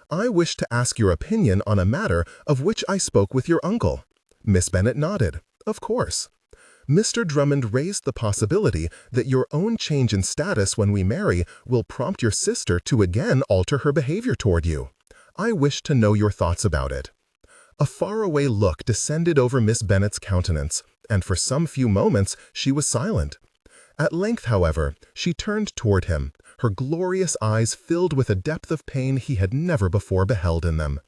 "I wish to ask your opinion on a matter of which I spoke with your uncle." Miss Bennet nodded. "Of course." "Mr. Drummond raised the possibility that your own change in status when we marry will prompt your sister to again alter her behavior toward you. I wish to know your thoughts about it." A faraway look descended over Miss Bennet's countenance, and for some few moments she was silent. At length, however, she turned toward him, her glorious eyes filled with a depth of pain he had never before beheld in them.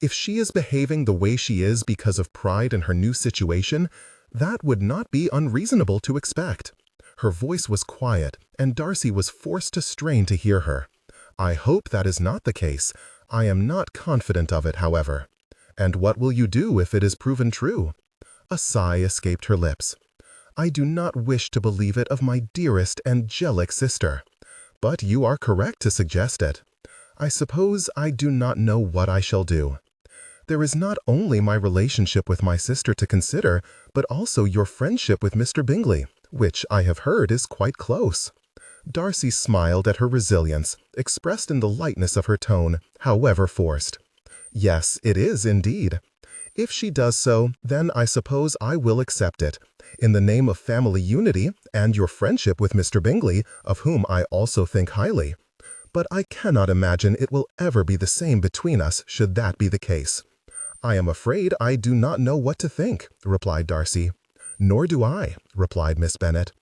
"If she is behaving the way she is because of pride in her new situation, that would not be unreasonable to expect." Her voice was quiet, and Darcy was forced to strain to hear her. "I hope that is not the case. I am not confident of it, however." "And what will you do if it is proven true?" A sigh escaped her lips. "I do not wish to believe it of my dearest angelic sister. But you are correct to suggest it. I suppose I do not know what I shall do. There is not only my relationship with my sister to consider, but also your friendship with Mr. Bingley, which I have heard is quite close." Darcy smiled at her resilience, expressed in the lightness of her tone, however forced. "Yes, it is indeed. If she does so, then I suppose I will accept it, in the name of family unity and your friendship with Mr. Bingley, of whom I also think highly. But I cannot imagine it will ever be the same between us should that be the case." "I am afraid I do not know what to think," replied Darcy. "Nor do I," replied Miss Bennet.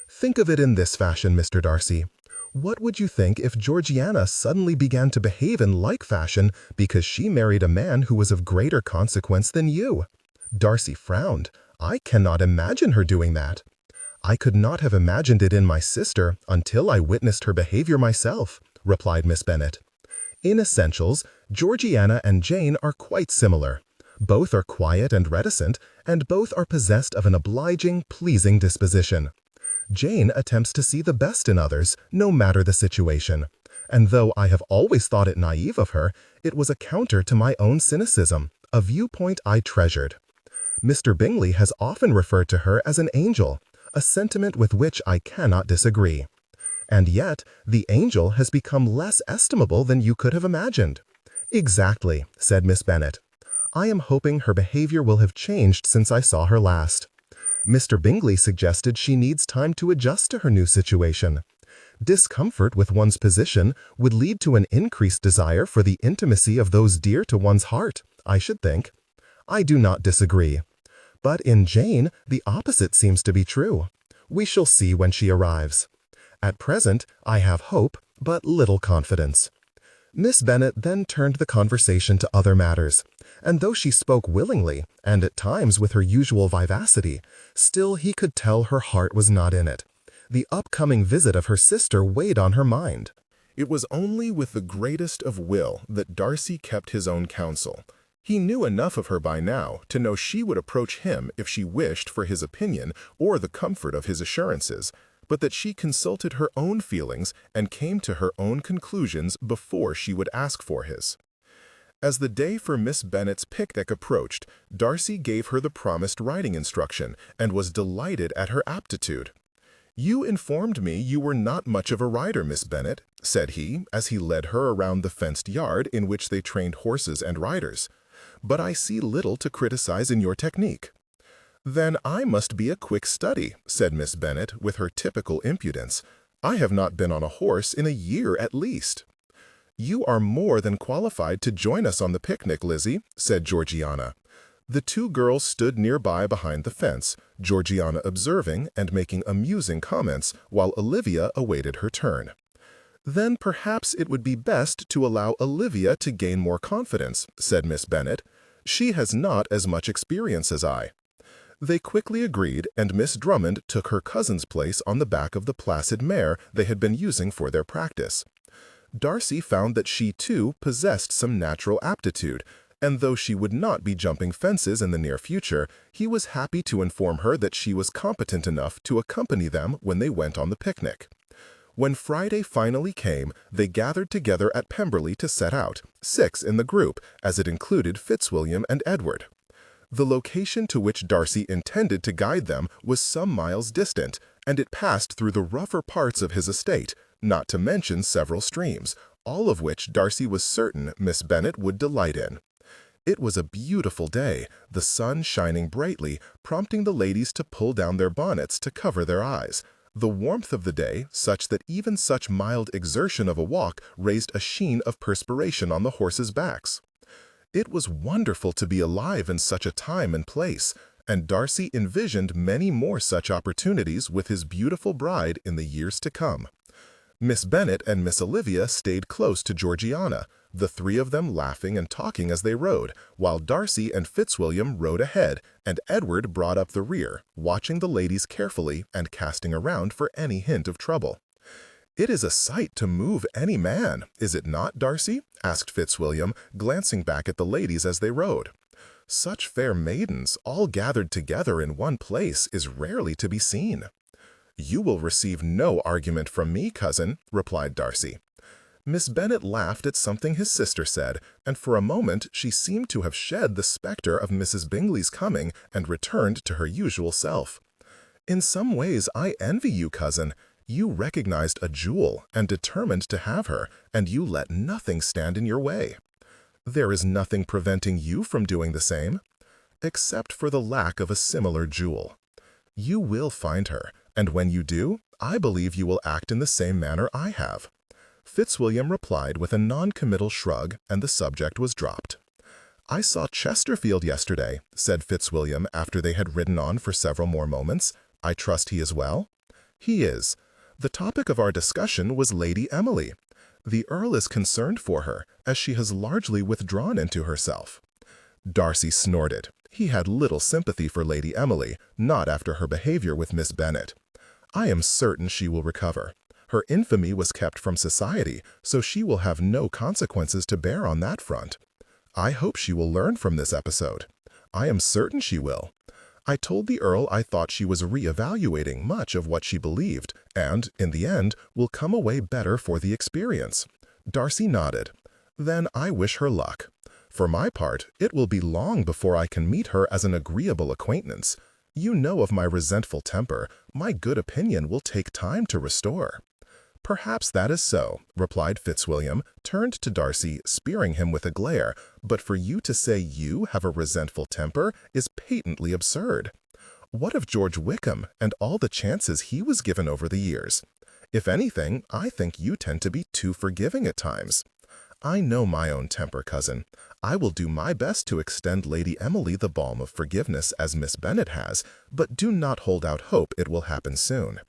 "Think of it in this fashion, Mr. Darcy. What would you think if Georgiana suddenly began to behave in like fashion because she married a man who was of greater consequence than you?" Darcy frowned. "I cannot imagine her doing that." "I could not have imagined it in my sister until I witnessed her behavior myself," replied Miss Bennet. "In essentials, Georgiana and Jane are quite similar. Both are quiet and reticent, and both are possessed of an obliging, pleasing disposition. Jane attempts to see the best in others, no matter the situation. And though I have always thought it naive of her, it was a counter to my own cynicism, a viewpoint I treasured. Mr. Bingley has often referred to her as an angel, a sentiment with which I cannot disagree. And yet, the angel has become less estimable than you could have imagined." "Exactly," said Miss Bennet. "I am hoping her behavior will have changed since I saw her last. Mr. Bingley suggested she needs time to adjust to her new situation. Discomfort with one's position would lead to an increased desire for the intimacy of those dear to one's heart, I should think. I do not disagree. But in Jane, the opposite seems to be true. We shall see when she arrives. At present, I have hope, but little confidence." Miss Bennet then turned the conversation to other matters, and though she spoke willingly, and at times with her usual vivacity, still he could tell her heart was not in it. The upcoming visit of her sister weighed on her mind. It was only with the greatest of will that Darcy kept his own counsel. He knew enough of her by now to know she would approach him if she wished for his opinion or the comfort of his assurances, but that she consulted her own feelings and came to her own conclusions before she would ask for his. As the day for Miss Bennet's picnic approached, Darcy gave her the promised riding instruction and was delighted at her aptitude. "You informed me you were not much of a rider, Miss Bennet," said he, as he led her around the fenced yard in which they trained horses and riders. "But I see little to criticize in your technique." "Then I must be a quick study," said Miss Bennet with her typical impudence. "I have not been on a horse in a year at least." "You are more than qualified to join us on the picnic, Lizzie," said Georgiana. The two girls stood nearby behind the fence, Georgiana observing and making amusing comments, while Olivia awaited her turn. "Then perhaps it would be best to allow Olivia to gain more confidence," said Miss Bennet. "She has not as much experience as I." They quickly agreed, and Miss Drummond took her cousin's place on the back of the placid mare they had been using for their practice. Darcy found that she, too, possessed some natural aptitude, and though she would not be jumping fences in the near future, he was happy to inform her that she was competent enough to accompany them when they went on the picnic. When Friday finally came, they gathered together at Pemberley to set out, 6 in the group, as it included Fitzwilliam and Edward. The location to which Darcy intended to guide them was some miles distant, and it passed through the rougher parts of his estate, not to mention several streams, all of which Darcy was certain Miss Bennet would delight in. It was a beautiful day, the sun shining brightly, prompting the ladies to pull down their bonnets to cover their eyes. The warmth of the day, such that even such mild exertion of a walk raised a sheen of perspiration on the horses' backs. It was wonderful to be alive in such a time and place, and Darcy envisioned many more such opportunities with his beautiful bride in the years to come. Miss Bennet and Miss Olivia stayed close to Georgiana, the three of them laughing and talking as they rode, while Darcy and Fitzwilliam rode ahead, and Edward brought up the rear, watching the ladies carefully and casting around for any hint of trouble. "It is a sight to move any man, is it not, Darcy?" asked Fitzwilliam, glancing back at the ladies as they rode. "Such fair maidens, all gathered together in one place, is rarely to be seen." "You will receive no argument from me, cousin," replied Darcy. Miss Bennet laughed at something his sister said, and for a moment she seemed to have shed the spectre of Mrs. Bingley's coming and returned to her usual self. "In some ways I envy you, cousin. You recognized a jewel and determined to have her, and you let nothing stand in your way." "There is nothing preventing you from doing the same." "Except for the lack of a similar jewel." "You will find her, and when you do, I believe you will act in the same manner I have." Fitzwilliam replied with a non-committal shrug, and the subject was dropped. "I saw Chesterfield yesterday," said Fitzwilliam after they had ridden on for several more moments. "I trust he is well?" "He is. The topic of our discussion was Lady Emily. The Earl is concerned for her, as she has largely withdrawn into herself." Darcy snorted. He had little sympathy for Lady Emily, not after her behavior with Miss Bennet. "I am certain she will recover. Her infamy was kept from society, so she will have no consequences to bear on that front. I hope she will learn from this episode. I am certain she will. I told the Earl I thought she was re-evaluating much of what she believed, and, in the end, will come away better for the experience." Darcy nodded. "Then I wish her luck. For my part, it will be long before I can meet her as an agreeable acquaintance. You know of my resentful temper. My good opinion will take time to restore." "Perhaps that is so," replied Fitzwilliam, turned to Darcy, spearing him with a glare, "but for you to say you have a resentful temper is patently absurd. What of George Wickham and all the chances he was given over the years? If anything, I think you tend to be too forgiving at times." "I know my own temper, cousin. I will do my best to extend Lady Emily the balm of forgiveness as Miss Bennet has, but do not hold out hope it will happen soon.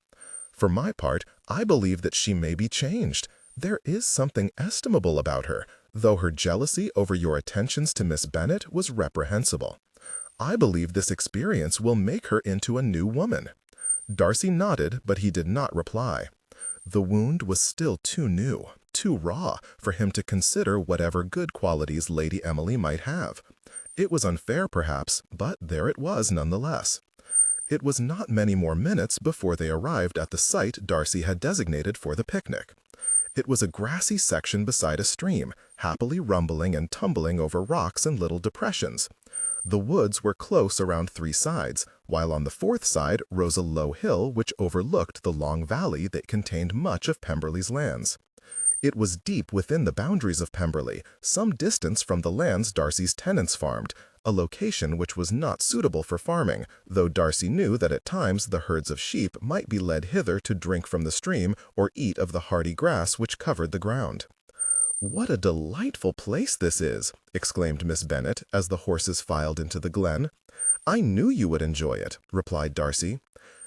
For my part, I believe that she may be changed. There is something estimable about her, though her jealousy over your attentions to Miss Bennet was reprehensible. I believe this experience will make her into a new woman." Darcy nodded, but he did not reply. The wound was still too new, too raw, for him to consider whatever good qualities Lady Emily might have. It was unfair, perhaps, but there it was nonetheless. It was not many more minutes before they arrived at the site Darcy had designated for the picnic. It was a grassy section beside a stream, happily rumbling and tumbling over rocks and little depressions. The woods were close around three sides, while on the fourth side rose a low hill which overlooked the long valley that contained much of Pemberley's lands. It was deep within the boundaries of Pemberley, some distance from the lands Darcy's tenants farmed, a location which was not suitable for farming, though Darcy knew that at times the herds of sheep might be led hither to drink from the stream or eat of the hardy grass which covered the ground. "What a delightful place this is!" exclaimed Miss Bennet as the horses filed into the glen. "I knew you would enjoy it," replied Darcy.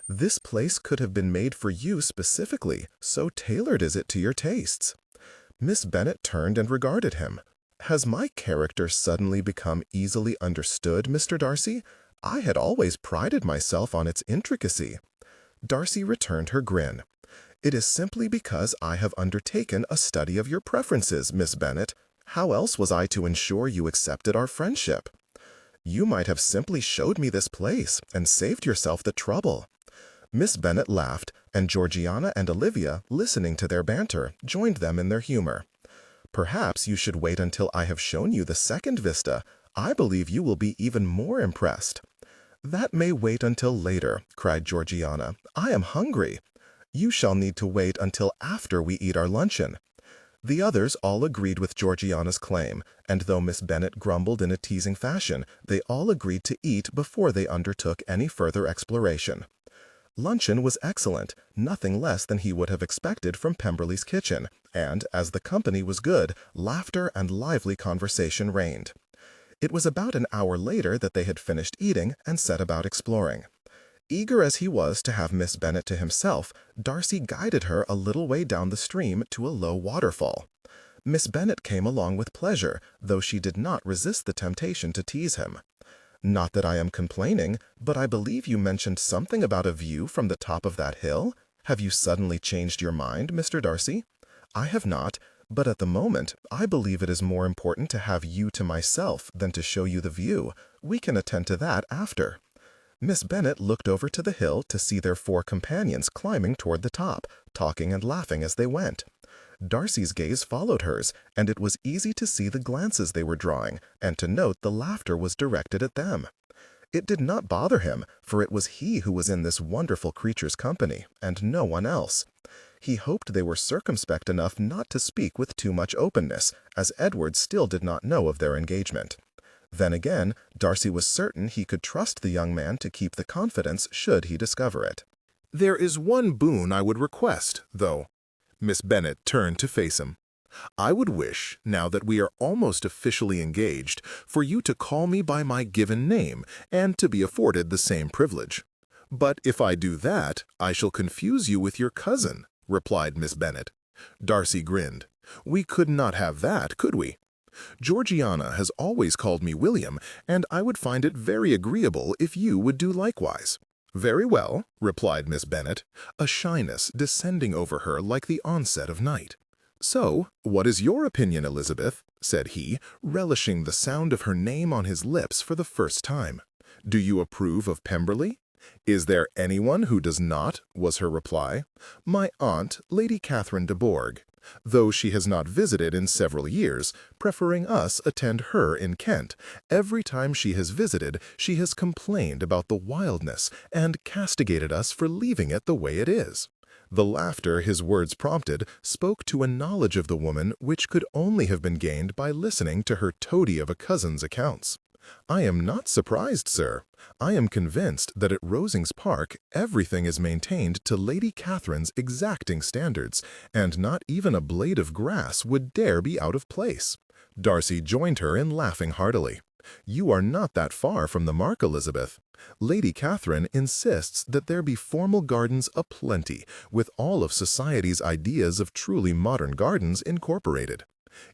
"This place could have been made for you specifically, so tailored is it to your tastes." Miss Bennet turned and regarded him. "Has my character suddenly become easily understood, Mr. Darcy? I had always prided myself on its intricacy." Darcy returned her grin. "It is simply because I have undertaken a study of your preferences, Miss Bennet. How else was I to ensure you accepted our friendship? You might have simply showed me this place and saved yourself the trouble." Miss Bennet laughed, and Georgiana and Olivia, listening to their banter, joined them in their humor. "Perhaps you should wait until I have shown you the second vista. I believe you will be even more impressed." "That may wait until later," cried Georgiana. "I am hungry." "You shall need to wait until after we eat our luncheon." The others all agreed with Georgiana's claim, and though Miss Bennet grumbled in a teasing fashion, they all agreed to eat before they undertook any further exploration. Luncheon was excellent, nothing less than he would have expected from Pemberley's kitchen, and, as the company was good, laughter and lively conversation reigned. It was about an hour later that they had finished eating and set about exploring. Eager as he was to have Miss Bennet to himself, Darcy guided her a little way down the stream to a low waterfall. Miss Bennet came along with pleasure, though she did not resist the temptation to tease him. "Not that I am complaining, but I believe you mentioned something about a view from the top of that hill. Have you suddenly changed your mind, Mr. Darcy?" "I have not, but at the moment I believe it is more important to have you to myself than to show you the view. We can attend to that after." Miss Bennet looked over to the hill to see their four companions climbing toward the top, talking and laughing as they went. Darcy's gaze followed hers, and it was easy to see the glances they were drawing, and to note the laughter was directed at them. It did not bother him, for it was he who was in this wonderful creature's company, and no one else. He hoped they were circumspect enough not to speak with too much openness, as Edward still did not know of their engagement. Then again, Darcy was certain he could trust the young man to keep the confidence should he discover it. "There is one boon I would request, though." Miss Bennet turned to face him. "I would wish, now that we are almost officially engaged, for you to call me by my given name, and to be afforded the same privilege." "But if I do that, I shall confuse you with your cousin," replied Miss Bennet. Darcy grinned. "We could not have that, could we? Georgiana has always called me William, and I would find it very agreeable if you would do likewise." "Very well," replied Miss Bennet, a shyness descending over her like the onset of night. "So, what is your opinion, Elizabeth?" said he, relishing the sound of her name on his lips for the first time. "Do you approve of Pemberley?" "Is there anyone who does not?" was her reply. "My aunt, Lady Catherine de Bourgh, though she has not visited in several years, preferring us attend her in Kent. Every time she has visited, she has complained about the wildness and castigated us for leaving it the way it is." The laughter his words prompted spoke to a knowledge of the woman which could only have been gained by listening to her toady of a cousin's accounts. "I am not surprised, sir. I am convinced that at Rosings Park everything is maintained to Lady Catherine's exacting standards, and not even a blade of grass would dare be out of place." Darcy joined her in laughing heartily. "You are not that far from the mark, Elizabeth. Lady Catherine insists that there be formal gardens aplenty, with all of society's ideas of truly modern gardens incorporated.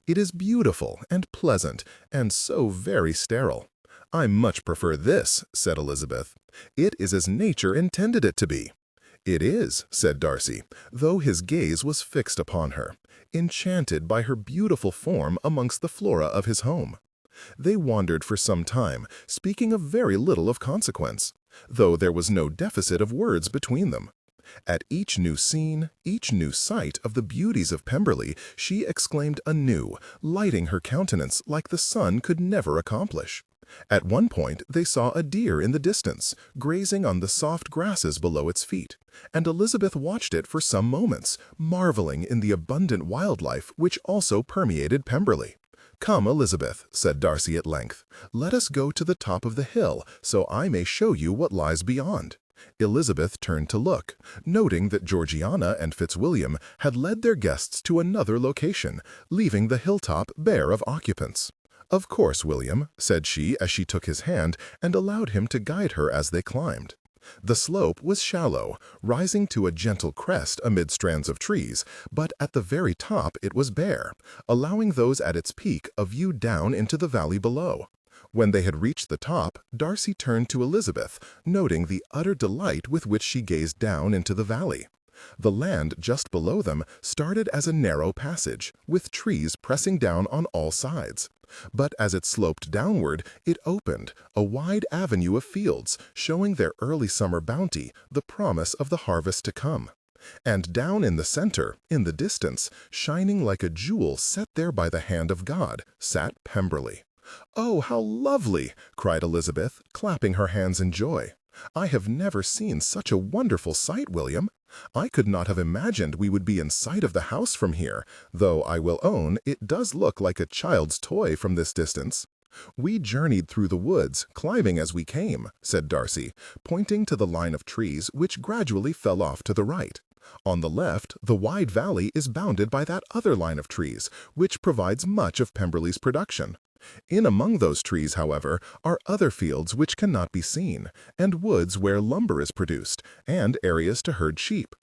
It is beautiful and pleasant, and so very sterile." "I much prefer this," said Elizabeth. "It is as nature intended it to be." "It is," said Darcy, though his gaze was fixed upon her, enchanted by her beautiful form amongst the flora of his home. They wandered for some time, speaking of very little of consequence, though there was no deficit of words between them. At each new scene, each new sight of the beauties of Pemberley, she exclaimed anew, lighting her countenance like the sun could never accomplish. At one point they saw a deer in the distance, grazing on the soft grasses below its feet, and Elizabeth watched it for some moments, marveling in the abundant wildlife which also permeated Pemberley. "Come, Elizabeth," said Darcy at length, "let us go to the top of the hill, so I may show you what lies beyond." Elizabeth turned to look, noting that Georgiana and Fitzwilliam had led their guests to another location, leaving the hilltop bare of occupants. "Of course, William," said she as she took his hand and allowed him to guide her as they climbed. The slope was shallow, rising to a gentle crest amid strands of trees, but at the very top it was bare, allowing those at its peak a view down into the valley below. When they had reached the top, Darcy turned to Elizabeth, noting the utter delight with which she gazed down into the valley. The land just below them started as a narrow passage, with trees pressing down on all sides. But as it sloped downward, it opened, a wide avenue of fields, showing their early summer bounty, the promise of the harvest to come. And down in the center, in the distance, shining like a jewel set there by the hand of God, sat Pemberley. "Oh, how lovely!" cried Elizabeth, clapping her hands in joy. "I have never seen such a wonderful sight, William. I could not have imagined we would be in sight of the house from here, though I will own it does look like a child's toy from this distance." "We journeyed through the woods, climbing as we came," said Darcy, pointing to the line of trees which gradually fell off to the right. "On the left, the wide valley is bounded by that other line of trees, which provides much of Pemberley's production. In among those trees, however, are other fields which cannot be seen, and woods where lumber is produced, and areas to herd sheep.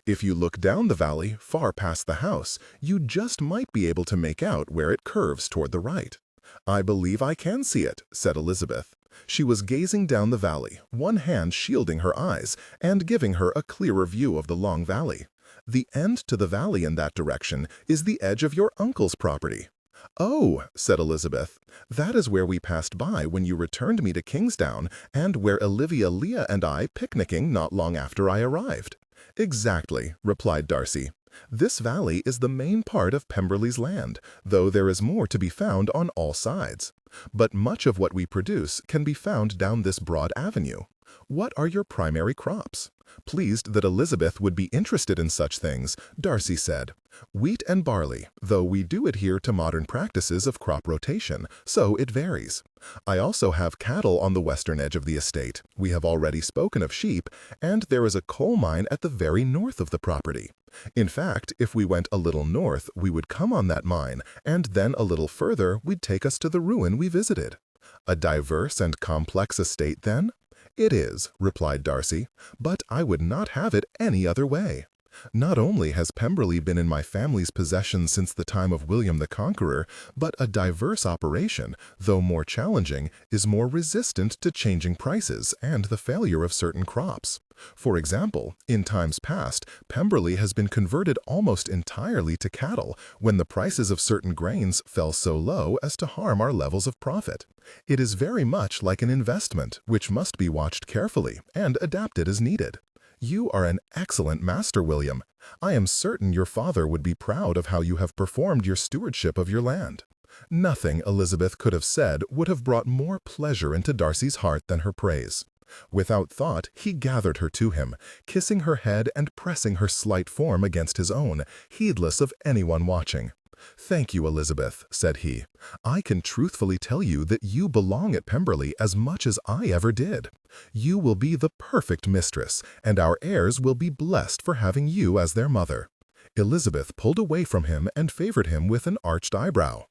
If you look down the valley, far past the house, you just might be able to make out where it curves toward the right." "I believe I can see it," said Elizabeth. She was gazing down the valley, one hand shielding her eyes and giving her a clearer view of the long valley. "The end to the valley in that direction is the edge of your uncle's property." "Oh," said Elizabeth, "that is where we passed by when you returned me to Kingsdown, and where Olivia, Leah, and I picnicking not long after I arrived." "Exactly," replied Darcy. "This valley is the main part of Pemberley's land, though there is more to be found on all sides. But much of what we produce can be found down this broad avenue. What are your primary crops?" Pleased that Elizabeth would be interested in such things, Darcy said, "Wheat and barley, though we do adhere to modern practices of crop rotation, so it varies. I also have cattle on the western edge of the estate. We have already spoken of sheep, and there is a coal mine at the very north of the property. In fact, if we went a little north, we would come on that mine, and then a little further would take us to the ruin we visited." "A diverse and complex estate, then?" "It is," replied Darcy, "but I would not have it any other way. Not only has Pemberley been in my family's possession since the time of William the Conqueror, but a diverse operation, though more challenging, is more resistant to changing prices and the failure of certain crops. For example, in times past, Pemberley has been converted almost entirely to cattle when the prices of certain grains fell so low as to harm our levels of profit. It is very much like an investment, which must be watched carefully and adapted as needed. You are an excellent master, William. I am certain your father would be proud of how you have performed your stewardship of your land." Nothing Elizabeth could have said would have brought more pleasure into Darcy's heart than her praise. Without thought, he gathered her to him, kissing her head and pressing her slight form against his own, heedless of anyone watching. "Thank you, Elizabeth," said he. "I can truthfully tell you that you belong at Pemberley as much as I ever did. You will be the perfect mistress, and our heirs will be blessed for having you as their mother." Elizabeth pulled away from him and favored him with an arched eyebrow.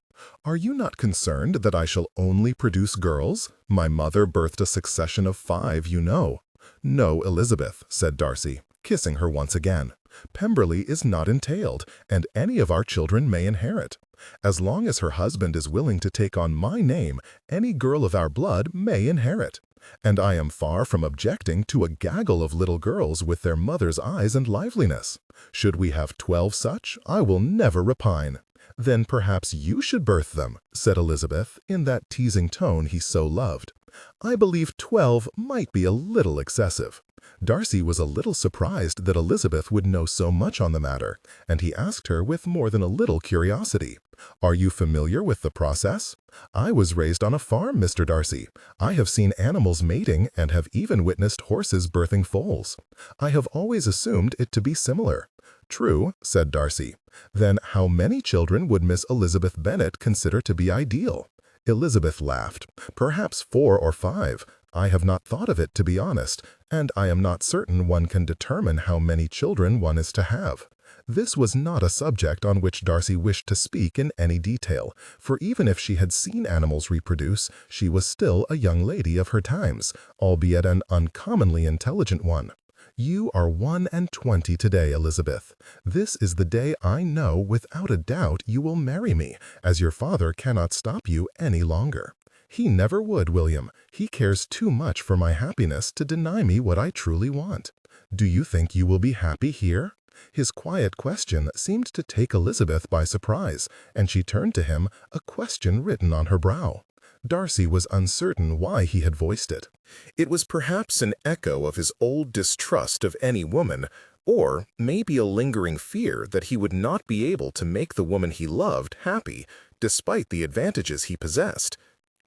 "Are you not concerned that I shall only produce girls? My mother birthed a succession of 5, you know." "No, Elizabeth," said Darcy, kissing her once again. "Pemberley is not entailed, and any of our children may inherit. As long as her husband is willing to take on my name, any girl of our blood may inherit. And I am far from objecting to a gaggle of little girls with their mother's eyes and liveliness. Should we have 12 such, I will never repine." "Then perhaps you should birth them," said Elizabeth, in that teasing tone he so loved. "I believe 12 might be a little excessive." Darcy was a little surprised that Elizabeth would know so much on the matter, and he asked her with more than a little curiosity, "Are you familiar with the process?" "I was raised on a farm, Mr. Darcy. I have seen animals mating and have even witnessed horses birthing foals. I have always assumed it to be similar." "True," said Darcy. "Then how many children would Miss Elizabeth Bennet consider to be ideal?" Elizabeth laughed. "Perhaps 4 or 5. I have not thought of it, to be honest, and I am not certain one can determine how many children one is to have." This was not a subject on which Darcy wished to speak in any detail, for even if she had seen animals reproduce, she was still a young lady of her times, albeit an uncommonly intelligent one. "You are 21 today, Elizabeth. This is the day I know without a doubt you will marry me, as your father cannot stop you any longer. He never would, William. He cares too much for my happiness to deny me what I truly want. Do you think you will be happy here?" His quiet question seemed to take Elizabeth by surprise, and she turned to him, a question written on her brow. Darcy was uncertain why he had voiced it. It was perhaps an echo of his old distrust of any woman, or maybe a lingering fear that he would not be able to make the woman he loved happy, despite the advantages he possessed.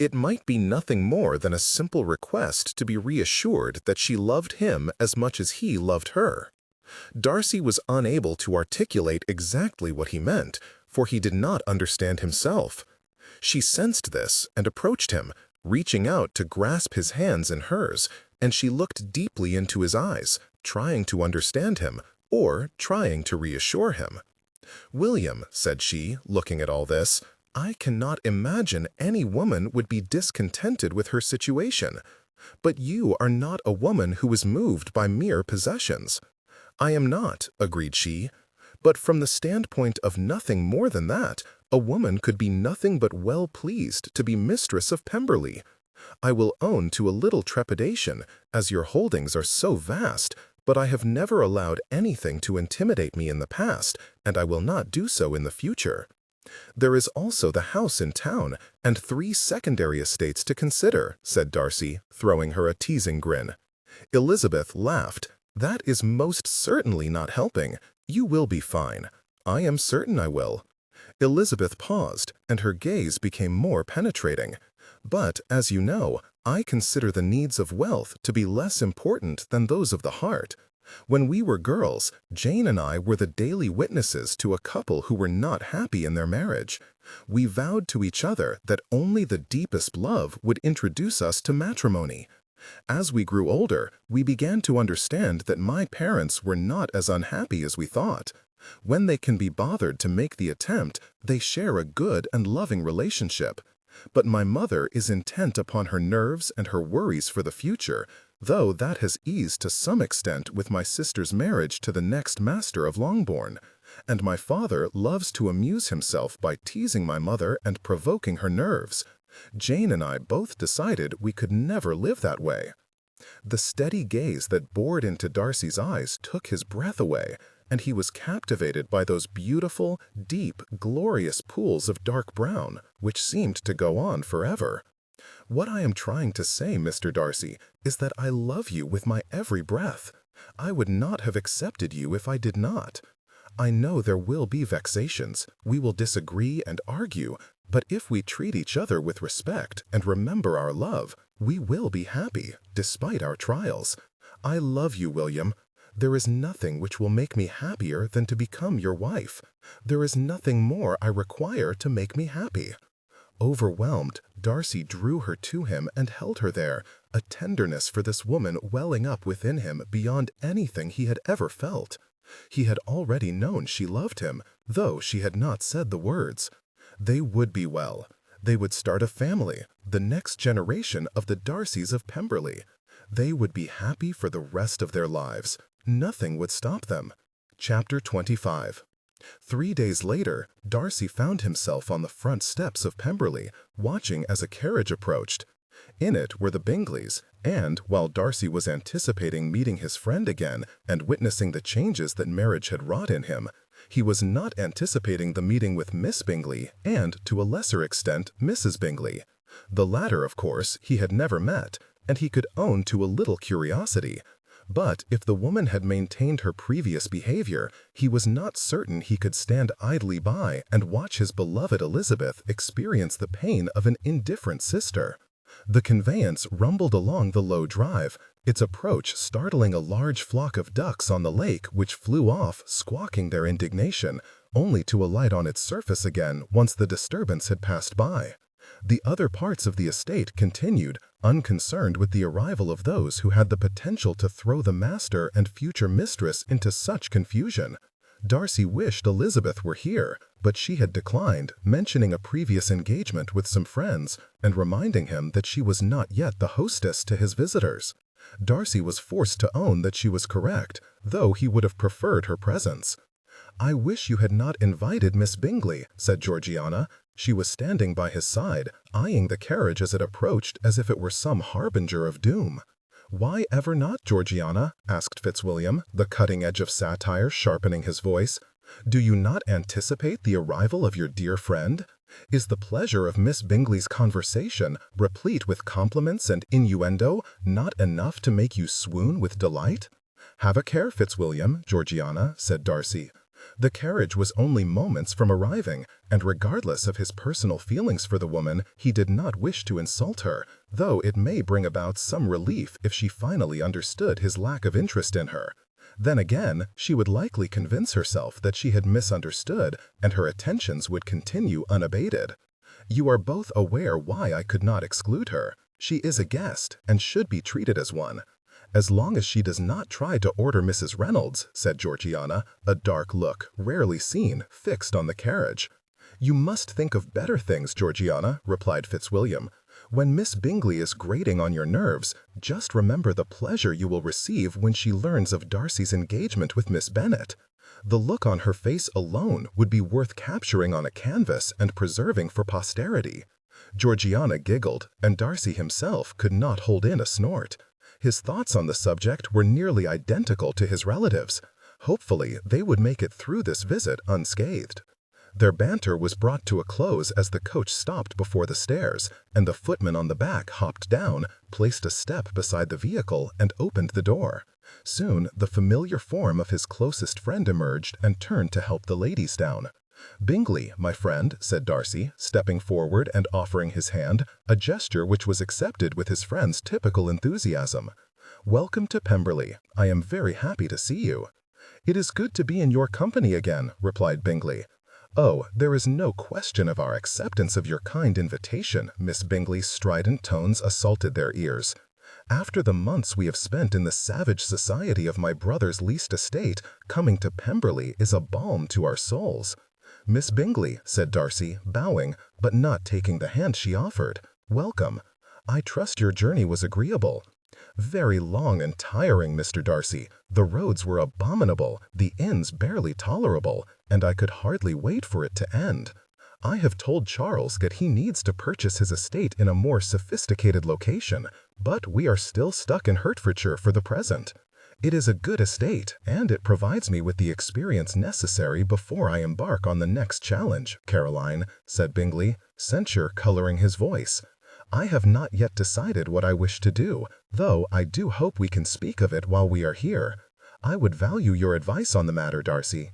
It might be nothing more than a simple request to be reassured that she loved him as much as he loved her. Darcy was unable to articulate exactly what he meant, for he did not understand himself. She sensed this and approached him, reaching out to grasp his hands in hers, and she looked deeply into his eyes, trying to understand him, or trying to reassure him. "William," said she, looking at all this, "I cannot imagine any woman would be discontented with her situation. But you are not a woman who is moved by mere possessions." "I am not," agreed she. "But from the standpoint of nothing more than that, a woman could be nothing but well pleased to be mistress of Pemberley. I will own to a little trepidation, as your holdings are so vast, but I have never allowed anything to intimidate me in the past, and I will not do so in the future. There is also the house in town, and 3 secondary estates to consider," said Darcy, throwing her a teasing grin. Elizabeth laughed. "That is most certainly not helping. You will be fine. I am certain I will." Elizabeth paused, and her gaze became more penetrating. "But, as you know, I consider the needs of wealth to be less important than those of the heart. When we were girls, Jane and I were the daily witnesses to a couple who were not happy in their marriage. We vowed to each other that only the deepest love would introduce us to matrimony. As we grew older, we began to understand that my parents were not as unhappy as we thought. When they can be bothered to make the attempt, they share a good and loving relationship. But my mother is intent upon her nerves and her worries for the future, though that has eased to some extent with my sister's marriage to the next master of Longbourn. And my father loves to amuse himself by teasing my mother and provoking her nerves. Jane and I both decided we could never live that way." The steady gaze that bored into Darcy's eyes took his breath away, and he was captivated by those beautiful, deep, glorious pools of dark brown, which seemed to go on forever. "What I am trying to say, Mr. Darcy, is that I love you with my every breath. I would not have accepted you if I did not. I know there will be vexations, we will disagree and argue, but if we treat each other with respect and remember our love, we will be happy, despite our trials. I love you, William. There is nothing which will make me happier than to become your wife. There is nothing more I require to make me happy." Overwhelmed, Darcy drew her to him and held her there, a tenderness for this woman welling up within him beyond anything he had ever felt. He had already known she loved him, though she had not said the words. They would be well. They would start a family, the next generation of the Darcys of Pemberley. They would be happy for the rest of their lives. Nothing would stop them. Chapter 25. 3 days later, Darcy found himself on the front steps of Pemberley, watching as a carriage approached. In it were the Bingleys, and while Darcy was anticipating meeting his friend again and witnessing the changes that marriage had wrought in him, he was not anticipating the meeting with Miss Bingley and, to a lesser extent, Mrs. Bingley. The latter, of course, he had never met, and he could own to a little curiosity. But if the woman had maintained her previous behavior, he was not certain he could stand idly by and watch his beloved Elizabeth experience the pain of an indifferent sister. The conveyance rumbled along the low drive, its approach startling a large flock of ducks on the lake which flew off, squawking their indignation, only to alight on its surface again once the disturbance had passed by. The other parts of the estate continued, unconcerned with the arrival of those who had the potential to throw the master and future mistress into such confusion. Darcy wished Elizabeth were here, but she had declined, mentioning a previous engagement with some friends and reminding him that she was not yet the hostess to his visitors. Darcy was forced to own that she was correct, though he would have preferred her presence. "I wish you had not invited Miss Bingley," said Georgiana. She was standing by his side, eyeing the carriage as it approached as if it were some harbinger of doom. "Why ever not, Georgiana?" asked Fitzwilliam, the cutting edge of satire sharpening his voice. "Do you not anticipate the arrival of your dear friend? Is the pleasure of Miss Bingley's conversation, replete with compliments and innuendo, not enough to make you swoon with delight?" "Have a care, Fitzwilliam," Georgiana, said Darcy. The carriage was only moments from arriving, and regardless of his personal feelings for the woman, he did not wish to insult her, though it may bring about some relief if she finally understood his lack of interest in her. Then again, she would likely convince herself that she had misunderstood, and her attentions would continue unabated. You are both aware why I could not exclude her. She is a guest, and should be treated as one. As long as she does not try to order Mrs. Reynolds, said Georgiana, a dark look, rarely seen, fixed on the carriage. You must think of better things, Georgiana, replied Fitzwilliam. When Miss Bingley is grating on your nerves, just remember the pleasure you will receive when she learns of Darcy's engagement with Miss Bennet. The look on her face alone would be worth capturing on a canvas and preserving for posterity. Georgiana giggled, and Darcy himself could not hold in a snort. His thoughts on the subject were nearly identical to his relatives. Hopefully, they would make it through this visit unscathed. Their banter was brought to a close as the coach stopped before the stairs, and the footman on the back hopped down, placed a step beside the vehicle, and opened the door. Soon, the familiar form of his closest friend emerged and turned to help the ladies down. "Bingley, my friend," said Darcy, stepping forward and offering his hand, a gesture which was accepted with his friend's typical enthusiasm. "Welcome to Pemberley. I am very happy to see you." "It is good to be in your company again," replied Bingley. "Oh, there is no question of our acceptance of your kind invitation," Miss Bingley's strident tones assaulted their ears. "After the months we have spent in the savage society of my brother's leased estate, coming to Pemberley is a balm to our souls." "Miss Bingley," said Darcy, bowing, but not taking the hand she offered, "welcome. I trust your journey was agreeable." "Very long and tiring, Mr. Darcy. The roads were abominable, the inns barely tolerable, and I could hardly wait for it to end. I have told Charles that he needs to purchase his estate in a more sophisticated location, but we are still stuck in Hertfordshire for the present. It is a good estate, and it provides me with the experience necessary before I embark on the next challenge, Caroline," said Bingley, censure coloring his voice. "I have not yet decided what I wish to do, though I do hope we can speak of it while we are here. I would value your advice on the matter, Darcy."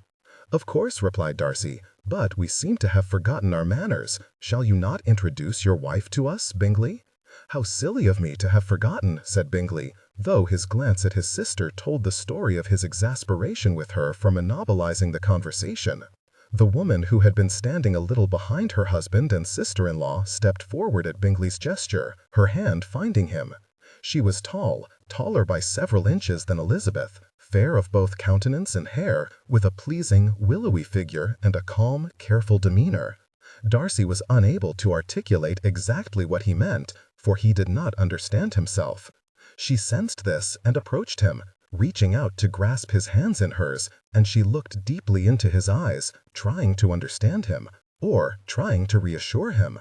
"Of course," replied Darcy, "but we seem to have forgotten our manners. Shall you not introduce your wife to us, Bingley?" "How silly of me to have forgotten," said Bingley, though his glance at his sister told the story of his exasperation with her for monopolizing the conversation. The woman who had been standing a little behind her husband and sister-in-law stepped forward at Bingley's gesture, her hand finding him. She was tall, taller by several inches than Elizabeth, fair of both countenance and hair, with a pleasing, willowy figure and a calm, careful demeanor. Darcy was unable to articulate exactly what he meant, for he did not understand himself. She sensed this and approached him, reaching out to grasp his hands in hers, and she looked deeply into his eyes, trying to understand him, or trying to reassure him.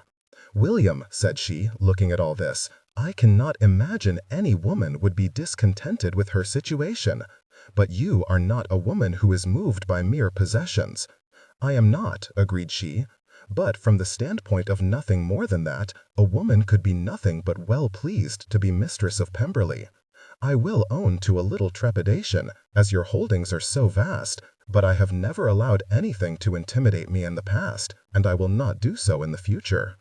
"William," said she, looking at all this, "I cannot imagine any woman would be discontented with her situation. But you are not a woman who is moved by mere possessions." "I am not," agreed she. "But from the standpoint of nothing more than that, a woman could be nothing but well pleased to be mistress of Pemberley. I will own to a little trepidation, as your holdings are so vast, but I have never allowed anything to intimidate me in the past, and I will not do so in the future."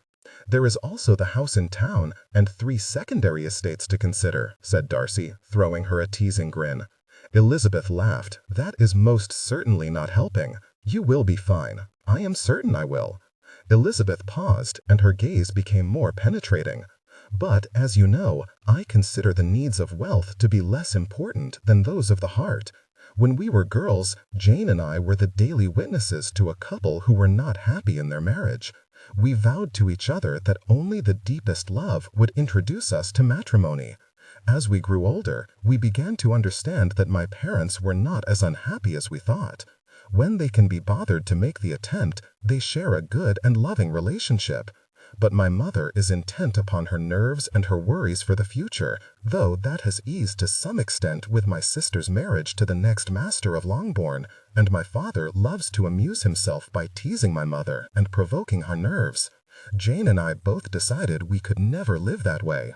"There is also the house in town, and 3 secondary estates to consider," said Darcy, throwing her a teasing grin. Elizabeth laughed. "That is most certainly not helping. You will be fine. I am certain I will." Elizabeth paused, and her gaze became more penetrating. "But, as you know, I consider the needs of wealth to be less important than those of the heart. When we were girls, Jane and I were the daily witnesses to a couple who were not happy in their marriage. We vowed to each other that only the deepest love would introduce us to matrimony. As we grew older, we began to understand that my parents were not as unhappy as we thought. When they can be bothered to make the attempt, they share a good and loving relationship. But my mother is intent upon her nerves and her worries for the future, though that has eased to some extent with my sister's marriage to the next master of Longbourn, and my father loves to amuse himself by teasing my mother and provoking her nerves. Jane and I both decided we could never live that way."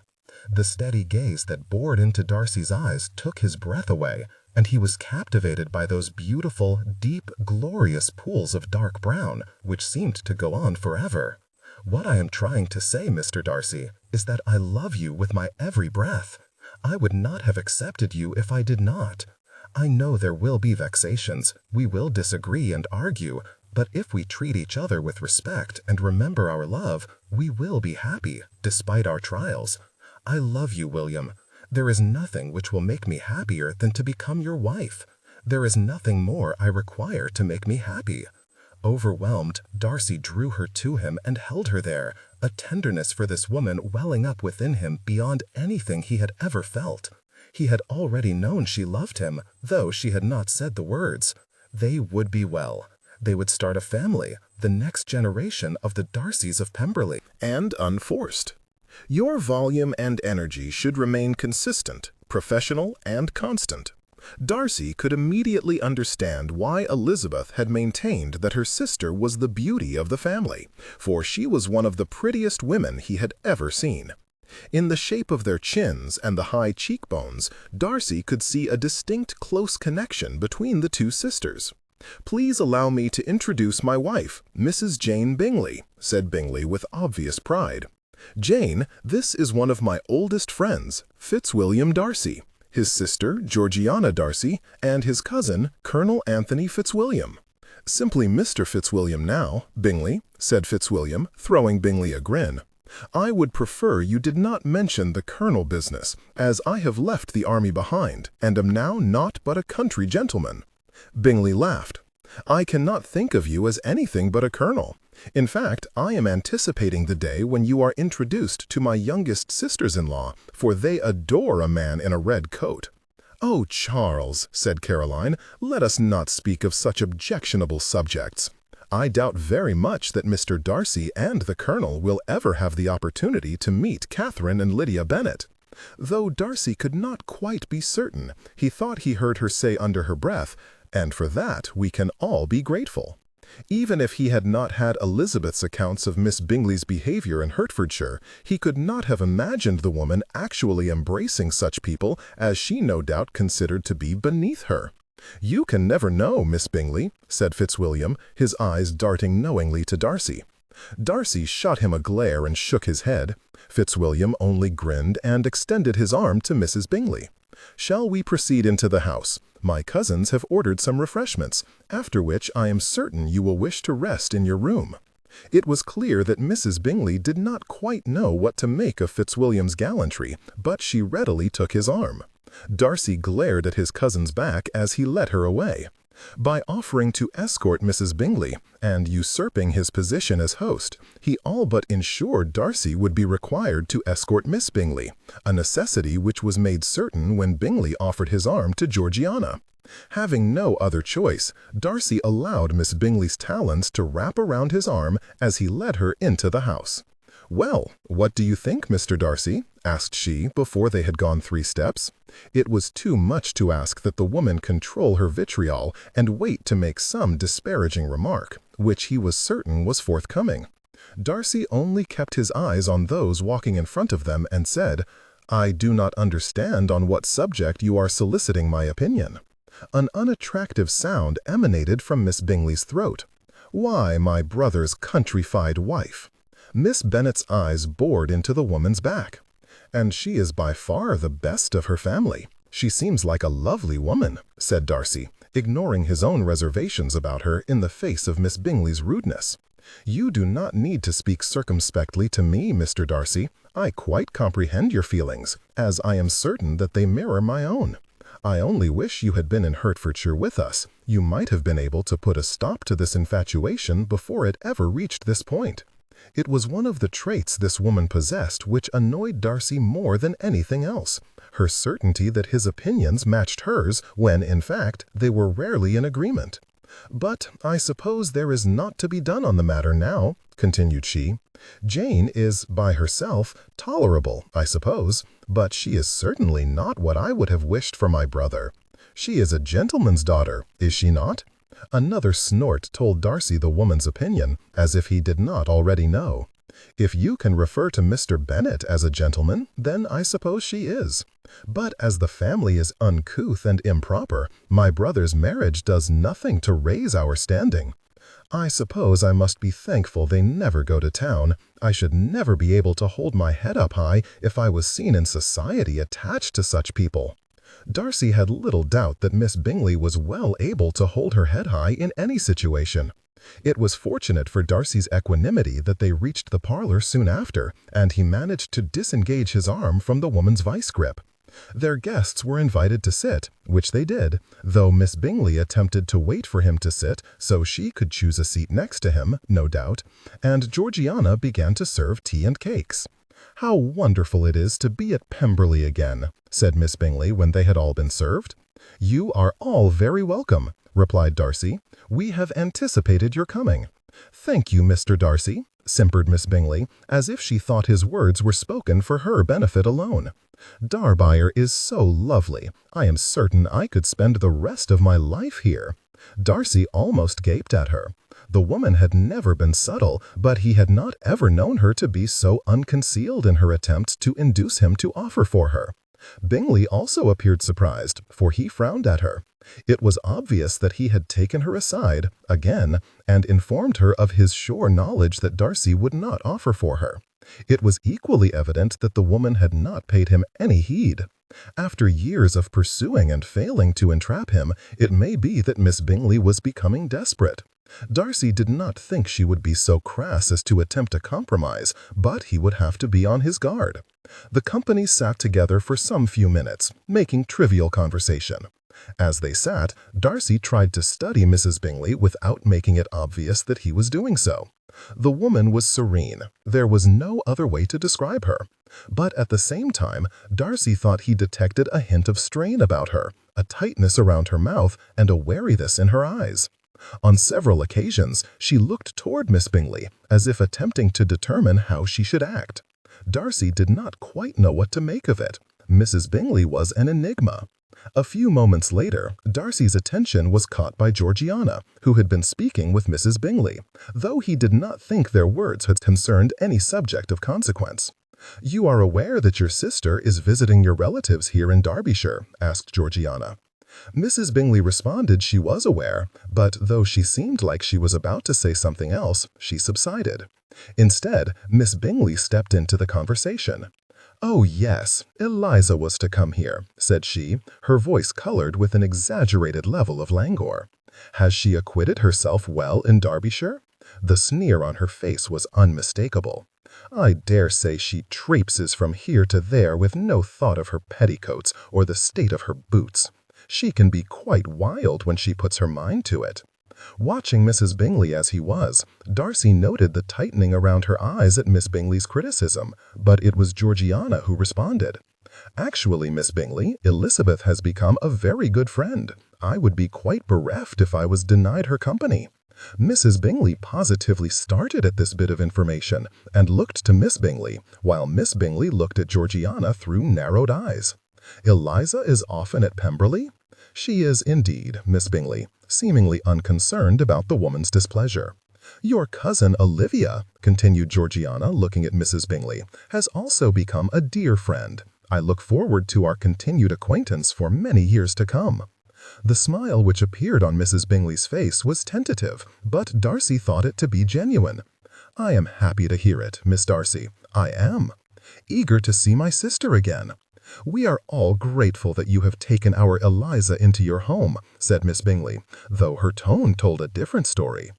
The steady gaze that bored into Darcy's eyes took his breath away, and he was captivated by those beautiful, deep, glorious pools of dark brown, which seemed to go on forever. What I am trying to say, Mr. Darcy, is that I love you with my every breath. I would not have accepted you if I did not. I know there will be vexations, we will disagree and argue, but if we treat each other with respect and remember our love, we will be happy, despite our trials. I love you, William. There is nothing which will make me happier than to become your wife. There is nothing more I require to make me happy. Overwhelmed, Darcy drew her to him and held her there, a tenderness for this woman welling up within him beyond anything he had ever felt. He had already known she loved him, though she had not said the words. They would be well. They would start a family, the next generation of the Darcys of Pemberley. And unforced. Your volume and energy should remain consistent, professional, and constant. Darcy could immediately understand why Elizabeth had maintained that her sister was the beauty of the family, for she was one of the prettiest women he had ever seen. In the shape of their chins and the high cheekbones, Darcy could see a distinct close connection between the two sisters. "Please allow me to introduce my wife, Mrs. Jane Bingley," said Bingley with obvious pride. "Jane, this is one of my oldest friends, Fitzwilliam Darcy, his sister, Georgiana Darcy, and his cousin, Colonel Anthony Fitzwilliam." "Simply Mr. Fitzwilliam now, Bingley," said Fitzwilliam, throwing Bingley a grin. "I would prefer you did not mention the colonel business, as I have left the army behind, and am now naught but a country gentleman." Bingley laughed. "I cannot think of you as anything but a colonel. In fact, I am anticipating the day when you are introduced to my youngest sisters-in-law, for they adore a man in a red coat." "Oh, Charles," said Caroline, "let us not speak of such objectionable subjects. I doubt very much that Mr. Darcy and the Colonel will ever have the opportunity to meet Catherine and Lydia Bennet." Though Darcy could not quite be certain, he thought he heard her say under her breath, "And for that we can all be grateful." Even if he had not had Elizabeth's accounts of Miss Bingley's behavior in Hertfordshire, he could not have imagined the woman actually embracing such people as she no doubt considered to be beneath her. "You can never know, Miss Bingley," said Fitzwilliam, his eyes darting knowingly to Darcy. Darcy shot him a glare and shook his head. Fitzwilliam only grinned and extended his arm to Mrs. Bingley. "Shall we proceed into the house? My cousins have ordered some refreshments, after which I am certain you will wish to rest in your room." It was clear that Mrs. Bingley did not quite know what to make of Fitzwilliam's gallantry, but she readily took his arm. Darcy glared at his cousin's back as he led her away. By offering to escort Mrs. Bingley, and usurping his position as host, he all but ensured Darcy would be required to escort Miss Bingley, a necessity which was made certain when Bingley offered his arm to Georgiana. Having no other choice, Darcy allowed Miss Bingley's talons to wrap around his arm as he led her into the house. "Well, what do you think, Mr. Darcy?" asked she before they had gone 3 steps. It was too much to ask that the woman control her vitriol and wait to make some disparaging remark, which he was certain was forthcoming. Darcy only kept his eyes on those walking in front of them and said, "I do not understand on what subject you are soliciting my opinion." An unattractive sound emanated from Miss Bingley's throat. "Why, my brother's countrified wife." Miss Bennet's eyes bored into the woman's back. "And she is by far the best of her family. She seems like a lovely woman," said Darcy, ignoring his own reservations about her in the face of Miss Bingley's rudeness. "You do not need to speak circumspectly to me, Mr. Darcy. I quite comprehend your feelings, as I am certain that they mirror my own. I only wish you had been in Hertfordshire with us. You might have been able to put a stop to this infatuation before it ever reached this point." It was one of the traits this woman possessed which annoyed Darcy more than anything else, her certainty that his opinions matched hers when, in fact, they were rarely in agreement. "But I suppose there is naught to be done on the matter now," continued she. "Jane is, by herself, tolerable, I suppose, but she is certainly not what I would have wished for my brother. She is a gentleman's daughter, is she not?" Another snort told Darcy the woman's opinion, as if he did not already know. If you can refer to Mr. Bennet as a gentleman, then I suppose she is. But as the family is uncouth and improper, my brother's marriage does nothing to raise our standing. I suppose I must be thankful they never go to town. I should never be able to hold my head up high if I was seen in society attached to such people." Darcy had little doubt that Miss Bingley was well able to hold her head high in any situation. It was fortunate for Darcy's equanimity that they reached the parlor soon after, and he managed to disengage his arm from the woman's vice grip. Their guests were invited to sit, which they did, though Miss Bingley attempted to wait for him to sit so she could choose a seat next to him, no doubt, and Georgiana began to serve tea and cakes. "How wonderful it is to be at Pemberley again," said Miss Bingley when they had all been served. "You are all very welcome," replied Darcy. "We have anticipated your coming." "Thank you, Mr. Darcy," simpered Miss Bingley, as if she thought his words were spoken for her benefit alone. "Derbyshire is so lovely. I am certain I could spend the rest of my life here." Darcy almost gaped at her. The woman had never been subtle, but he had not ever known her to be so unconcealed in her attempt to induce him to offer for her. Bingley also appeared surprised, for he frowned at her. It was obvious that he had taken her aside, again, and informed her of his sure knowledge that Darcy would not offer for her. It was equally evident that the woman had not paid him any heed. After years of pursuing and failing to entrap him, it may be that Miss Bingley was becoming desperate. Darcy did not think she would be so crass as to attempt a compromise, but he would have to be on his guard. The company sat together for some few minutes, making trivial conversation. As they sat, Darcy tried to study Mrs. Bingley without making it obvious that he was doing so. The woman was serene. There was no other way to describe her. But at the same time, Darcy thought he detected a hint of strain about her, a tightness around her mouth, and a wariness in her eyes. On several occasions, she looked toward Miss Bingley, as if attempting to determine how she should act. Darcy did not quite know what to make of it. Mrs. Bingley was an enigma. A few moments later, Darcy's attention was caught by Georgiana, who had been speaking with Mrs. Bingley, though he did not think their words had concerned any subject of consequence. "You are aware that your sister is visiting your relatives here in Derbyshire?" asked Georgiana. Mrs. Bingley responded she was aware, but though she seemed like she was about to say something else, she subsided. Instead, Miss Bingley stepped into the conversation. "Oh, yes, Eliza was to come here," said she, her voice colored with an exaggerated level of languor. "Has she acquitted herself well in Derbyshire?" The sneer on her face was unmistakable. "I dare say she traipses from here to there with no thought of her petticoats or the state of her boots. She can be quite wild when she puts her mind to it." Watching Mrs. Bingley as he was, Darcy noted the tightening around her eyes at Miss Bingley's criticism, but it was Georgiana who responded. "Actually, Miss Bingley, Elizabeth has become a very good friend. I would be quite bereft if I was denied her company." Mrs. Bingley positively started at this bit of information and looked to Miss Bingley, while Miss Bingley looked at Georgiana through narrowed eyes. "Eliza is often at Pemberley?" "She is indeed, Miss Bingley," seemingly unconcerned about the woman's displeasure. "Your cousin Olivia," continued Georgiana, looking at Mrs. Bingley, "has also become a dear friend. I look forward to our continued acquaintance for many years to come." The smile which appeared on Mrs. Bingley's face was tentative, but Darcy thought it to be genuine. "I am happy to hear it, Miss Darcy. I am. Eager to see my sister again." "We are all grateful that you have taken our Eliza into your home," said Miss Bingley, though her tone told a different story.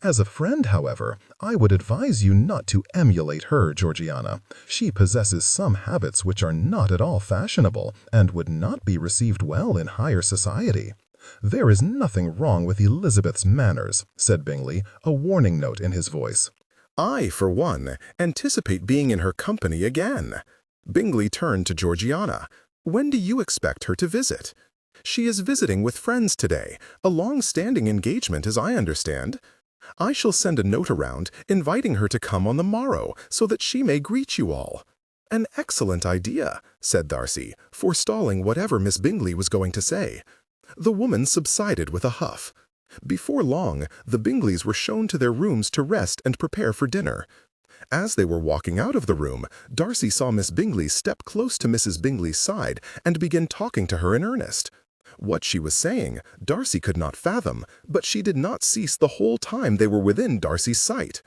"As a friend, however, I would advise you not to emulate her, Georgiana. She possesses some habits which are not at all fashionable and would not be received well in higher society." "There is nothing wrong with Elizabeth's manners," said Bingley, a warning note in his voice. "I, for one, anticipate being in her company again." Bingley turned to Georgiana. "When do you expect her to visit?" "She is visiting with friends today, a long-standing engagement as I understand. I shall send a note around, inviting her to come on the morrow, so that she may greet you all." "An excellent idea," said Darcy, forestalling whatever Miss Bingley was going to say. The woman subsided with a huff. Before long, the Bingleys were shown to their rooms to rest and prepare for dinner. As they were walking out of the room, Darcy saw Miss Bingley step close to Mrs. Bingley's side and begin talking to her in earnest. What she was saying, Darcy could not fathom, but she did not cease the whole time they were within Darcy's sight.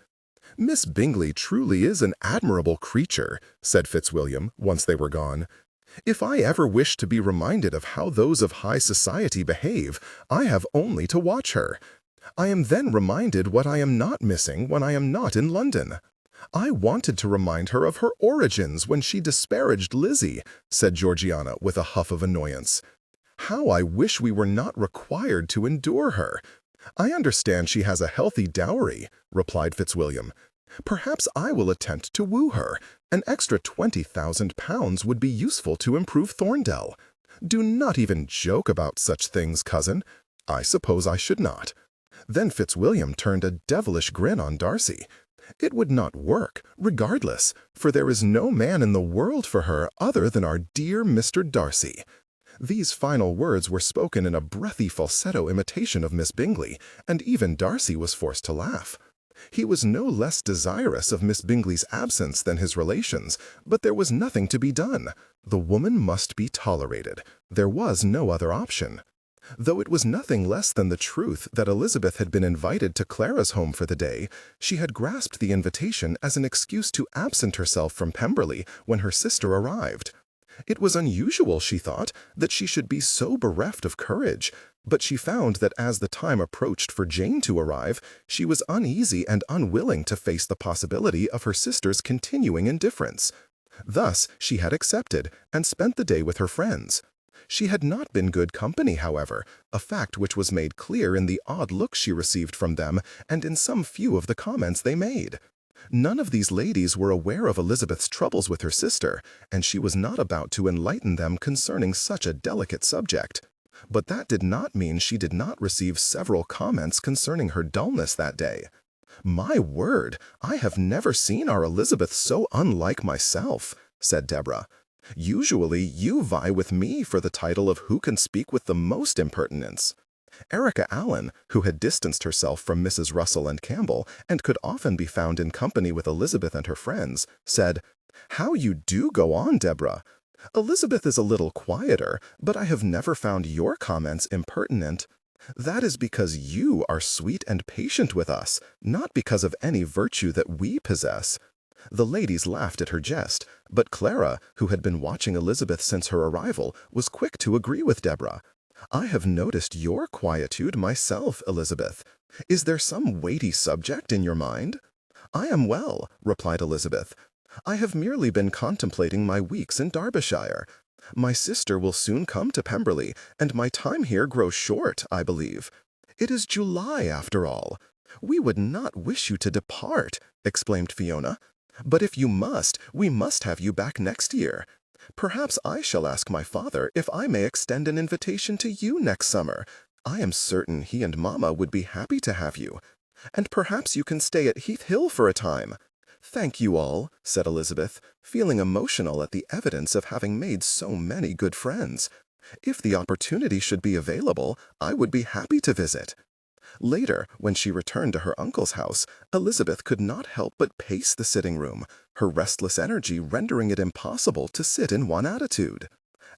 "Miss Bingley truly is an admirable creature," said Fitzwilliam, once they were gone. "If I ever wish to be reminded of how those of high society behave, I have only to watch her. I am then reminded what I am not missing when I am not in London." "I wanted to remind her of her origins when she disparaged Lizzie," said Georgiana with a huff of annoyance. "How I wish we were not required to endure her." "I understand she has a healthy dowry," replied Fitzwilliam. "Perhaps I will attempt to woo her. An extra £20,000 would be useful to improve Thorndale." "Do not even joke about such things, cousin." "I suppose I should not." Then Fitzwilliam turned a devilish grin on Darcy. "It would not work, regardless, for there is no man in the world for her other than our dear Mr. Darcy." These final words were spoken in a breathy falsetto imitation of Miss Bingley, and even Darcy was forced to laugh. He was no less desirous of Miss Bingley's absence than his relations, but there was nothing to be done. The woman must be tolerated. There was no other option. Though it was nothing less than the truth that Elizabeth had been invited to Clara's home for the day, she had grasped the invitation as an excuse to absent herself from Pemberley when her sister arrived. It was unusual, she thought, that she should be so bereft of courage, but she found that as the time approached for Jane to arrive, she was uneasy and unwilling to face the possibility of her sister's continuing indifference. Thus she had accepted and spent the day with her friends. She had not been good company, however, a fact which was made clear in the odd looks she received from them and in some few of the comments they made. None of these ladies were aware of Elizabeth's troubles with her sister, and she was not about to enlighten them concerning such a delicate subject. But that did not mean she did not receive several comments concerning her dullness that day. "My word, I have never seen our Elizabeth so unlike myself," said Deborah. "Usually you vie with me for the title of who can speak with the most impertinence." Erica Allen, who had distanced herself from Mrs. Russell and Campbell and could often be found in company with Elizabeth and her friends, said, "How you do go on, Deborah! Elizabeth is a little quieter, but I have never found your comments impertinent. That is because you are sweet and patient with us, not because of any virtue that we possess." The ladies laughed at her jest, but Clara, who had been watching Elizabeth since her arrival, was quick to agree with Deborah. "I have noticed your quietude myself, Elizabeth. Is there some weighty subject in your mind?" "I am well," replied Elizabeth. "I have merely been contemplating my weeks in Derbyshire. My sister will soon come to Pemberley, and my time here grows short, I believe. It is July, after all." "We would not wish you to depart," exclaimed Fiona. "But if you must, we must have you back next year. Perhaps I shall ask my father if I may extend an invitation to you next summer. I am certain he and Mamma would be happy to have you. And perhaps you can stay at Heath Hill for a time." "Thank you all," said Elizabeth, feeling emotional at the evidence of having made so many good friends. "If the opportunity should be available, I would be happy to visit." Later, when she returned to her uncle's house, Elizabeth could not help but pace the sitting room, her restless energy rendering it impossible to sit in one attitude.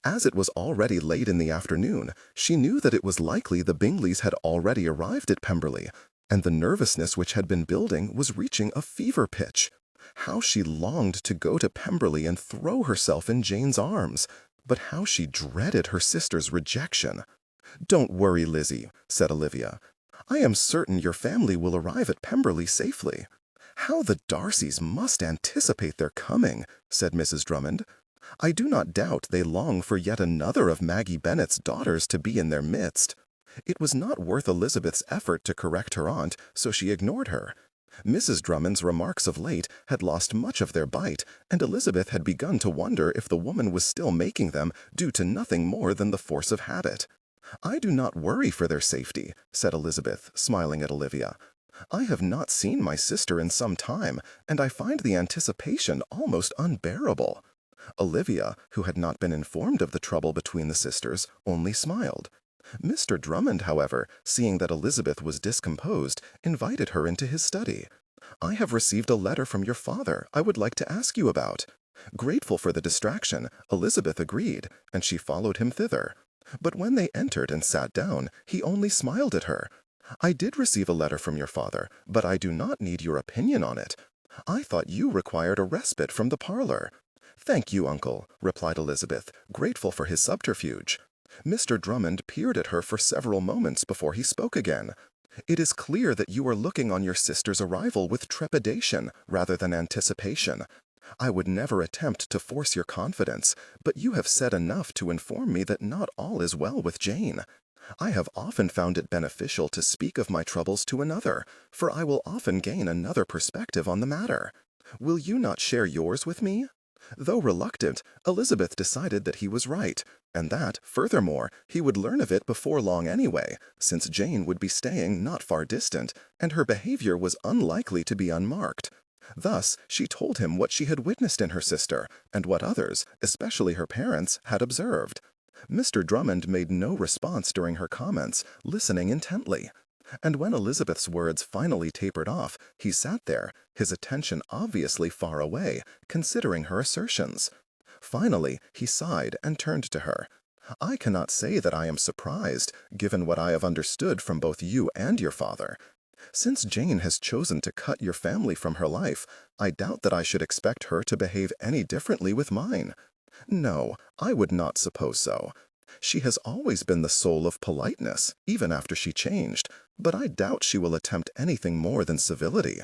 As it was already late in the afternoon, she knew that it was likely the Bingleys had already arrived at Pemberley, and the nervousness which had been building was reaching a fever pitch. How she longed to go to Pemberley and throw herself in Jane's arms, but how she dreaded her sister's rejection. "Don't worry, Lizzie," said Olivia. "I am certain your family will arrive at Pemberley safely." "How the Darcys must anticipate their coming," said Mrs. Drummond. "I do not doubt they long for yet another of Maggie Bennet's daughters to be in their midst." It was not worth Elizabeth's effort to correct her aunt, so she ignored her. Mrs. Drummond's remarks of late had lost much of their bite, and Elizabeth had begun to wonder if the woman was still making them due to nothing more than the force of habit. "I do not worry for their safety," said Elizabeth, smiling at Olivia. "I have not seen my sister in some time, and I find the anticipation almost unbearable." Olivia, who had not been informed of the trouble between the sisters, only smiled. Mr. Drummond, however, seeing that Elizabeth was discomposed, invited her into his study. "I have received a letter from your father I would like to ask you about." Grateful for the distraction, Elizabeth agreed, and she followed him thither. But when they entered and sat down, he only smiled at her. "I did receive a letter from your father, but I do not need your opinion on it. I thought you required a respite from the parlor." "Thank you, uncle," replied Elizabeth, grateful for his subterfuge. Mr. Drummond peered at her for several moments before he spoke again. "It is clear that you are looking on your sister's arrival with trepidation rather than anticipation. I would never attempt to force your confidence, but you have said enough to inform me that not all is well with Jane. I have often found it beneficial to speak of my troubles to another, for I will often gain another perspective on the matter. Will you not share yours with me?" Though reluctant, Elizabeth decided that he was right, and that, furthermore, he would learn of it before long anyway, since Jane would be staying not far distant, and her behavior was unlikely to be unmarked. Thus, she told him what she had witnessed in her sister, and what others, especially her parents, had observed. Mr. Drummond made no response during her comments, listening intently. And when Elizabeth's words finally tapered off, he sat there, his attention obviously far away, considering her assertions. Finally, he sighed and turned to her. "I cannot say that I am surprised, given what I have understood from both you and your father. Since Jane has chosen to cut your family from her life, I doubt that I should expect her to behave any differently with mine. No, I would not suppose so. She has always been the soul of politeness, even after she changed, but I doubt she will attempt anything more than civility.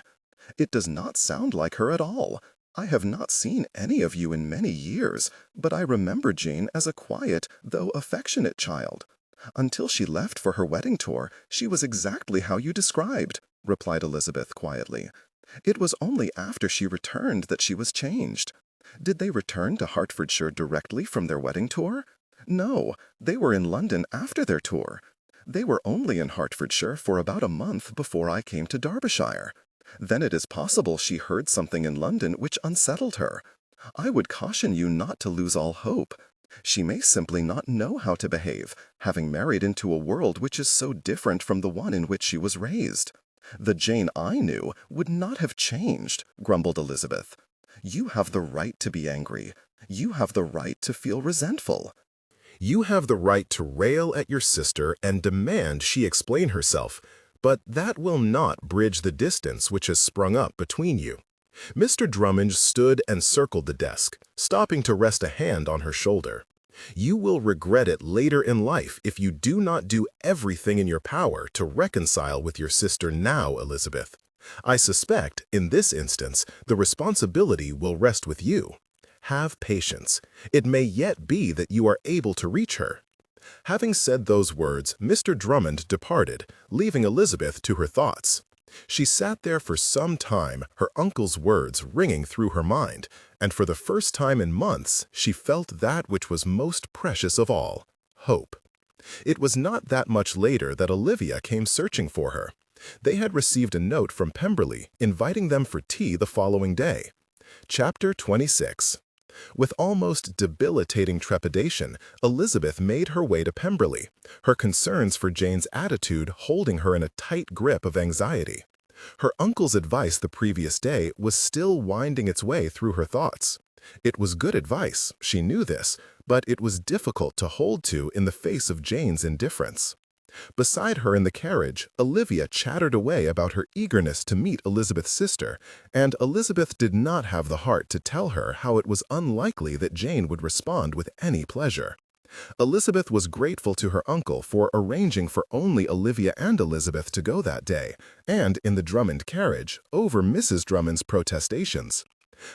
It does not sound like her at all. I have not seen any of you in many years, but I remember Jane as a quiet, though affectionate child. Until she left for her wedding tour, she was exactly how you described," replied Elizabeth quietly. "It was only after she returned that she was changed. Did they return to Hertfordshire directly from their wedding tour? No, they were in London after their tour. They were only in Hertfordshire for about a month before I came to Derbyshire. Then it is possible she heard something in London which unsettled her. I would caution you not to lose all hope. She may simply not know how to behave, having married into a world which is so different from the one in which she was raised." "The Jane I knew would not have changed," grumbled Elizabeth. "You have the right to be angry. You have the right to feel resentful." You have the right to rail at your sister and demand she explain herself, but that will not bridge the distance which has sprung up between you. Mr. Drummond stood and circled the desk, stopping to rest a hand on her shoulder. You will regret it later in life if you do not do everything in your power to reconcile with your sister now, Elizabeth. I suspect, in this instance, the responsibility will rest with you. Have patience. It may yet be that you are able to reach her. Having said those words, Mr. Drummond departed, leaving Elizabeth to her thoughts. She sat there for some time, her uncle's words ringing through her mind, and for the first time in months she felt that which was most precious of all, hope. It was not that much later that Olivia came searching for her. They had received a note from Pemberley inviting them for tea the following day. Chapter 26. With almost debilitating trepidation, Elizabeth made her way to Pemberley, her concerns for Jane's attitude holding her in a tight grip of anxiety. Her uncle's advice the previous day was still winding its way through her thoughts. It was good advice, she knew this, but it was difficult to hold to in the face of Jane's indifference. Beside her in the carriage, Olivia chattered away about her eagerness to meet Elizabeth's sister, and Elizabeth did not have the heart to tell her how it was unlikely that Jane would respond with any pleasure. Elizabeth was grateful to her uncle for arranging for only Olivia and Elizabeth to go that day, and in the Drummond carriage, over Mrs. Drummond's protestations.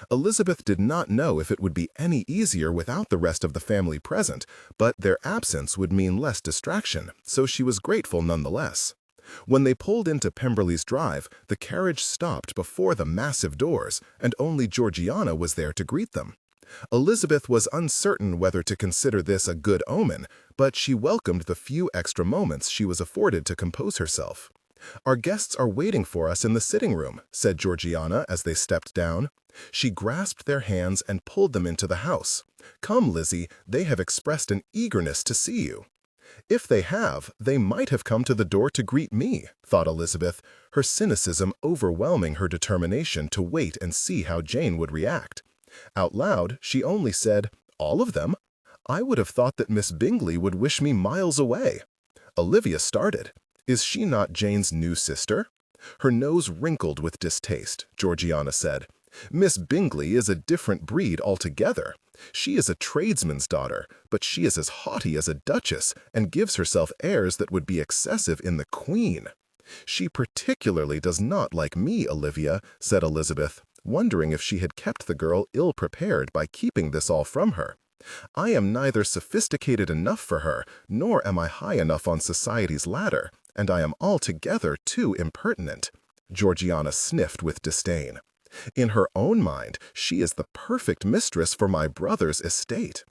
Elizabeth did not know if it would be any easier without the rest of the family present, but their absence would mean less distraction, so she was grateful nonetheless. When they pulled into Pemberley's Drive, the carriage stopped before the massive doors, and only Georgiana was there to greet them. Elizabeth was uncertain whether to consider this a good omen, but she welcomed the few extra moments she was afforded to compose herself. "Our guests are waiting for us in the sitting room," said Georgiana as they stepped down. She grasped their hands and pulled them into the house. "Come, Lizzie, they have expressed an eagerness to see you." If they have, they might have come to the door to greet me, thought Elizabeth, her cynicism overwhelming her determination to wait and see how Jane would react. Out loud, she only said, "All of them? I would have thought that Miss Bingley would wish me miles away." Olivia started. Is she not Jane's new sister? Her nose wrinkled with distaste, Georgiana said. Miss Bingley is a different breed altogether. She is a tradesman's daughter, but she is as haughty as a duchess and gives herself airs that would be excessive in the Queen. She particularly does not like me, Olivia, said Elizabeth, wondering if she had kept the girl ill-prepared by keeping this all from her. I am neither sophisticated enough for her, nor am I high enough on society's ladder, and I am altogether too impertinent. Georgiana sniffed with disdain. In her own mind, she is the perfect mistress for my brother's estate.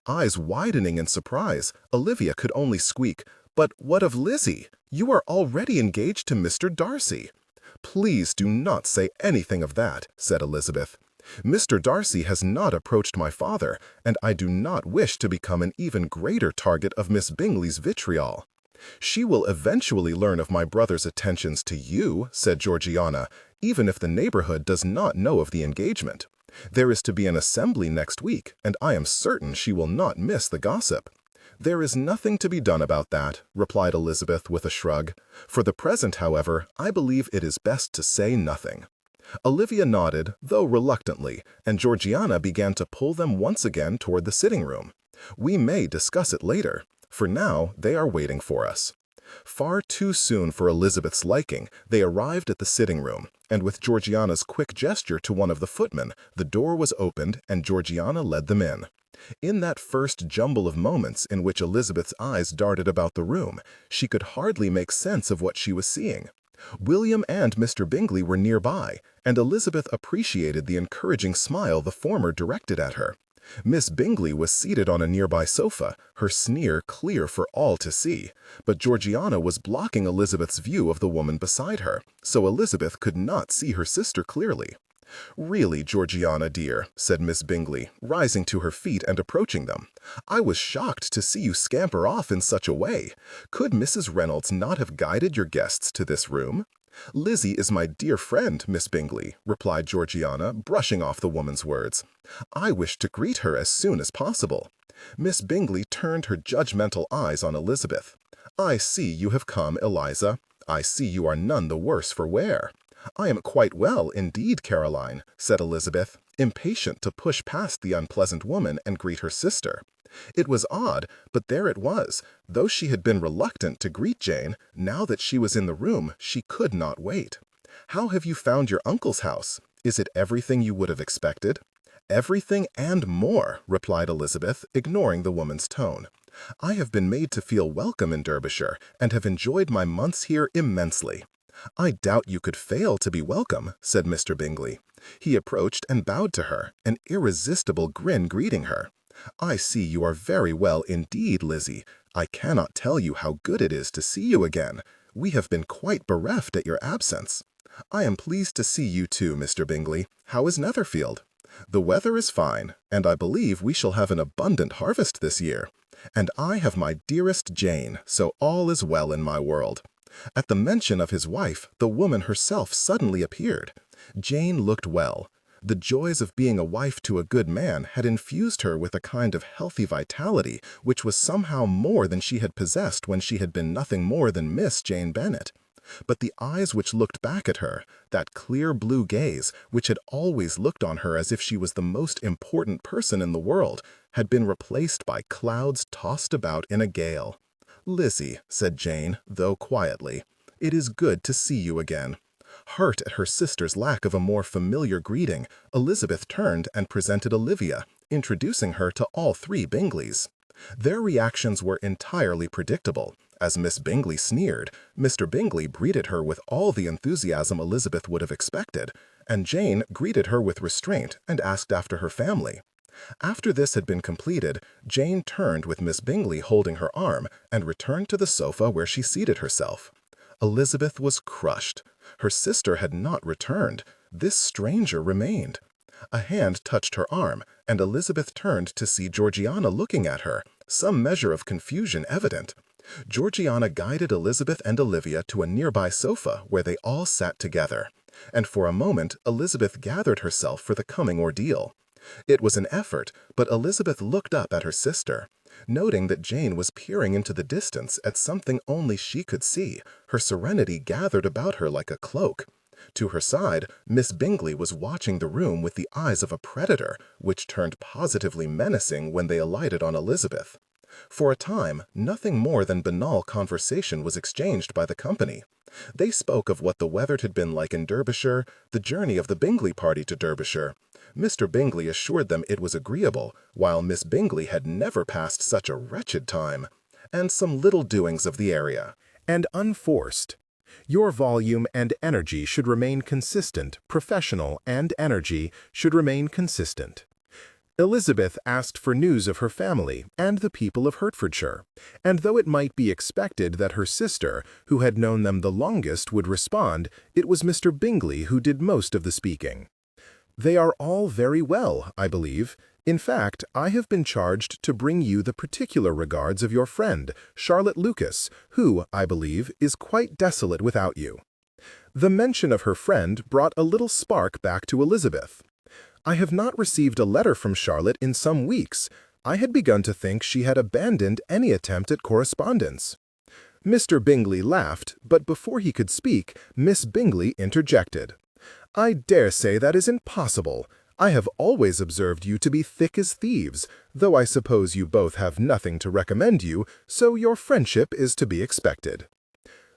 Eyes widening in surprise, Olivia could only squeak, "But what of Lizzie? You are already engaged to Mr. Darcy." "Please do not say anything of that," said Elizabeth. "Mr. Darcy has not approached my father, and I do not wish to become an even greater target of Miss Bingley's vitriol." "She will eventually learn of my brother's attentions to you," said Georgiana, "even if the neighborhood does not know of the engagement. There is to be an assembly next week, and I am certain she will not miss the gossip." "There is nothing to be done about that," replied Elizabeth with a shrug. "For the present, however, I believe it is best to say nothing." Olivia nodded, though reluctantly, and Georgiana began to pull them once again toward the sitting room. "We may discuss it later. For now, they are waiting for us." Far too soon for Elizabeth's liking, they arrived at the sitting room, and with Georgiana's quick gesture to one of the footmen, the door was opened and Georgiana led them in. In that first jumble of moments in which Elizabeth's eyes darted about the room, she could hardly make sense of what she was seeing. William and Mr. Bingley were nearby, and Elizabeth appreciated the encouraging smile the former directed at her. Miss Bingley was seated on a nearby sofa, her sneer clear for all to see, but Georgiana was blocking Elizabeth's view of the woman beside her, so Elizabeth could not see her sister clearly. "Really, Georgiana, dear," said Miss Bingley, rising to her feet and approaching them, "I was shocked to see you scamper off in such a way. Could Mrs. Reynolds not have guided your guests to this room?" "Lizzie is my dear friend, Miss Bingley," replied Georgiana, brushing off the woman's words. "I wish to greet her as soon as possible." Miss Bingley turned her judgmental eyes on Elizabeth. "I see you have come, Eliza. I see you are none the worse for wear." "I am quite well, indeed, Caroline," said Elizabeth, impatient to push past the unpleasant woman and greet her sister. It was odd, but there it was. Though she had been reluctant to greet Jane, now that she was in the room, she could not wait. "How have you found your uncle's house? Is it everything you would have expected?" "Everything and more," replied Elizabeth, ignoring the woman's tone. "I have been made to feel welcome in Derbyshire, and have enjoyed my months here immensely." "I doubt you could fail to be welcome," said Mr. Bingley. He approached and bowed to her, an irresistible grin greeting her. "I see you are very well indeed, Lizzie. I cannot tell you how good it is to see you again. We have been quite bereft at your absence." "I am pleased to see you too, Mr. Bingley. How is Netherfield?" "The weather is fine, and I believe we shall have an abundant harvest this year. And I have my dearest Jane, so all is well in my world." At the mention of his wife, the woman herself suddenly appeared. Jane looked well. The joys of being a wife to a good man had infused her with a kind of healthy vitality which was somehow more than she had possessed when she had been nothing more than Miss Jane Bennet. But the eyes which looked back at her, that clear blue gaze which had always looked on her as if she was the most important person in the world, had been replaced by clouds tossed about in a gale. "Lizzie," said Jane, though quietly, "it is good to see you again." Hurt at her sister's lack of a more familiar greeting, Elizabeth turned and presented Olivia, introducing her to all three Bingleys. Their reactions were entirely predictable. As Miss Bingley sneered, Mr. Bingley greeted her with all the enthusiasm Elizabeth would have expected, and Jane greeted her with restraint and asked after her family. After this had been completed, Jane turned with Miss Bingley holding her arm and returned to the sofa where she seated herself. Elizabeth was crushed. Her sister had not returned. This stranger remained. A hand touched her arm, and Elizabeth turned to see Georgiana looking at her, some measure of confusion evident. Georgiana guided Elizabeth and Olivia to a nearby sofa where they all sat together, and for a moment Elizabeth gathered herself for the coming ordeal. It was an effort, but Elizabeth looked up at her sister. Noting that Jane was peering into the distance at something only she could see, her serenity gathered about her like a cloak. To her side, Miss Bingley was watching the room with the eyes of a predator, which turned positively menacing when they alighted on Elizabeth. For a time, nothing more than banal conversation was exchanged by the company. They spoke of what the weather had been like in Derbyshire, the journey of the Bingley party to Derbyshire. Mr. Bingley assured them it was agreeable, while Miss Bingley had never passed such a wretched time, and some little doings of the area. And unforced. Your volume and energy should remain consistent, professional and energy should remain consistent. Elizabeth asked for news of her family and the people of Hertfordshire, and though it might be expected that her sister, who had known them the longest, would respond, it was Mr. Bingley who did most of the speaking. They are all very well, I believe. In fact, I have been charged to bring you the particular regards of your friend, Charlotte Lucas, who, I believe, is quite desolate without you. The mention of her friend brought a little spark back to Elizabeth. I have not received a letter from Charlotte in some weeks. I had begun to think she had abandoned any attempt at correspondence. Mr. Bingley laughed, but before he could speak, Miss Bingley interjected. I dare say that is impossible. I have always observed you to be thick as thieves, though I suppose you both have nothing to recommend you, so your friendship is to be expected.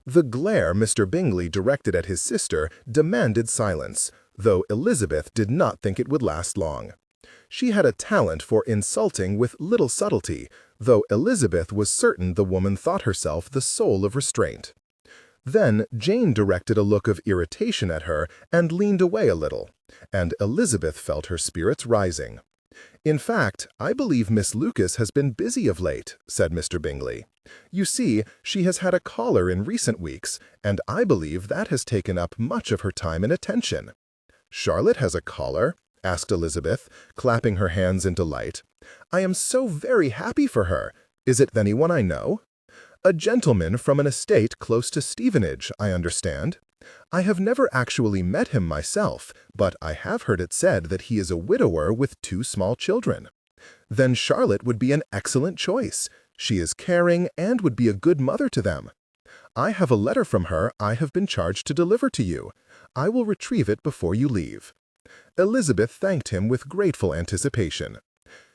The glare Mr. Bingley directed at his sister demanded silence, though Elizabeth did not think it would last long. She had a talent for insulting with little subtlety, though Elizabeth was certain the woman thought herself the soul of restraint. Then Jane directed a look of irritation at her and leaned away a little, and Elizabeth felt her spirits rising. In fact, I believe Miss Lucas has been busy of late, said Mr. Bingley. You see, she has had a caller in recent weeks, and I believe that has taken up much of her time and attention. Charlotte has a caller? Asked Elizabeth, clapping her hands in delight. I am so very happy for her. Is it anyone I know? A gentleman from an estate close to Stevenage, I understand. I have never actually met him myself, but I have heard it said that he is a widower with 2 small children. Then Charlotte would be an excellent choice. She is caring and would be a good mother to them. I have a letter from her I have been charged to deliver to you. I will retrieve it before you leave. Elizabeth thanked him with grateful anticipation.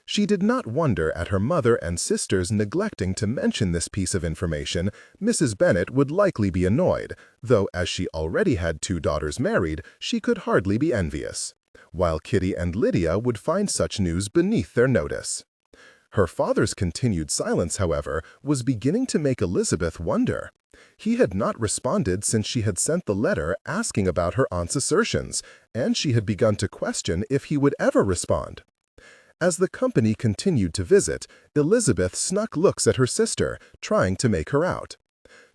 She did not wonder at her mother and sisters neglecting to mention this piece of information. Mrs. Bennet would likely be annoyed, though as she already had 2 daughters married, she could hardly be envious, while Kitty and Lydia would find such news beneath their notice. Her father's continued silence, however, was beginning to make Elizabeth wonder. He had not responded since she had sent the letter asking about her aunt's assertions, and she had begun to question if he would ever respond. As the company continued to visit, Elizabeth snuck looks at her sister, trying to make her out.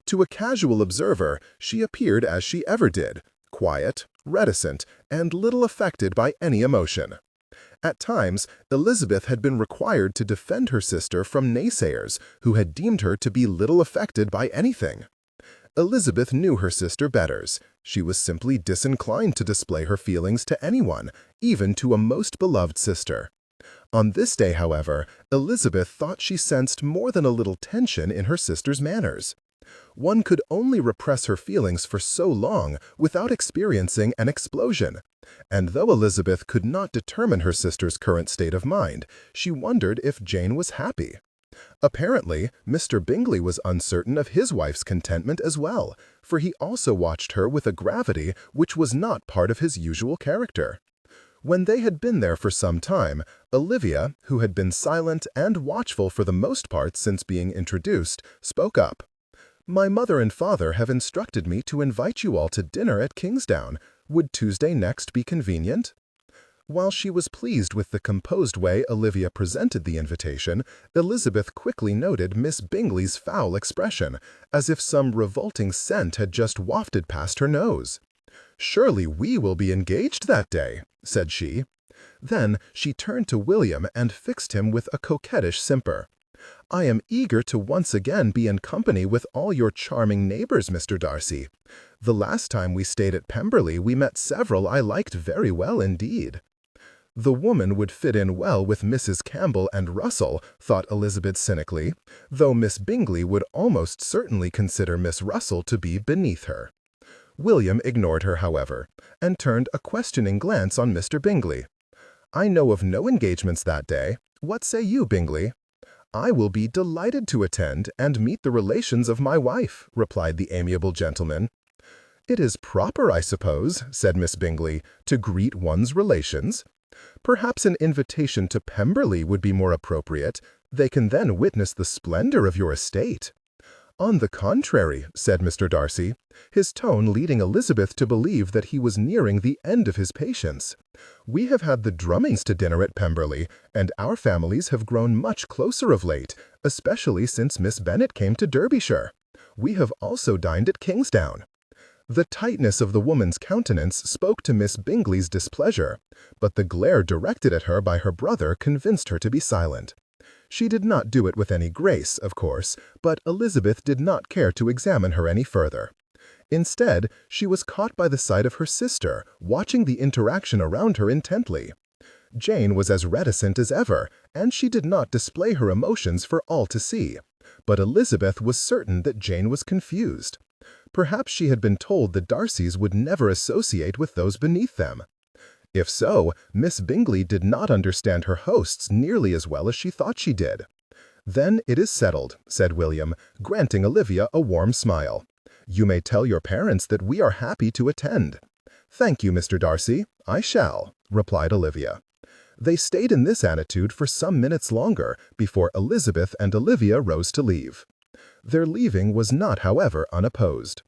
To a casual observer, she appeared as she ever did, quiet, reticent, and little affected by any emotion. At times, Elizabeth had been required to defend her sister from naysayers who had deemed her to be little affected by anything. Elizabeth knew her sister betters. She was simply disinclined to display her feelings to anyone, even to a most beloved sister. On this day, however, Elizabeth thought she sensed more than a little tension in her sister's manners. One could only repress her feelings for so long without experiencing an explosion, and though Elizabeth could not determine her sister's current state of mind, she wondered if Jane was happy. Apparently, Mr. Bingley was uncertain of his wife's contentment as well, for he also watched her with a gravity which was not part of his usual character. When they had been there for some time, Olivia, who had been silent and watchful for the most part since being introduced, spoke up. My mother and father have instructed me to invite you all to dinner at Kingsdown. Would Tuesday next be convenient? While she was pleased with the composed way Olivia presented the invitation, Elizabeth quickly noted Miss Bingley's foul expression, as if some revolting scent had just wafted past her nose. Surely we will be engaged that day, said she. Then she turned to William and fixed him with a coquettish simper. I am eager to once again be in company with all your charming neighbors, Mr. Darcy. The last time we stayed at Pemberley, we met several I liked very well indeed." The woman would fit in well with Mrs. Campbell and Russell, thought Elizabeth cynically, though Miss Bingley would almost certainly consider Miss Russell to be beneath her. William ignored her, however, and turned a questioning glance on Mr. Bingley. "I know of no engagements that day. What say you, Bingley?" "I will be delighted to attend and meet the relations of my wife," replied the amiable gentleman. "It is proper, I suppose," said Miss Bingley, "to greet one's relations. Perhaps an invitation to Pemberley would be more appropriate. They can then witness the splendor of your estate." "On the contrary," said Mr. Darcy, his tone leading Elizabeth to believe that he was nearing the end of his patience. "We have had the Drummings to dinner at Pemberley, and our families have grown much closer of late, especially since Miss Bennet came to Derbyshire. We have also dined at Kingsdown." The tightness of the woman's countenance spoke to Miss Bingley's displeasure, but the glare directed at her by her brother convinced her to be silent. She did not do it with any grace, of course, but Elizabeth did not care to examine her any further. Instead, she was caught by the sight of her sister, watching the interaction around her intently. Jane was as reticent as ever, and she did not display her emotions for all to see. But Elizabeth was certain that Jane was confused. Perhaps she had been told the Darcys would never associate with those beneath them. If so, Miss Bingley did not understand her hosts nearly as well as she thought she did. "Then it is settled," said William, granting Olivia a warm smile. "You may tell your parents that we are happy to attend." "Thank you, Mr. Darcy, I shall," replied Olivia. They stayed in this attitude for some minutes longer before Elizabeth and Olivia rose to leave. Their leaving was not, however, unopposed.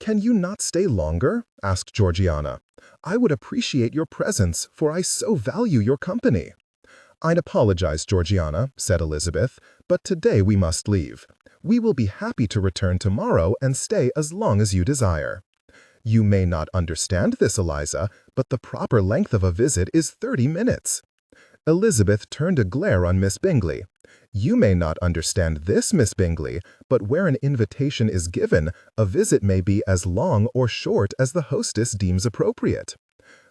"Can you not stay longer?" asked Georgiana. "I would appreciate your presence, for I so value your company." "I'd apologize, Georgiana," said Elizabeth, "but today we must leave. We will be happy to return tomorrow and stay as long as you desire." "You may not understand this, Eliza, but the proper length of a visit is 30 minutes. Elizabeth turned a glare on Miss Bingley. "You may not understand this, Miss Bingley, but where an invitation is given, a visit may be as long or short as the hostess deems appropriate."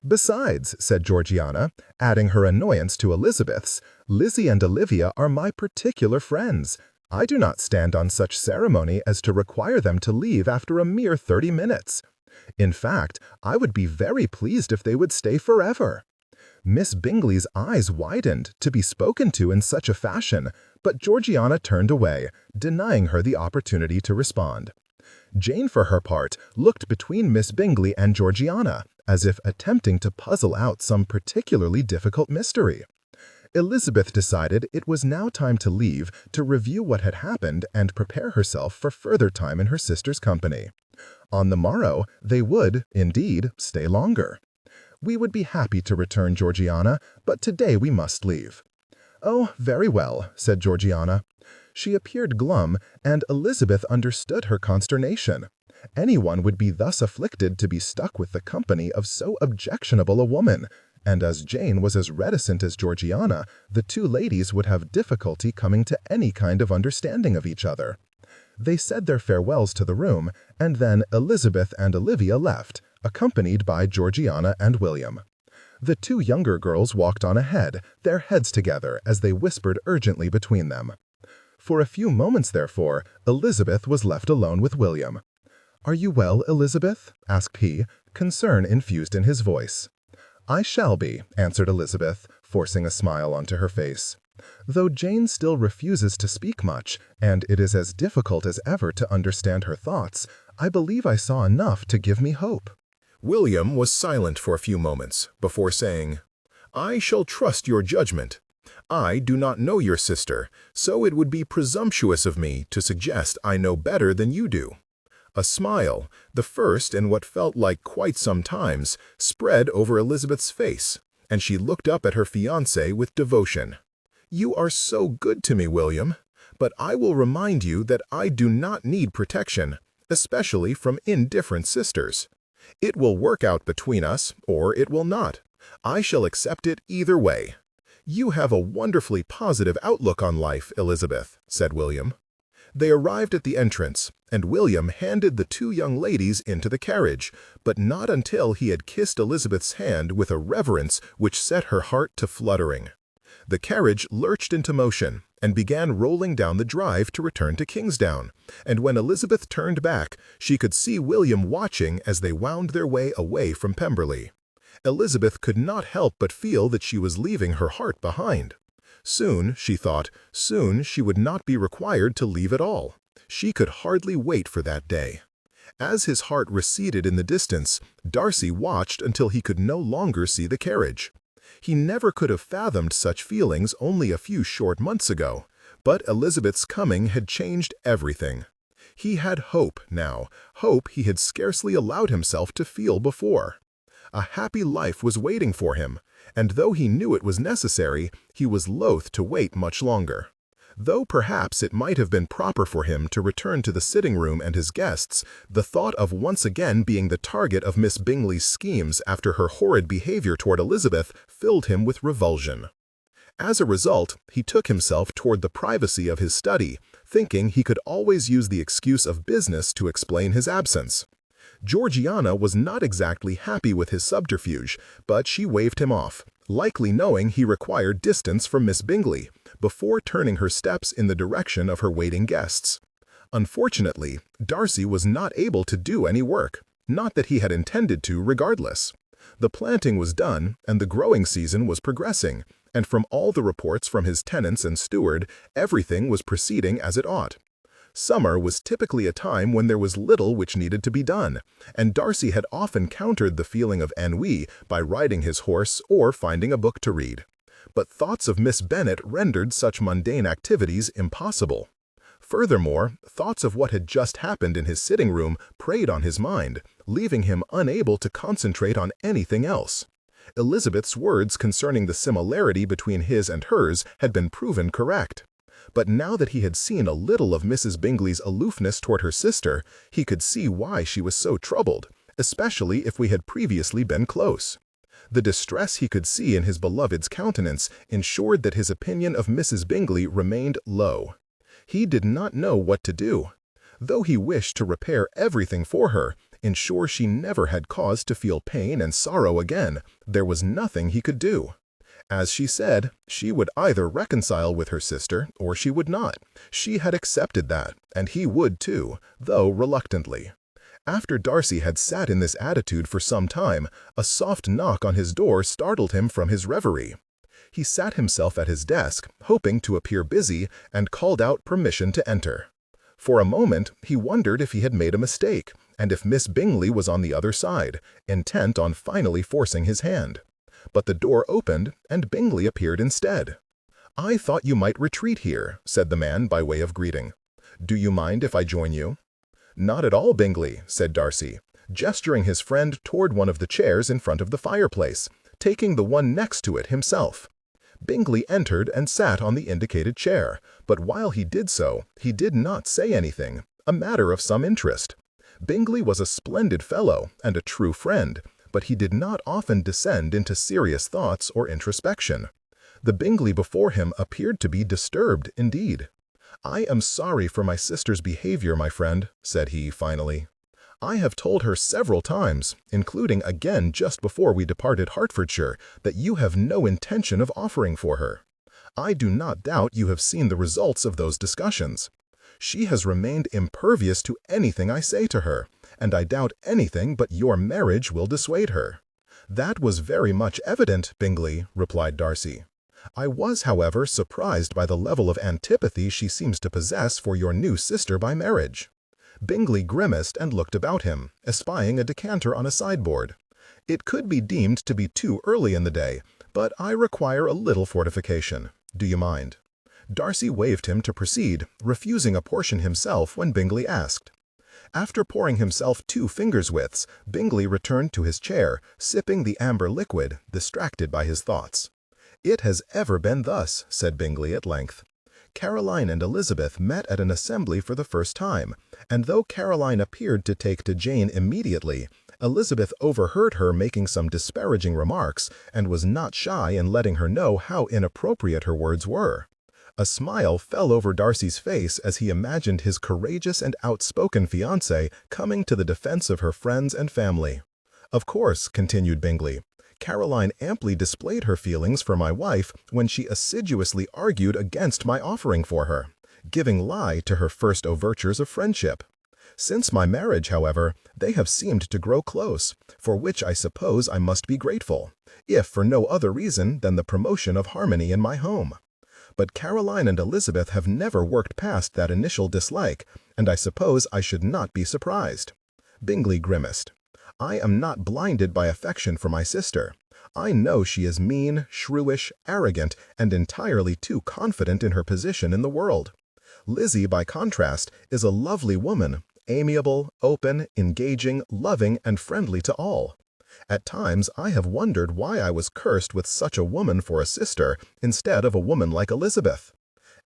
"Besides," said Georgiana, adding her annoyance to Elizabeth's, "Lizzie and Olivia are my particular friends. I do not stand on such ceremony as to require them to leave after a mere 30 minutes. In fact, I would be very pleased if they would stay forever." Miss Bingley's eyes widened to be spoken to in such a fashion, but Georgiana turned away, denying her the opportunity to respond. Jane, for her part, looked between Miss Bingley and Georgiana, as if attempting to puzzle out some particularly difficult mystery. Elizabeth decided it was now time to leave to review what had happened and prepare herself for further time in her sister's company. On the morrow, they would, indeed, stay longer. "We would be happy to return, Georgiana, but today we must leave." "Oh, very well," said Georgiana. She appeared glum, and Elizabeth understood her consternation. Anyone would be thus afflicted to be stuck with the company of so objectionable a woman, and as Jane was as reticent as Georgiana, the two ladies would have difficulty coming to any kind of understanding of each other. They said their farewells to the room, and then Elizabeth and Olivia left, accompanied by Georgiana and William. The two younger girls walked on ahead, their heads together as they whispered urgently between them. For a few moments, therefore, Elizabeth was left alone with William. "Are you well, Elizabeth?" asked he, concern infused in his voice. "I shall be," answered Elizabeth, forcing a smile onto her face. "Though Jane still refuses to speak much, and it is as difficult as ever to understand her thoughts, I believe I saw enough to give me hope." William was silent for a few moments before saying, "I shall trust your judgment. I do not know your sister, so it would be presumptuous of me to suggest I know better than you do." A smile, the first in what felt like quite some times, spread over Elizabeth's face, and she looked up at her fiancé with devotion. "You are so good to me, William, but I will remind you that I do not need protection, especially from indifferent sisters. It will work out between us, or it will not. I shall accept it either way. "You have a wonderfully positive outlook on life, Elizabeth," said William. They arrived at the entrance, and William handed the two young ladies into the carriage, but not until he had kissed Elizabeth's hand with a reverence which set her heart to fluttering. The carriage lurched into motion and began rolling down the drive to return to Kingsdown, and when Elizabeth turned back, she could see William watching as they wound their way away from Pemberley. Elizabeth could not help but feel that she was leaving her heart behind. Soon, she thought, soon she would not be required to leave at all. She could hardly wait for that day. As his heart receded in the distance, Darcy watched until he could no longer see the carriage. He never could have fathomed such feelings only a few short months ago, but Elizabeth's coming had changed everything. He had hope now, hope he had scarcely allowed himself to feel before. A happy life was waiting for him, and though he knew it was necessary, he was loath to wait much longer. Though perhaps it might have been proper for him to return to the sitting-room and his guests, the thought of once again being the target of Miss Bingley's schemes after her horrid behavior toward Elizabeth filled him with revulsion. As a result, he took himself toward the privacy of his study, thinking he could always use the excuse of business to explain his absence. Georgiana was not exactly happy with his subterfuge, but she waved him off, likely knowing he required distance from Miss Bingley, before turning her steps in the direction of her waiting guests. Unfortunately, Darcy was not able to do any work, not that he had intended to regardless. The planting was done, and the growing season was progressing, and from all the reports from his tenants and steward, everything was proceeding as it ought. Summer was typically a time when there was little which needed to be done, and Darcy had often countered the feeling of ennui by riding his horse or finding a book to read. But thoughts of Miss Bennet rendered such mundane activities impossible. Furthermore, thoughts of what had just happened in his sitting-room preyed on his mind, leaving him unable to concentrate on anything else. Elizabeth's words concerning the similarity between his and hers had been proven correct. But now that he had seen a little of Mrs. Bingley's aloofness toward her sister, he could see why she was so troubled, especially if we had previously been close. The distress he could see in his beloved's countenance ensured that his opinion of Mrs. Bingley remained low. He did not know what to do. Though he wished to repair everything for her, ensure she never had cause to feel pain and sorrow again, there was nothing he could do. As she said, she would either reconcile with her sister or she would not. She had accepted that, and he would too, though reluctantly. After Darcy had sat in this attitude for some time, a soft knock on his door startled him from his reverie. He sat himself at his desk, hoping to appear busy, and called out permission to enter. For a moment, he wondered if he had made a mistake, and if Miss Bingley was on the other side, intent on finally forcing his hand. But the door opened, and Bingley appeared instead. "I thought you might retreat here," said the man by way of greeting. "Do you mind if I join you?" "Not at all, Bingley," said Darcy, gesturing his friend toward one of the chairs in front of the fireplace, taking the one next to it himself. Bingley entered and sat on the indicated chair, but while he did so, he did not say anything, a matter of some interest. Bingley was a splendid fellow and a true friend, but he did not often descend into serious thoughts or introspection. The Bingley before him appeared to be disturbed indeed. "I am sorry for my sister's behavior, my friend," said he finally. "I have told her several times, including again just before we departed Hertfordshire, that you have no intention of offering for her. I do not doubt you have seen the results of those discussions. She has remained impervious to anything I say to her, and I doubt anything but your marriage will dissuade her." "That was very much evident, Bingley," replied Darcy. "I was, however, surprised by the level of antipathy she seems to possess for your new sister by marriage." Bingley grimaced and looked about him, espying a decanter on a sideboard. "It could be deemed to be too early in the day, but I require a little fortification. Do you mind?" Darcy waved him to proceed, refusing a portion himself when Bingley asked. After pouring himself 2 fingers' widths, Bingley returned to his chair, sipping the amber liquid, distracted by his thoughts. "It has ever been thus," said Bingley at length. "Caroline and Elizabeth met at an assembly for the first time, and though Caroline appeared to take to Jane immediately, Elizabeth overheard her making some disparaging remarks and was not shy in letting her know how inappropriate her words were. A smile fell over Darcy's face as he imagined his courageous and outspoken fiancée coming to the defense of her friends and family. "Of course," continued Bingley, "Caroline amply displayed her feelings for my wife when she assiduously argued against my offering for her, giving lie to her first overtures of friendship. Since my marriage, however, they have seemed to grow close, for which I suppose I must be grateful, if for no other reason than the promotion of harmony in my home. But Caroline and Elizabeth have never worked past that initial dislike, and I suppose I should not be surprised." Bingley grimaced. "I am not blinded by affection for my sister. I know she is mean, shrewish, arrogant, and entirely too confident in her position in the world. Lizzie, by contrast, is a lovely woman, amiable, open, engaging, loving, and friendly to all. At times I have wondered why I was cursed with such a woman for a sister instead of a woman like Elizabeth.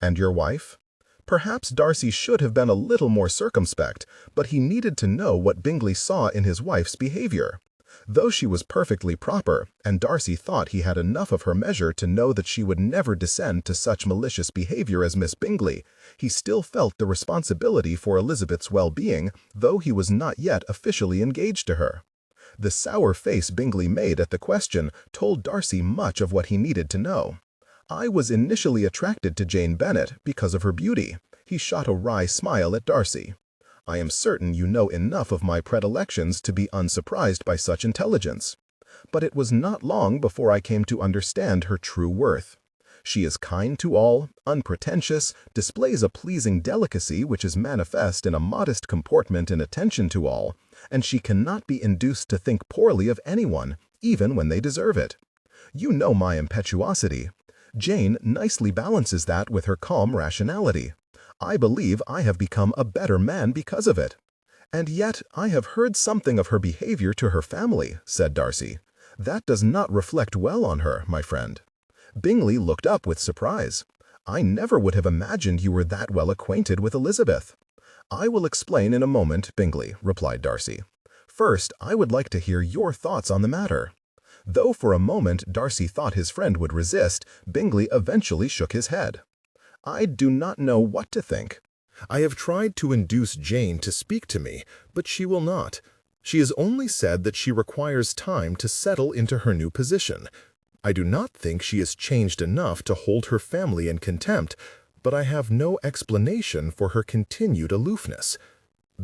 And your wife?" Perhaps Darcy should have been a little more circumspect, but he needed to know what Bingley saw in his wife's behavior. Though she was perfectly proper, and Darcy thought he had enough of her measure to know that she would never descend to such malicious behavior as Miss Bingley, he still felt the responsibility for Elizabeth's well-being, though he was not yet officially engaged to her. The sour face Bingley made at the question told Darcy much of what he needed to know. "I was initially attracted to Jane Bennet because of her beauty." He shot a wry smile at Darcy. "I am certain you know enough of my predilections to be unsurprised by such intelligence. But it was not long before I came to understand her true worth. She is kind to all, unpretentious, displays a pleasing delicacy which is manifest in a modest comportment and attention to all, and she cannot be induced to think poorly of anyone, even when they deserve it. You know my impetuosity. Jane nicely balances that with her calm rationality. I believe I have become a better man because of it." "And yet I have heard something of her behavior to her family," said Darcy. "That does not reflect well on her, my friend." Bingley looked up with surprise. "I never would have imagined you were that well acquainted with Elizabeth." "I will explain in a moment, Bingley," replied Darcy. "First, I would like to hear your thoughts on the matter." Though for a moment Darcy thought his friend would resist, Bingley eventually shook his head. "I do not know what to think. I have tried to induce Jane to speak to me, but she will not. She has only said that she requires time to settle into her new position. I do not think she has changed enough to hold her family in contempt, but I have no explanation for her continued aloofness."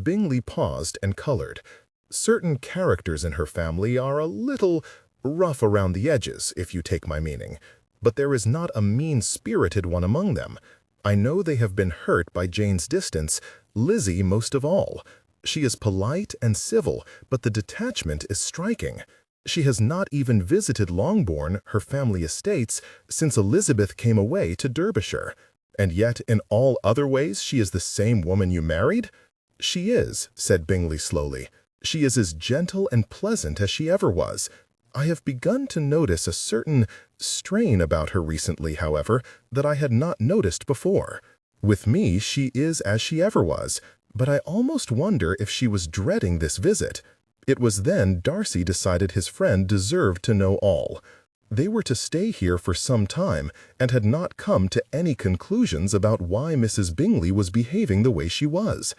Bingley paused and colored. "Certain characters in her family are a little rough around the edges, if you take my meaning. But there is not a mean-spirited one among them. I know they have been hurt by Jane's distance, Lizzie most of all. She is polite and civil, but the detachment is striking. She has not even visited Longbourn, her family estates, since Elizabeth came away to Derbyshire. And yet in all other ways she is the same woman you married?" "She is," said Bingley slowly. "She is as gentle and pleasant as she ever was. I have begun to notice a certain strain about her recently, however, that I had not noticed before. With me she is as she ever was, but I almost wonder if she was dreading this visit." It was then Darcy decided his friend deserved to know all. They were to stay here for some time, and had not come to any conclusions about why Mrs. Bingley was behaving the way she was.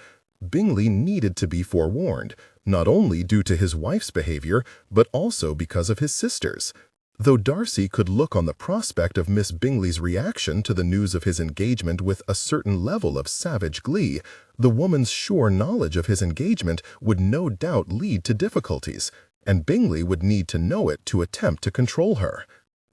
Bingley needed to be forewarned, not only due to his wife's behavior, but also because of his sister's. Though Darcy could look on the prospect of Miss Bingley's reaction to the news of his engagement with a certain level of savage glee, the woman's sure knowledge of his engagement would no doubt lead to difficulties, and Bingley would need to know it to attempt to control her.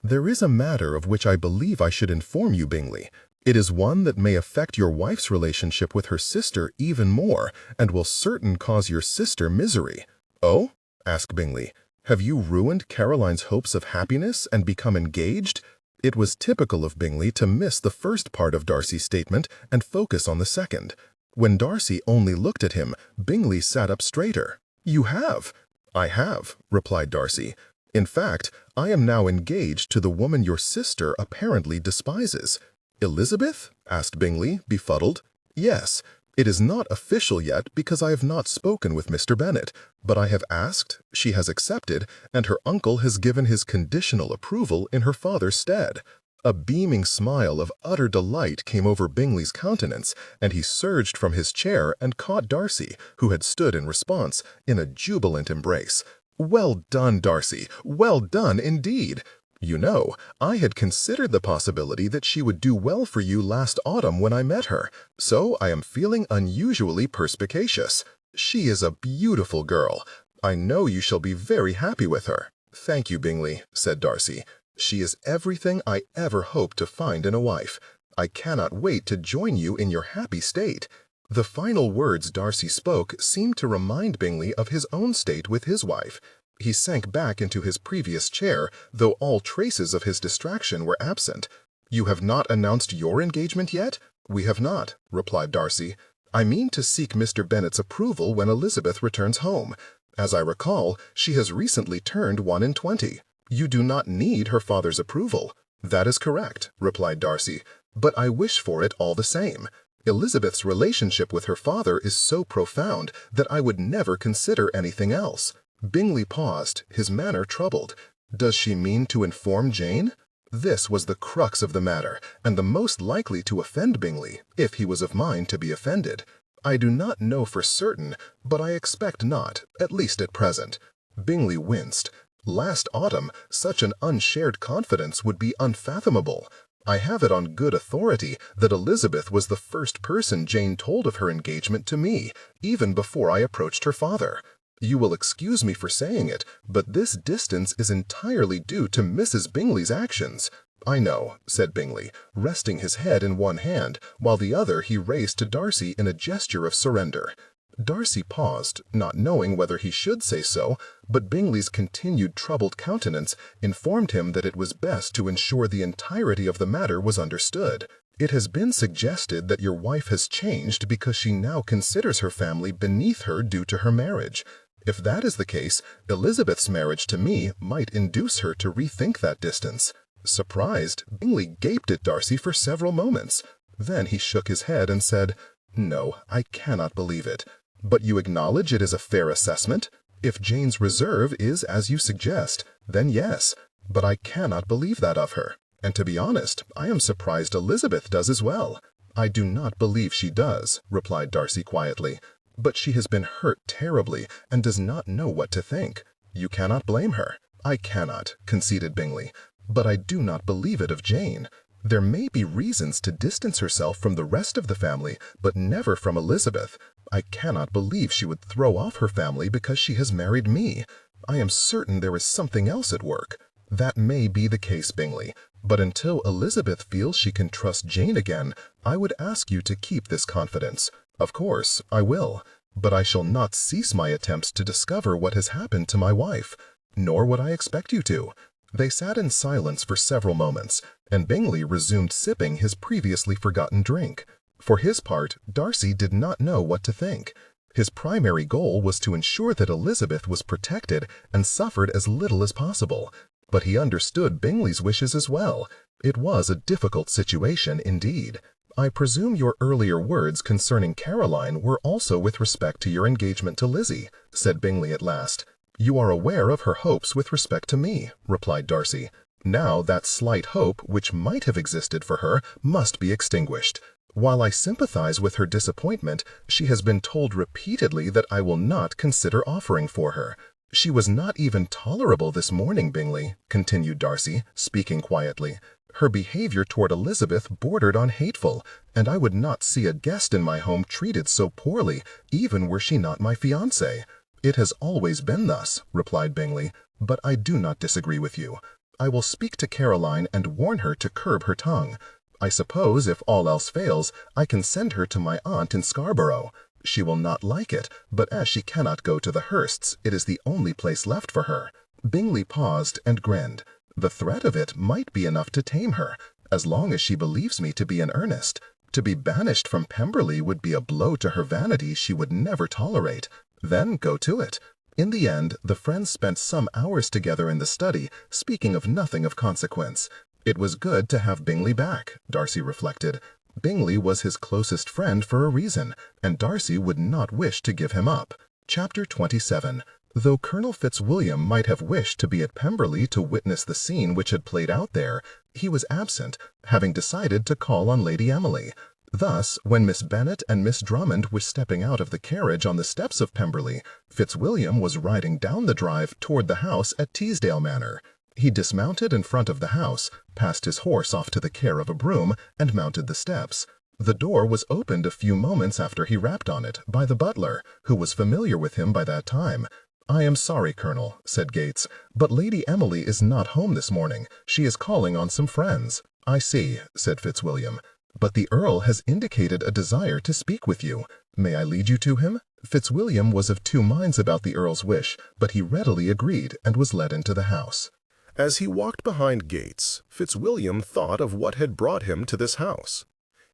"There is a matter of which I believe I should inform you, Bingley. It is one that may affect your wife's relationship with her sister even more, and will certain cause your sister misery." "Oh?" asked Bingley. "Have you ruined Caroline's hopes of happiness and become engaged?" It was typical of Bingley to miss the first part of Darcy's statement and focus on the second. When Darcy only looked at him, Bingley sat up straighter. "You have?" "I have," replied Darcy. "In fact, I am now engaged to the woman your sister apparently despises." "Elizabeth?" asked Bingley, befuddled. "Yes. It is not official yet because I have not spoken with Mr. Bennet, but I have asked, she has accepted, and her uncle has given his conditional approval in her father's stead." A beaming smile of utter delight came over Bingley's countenance, and he surged from his chair and caught Darcy, who had stood in response, in a jubilant embrace. "Well done, Darcy! Well done, indeed! You know, I had considered the possibility that she would do well for you last autumn when I met her, so I am feeling unusually perspicacious. She is a beautiful girl. I know you shall be very happy with her." "Thank you, Bingley," said Darcy. "She is everything I ever hoped to find in a wife. I cannot wait to join you in your happy state." The final words Darcy spoke seemed to remind Bingley of his own state with his wife. He sank back into his previous chair, though all traces of his distraction were absent. "You have not announced your engagement yet?" "We have not," replied Darcy. "I mean to seek Mr. Bennet's approval when Elizabeth returns home. As I recall, she has recently turned 21. You do not need her father's approval." "That is correct," replied Darcy, "but I wish for it all the same. Elizabeth's relationship with her father is so profound that I would never consider anything else." Bingley paused, his manner troubled. Does she mean to inform Jane? This was the crux of the matter, and the most likely to offend Bingley, if he was of mind to be offended. "I do not know for certain, but I expect not, at least at present." Bingley winced. Last autumn, such an unshared confidence would be unfathomable. "I have it on good authority that Elizabeth was the first person Jane told of her engagement to me, even before I approached her father. You will excuse me for saying it, but this distance is entirely due to Mrs. Bingley's actions." "I know," said Bingley, resting his head in one hand, while the other he raised to Darcy in a gesture of surrender. Darcy paused, not knowing whether he should say so, but Bingley's continued troubled countenance informed him that it was best to ensure the entirety of the matter was understood. "It has been suggested that your wife has changed because she now considers her family beneath her due to her marriage. If that is the case, Elizabeth's marriage to me might induce her to rethink that distance." Surprised, Bingley gaped at Darcy for several moments. Then he shook his head and said, "No, I cannot believe it. But you acknowledge it is a fair assessment? If Jane's reserve is as you suggest, then yes, but I cannot believe that of her. And to be honest, I am surprised Elizabeth does as well." "I do not believe she does," replied Darcy quietly. "But she has been hurt terribly and does not know what to think. You cannot blame her." "I cannot," conceded Bingley, "but I do not believe it of Jane. There may be reasons to distance herself from the rest of the family, but never from Elizabeth. I cannot believe she would throw off her family because she has married me. I am certain there is something else at work." "That may be the case, Bingley, but until Elizabeth feels she can trust Jane again, I would ask you to keep this confidence. Of course, I will, but I shall not cease my attempts to discover what has happened to my wife. Nor would I expect you to." They sat in silence for several moments, and Bingley resumed sipping his previously forgotten drink. For his part, Darcy did not know what to think. His primary goal was to ensure that Elizabeth was protected and suffered as little as possible. But he understood Bingley's wishes as well. It was a difficult situation indeed. "I presume your earlier words concerning Caroline were also with respect to your engagement to Lizzie," said Bingley at last. "You are aware of her hopes with respect to me," replied Darcy. "Now that slight hope which might have existed for her must be extinguished. While I sympathize with her disappointment, she has been told repeatedly that I will not consider offering for her. She was not even tolerable this morning, Bingley," continued Darcy, speaking quietly. "Her behavior toward Elizabeth bordered on hateful, and I would not see a guest in my home treated so poorly, even were she not my fiancée." "It has always been thus," replied Bingley, "but I do not disagree with you. I will speak to Caroline and warn her to curb her tongue. I suppose, if all else fails, I can send her to my aunt in Scarborough. She will not like it, but as she cannot go to the Hursts, it is the only place left for her." Bingley paused and grinned. "The threat of it might be enough to tame her, as long as she believes me to be in earnest. To be banished from Pemberley would be a blow to her vanity she would never tolerate. Then go to it." In the end, the friends spent some hours together in the study, speaking of nothing of consequence. It was good to have Bingley back, Darcy reflected. Bingley was his closest friend for a reason, and Darcy would not wish to give him up. Chapter 27. Though Colonel Fitzwilliam might have wished to be at Pemberley to witness the scene which had played out there, he was absent, having decided to call on Lady Emily. Thus, when Miss Bennet and Miss Drummond were stepping out of the carriage on the steps of Pemberley, Fitzwilliam was riding down the drive toward the house at Teesdale Manor. He dismounted in front of the house, passed his horse off to the care of a groom, and mounted the steps. The door was opened a few moments after he rapped on it, by the butler, who was familiar with him by that time. "I am sorry, Colonel," said Gates, "but Lady Emily is not home this morning. She is calling on some friends." "I see," said Fitzwilliam. "But the Earl has indicated a desire to speak with you. May I lead you to him?" Fitzwilliam was of two minds about the Earl's wish, but he readily agreed and was led into the house. As he walked behind Gates, Fitzwilliam thought of what had brought him to this house.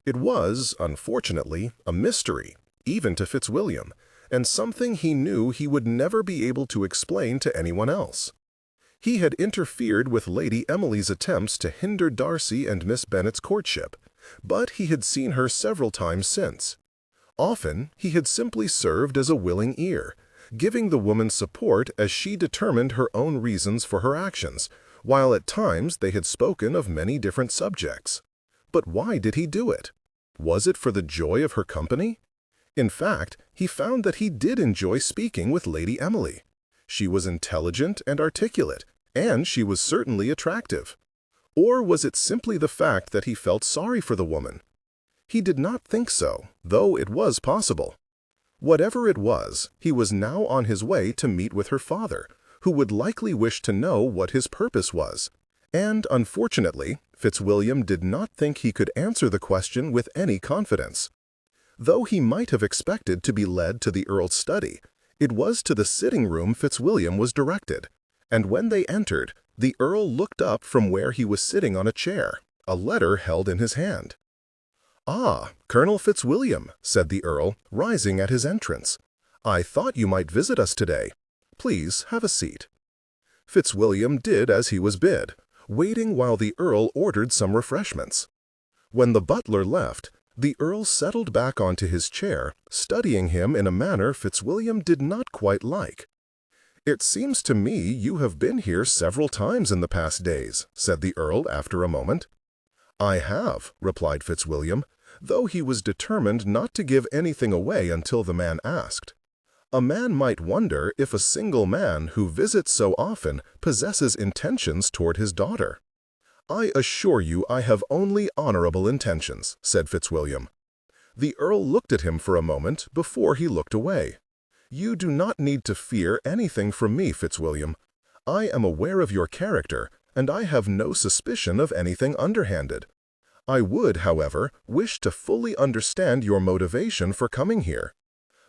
It was, unfortunately, a mystery, even to Fitzwilliam, and something he knew he would never be able to explain to anyone else. He had interfered with Lady Emily's attempts to hinder Darcy and Miss Bennet's courtship, but he had seen her several times since. Often he had simply served as a willing ear, giving the woman support as she determined her own reasons for her actions, while at times they had spoken of many different subjects. But why did he do it? Was it for the joy of her company? In fact, he found that he did enjoy speaking with Lady Emily. She was intelligent and articulate, and she was certainly attractive. Or was it simply the fact that he felt sorry for the woman? He did not think so, though it was possible. Whatever it was, he was now on his way to meet with her father, who would likely wish to know what his purpose was. And, unfortunately, Fitzwilliam did not think he could answer the question with any confidence. Though he might have expected to be led to the Earl's study, it was to the sitting room Fitzwilliam was directed, and when they entered, the Earl looked up from where he was sitting on a chair, a letter held in his hand. "Ah, Colonel Fitzwilliam," said the Earl, rising at his entrance. "I thought you might visit us today. Please have a seat." Fitzwilliam did as he was bid, waiting while the Earl ordered some refreshments. When the butler left, the Earl settled back onto his chair, studying him in a manner Fitzwilliam did not quite like. "It seems to me you have been here several times in the past days," said the Earl after a moment. "I have," replied Fitzwilliam, though he was determined not to give anything away until the man asked. A man might wonder if a single man who visits so often possesses intentions toward his daughter. "I assure you I have only honorable intentions," said Fitzwilliam. The Earl looked at him for a moment before he looked away. "You do not need to fear anything from me, Fitzwilliam. I am aware of your character, and I have no suspicion of anything underhanded. I would, however, wish to fully understand your motivation for coming here.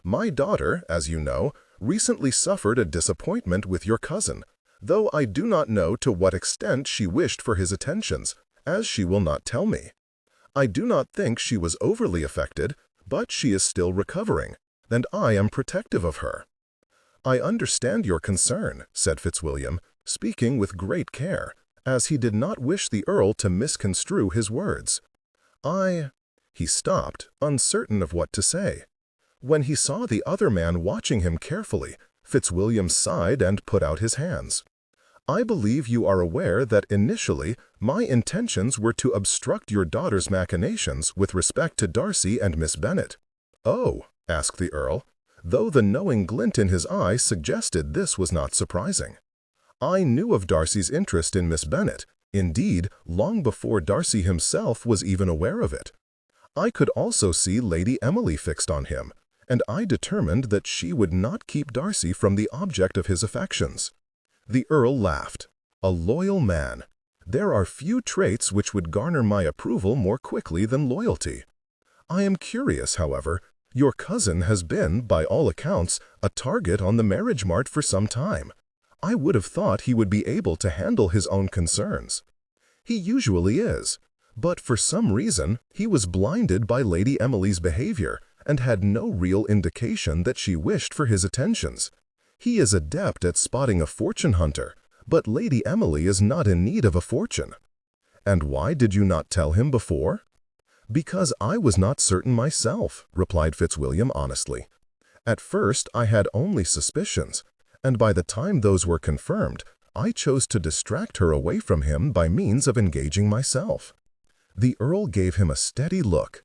My daughter, as you know, recently suffered a disappointment with your cousin, though I do not know to what extent she wished for his attentions, as she will not tell me. I do not think she was overly affected, but she is still recovering, and I am protective of her." "I understand your concern," said Fitzwilliam, speaking with great care, as he did not wish the Earl to misconstrue his words. He stopped, uncertain of what to say. When he saw the other man watching him carefully, Fitzwilliam sighed and put out his hands. "I believe you are aware that initially my intentions were to obstruct your daughter's machinations with respect to Darcy and Miss Bennet." "Oh," asked the Earl, though the knowing glint in his eye suggested this was not surprising. "I knew of Darcy's interest in Miss Bennet, indeed, long before Darcy himself was even aware of it. I could also see Lady Emily fixed on him, and I determined that she would not keep Darcy from the object of his affections." The Earl laughed. "A loyal man. There are few traits which would garner my approval more quickly than loyalty. I am curious, however. Your cousin has been, by all accounts, a target on the marriage mart for some time. I would have thought he would be able to handle his own concerns. He usually is, but for some reason he was blinded by Lady Emily's behavior and had no real indication that she wished for his attentions. He is adept at spotting a fortune hunter, but Lady Emily is not in need of a fortune." "And why did you not tell him before?" "Because I was not certain myself," replied Fitzwilliam honestly. "At first I had only suspicions, and by the time those were confirmed, I chose to distract her away from him by means of engaging myself." The Earl gave him a steady look.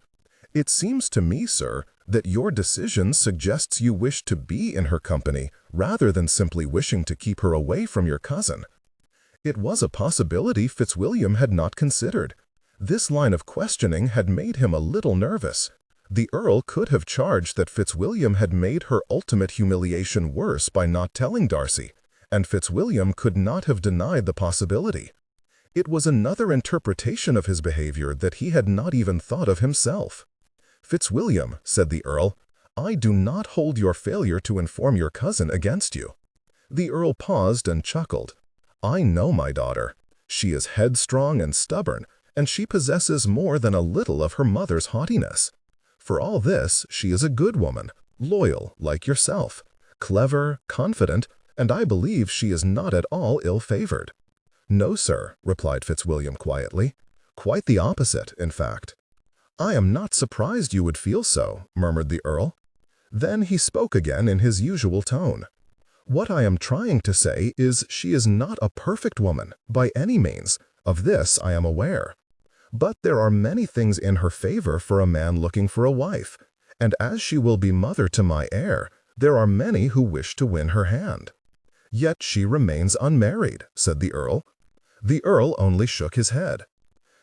"It seems to me, sir, that your decision suggests you wish to be in her company rather than simply wishing to keep her away from your cousin." It was a possibility Fitzwilliam had not considered. This line of questioning had made him a little nervous. The Earl could have charged that Fitzwilliam had made her ultimate humiliation worse by not telling Darcy, and Fitzwilliam could not have denied the possibility. It was another interpretation of his behavior that he had not even thought of himself. "Fitzwilliam," said the Earl, "I do not hold your failure to inform your cousin against you." The Earl paused and chuckled. "I know my daughter. She is headstrong and stubborn, and she possesses more than a little of her mother's haughtiness. For all this, she is a good woman, loyal like yourself, clever, confident, and I believe she is not at all ill-favored." "No, sir," replied Fitzwilliam quietly. "Quite the opposite, in fact." "I am not surprised you would feel so," murmured the Earl. Then he spoke again in his usual tone. "What I am trying to say is she is not a perfect woman, by any means. Of this I am aware. But there are many things in her favor for a man looking for a wife, and as she will be mother to my heir, there are many who wish to win her hand." "Yet she remains unmarried," said the Earl. The Earl only shook his head.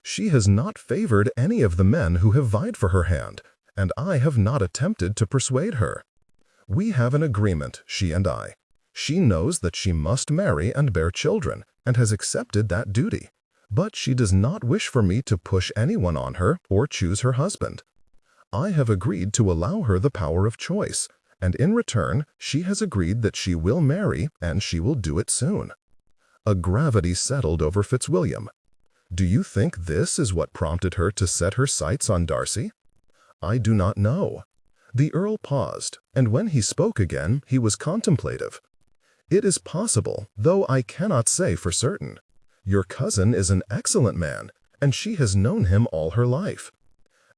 "She has not favored any of the men who have vied for her hand, and I have not attempted to persuade her. We have an agreement, she and I. She knows that she must marry and bear children, and has accepted that duty. But she does not wish for me to push anyone on her or choose her husband. I have agreed to allow her the power of choice, and in return she has agreed that she will marry, and she will do it soon." A gravity settled over Fitzwilliam. "Do you think this is what prompted her to set her sights on Darcy?" "I do not know." The Earl paused, and when he spoke again, he was contemplative. "It is possible, though I cannot say for certain. Your cousin is an excellent man, and she has known him all her life.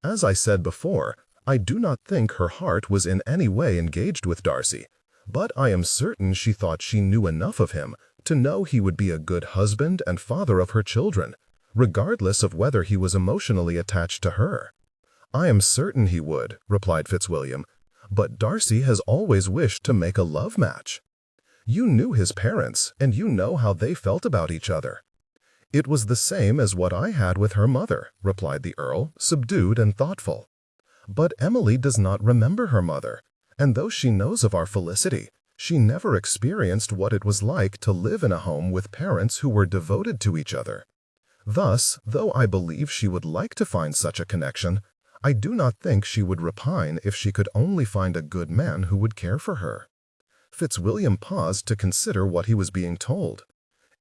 As I said before, I do not think her heart was in any way engaged with Darcy, but I am certain she thought she knew enough of him to know he would be a good husband and father of her children, regardless of whether he was emotionally attached to her." "I am certain he would," replied Fitzwilliam, "but Darcy has always wished to make a love match. You knew his parents, and you know how they felt about each other." "It was the same as what I had with her mother," replied the Earl, subdued and thoughtful. "But Emily does not remember her mother, and though she knows of our felicity, she never experienced what it was like to live in a home with parents who were devoted to each other. Thus, though I believe she would like to find such a connection, I do not think she would repine if she could only find a good man who would care for her." Fitzwilliam paused to consider what he was being told.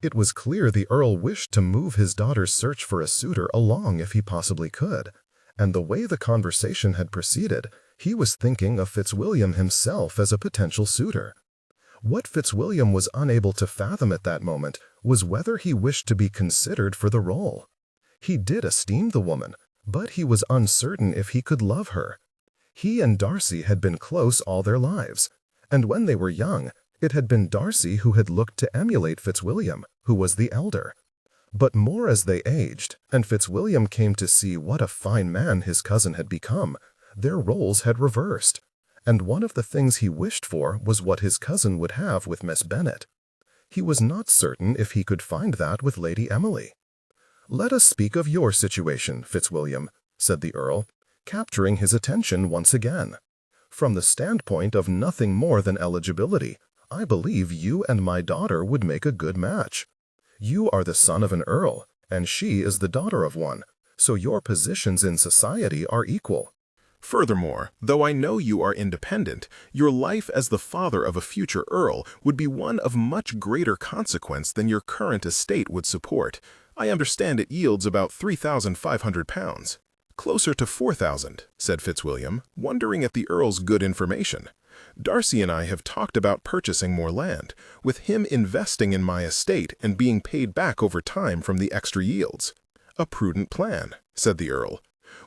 It was clear the Earl wished to move his daughter's search for a suitor along if he possibly could, and the way the conversation had proceeded, he was thinking of Fitzwilliam himself as a potential suitor. What Fitzwilliam was unable to fathom at that moment was whether he wished to be considered for the role. He did esteem the woman, but he was uncertain if he could love her. He and Darcy had been close all their lives, and when they were young, it had been Darcy who had looked to emulate Fitzwilliam, who was the elder. But more as they aged, and Fitzwilliam came to see what a fine man his cousin had become, their roles had reversed, and one of the things he wished for was what his cousin would have with Miss Bennet. He was not certain if he could find that with Lady Emily. "Let us speak of your situation, Fitzwilliam," said the Earl, capturing his attention once again. "From the standpoint of nothing more than eligibility, I believe you and my daughter would make a good match. You are the son of an earl, and she is the daughter of one, so your positions in society are equal. Furthermore, though I know you are independent, your life as the father of a future earl would be one of much greater consequence than your current estate would support. I understand it yields about £3,500. "Closer to 4,000, said Fitzwilliam, wondering at the Earl's good information. "Darcy and I have talked about purchasing more land, with him investing in my estate and being paid back over time from the extra yields." "A prudent plan," said the Earl.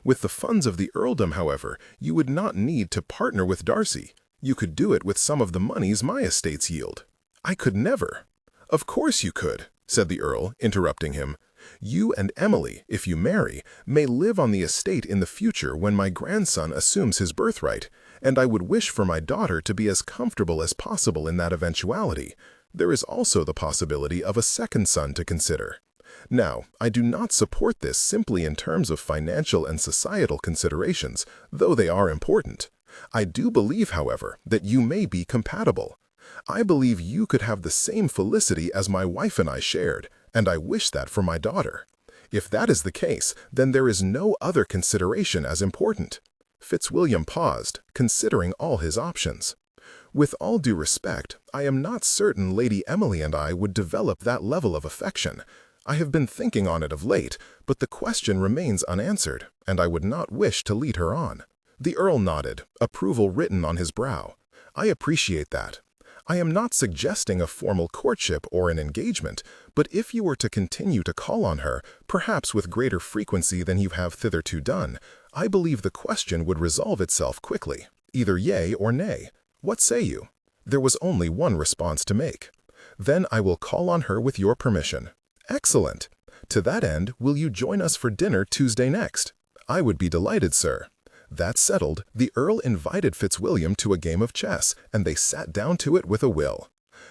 With the funds of the earldom, however, you would not need to partner with Darcy. You could do it with some of the monies my estates yield." "I could never." "Of course you could," said the Earl, interrupting him. "You and Emily, if you marry, may live on the estate in the future when my grandson assumes his birthright, and I would wish for my daughter to be as comfortable as possible in that eventuality. There is also the possibility of a second son to consider. Now, I do not support this simply in terms of financial and societal considerations, though they are important. I do believe, however, that you may be compatible. I believe you could have the same felicity as my wife and I shared, and I wish that for my daughter. If that is the case, then there is no other consideration as important." Fitzwilliam paused, considering all his options. "With all due respect, I am not certain Lady Emily and I would develop that level of affection. I have been thinking on it of late, but the question remains unanswered, and I would not wish to lead her on." The Earl nodded, approval written on his brow. "I appreciate that. I am not suggesting a formal courtship or an engagement, but if you were to continue to call on her, perhaps with greater frequency than you have thitherto done, I believe the question would resolve itself quickly, either yea or nay. What say you?" There was only one response to make. "Then I will call on her with your permission." "Excellent. To that end, will you join us for dinner Tuesday next?" "I would be delighted, sir." That settled, the Earl invited Fitzwilliam to a game of chess, and they sat down to it with a will.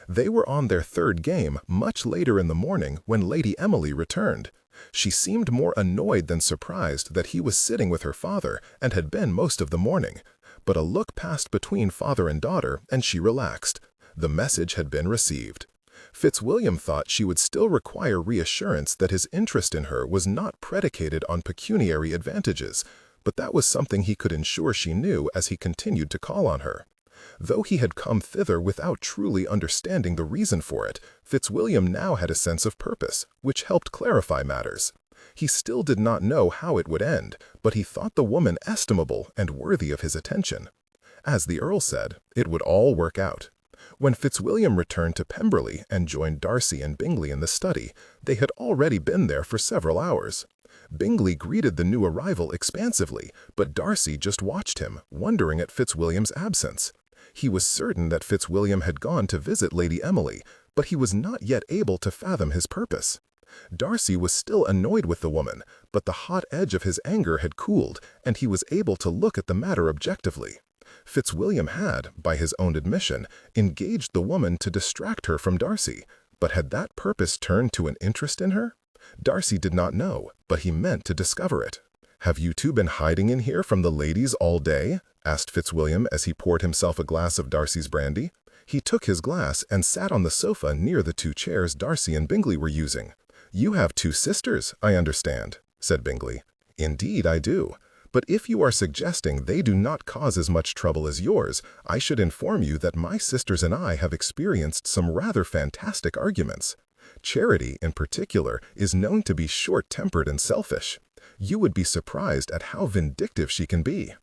They were on their third game much later in the morning when Lady Emily returned. She seemed more annoyed than surprised that he was sitting with her father, and had been most of the morning. But a look passed between father and daughter, and she relaxed. The message had been received. Fitzwilliam thought she would still require reassurance that his interest in her was not predicated on pecuniary advantages, but that was something he could ensure she knew as he continued to call on her. Though he had come thither without truly understanding the reason for it, Fitzwilliam now had a sense of purpose, which helped clarify matters. He still did not know how it would end, but he thought the woman estimable and worthy of his attention. As the Earl said, it would all work out. When Fitzwilliam returned to Pemberley and joined Darcy and Bingley in the study, they had already been there for several hours. Bingley greeted the new arrival expansively, but Darcy just watched him, wondering at Fitzwilliam's absence. He was certain that Fitzwilliam had gone to visit Lady Emily, but he was not yet able to fathom his purpose. Darcy was still annoyed with the woman, but the hot edge of his anger had cooled, and he was able to look at the matter objectively. Fitzwilliam had, by his own admission, engaged the woman to distract her from Darcy, but had that purpose turned to an interest in her? Darcy did not know, but he meant to discover it. "Have you two been hiding in here from the ladies all day?" asked Fitzwilliam as he poured himself a glass of Darcy's brandy. He took his glass and sat on the sofa near the two chairs Darcy and Bingley were using. "You have two sisters, I understand," said Bingley. "Indeed, I do. But if you are suggesting they do not cause as much trouble as yours, I should inform you that my sisters and I have experienced some rather fantastic arguments. Charity, in particular, is known to be short-tempered and selfish. You would be surprised at how vindictive she can be."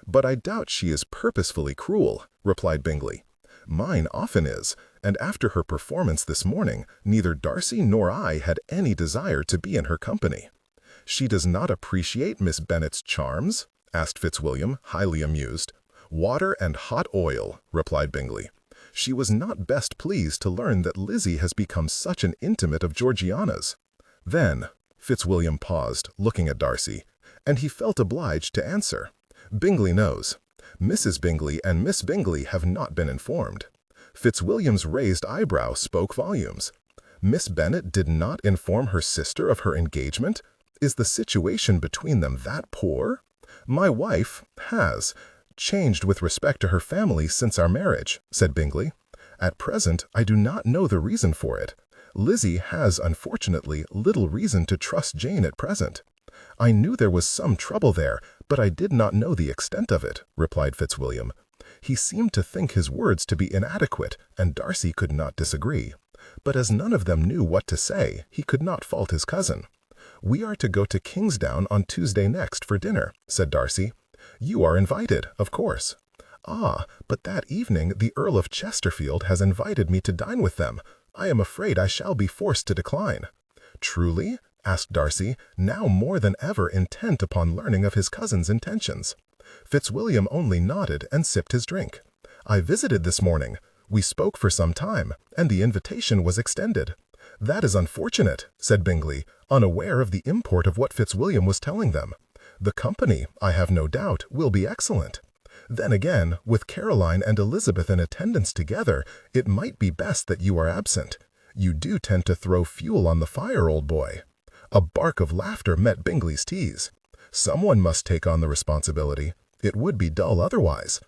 "But I doubt she is purposefully cruel," replied Bingley. "Mine often is, and after her performance this morning, neither Darcy nor I had any desire to be in her company." "She does not appreciate Miss Bennet's charms?" asked Fitzwilliam, highly amused. "Water and hot oil," replied Bingley. "She was not best pleased to learn that Lizzie has become such an intimate of Georgiana's." Then Fitzwilliam paused, looking at Darcy, and he felt obliged to answer. "Bingley knows. Mrs. Bingley and Miss Bingley have not been informed." Fitzwilliam's raised eyebrow spoke volumes. "Miss Bennet did not inform her sister of her engagement? Is the situation between them that poor?" "My wife has changed with respect to her family since our marriage," said Bingley. "At present, I do not know the reason for it. Lizzie has, unfortunately, little reason to trust Jane at present." "I knew there was some trouble there, but I did not know the extent of it," replied Fitzwilliam. He seemed to think his words to be inadequate, and Darcy could not disagree. But as none of them knew what to say, he could not fault his cousin. "We are to go to Kingsdown on Tuesday next for dinner," said Darcy. "You are invited, of course." "Ah, but that evening the Earl of Chesterfield has invited me to dine with them. I am afraid I shall be forced to decline." "Truly?" asked Darcy, now more than ever intent upon learning of his cousin's intentions. Fitzwilliam only nodded and sipped his drink. "I visited this morning. We spoke for some time, and the invitation was extended." "That is unfortunate," said Bingley, unaware of the import of what Fitzwilliam was telling them. "The company, I have no doubt, will be excellent. Then again, with Caroline and Elizabeth in attendance together, it might be best that you are absent. You do tend to throw fuel on the fire, old boy." A bark of laughter met Bingley's tease. "Someone must take on the responsibility. It would be dull otherwise.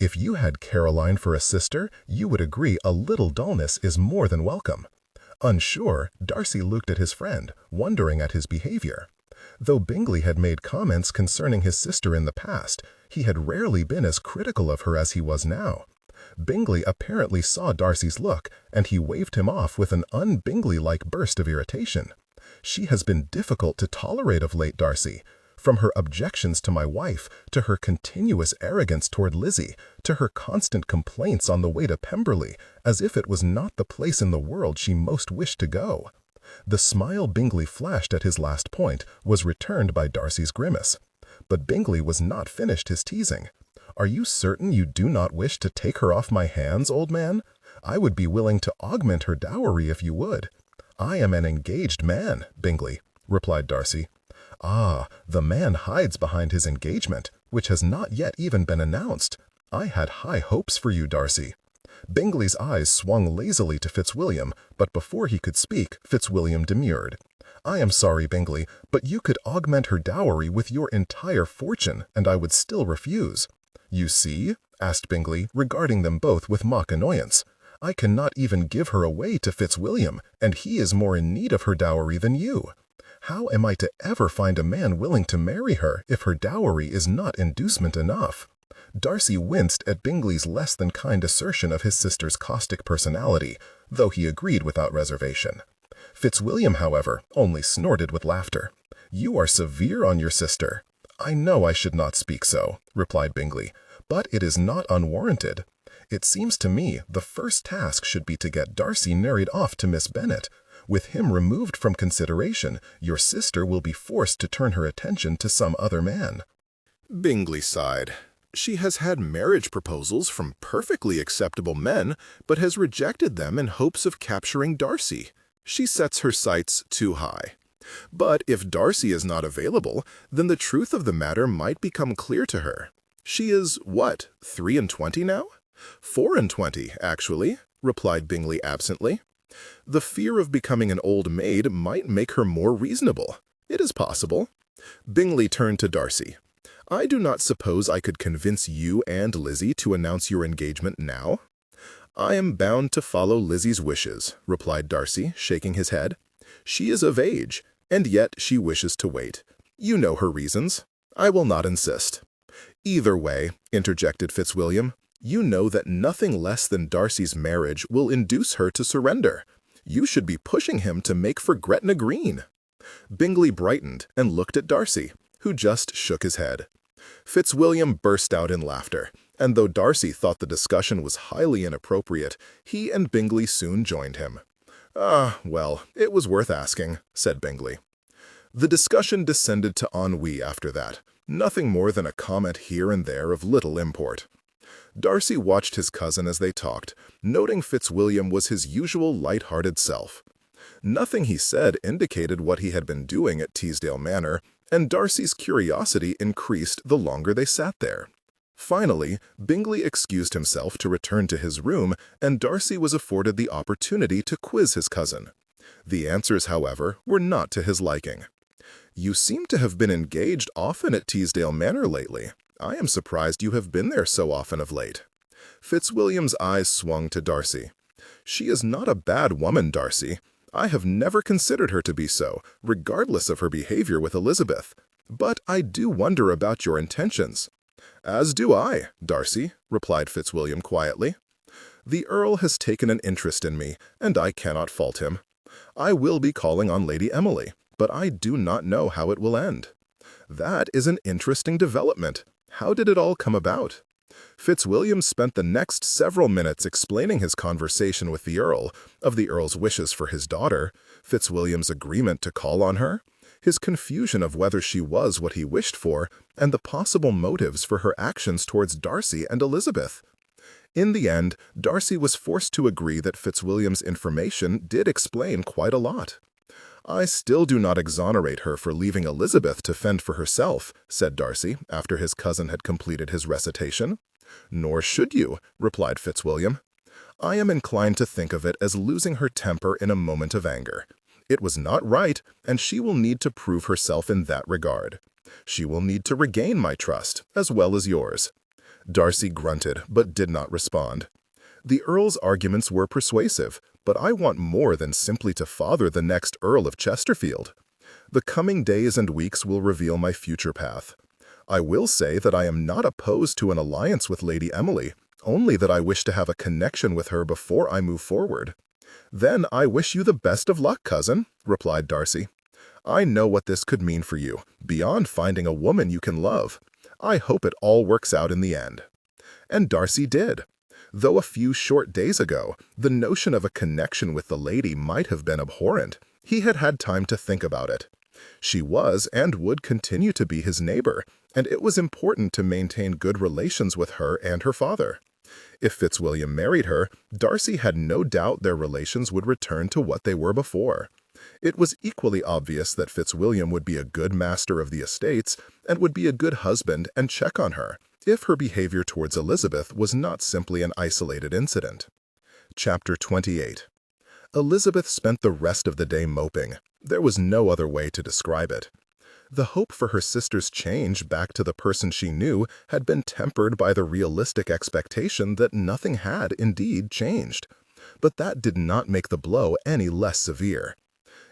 If you had Caroline for a sister, you would agree a little dullness is more than welcome." Unsure, Darcy looked at his friend, wondering at his behavior. Though Bingley had made comments concerning his sister in the past, he had rarely been as critical of her as he was now. Bingley apparently saw Darcy's look, and he waved him off with an un-Bingley-like burst of irritation. "She has been difficult to tolerate of late, Darcy. From her objections to my wife, to her continuous arrogance toward Lizzie, to her constant complaints on the way to Pemberley, as if it was not the place in the world she most wished to go." The smile Bingley flashed at his last point was returned by Darcy's grimace. But Bingley was not finished his teasing. "Are you certain you do not wish to take her off my hands, old man? I would be willing to augment her dowry if you would." "I am an engaged man, Bingley," replied Darcy. "Ah, the man hides behind his engagement, which has not yet even been announced. I had high hopes for you, Darcy." Bingley's eyes swung lazily to Fitzwilliam, but before he could speak, Fitzwilliam demurred. "I am sorry, Bingley, but you could augment her dowry with your entire fortune, and I would still refuse." "You see?" asked Bingley, regarding them both with mock annoyance. "I cannot even give her away to Fitzwilliam, and he is more in need of her dowry than you. How am I to ever find a man willing to marry her if her dowry is not inducement enough?" Darcy winced at Bingley's less than kind assertion of his sister's caustic personality, though he agreed without reservation. Fitzwilliam, however, only snorted with laughter. "You are severe on your sister." "I know I should not speak so," replied Bingley, "but it is not unwarranted. It seems to me the first task should be to get Darcy married off to Miss Bennet. With him removed from consideration, your sister will be forced to turn her attention to some other man." Bingley sighed. She has had marriage proposals from perfectly acceptable men, but has rejected them in hopes of capturing Darcy. She sets her sights too high. But if Darcy is not available, then the truth of the matter might become clear to her. She is, what, 23 now? 24, actually, replied Bingley absently. The fear of becoming an old maid might make her more reasonable. It is possible. Bingley turned to Darcy. "I do not suppose I could convince you and Lizzie to announce your engagement now." "I am bound to follow Lizzie's wishes," replied Darcy, shaking his head. "She is of age, and yet she wishes to wait. You know her reasons. I will not insist." "Either way," interjected Fitzwilliam, "you know that nothing less than Darcy's marriage will induce her to surrender. You should be pushing him to make for Gretna Green." Bingley brightened and looked at Darcy, who just shook his head. Fitzwilliam burst out in laughter, and though Darcy thought the discussion was highly inappropriate, he and Bingley soon joined him. "Ah, well, it was worth asking," said Bingley. The discussion descended to ennui after that, nothing more than a comment here and there of little import. Darcy watched his cousin as they talked, noting Fitzwilliam was his usual light-hearted self. Nothing he said indicated what he had been doing at Teesdale Manor, and Darcy's curiosity increased the longer they sat there. Finally, Bingley excused himself to return to his room, and Darcy was afforded the opportunity to quiz his cousin. The answers, however, were not to his liking. "You seem to have been engaged often at Teesdale Manor lately. I am surprised you have been there so often of late." Fitzwilliam's eyes swung to Darcy. "She is not a bad woman, Darcy. I have never considered her to be so, regardless of her behavior with Elizabeth. But I do wonder about your intentions." "As do I, Darcy," replied Fitzwilliam quietly. "The Earl has taken an interest in me, and I cannot fault him. I will be calling on Lady Emily, but I do not know how it will end." "That is an interesting development. How did it all come about?" Fitzwilliam spent the next several minutes explaining his conversation with the Earl, of the Earl's wishes for his daughter, Fitzwilliam's agreement to call on her, his confusion of whether she was what he wished for, and the possible motives for her actions towards Darcy and Elizabeth. In the end, Darcy was forced to agree that Fitzwilliam's information did explain quite a lot. "I still do not exonerate her for leaving Elizabeth to fend for herself," said Darcy, after his cousin had completed his recitation. "Nor should you," replied Fitzwilliam. "I am inclined to think of it as losing her temper in a moment of anger. It was not right, and she will need to prove herself in that regard. She will need to regain my trust, as well as yours." Darcy grunted, but did not respond. The Earl's arguments were persuasive, but I want more than simply to father the next Earl of Chesterfield. The coming days and weeks will reveal my future path. I will say that I am not opposed to an alliance with Lady Emily, only that I wish to have a connection with her before I move forward. "Then I wish you the best of luck, cousin," replied Darcy. "I know what this could mean for you, beyond finding a woman you can love. I hope it all works out in the end." And Darcy did. Though a few short days ago, the notion of a connection with the lady might have been abhorrent, he had had time to think about it. She was and would continue to be his neighbor, and it was important to maintain good relations with her and her father. If Fitzwilliam married her, Darcy had no doubt their relations would return to what they were before. It was equally obvious that Fitzwilliam would be a good master of the estates and would be a good husband and check on her, if her behavior towards Elizabeth was not simply an isolated incident. Chapter 28. Elizabeth spent the rest of the day moping. There was no other way to describe it. The hope for her sister's change back to the person she knew had been tempered by the realistic expectation that nothing had, indeed, changed. But that did not make the blow any less severe.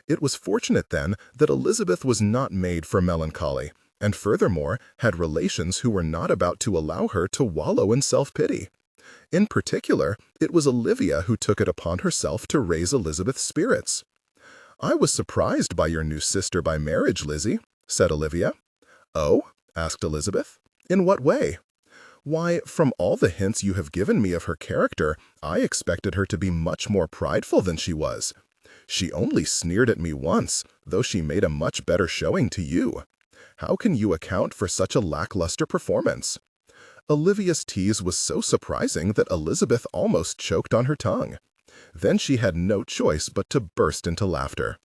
It was fortunate, then, that Elizabeth was not made for melancholy, and furthermore had relations who were not about to allow her to wallow in self-pity. In particular, it was Olivia who took it upon herself to raise Elizabeth's spirits. "I was surprised by your new sister by marriage, Lizzie," said Olivia. "Oh?" asked Elizabeth. "In what way?" "Why, from all the hints you have given me of her character, I expected her to be much more prideful than she was. She only sneered at me once, though she made a much better showing to you. How can you account for such a lackluster performance?" Olivia's tease was so surprising that Elizabeth almost choked on her tongue. Then she had no choice but to burst into laughter.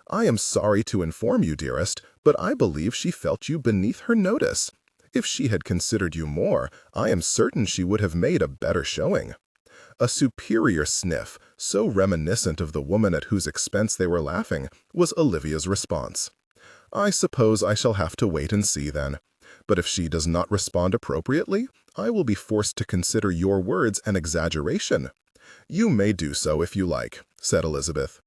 "I am sorry to inform you, dearest, but I believe she felt you beneath her notice. If she had considered you more, I am certain she would have made a better showing." A superior sniff, so reminiscent of the woman at whose expense they were laughing, was Olivia's response. "I suppose I shall have to wait and see, then. But if she does not respond appropriately, I will be forced to consider your words an exaggeration." "You may do so if you like," said Elizabeth.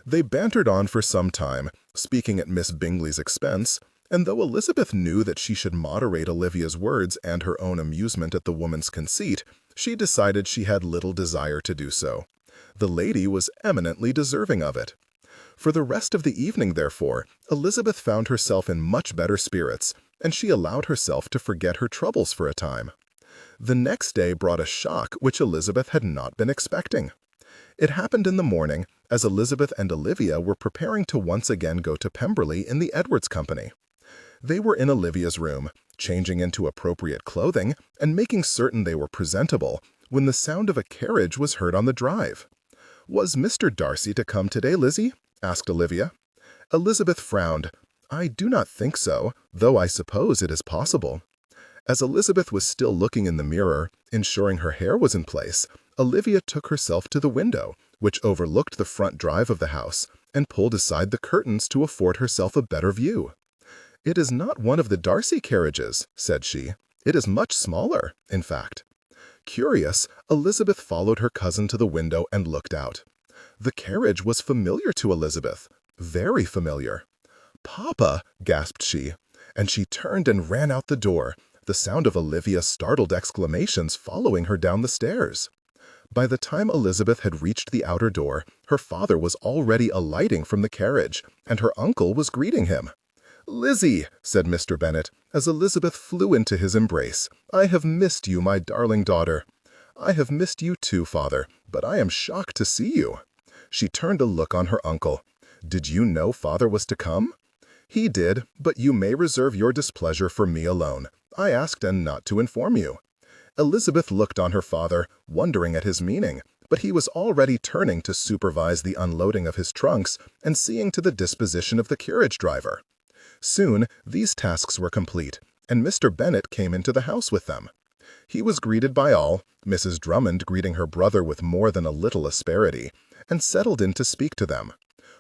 They bantered on for some time, speaking at Miss Bingley's expense, and though Elizabeth knew that she should moderate Olivia's words and her own amusement at the woman's conceit, she decided she had little desire to do so. The lady was eminently deserving of it. For the rest of the evening, therefore, Elizabeth found herself in much better spirits, and she allowed herself to forget her troubles for a time. The next day brought a shock which Elizabeth had not been expecting. It happened in the morning, as Elizabeth and Olivia were preparing to once again go to Pemberley in the Edwards Company. They were in Olivia's room, changing into appropriate clothing and making certain they were presentable, when the sound of a carriage was heard on the drive. "Was Mr. Darcy to come today, Lizzie?" asked Olivia. Elizabeth frowned. "I do not think so, though I suppose it is possible." As Elizabeth was still looking in the mirror, ensuring her hair was in place, Olivia took herself to the window, which overlooked the front drive of the house, and pulled aside the curtains to afford herself a better view. "It is not one of the Darcy carriages," said she. "It is much smaller, in fact." Curious, Elizabeth followed her cousin to the window and looked out. The carriage was familiar to Elizabeth, very familiar. "Papa!" gasped she, and she turned and ran out the door, the sound of Olivia's startled exclamations following her down the stairs. By the time Elizabeth had reached the outer door, her father was already alighting from the carriage, and her uncle was greeting him. "Lizzie," said Mr. Bennet, as Elizabeth flew into his embrace, "I have missed you, my darling daughter." "I have missed you too, father, but I am shocked to see you." She turned a look on her uncle. "Did you know father was to come?" "He did, but you may reserve your displeasure for me alone. I asked and not to inform you." Elizabeth looked on her father, wondering at his meaning, but he was already turning to supervise the unloading of his trunks and seeing to the disposition of the carriage driver. Soon these tasks were complete, and Mr. Bennet came into the house with them. He was greeted by all, Mrs. Drummond greeting her brother with more than a little asperity, and settled in to speak to them.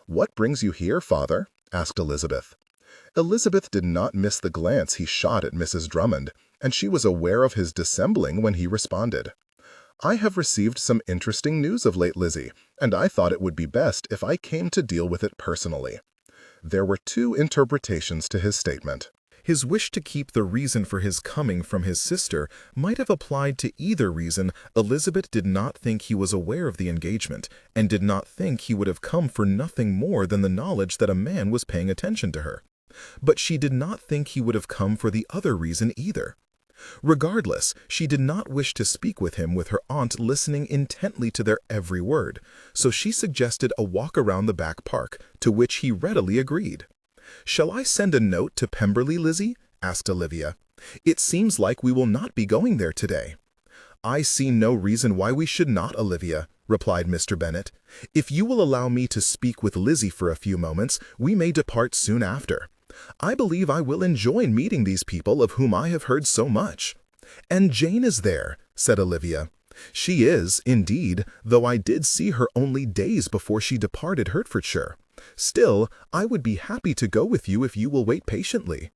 "What brings you here, father?" asked Elizabeth. Elizabeth did not miss the glance he shot at Mrs. Drummond, and she was aware of his dissembling when he responded. "I have received some interesting news of late, Lizzie, and I thought it would be best if I came to deal with it personally." There were two interpretations to his statement. His wish to keep the reason for his coming from his sister might have applied to either reason. Elizabeth did not think he was aware of the engagement, and did not think he would have come for nothing more than the knowledge that a man was paying attention to her. But she did not think he would have come for the other reason either. Regardless, she did not wish to speak with him with her aunt listening intently to their every word, so she suggested a walk around the back park, to which he readily agreed. "Shall I send a note to Pemberley, Lizzie?" asked Olivia. "It seems like we will not be going there today." "I see no reason why we should not, Olivia," replied Mr. Bennet. "If you will allow me to speak with Lizzie for a few moments, we may depart soon after. I believe I will enjoy meeting these people of whom I have heard so much." "And Jane is there," said Olivia. "She is, indeed, though I did see her only days before she departed Hertfordshire. Still, I would be happy to go with you if you will wait patiently."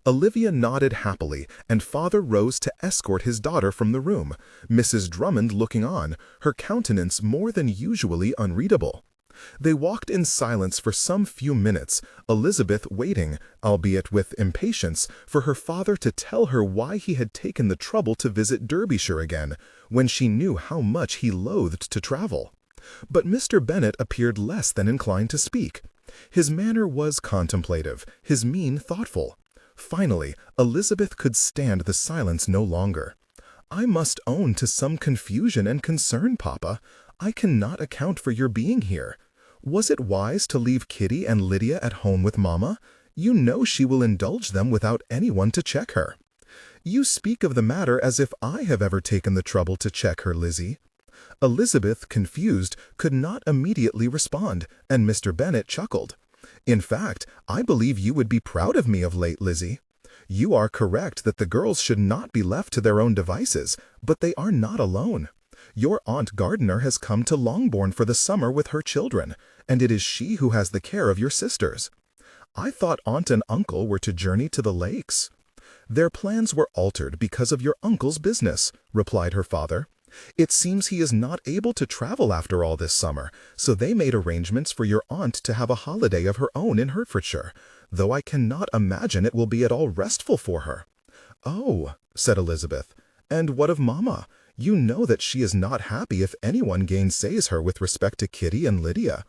Olivia nodded happily, and father rose to escort his daughter from the room, Mrs. Drummond looking on, her countenance more than usually unreadable. They walked in silence for some few minutes, Elizabeth waiting, albeit with impatience, for her father to tell her why he had taken the trouble to visit Derbyshire again, when she knew how much he loathed to travel. But Mr. Bennet appeared less than inclined to speak. His manner was contemplative, his mien thoughtful. Finally, Elizabeth could stand the silence no longer. "I must own to some confusion and concern, Papa. I cannot account for your being here. Was it wise to leave Kitty and Lydia at home with Mamma? You know she will indulge them without anyone to check her." "You speak of the matter as if I have ever taken the trouble to check her, Lizzie." Elizabeth, confused, could not immediately respond, and Mr. Bennet chuckled. "In fact, I believe you would be proud of me of late, Lizzie. You are correct that the girls should not be left to their own devices, but they are not alone. Your Aunt Gardiner has come to Longbourn for the summer with her children, and it is she who has the care of your sisters. I thought Aunt and Uncle were to journey to the lakes." "Their plans were altered because of your uncle's business," replied her father. "It seems he is not able to travel after all this summer, so they made arrangements for your aunt to have a holiday of her own in Hertfordshire, though I cannot imagine it will be at all restful for her." "Oh," said Elizabeth, "and what of Mamma? You know that she is not happy if anyone gainsays her with respect to Kitty and Lydia."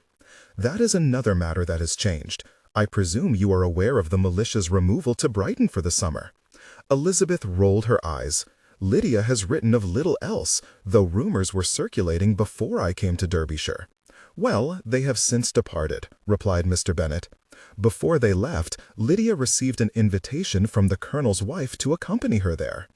"That is another matter that has changed. I presume you are aware of the militia's removal to Brighton for the summer." Elizabeth rolled her eyes. "Lydia has written of little else, though rumors were circulating before I came to Derbyshire." "Well, they have since departed," replied Mr. Bennet. "Before they left, Lydia received an invitation from the colonel's wife to accompany her there."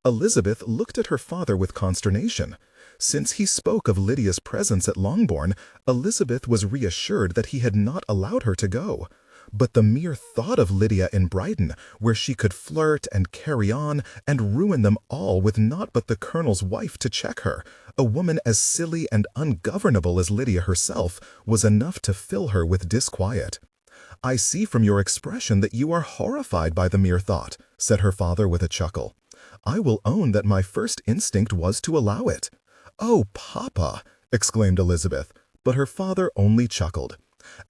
Elizabeth looked at her father with consternation. Since he spoke of Lydia's presence at Longbourn, Elizabeth was reassured that he had not allowed her to go. But the mere thought of Lydia in Brighton, where she could flirt and carry on, and ruin them all with naught but the colonel's wife to check her, a woman as silly and ungovernable as Lydia herself, was enough to fill her with disquiet. "I see from your expression that you are horrified by the mere thought," said her father with a chuckle. "I will own that my first instinct was to allow it." "Oh, Papa!" exclaimed Elizabeth, but her father only chuckled.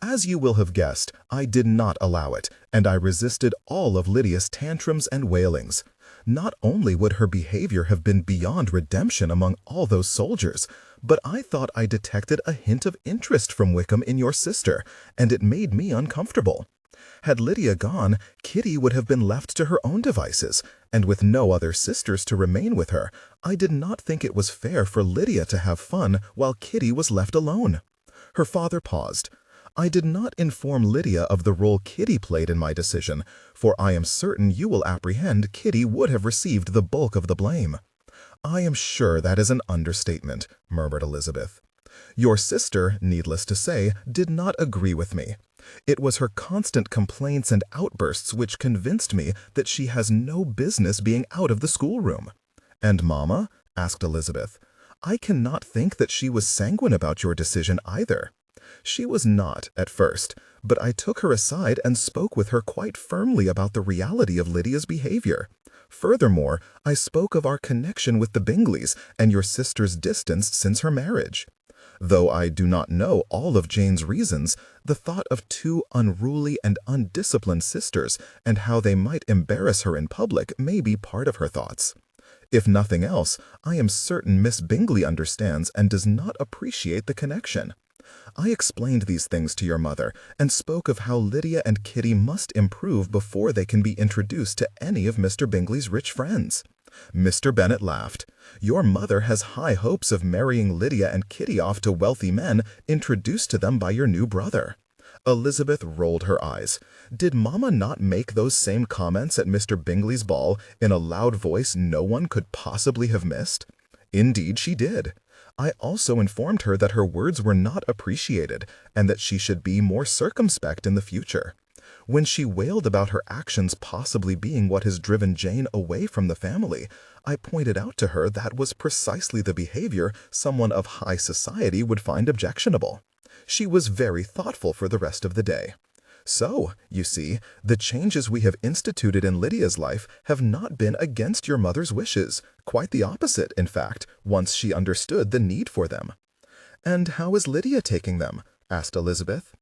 "As you will have guessed, I did not allow it, and I resisted all of Lydia's tantrums and wailings. Not only would her behavior have been beyond redemption among all those soldiers, but I thought I detected a hint of interest from Wickham in your sister, and it made me uncomfortable. Had Lydia gone, Kitty would have been left to her own devices, and with no other sisters to remain with her, I did not think it was fair for Lydia to have fun while Kitty was left alone. Her father paused. I did not inform Lydia of the role Kitty played in my decision, for I am certain you will apprehend Kitty would have received the bulk of the blame. I am sure that is an understatement, murmured Elizabeth. Your sister, needless to say, did not agree with me. It was her constant complaints and outbursts which convinced me that she has no business being out of the schoolroom. And Mamma? Asked Elizabeth. I cannot think that she was sanguine about your decision either. She was not, at first, but I took her aside and spoke with her quite firmly about the reality of Lydia's behavior. Furthermore, I spoke of our connection with the Bingleys and your sister's distance since her marriage. Though I do not know all of Jane's reasons, the thought of two unruly and undisciplined sisters and how they might embarrass her in public may be part of her thoughts. If nothing else, I am certain Miss Bingley understands and does not appreciate the connection. I explained these things to your mother and spoke of how Lydia and Kitty must improve before they can be introduced to any of Mr. Bingley's rich friends. Mr. Bennet laughed. Your mother has high hopes of marrying Lydia and Kitty off to wealthy men introduced to them by your new brother. Elizabeth rolled her eyes. Did Mamma not make those same comments at Mr. Bingley's ball in a loud voice no one could possibly have missed? Indeed she did. I also informed her that her words were not appreciated and that she should be more circumspect in the future. When she wailed about her actions possibly being what has driven Jane away from the family, I pointed out to her that was precisely the behavior someone of high society would find objectionable. She was very thoughtful for the rest of the day. So, you see, the changes we have instituted in Lydia's life have not been against your mother's wishes, quite the opposite, in fact, once she understood the need for them. And how is Lydia taking them? Asked Elizabeth.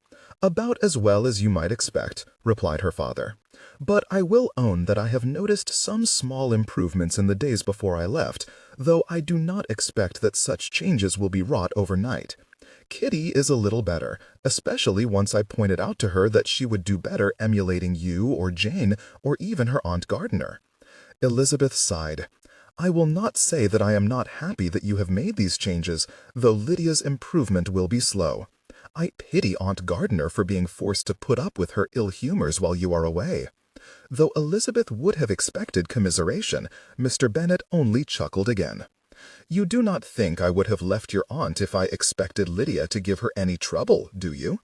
About as well as you might expect, replied her father. But I will own that I have noticed some small improvements in the days before I left, though I do not expect that such changes will be wrought overnight. Kitty is a little better, especially once I pointed out to her that she would do better emulating you or Jane or even her Aunt Gardiner. Elizabeth sighed. I will not say that I am not happy that you have made these changes, though Lydia's improvement will be slow. I pity Aunt Gardiner for being forced to put up with her ill humors while you are away. Though Elizabeth would have expected commiseration, Mr. Bennet only chuckled again. You do not think I would have left your aunt if I expected Lydia to give her any trouble, do you?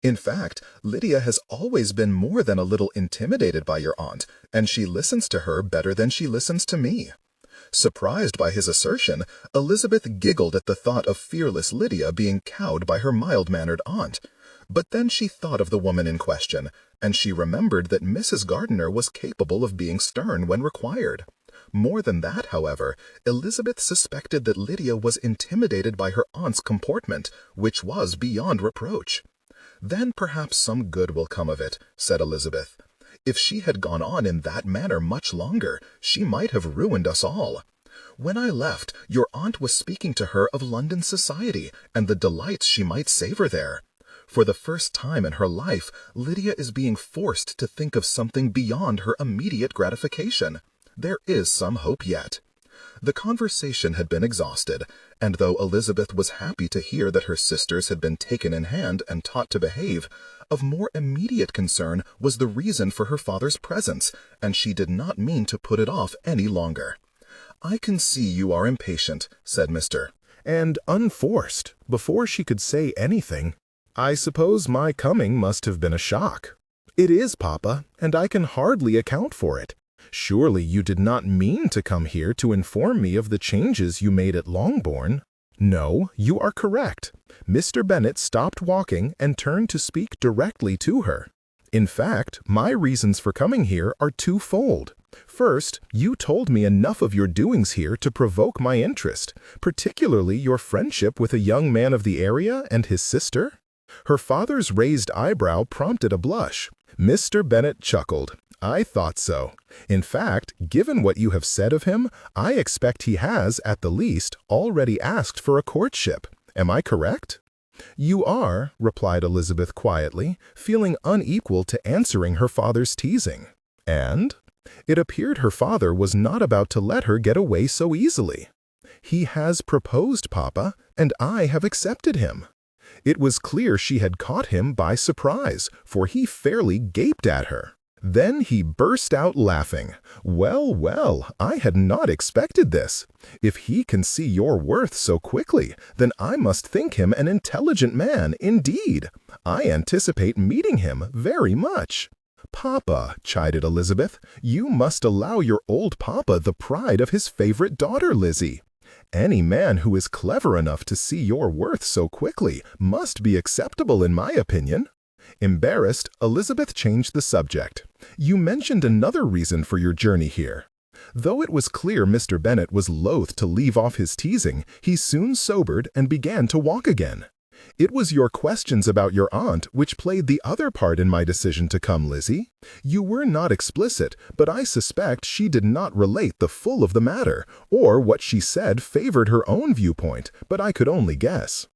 In fact, Lydia has always been more than a little intimidated by your aunt, and she listens to her better than she listens to me. Surprised by his assertion, Elizabeth giggled at the thought of fearless Lydia being cowed by her mild-mannered aunt. But then she thought of the woman in question, and she remembered that Mrs. Gardiner was capable of being stern when required. More than that, however, Elizabeth suspected that Lydia was intimidated by her aunt's comportment, which was beyond reproach. Then perhaps some good will come of it, said Elizabeth. If she had gone on in that manner much longer, she might have ruined us all. When I left, your aunt was speaking to her of London society and the delights she might savor there. For the first time in her life, Lydia is being forced to think of something beyond her immediate gratification. There is some hope yet. The conversation had been exhausted, and though Elizabeth was happy to hear that her sisters had been taken in hand and taught to behave, of more immediate concern was the reason for her father's presence, and she did not mean to put it off any longer. I can see you are impatient, said Mr. And unforced, before she could say anything. I suppose my coming must have been a shock. It is, Papa, and I can hardly account for it. Surely you did not mean to come here to inform me of the changes you made at Longbourn. No, you are correct. Mr. Bennet stopped walking and turned to speak directly to her. In fact, my reasons for coming here are twofold. First, you told me enough of your doings here to provoke my interest, particularly your friendship with a young man of the area and his sister. Her father's raised eyebrow prompted a blush. Mr. Bennet chuckled. I thought so. In fact, given what you have said of him, I expect he has, at the least, already asked for a courtship. Am I correct? "You are," replied Elizabeth quietly, feeling unequal to answering her father's teasing. "And?" It appeared her father was not about to let her get away so easily. "He has proposed, Papa, and I have accepted him." It was clear she had caught him by surprise, for he fairly gaped at her. Then he burst out laughing. "Well, well, I had not expected this. If he can see your worth so quickly, then I must think him an intelligent man indeed. I anticipate meeting him very much." "Papa," chided Elizabeth, "you must allow your old papa the pride of his favorite daughter, Lizzie. Any man who is clever enough to see your worth so quickly must be acceptable in my opinion." Embarrassed, Elizabeth changed the subject. "You mentioned another reason for your journey here." Though it was clear Mr. Bennet was loath to leave off his teasing, he soon sobered and began to walk again. "It was your questions about your aunt which played the other part in my decision to come, Lizzie. You were not explicit, but I suspect she did not relate the full of the matter, or what she said favored her own viewpoint, but I could only guess."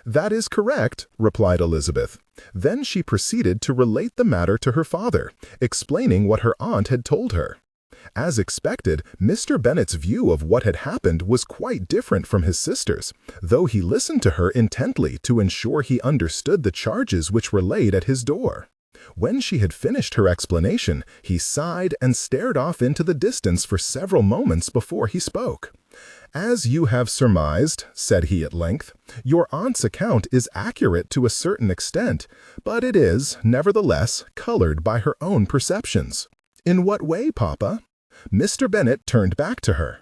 "That is correct," replied Elizabeth. Then she proceeded to relate the matter to her father, explaining what her aunt had told her. As expected, Mr. Bennet's view of what had happened was quite different from his sister's, though he listened to her intently to ensure he understood the charges which were laid at his door. When she had finished her explanation, he sighed and stared off into the distance for several moments before he spoke. "As you have surmised," said he at length, "your aunt's account is accurate to a certain extent, but it is, nevertheless, colored by her own perceptions." "In what way, Papa?" Mr. Bennet turned back to her.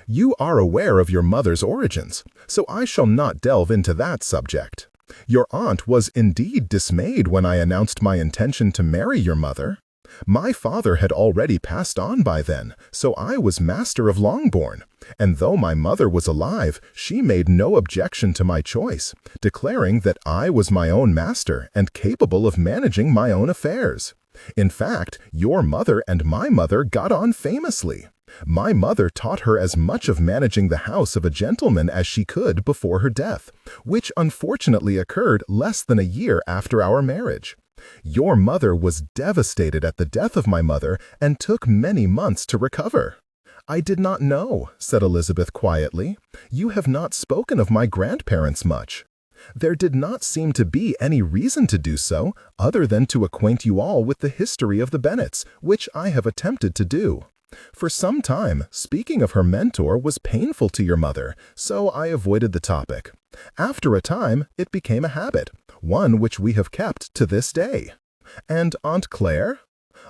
"You are aware of your mother's origins, so I shall not delve into that subject. Your aunt was indeed dismayed when I announced my intention to marry your mother. My father had already passed on by then, so I was master of Longbourn, and though my mother was alive, she made no objection to my choice, declaring that I was my own master and capable of managing my own affairs. In fact, your mother and my mother got on famously. My mother taught her as much of managing the house of a gentleman as she could before her death, which unfortunately occurred less than a year after our marriage. Your mother was devastated at the death of my mother and took many months to recover." "I did not know," said Elizabeth quietly. "You have not spoken of my grandparents much." "There did not seem to be any reason to do so, other than to acquaint you all with the history of the Bennets, which I have attempted to do. For some time, speaking of her mentor was painful to your mother, so I avoided the topic. After a time, it became a habit, one which we have kept to this day." "And Aunt Claire?"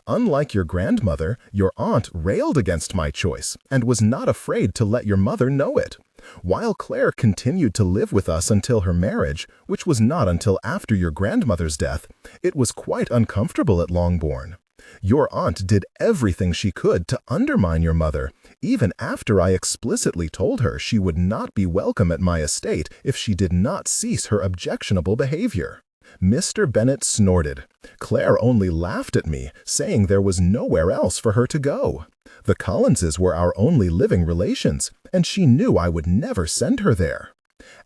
"Unlike your grandmother, your aunt railed against my choice, and was not afraid to let your mother know it. While Claire continued to live with us until her marriage, which was not until after your grandmother's death, it was quite uncomfortable at Longbourn. Your aunt did everything she could to undermine your mother, even after I explicitly told her she would not be welcome at my estate if she did not cease her objectionable behavior." Mr. Bennet snorted. "Claire only laughed at me, saying there was nowhere else for her to go. The Collinses were our only living relations, and she knew I would never send her there.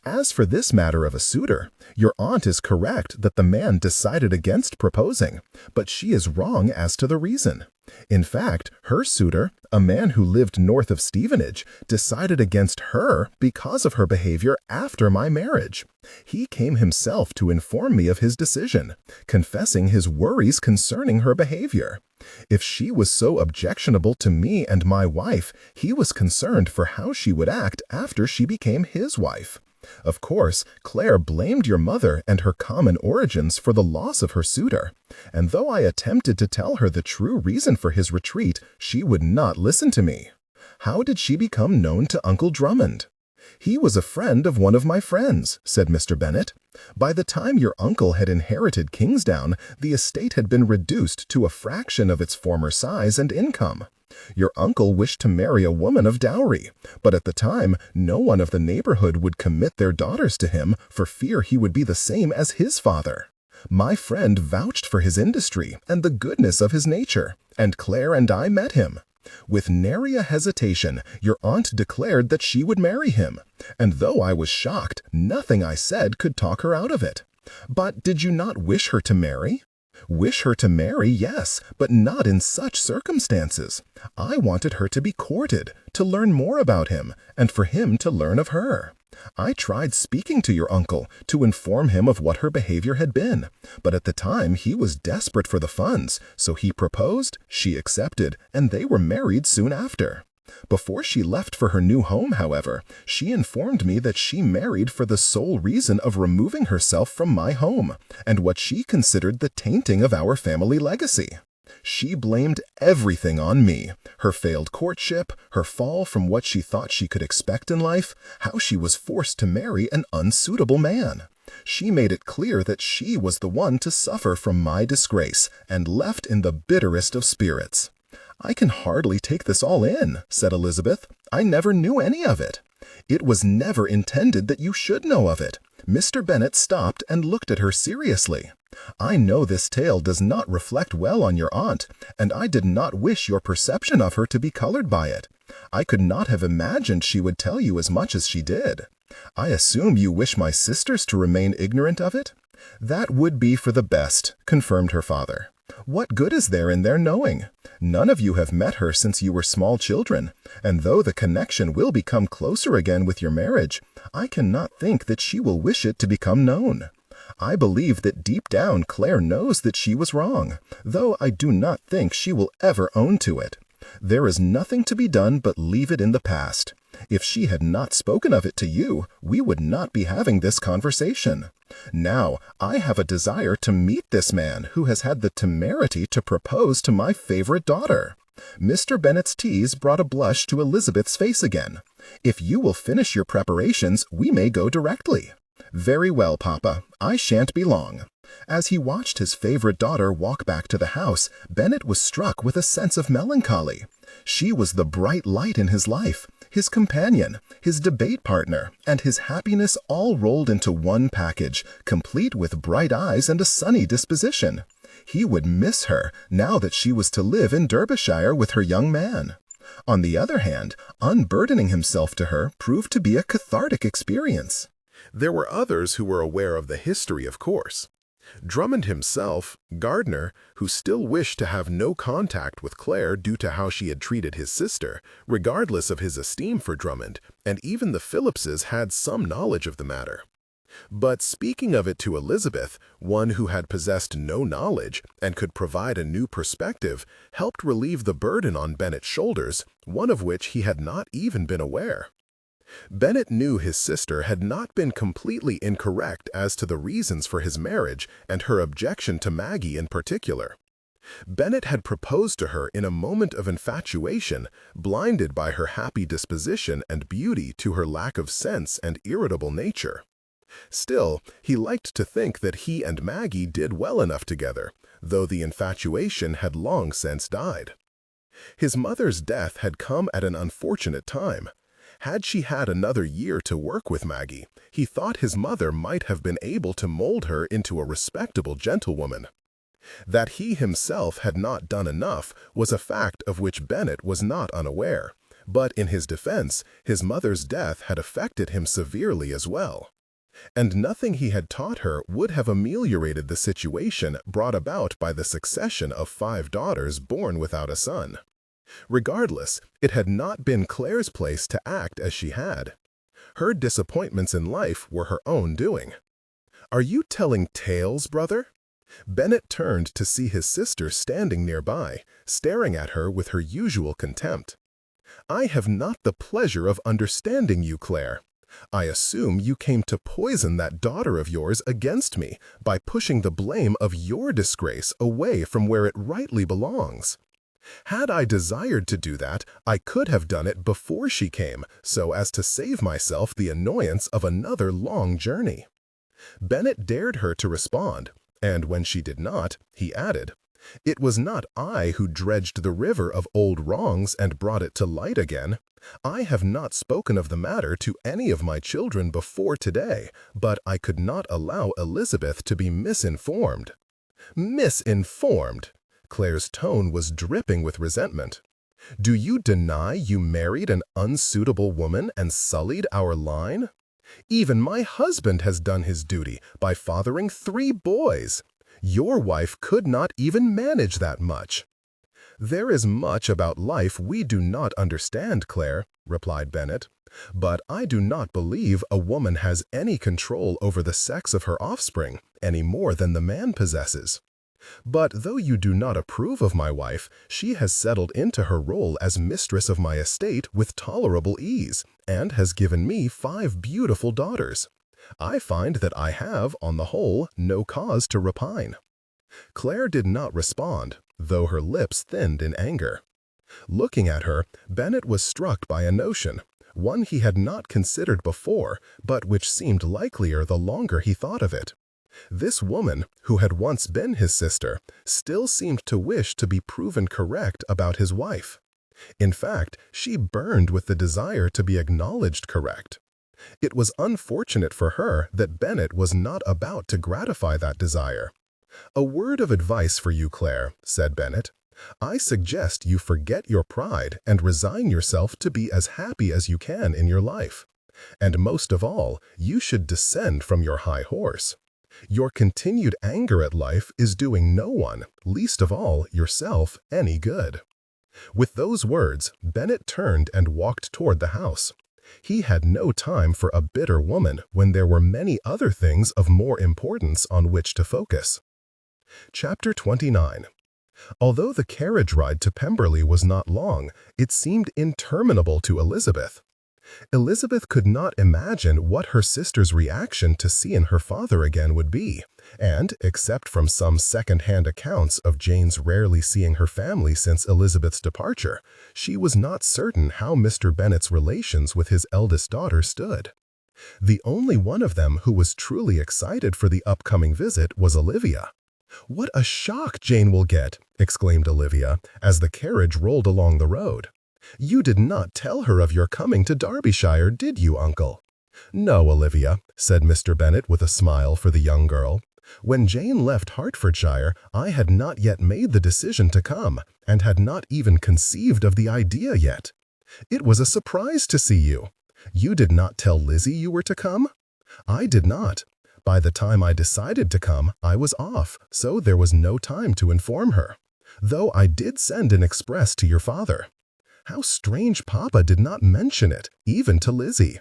As for this matter of a suitor, your aunt is correct that the man decided against proposing, but she is wrong as to the reason. In fact, her suitor, a man who lived north of Stevenage, decided against her because of her behavior after my marriage. He came himself to inform me of his decision, confessing his worries concerning her behavior. If she was so objectionable to me and my wife, he was concerned for how she would act after she became his wife. Of course, Claire blamed your mother and her common origins for the loss of her suitor, and though I attempted to tell her the true reason for his retreat, she would not listen to me. How did she become known to Uncle Drummond?" "He was a friend of one of my friends," said Mr. Bennet. "By the time your uncle had inherited Kingsdown, the estate had been reduced to a fraction of its former size and income. Your uncle wished to marry a woman of dowry, but at the time no one of the neighborhood would commit their daughters to him for fear he would be the same as his father. My friend vouched for his industry and the goodness of his nature, and Claire and I met him. With nary a hesitation, your aunt declared that she would marry him, and though I was shocked, nothing I said could talk her out of it. But did you not wish her to marry? Wish her to marry, yes, but not in such circumstances. I wanted her to be courted, to learn more about him, and for him to learn of her. I tried speaking to your uncle to inform him of what her behavior had been, but at the time he was desperate for the funds, so he proposed, she accepted, and they were married soon after. Before she left for her new home, however, she informed me that she married for the sole reason of removing herself from my home, and what she considered the tainting of our family legacy. She blamed everything on me, her failed courtship, her fall from what she thought she could expect in life, how she was forced to marry an unsuitable man. She made it clear that she was the one to suffer from my disgrace, and left in the bitterest of spirits. "I can hardly take this all in," said Elizabeth. "I never knew any of it." "It was never intended that you should know of it." Mr. Bennet stopped and looked at her seriously. "I know this tale does not reflect well on your aunt, and I did not wish your perception of her to be colored by it. I could not have imagined she would tell you as much as she did. I assume you wish my sisters to remain ignorant of it?" "That would be for the best," confirmed her father. "What good is there in their knowing? None of you have met her since you were small children, and though the connection will become closer again with your marriage, I cannot think that she will wish it to become known. I believe that deep down Claire knows that she was wrong, though I do not think she will ever own to it. There is nothing to be done but leave it in the past. If she had not spoken of it to you, we would not be having this conversation. Now, I have a desire to meet this man who has had the temerity to propose to my favorite daughter." Mr. Bennet's tease brought a blush to Elizabeth's face again. "If you will finish your preparations, we may go directly." "Very well, Papa. I shan't be long." As he watched his favorite daughter walk back to the house, Bennet was struck with a sense of melancholy. She was the bright light in his life, his companion, his debate partner, and his happiness all rolled into one package, complete with bright eyes and a sunny disposition. He would miss her, now that she was to live in Derbyshire with her young man. On the other hand, unburdening himself to her proved to be a cathartic experience. There were others who were aware of the history, of course. Drummond himself, Gardiner, who still wished to have no contact with Claire due to how she had treated his sister, regardless of his esteem for Drummond, and even the Phillipses had some knowledge of the matter. But speaking of it to Elizabeth, one who had possessed no knowledge and could provide a new perspective, helped relieve the burden on Bennet's shoulders, one of which he had not even been aware. Bennet knew his sister had not been completely incorrect as to the reasons for his marriage and her objection to Maggie in particular. Bennet had proposed to her in a moment of infatuation, blinded by her happy disposition and beauty to her lack of sense and irritable nature. Still, he liked to think that he and Maggie did well enough together, though the infatuation had long since died. His mother's death had come at an unfortunate time. Had she had another year to work with Maggie, he thought his mother might have been able to mold her into a respectable gentlewoman. That he himself had not done enough was a fact of which Bennet was not unaware, but in his defense, his mother's death had affected him severely as well. And nothing he had taught her would have ameliorated the situation brought about by the succession of 5 daughters born without a son. Regardless, it had not been Claire's place to act as she had. Her disappointments in life were her own doing. "Are you telling tales, brother?" Bennet turned to see his sister standing nearby, staring at her with her usual contempt. "I have not the pleasure of understanding you, Claire. I assume you came to poison that daughter of yours against me by pushing the blame of your disgrace away from where it rightly belongs. Had I desired to do that, I could have done it before she came, so as to save myself the annoyance of another long journey." Bennet dared her to respond, and when she did not, he added, "It was not I who dredged the river of old wrongs and brought it to light again. I have not spoken of the matter to any of my children before today, but I could not allow Elizabeth to be misinformed." "Misinformed!" Claire's tone was dripping with resentment. Do you deny you married an unsuitable woman and sullied our line? Even my husband has done his duty by fathering 3 boys. Your wife could not even manage that much." "There is much about life we do not understand, Claire," replied Bennet. "But I do not believe a woman has any control over the sex of her offspring, any more than the man possesses. But though you do not approve of my wife, she has settled into her role as mistress of my estate with tolerable ease, and has given me 5 beautiful daughters. I find that I have, on the whole, no cause to repine." Claire did not respond, though her lips thinned in anger. Looking at her, Bennet was struck by a notion, one he had not considered before, but which seemed likelier the longer he thought of it. This woman, who had once been his sister, still seemed to wish to be proven correct about his wife. In fact, she burned with the desire to be acknowledged correct. It was unfortunate for her that Bennet was not about to gratify that desire. "A word of advice for you, Claire," said Bennet. "I suggest you forget your pride and resign yourself to be as happy as you can in your life. And most of all, you should descend from your high horse. Your continued anger at life is doing no one, least of all yourself, any good." With those words, Bennet turned and walked toward the house. He had no time for a bitter woman when there were many other things of more importance on which to focus. Chapter 29. Although the carriage ride to Pemberley was not long, it seemed interminable to Elizabeth. Elizabeth could not imagine what her sister's reaction to seeing her father again would be, and, except from some second-hand accounts of Jane's rarely seeing her family since Elizabeth's departure, she was not certain how Mr. Bennet's relations with his eldest daughter stood. The only one of them who was truly excited for the upcoming visit was Olivia. "What a shock Jane will get!" exclaimed Olivia, as the carriage rolled along the road. "You did not tell her of your coming to Derbyshire, did you, uncle?" "No, Olivia," said Mr. Bennet with a smile for the young girl. "When Jane left Hertfordshire, I had not yet made the decision to come, and had not even conceived of the idea yet. It was a surprise to see you. You did not tell Lizzie you were to come?" "I did not. By the time I decided to come, I was off, so there was no time to inform her. Though I did send an express to your father. How strange Papa did not mention it, even to Lizzie.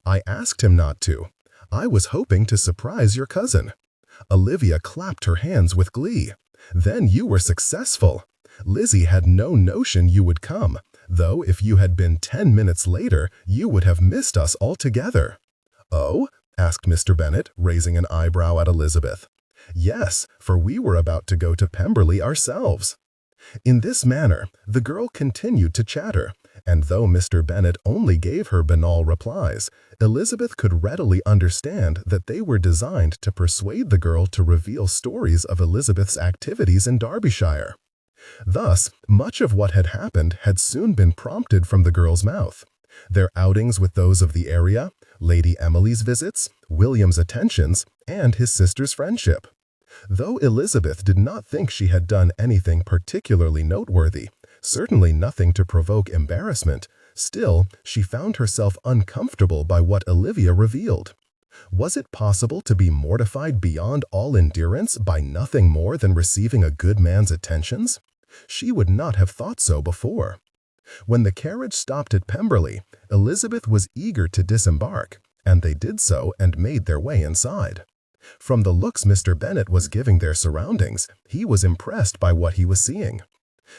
I asked him not to. I was hoping to surprise your cousin." Olivia clapped her hands with glee. "Then you were successful. Lizzie had no notion you would come, though if you had been 10 minutes later, you would have missed us altogether." "Oh?" asked Mr. Bennet, raising an eyebrow at Elizabeth. "Yes, for we were about to go to Pemberley ourselves." In this manner, the girl continued to chatter, and though Mr. Bennet only gave her banal replies, Elizabeth could readily understand that they were designed to persuade the girl to reveal stories of Elizabeth's activities in Derbyshire. Thus, much of what had happened had soon been prompted from the girl's mouth. Their outings with those of the area, Lady Emily's visits, William's attentions, and his sister's friendship. Though Elizabeth did not think she had done anything particularly noteworthy, certainly nothing to provoke embarrassment, still, she found herself uncomfortable by what Olivia revealed. Was it possible to be mortified beyond all endurance by nothing more than receiving a good man's attentions? She would not have thought so before. When the carriage stopped at Pemberley, Elizabeth was eager to disembark, and they did so and made their way inside. From the looks Mr. Bennet was giving their surroundings, he was impressed by what he was seeing.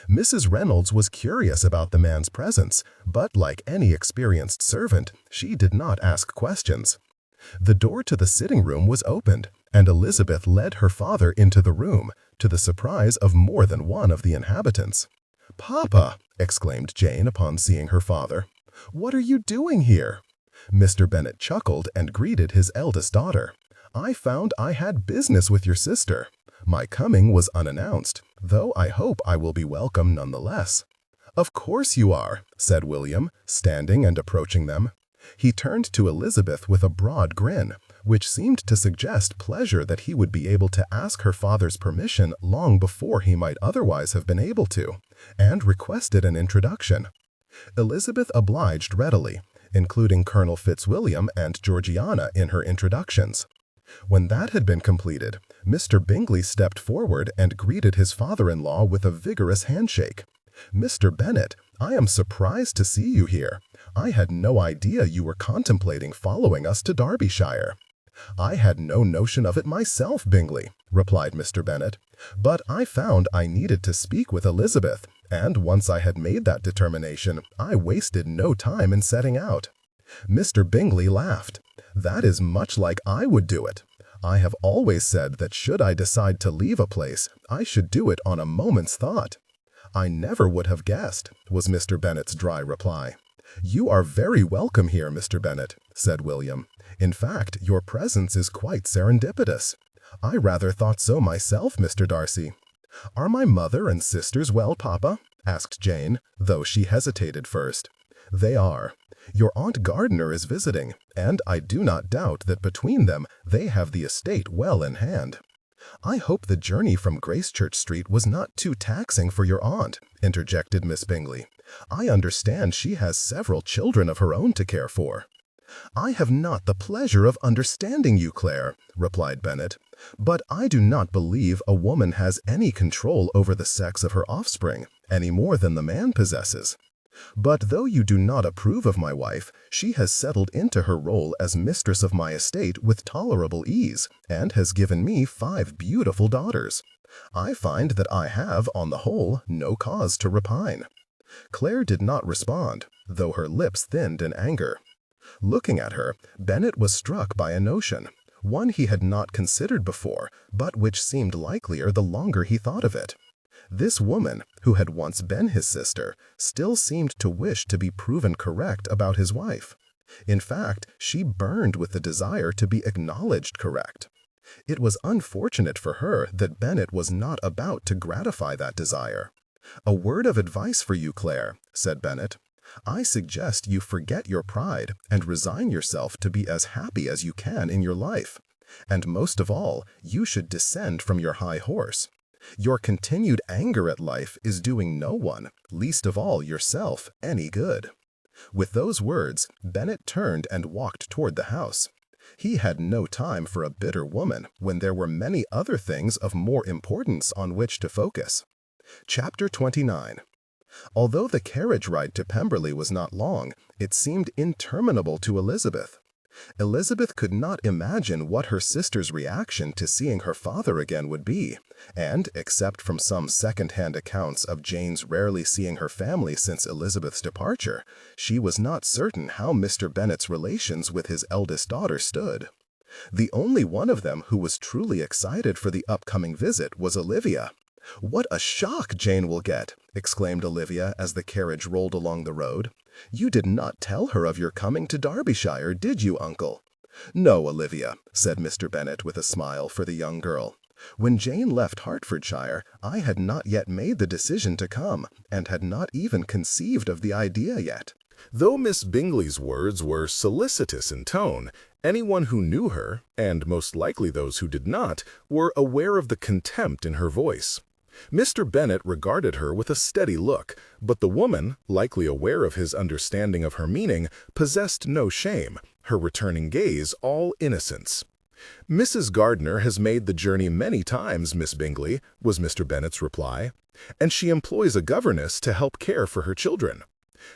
Mrs. Reynolds was curious about the man's presence, but like any experienced servant, she did not ask questions. The door to the sitting room was opened, and Elizabeth led her father into the room, to the surprise of more than one of the inhabitants. "Papa!" exclaimed Jane upon seeing her father. "What are you doing here?" Mr. Bennet chuckled and greeted his eldest daughter. "I found I had business with your sister. My coming was unannounced, though I hope I will be welcome nonetheless." "Of course you are," said William, standing and approaching them. He turned to Elizabeth with a broad grin, which seemed to suggest pleasure that he would be able to ask her father's permission long before he might otherwise have been able to, and requested an introduction. Elizabeth obliged readily, including Colonel Fitzwilliam and Georgiana in her introductions. When that had been completed, Mr. Bingley stepped forward and greeted his father-in-law with a vigorous handshake. "Mr. Bennet, I am surprised to see you here. I had no idea you were contemplating following us to Derbyshire." "I had no notion of it myself, Bingley," replied Mr. Bennet, "but I found I needed to speak with Elizabeth, and once I had made that determination, I wasted no time in setting out." Mr. Bingley laughed. "That is much like I would do it. I have always said that should I decide to leave a place, I should do it on a moment's thought." "I never would have guessed," was Mr. Bennet's dry reply. "You are very welcome here, Mr. Bennet," said William. "In fact, your presence is quite serendipitous." "I rather thought so myself, Mr. Darcy." "Are my mother and sisters well, Papa?" asked Jane, though she hesitated first. "They are. Your Aunt Gardiner is visiting, and I do not doubt that between them they have the estate well in hand." "I hope the journey from Gracechurch Street was not too taxing for your aunt," interjected Miss Bingley. "I understand she has several children of her own to care for." "I have not the pleasure of understanding you, Claire," replied Bennet, "but I do not believe a woman has any control over the sex of her offspring, any more than the man possesses. But though you do not approve of my wife, she has settled into her role as mistress of my estate with tolerable ease, and has given me 5 beautiful daughters. I find that I have, on the whole, no cause to repine." Claire did not respond, though her lips thinned in anger. Looking at her, Bennet was struck by a notion, one he had not considered before, but which seemed likelier the longer he thought of it. This woman, who had once been his sister, still seemed to wish to be proven correct about his wife. In fact, she burned with the desire to be acknowledged correct. It was unfortunate for her that Bennet was not about to gratify that desire. "A word of advice for you, Claire," said Bennet. "I suggest you forget your pride and resign yourself to be as happy as you can in your life. And most of all, you should descend from your high horse. Your continued anger at life is doing no one, least of all yourself, any good." With those words, Bennet turned and walked toward the house. He had no time for a bitter woman when there were many other things of more importance on which to focus. Chapter 29. Although the carriage ride to Pemberley was not long, it seemed interminable to Elizabeth. Elizabeth could not imagine what her sister's reaction to seeing her father again would be, and, except from some second-hand accounts of Jane's rarely seeing her family since Elizabeth's departure, she was not certain how Mr. Bennet's relations with his eldest daughter stood. The only one of them who was truly excited for the upcoming visit was Olivia. "What a shock Jane will get!" exclaimed Olivia as the carriage rolled along the road. "You did not tell her of your coming to Derbyshire, did you, uncle?" "No, Olivia," said Mr. Bennet with a smile for the young girl. "When Jane left Hertfordshire, I had not yet made the decision to come, and had not even conceived of the idea yet." Though Miss Bingley's words were solicitous in tone, anyone who knew her, and most likely those who did not, were aware of the contempt in her voice. Mr. Bennet regarded her with a steady look, but the woman, likely aware of his understanding of her meaning, possessed no shame, her returning gaze all innocence. "Mrs. Gardiner has made the journey many times, Miss Bingley," was Mr. Bennet's reply, "and she employs a governess to help care for her children."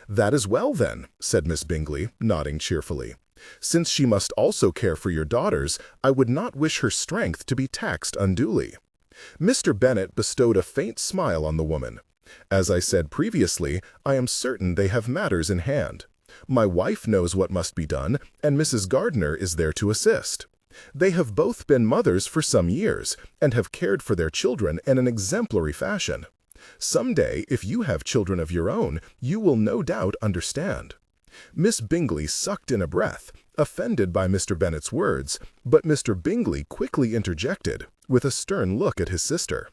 "That is well, then," said Miss Bingley, nodding cheerfully. "Since she must also care for your daughters, I would not wish her strength to be taxed unduly." Mr. Bennet bestowed a faint smile on the woman. "As I said previously, I am certain they have matters in hand. My wife knows what must be done, and Mrs. Gardiner is there to assist. They have both been mothers for some years, and have cared for their children in an exemplary fashion. Some day, if you have children of your own, you will no doubt understand." Miss Bingley sucked in a breath, offended by Mr. Bennet's words, but Mr. Bingley quickly interjected, with a stern look at his sister.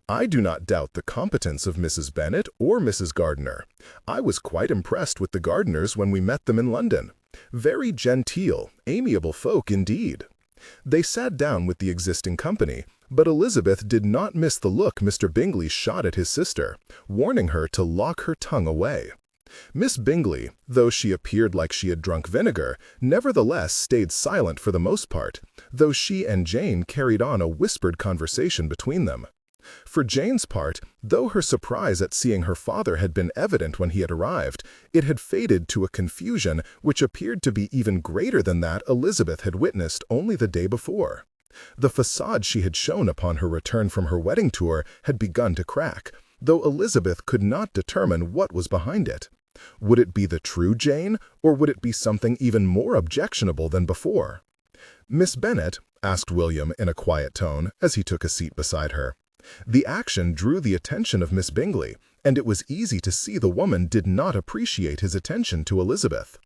"I do not doubt the competence of Mrs. Bennet or Mrs. Gardiner. I was quite impressed with the Gardiners when we met them in London. Very genteel, amiable folk indeed. They sat down with the existing company, but Elizabeth did not miss the look Mr. Bingley shot at his sister, warning her to lock her tongue away. Miss Bingley, though she appeared like she had drunk vinegar, nevertheless stayed silent for the most part, though she and Jane carried on a whispered conversation between them. For Jane's part, though her surprise at seeing her father had been evident when he had arrived, it had faded to a confusion which appeared to be even greater than that Elizabeth had witnessed only the day before. The facade she had shown upon her return from her wedding tour had begun to crack, though Elizabeth could not determine what was behind it. Would it be the true Jane, or would it be something even more objectionable than before? "Miss Bennet?" asked William in a quiet tone, as he took a seat beside her. The action drew the attention of Miss Bingley, and it was easy to see the woman did not appreciate his attention to Elizabeth.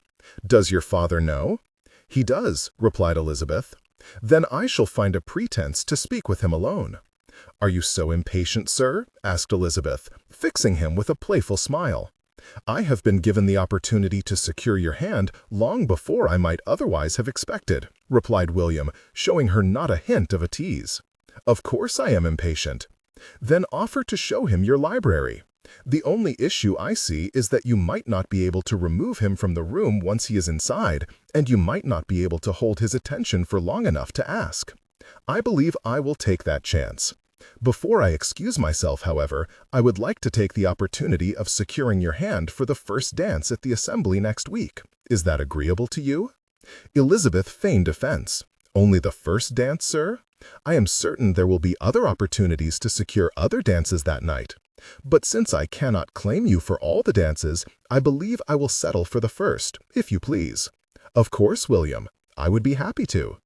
"Does your father know?" "He does," replied Elizabeth. "Then I shall find a pretense to speak with him alone." "Are you so impatient, sir?" asked Elizabeth, fixing him with a playful smile. "I have been given the opportunity to secure your hand long before I might otherwise have expected," replied William, showing her not a hint of a tease. "Of course I am impatient." "Then offer to show him your library. The only issue I see is that you might not be able to remove him from the room once he is inside, and you might not be able to hold his attention for long enough to ask. I believe I will take that chance. Before I excuse myself, however, I would like to take the opportunity of securing your hand for the first dance at the assembly next week. Is that agreeable to you?" Elizabeth feigned offense. "Only the first dance, sir? I am certain there will be other opportunities to secure other dances that night. But since I cannot claim you for all the dances, I believe I will settle for the first, if you please." "Of course, William. I would be happy to."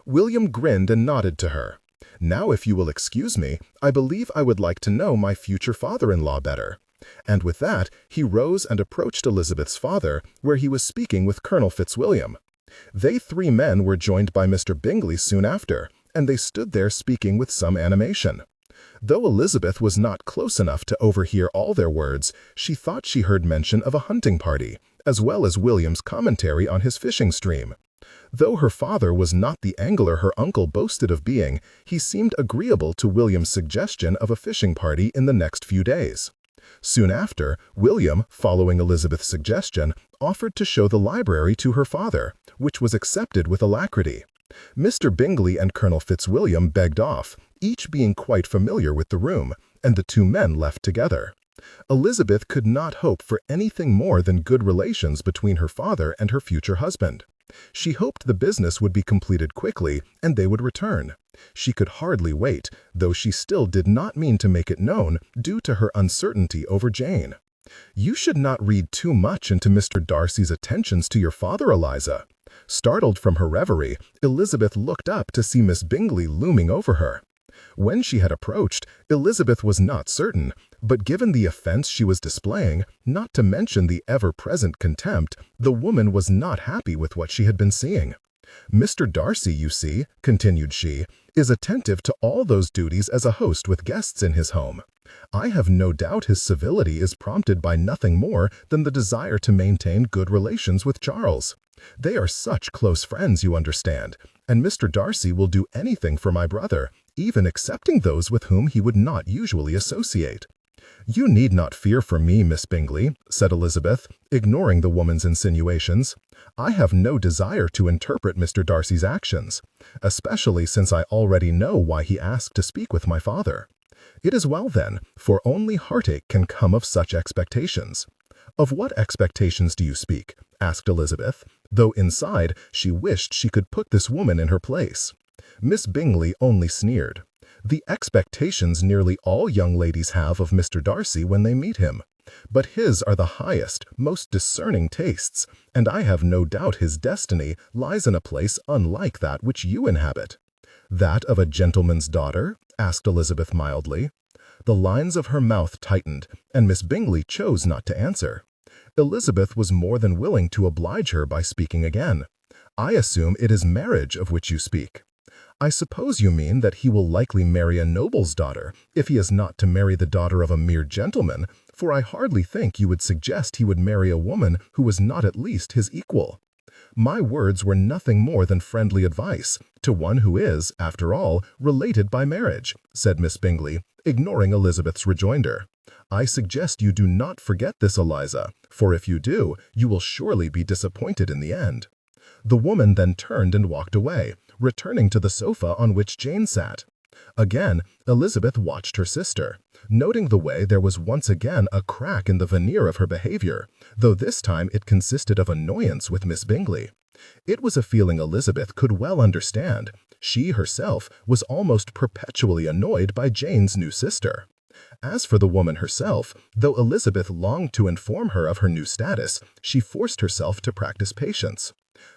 William grinned and nodded to her. "Now, if you will excuse me, I believe I would like to know my future father-in-law better." And with that, he rose and approached Elizabeth's father, where he was speaking with Colonel Fitzwilliam. They three men were joined by Mr. Bingley soon after, and they stood there speaking with some animation. Though Elizabeth was not close enough to overhear all their words, she thought she heard mention of a hunting party, as well as William's commentary on his fishing stream. Though her father was not the angler her uncle boasted of being, he seemed agreeable to William's suggestion of a fishing party in the next few days. Soon after, William, following Elizabeth's suggestion, offered to show the library to her father, which was accepted with alacrity. Mr. Bingley and Colonel Fitzwilliam begged off, each being quite familiar with the room, and the two men left together. Elizabeth could not hope for anything more than good relations between her father and her future husband. She hoped the business would be completed quickly, and they would return. She could hardly wait, though she still did not mean to make it known, due to her uncertainty over Jane. "You should not read too much into Mr. Darcy's attentions to your father, Eliza." Startled from her reverie, Elizabeth looked up to see Miss Bingley looming over her. When she had approached, Elizabeth was not certain, but given the offense she was displaying, not to mention the ever-present contempt, the woman was not happy with what she had been seeing. "Mr. Darcy, you see," continued she, "is attentive to all those duties as a host with guests in his home. I have no doubt his civility is prompted by nothing more than the desire to maintain good relations with Charles. They are such close friends, you understand, and Mr. Darcy will do anything for my brother, even excepting those with whom he would not usually associate." "You need not fear for me, Miss Bingley," said Elizabeth, ignoring the woman's insinuations. "I have no desire to interpret Mr. Darcy's actions, especially since I already know why he asked to speak with my father. It is well then, for only heartache can come of such expectations." "Of what expectations do you speak?" asked Elizabeth, though inside she wished she could put this woman in her place. Miss Bingley only sneered. "The expectations nearly all young ladies have of Mr. Darcy when they meet him. But his are the highest, most discerning tastes, and I have no doubt his destiny lies in a place unlike that which you inhabit." "That of a gentleman's daughter?" asked Elizabeth mildly. The lines of her mouth tightened, and Miss Bingley chose not to answer. Elizabeth was more than willing to oblige her by speaking again. "I assume it is marriage of which you speak. I suppose you mean that he will likely marry a noble's daughter, if he is not to marry the daughter of a mere gentleman, for I hardly think you would suggest he would marry a woman who was not at least his equal." My words were nothing more than friendly advice to one who is, after all, related by marriage, said Miss Bingley, ignoring Elizabeth's rejoinder. I suggest you do not forget this, Eliza, for if you do, you will surely be disappointed in the end. The woman then turned and walked away, returning to the sofa on which Jane sat. Again, Elizabeth watched her sister, noting the way there was once again a crack in the veneer of her behavior, though this time it consisted of annoyance with Miss Bingley. It was a feeling Elizabeth could well understand. She herself was almost perpetually annoyed by Jane's new sister. As for the woman herself, though Elizabeth longed to inform her of her new status, she forced herself to practice patience.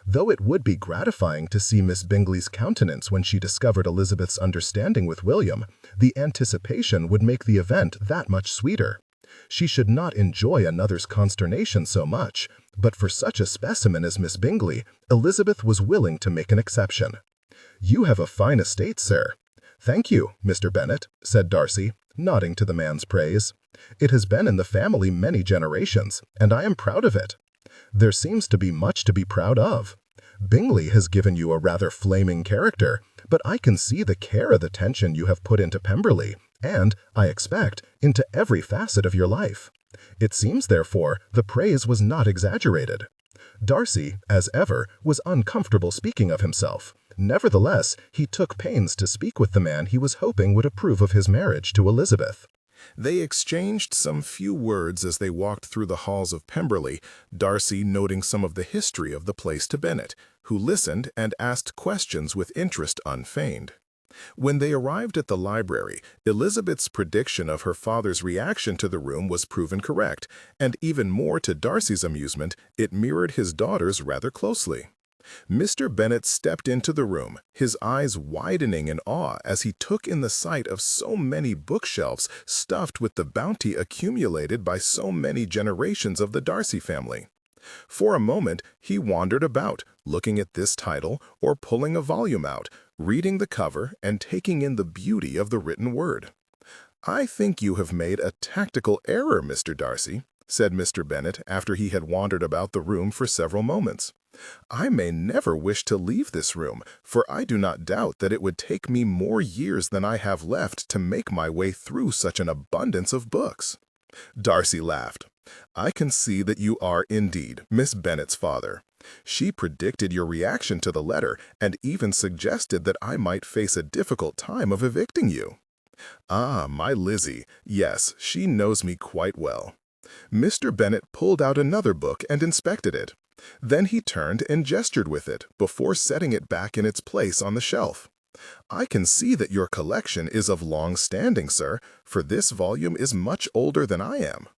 Though it would be gratifying to see Miss Bingley's countenance when she discovered Elizabeth's understanding with William, the anticipation would make the event that much sweeter. She should not enjoy another's consternation so much, but for such a specimen as Miss Bingley, Elizabeth was willing to make an exception. "You have a fine estate, sir." "Thank you, Mr. Bennet," said Darcy, nodding to the man's praise. "It has been in the family many generations, and I am proud of it." "There seems to be much to be proud of. Bingley has given you a rather flaming character, but I can see the care and attention you have put into Pemberley, and, I expect, into every facet of your life. It seems, therefore, the praise was not exaggerated." Darcy, as ever, was uncomfortable speaking of himself. Nevertheless, he took pains to speak with the man he was hoping would approve of his marriage to Elizabeth. They exchanged some few words as they walked through the halls of Pemberley, Darcy noting some of the history of the place to Bennet, who listened and asked questions with interest unfeigned. When they arrived at the library, Elizabeth's prediction of her father's reaction to the room was proven correct, and even more to Darcy's amusement, it mirrored his daughter's rather closely. Mr. Bennet stepped into the room, his eyes widening in awe as he took in the sight of so many bookshelves stuffed with the bounty accumulated by so many generations of the Darcy family. For a moment, he wandered about, looking at this title or pulling a volume out, reading the cover and taking in the beauty of the written word. "I think you have made a tactical error, Mr. Darcy," said Mr. Bennet after he had wandered about the room for several moments. "I may never wish to leave this room, for I do not doubt that it would take me more years than I have left to make my way through such an abundance of books." Darcy laughed. "I can see that you are indeed Miss Bennet's father. She predicted your reaction to the letter and even suggested that I might face a difficult time of evicting you." "Ah, my Lizzie, yes, she knows me quite well." Mr. Bennet pulled out another book and inspected it. Then he turned and gestured with it before setting it back in its place on the shelf. "I can see that your collection is of long standing, sir, for this volume is much older than I am.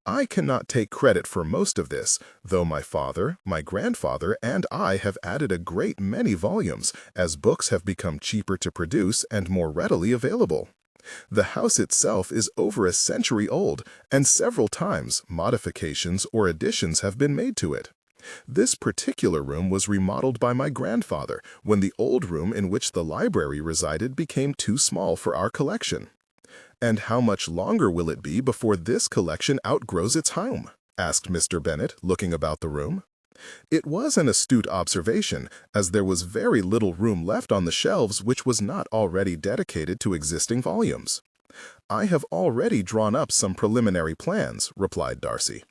I cannot take credit for most of this, though my father, my grandfather, and I have added a great many volumes, as books have become cheaper to produce and more readily available. The house itself is over a century old, and several times modifications or additions have been made to it. This particular room was remodeled by my grandfather when the old room in which the library resided became too small for our collection." "And how much longer will it be before this collection outgrows its home?" asked Mr. Bennet, looking about the room. It was an astute observation, as there was very little room left on the shelves which was not already dedicated to existing volumes. "I have already drawn up some preliminary plans," replied Darcy.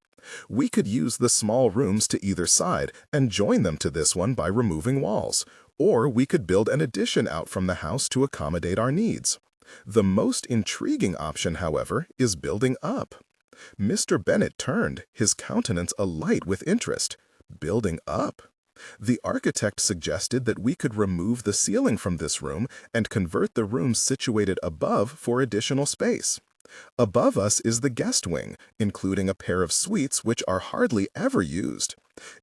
"We could use the small rooms to either side and join them to this one by removing walls, or we could build an addition out from the house to accommodate our needs. The most intriguing option, however, is building up." Mr. Bennet turned, his countenance alight with interest. "Building up?" The architect suggested that we could remove the ceiling from this room and convert the rooms situated above for additional space. Above us is the guest wing, including a pair of suites which are hardly ever used.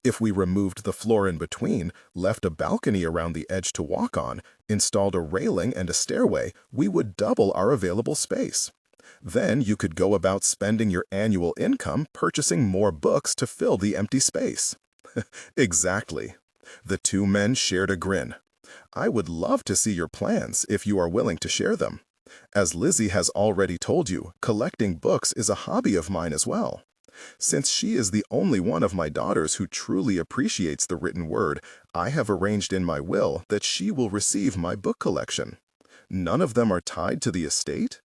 If we removed the floor in between, left a balcony around the edge to walk on, installed a railing and a stairway, we would double our available space. Then you could go about spending your annual income purchasing more books to fill the empty space." "Exactly." The two men shared a grin. "I would love to see your plans if you are willing to share them. As Lizzie has already told you, collecting books is a hobby of mine as well. Since she is the only one of my daughters who truly appreciates the written word, I have arranged in my will that she will receive my book collection. None of them are tied to the estate?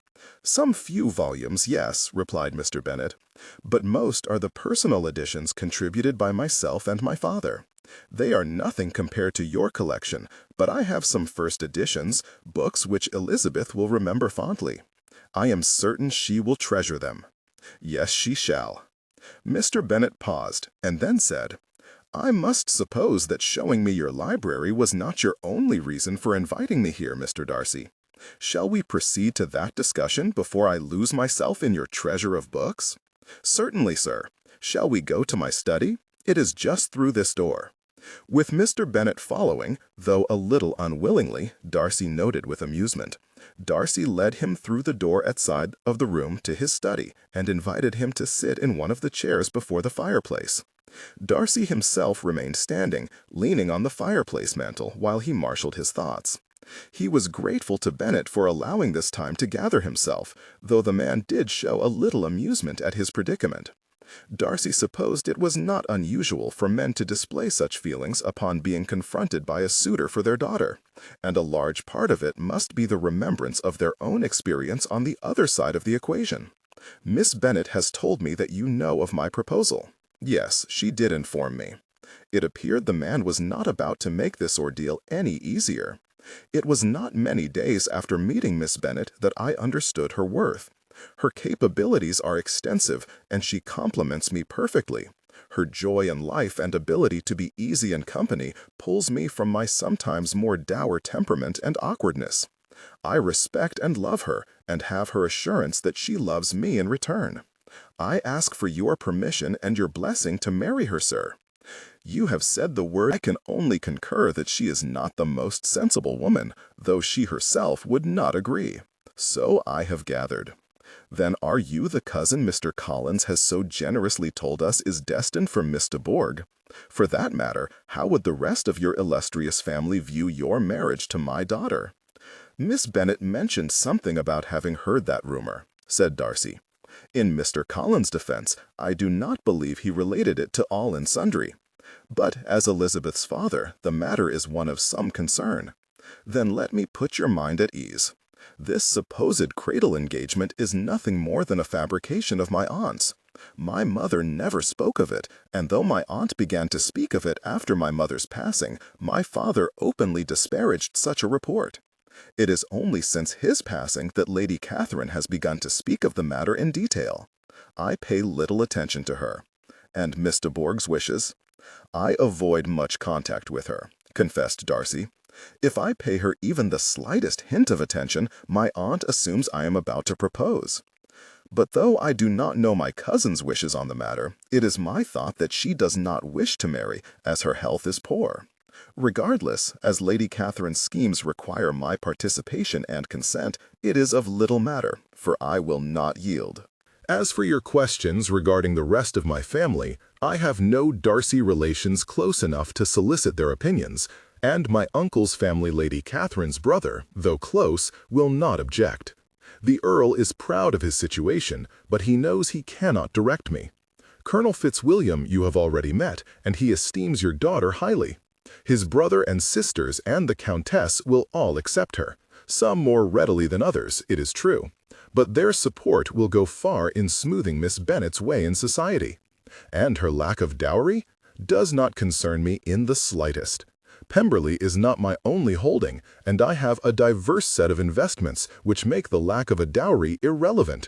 Some few volumes, yes, replied Mr. Bennet, but most are the personal editions contributed by myself and my father. They are nothing compared to your collection, but I have some first editions, books which Elizabeth will remember fondly. I am certain she will treasure them. Yes, she shall. Mr. Bennet paused, and then said, I must suppose that showing me your library was not your only reason for inviting me here, Mr. Darcy. Shall we proceed to that discussion before I lose myself in your treasure of books? Certainly, sir. Shall we go to my study? It is just through this door. With Mr. Bennet following, though a little unwillingly, Darcy noted with amusement, Darcy led him through the door at side of the room to his study and invited him to sit in one of the chairs before the fireplace. Darcy himself remained standing, leaning on the fireplace mantel while he marshaled his thoughts. He was grateful to Bennet for allowing this time to gather himself, though the man did show a little amusement at his predicament. Darcy supposed it was not unusual for men to display such feelings upon being confronted by a suitor for their daughter, and a large part of it must be the remembrance of their own experience on the other side of the equation. Miss Bennet has told me that you know of my proposal. Yes, she did inform me. It appeared the man was not about to make this ordeal any easier. It was not many days after meeting Miss Bennet that I understood her worth. Her capabilities are extensive, and she compliments me perfectly. Her joy in life and ability to be easy in company pulls me from my sometimes more dour temperament and awkwardness. I respect and love her, and have her assurance that she loves me in return. I ask for your permission and your blessing to marry her, sir. You have said the word. I can only concur that she is not the most sensible woman, though she herself would not agree. So I have gathered. Then are you the cousin Mr. Collins has so generously told us is destined for Miss de Bourgh? For that matter, how would the rest of your illustrious family view your marriage to my daughter? Miss Bennet mentioned something about having heard that rumor, said Darcy. In Mr. Collins' defense, I do not believe he related it to all and sundry. But as Elizabeth's father, the matter is one of some concern. Then let me put your mind at ease. This supposed cradle engagement is nothing more than a fabrication of my aunt's. My mother never spoke of it, and though my aunt began to speak of it after my mother's passing, my father openly disparaged such a report. It is only since his passing that Lady Catherine has begun to speak of the matter in detail. I pay little attention to her. And Miss de Bourgh's wishes? I avoid much contact with her, confessed Darcy. If I pay her even the slightest hint of attention, my aunt assumes I am about to propose. But though I do not know my cousin's wishes on the matter, it is my thought that she does not wish to marry, as her health is poor. Regardless, as Lady Catherine's schemes require my participation and consent, it is of little matter, for I will not yield. As for your questions regarding the rest of my family, I have no Darcy relations close enough to solicit their opinions, and my uncle's family, Lady Catherine's brother, though close, will not object. The Earl is proud of his situation, but he knows he cannot direct me. Colonel Fitzwilliam you have already met, and he esteems your daughter highly. His brother and sisters and the Countess will all accept her, some more readily than others, it is true, but their support will go far in smoothing Miss Bennet's way in society. And her lack of dowry does not concern me in the slightest. Pemberley is not my only holding, and I have a diverse set of investments which make the lack of a dowry irrelevant.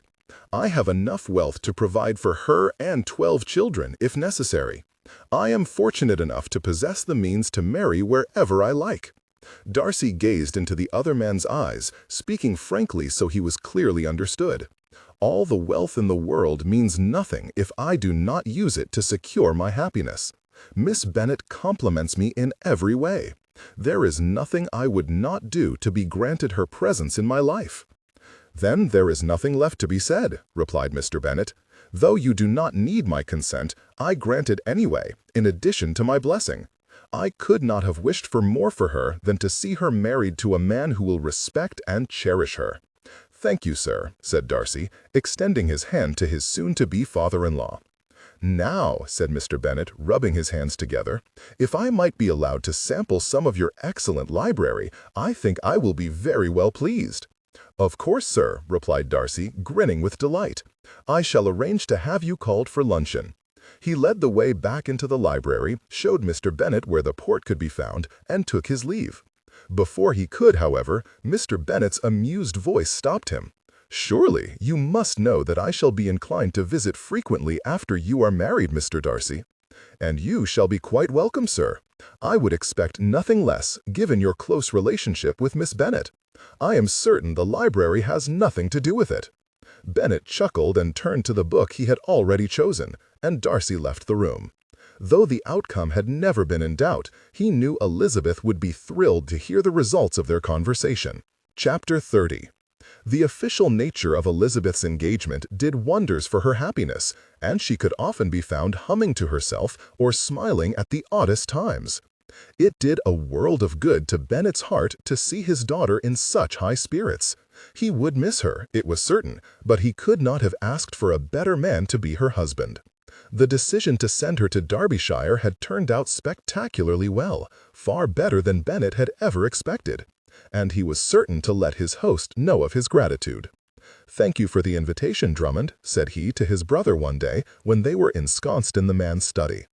I have enough wealth to provide for her and 12 children, if necessary. I am fortunate enough to possess the means to marry wherever I like. Darcy gazed into the other man's eyes, speaking frankly so he was clearly understood. All the wealth in the world means nothing if I do not use it to secure my happiness. Miss Bennet compliments me in every way. There is nothing I would not do to be granted her presence in my life. Then there is nothing left to be said, replied Mr. Bennet. Though you do not need my consent, I grant it anyway, in addition to my blessing. I could not have wished for more for her than to see her married to a man who will respect and cherish her. Thank you, sir, said Darcy, extending his hand to his soon-to-be father-in-law. "Now," said Mr. Bennet, rubbing his hands together, "if I might be allowed to sample some of your excellent library, I think I will be very well pleased." "Of course, sir," replied Darcy, grinning with delight. "I shall arrange to have you called for luncheon." He led the way back into the library, showed Mr. Bennet where the port could be found, and took his leave. Before he could, however, Mr. Bennet's amused voice stopped him. "Surely you must know that I shall be inclined to visit frequently after you are married, Mr. Darcy." "And you shall be quite welcome, sir. I would expect nothing less, given your close relationship with Miss Bennet. I am certain the library has nothing to do with it." Bennet chuckled and turned to the book he had already chosen, and Darcy left the room. Though the outcome had never been in doubt, he knew Elizabeth would be thrilled to hear the results of their conversation. Chapter 30. The official nature of Elizabeth's engagement did wonders for her happiness, and she could often be found humming to herself or smiling at the oddest times. It did a world of good to Bennet's heart to see his daughter in such high spirits. He would miss her, it was certain, but he could not have asked for a better man to be her husband. The decision to send her to Derbyshire had turned out spectacularly well, far better than Bennet had ever expected, and he was certain to let his host know of his gratitude. "Thank you for the invitation, Drummond," said he to his brother one day when they were ensconced in the man's study.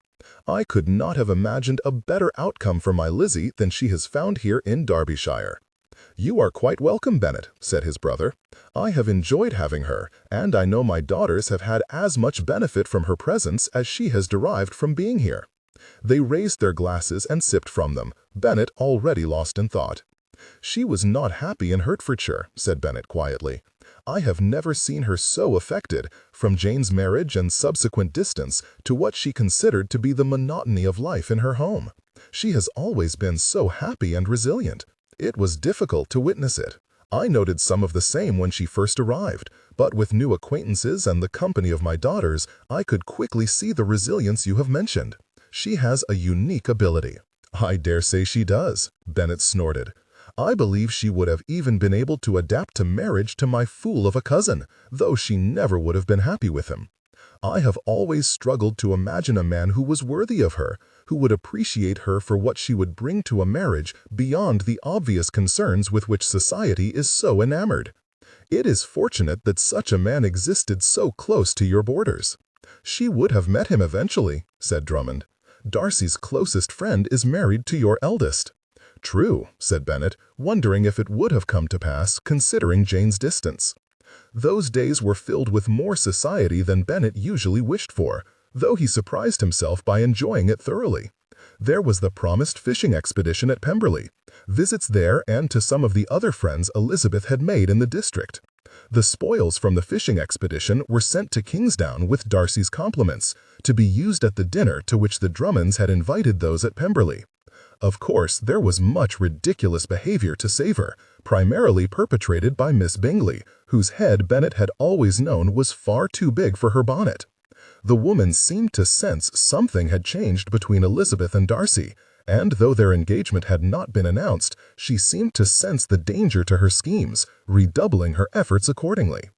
"I could not have imagined a better outcome for my Lizzie than she has found here in Derbyshire." "You are quite welcome, Bennet," said his brother. "I have enjoyed having her, and I know my daughters have had as much benefit from her presence as she has derived from being here." They raised their glasses and sipped from them, Bennet already lost in thought. "She was not happy in Hertfordshire," said Bennet quietly. "I have never seen her so affected, from Jane's marriage and subsequent distance to what she considered to be the monotony of life in her home. She has always been so happy and resilient. It was difficult to witness it. I noted some of the same when she first arrived, but with new acquaintances and the company of my daughters, I could quickly see the resilience you have mentioned. She has a unique ability." "I dare say she does," Bennet snorted. "I believe she would have even been able to adapt to marriage to my fool of a cousin, though she never would have been happy with him. I have always struggled to imagine a man who was worthy of her, who would appreciate her for what she would bring to a marriage beyond the obvious concerns with which society is so enamored. It is fortunate that such a man existed so close to your borders." "She would have met him eventually," said Drummond. "Darcy's closest friend is married to your eldest." "True," said Bennet, wondering if it would have come to pass, considering Jane's distance. Those days were filled with more society than Bennet usually wished for, though he surprised himself by enjoying it thoroughly. There was the promised fishing expedition at Pemberley, visits there and to some of the other friends Elizabeth had made in the district. The spoils from the fishing expedition were sent to Kingsdown with Darcy's compliments, to be used at the dinner to which the Drummonds had invited those at Pemberley. Of course, there was much ridiculous behavior to savor, primarily perpetrated by Miss Bingley, whose head Bennet had always known was far too big for her bonnet. The woman seemed to sense something had changed between Elizabeth and Darcy, and though their engagement had not been announced, she seemed to sense the danger to her schemes, redoubling her efforts accordingly.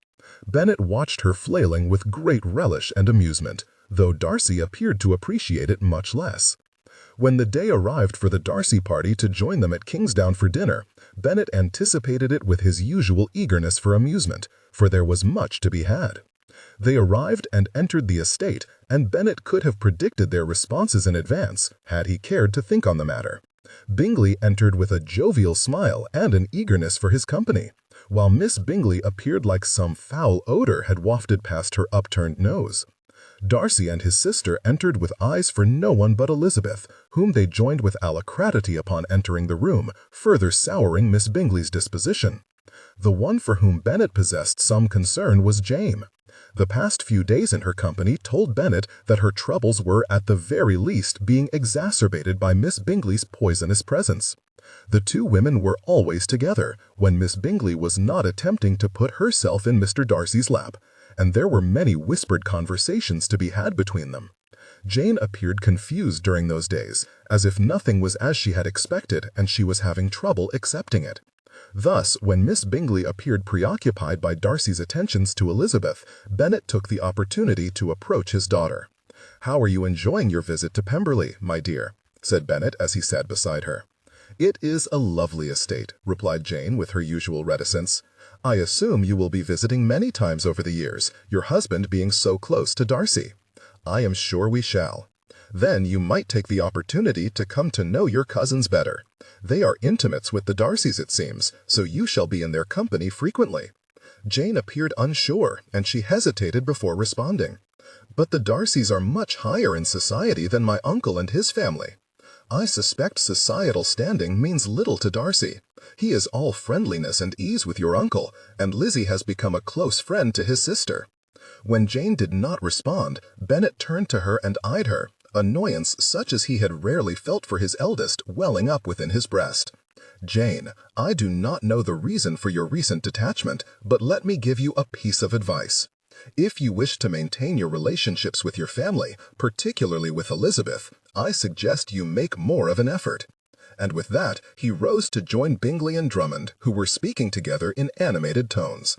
Bennet watched her flailing with great relish and amusement, though Darcy appeared to appreciate it much less. When the day arrived for the Darcy party to join them at Kingsdown for dinner, Bennet anticipated it with his usual eagerness for amusement, for there was much to be had. They arrived and entered the estate, and Bennet could have predicted their responses in advance, had he cared to think on the matter. Bingley entered with a jovial smile and an eagerness for his company, while Miss Bingley appeared like some foul odor had wafted past her upturned nose. Darcy and his sister entered with eyes for no one but Elizabeth, whom they joined with alacrity upon entering the room, further souring Miss Bingley's disposition. The one for whom Bennet possessed some concern was Jane. The past few days in her company told Bennet that her troubles were at the very least being exacerbated by Miss Bingley's poisonous presence. The two women were always together, when Miss Bingley was not attempting to put herself in Mr. Darcy's lap, and there were many whispered conversations to be had between them. Jane appeared confused during those days, as if nothing was as she had expected and she was having trouble accepting it. Thus, when Miss Bingley appeared preoccupied by Darcy's attentions to Elizabeth, Bennet took the opportunity to approach his daughter. "How are you enjoying your visit to Pemberley, my dear?" said Bennet as he sat beside her. "It is a lovely estate," replied Jane with her usual reticence. "I assume you will be visiting many times over the years, your husband being so close to Darcy." "I am sure we shall." "Then you might take the opportunity to come to know your cousins better. They are intimates with the Darcys, it seems, so you shall be in their company frequently." Jane appeared unsure, and she hesitated before responding. "But the Darcys are much higher in society than my uncle and his family. I suspect societal standing means little to Darcy. He is all friendliness and ease with your uncle, and Lizzie has become a close friend to his sister." When Jane did not respond, Bennet turned to her and eyed her, annoyance such as he had rarely felt for his eldest welling up within his breast. "Jane, I do not know the reason for your recent detachment, but let me give you a piece of advice. If you wish to maintain your relationships with your family, particularly with Elizabeth, I suggest you make more of an effort." And with that, he rose to join Bingley and Drummond, who were speaking together in animated tones.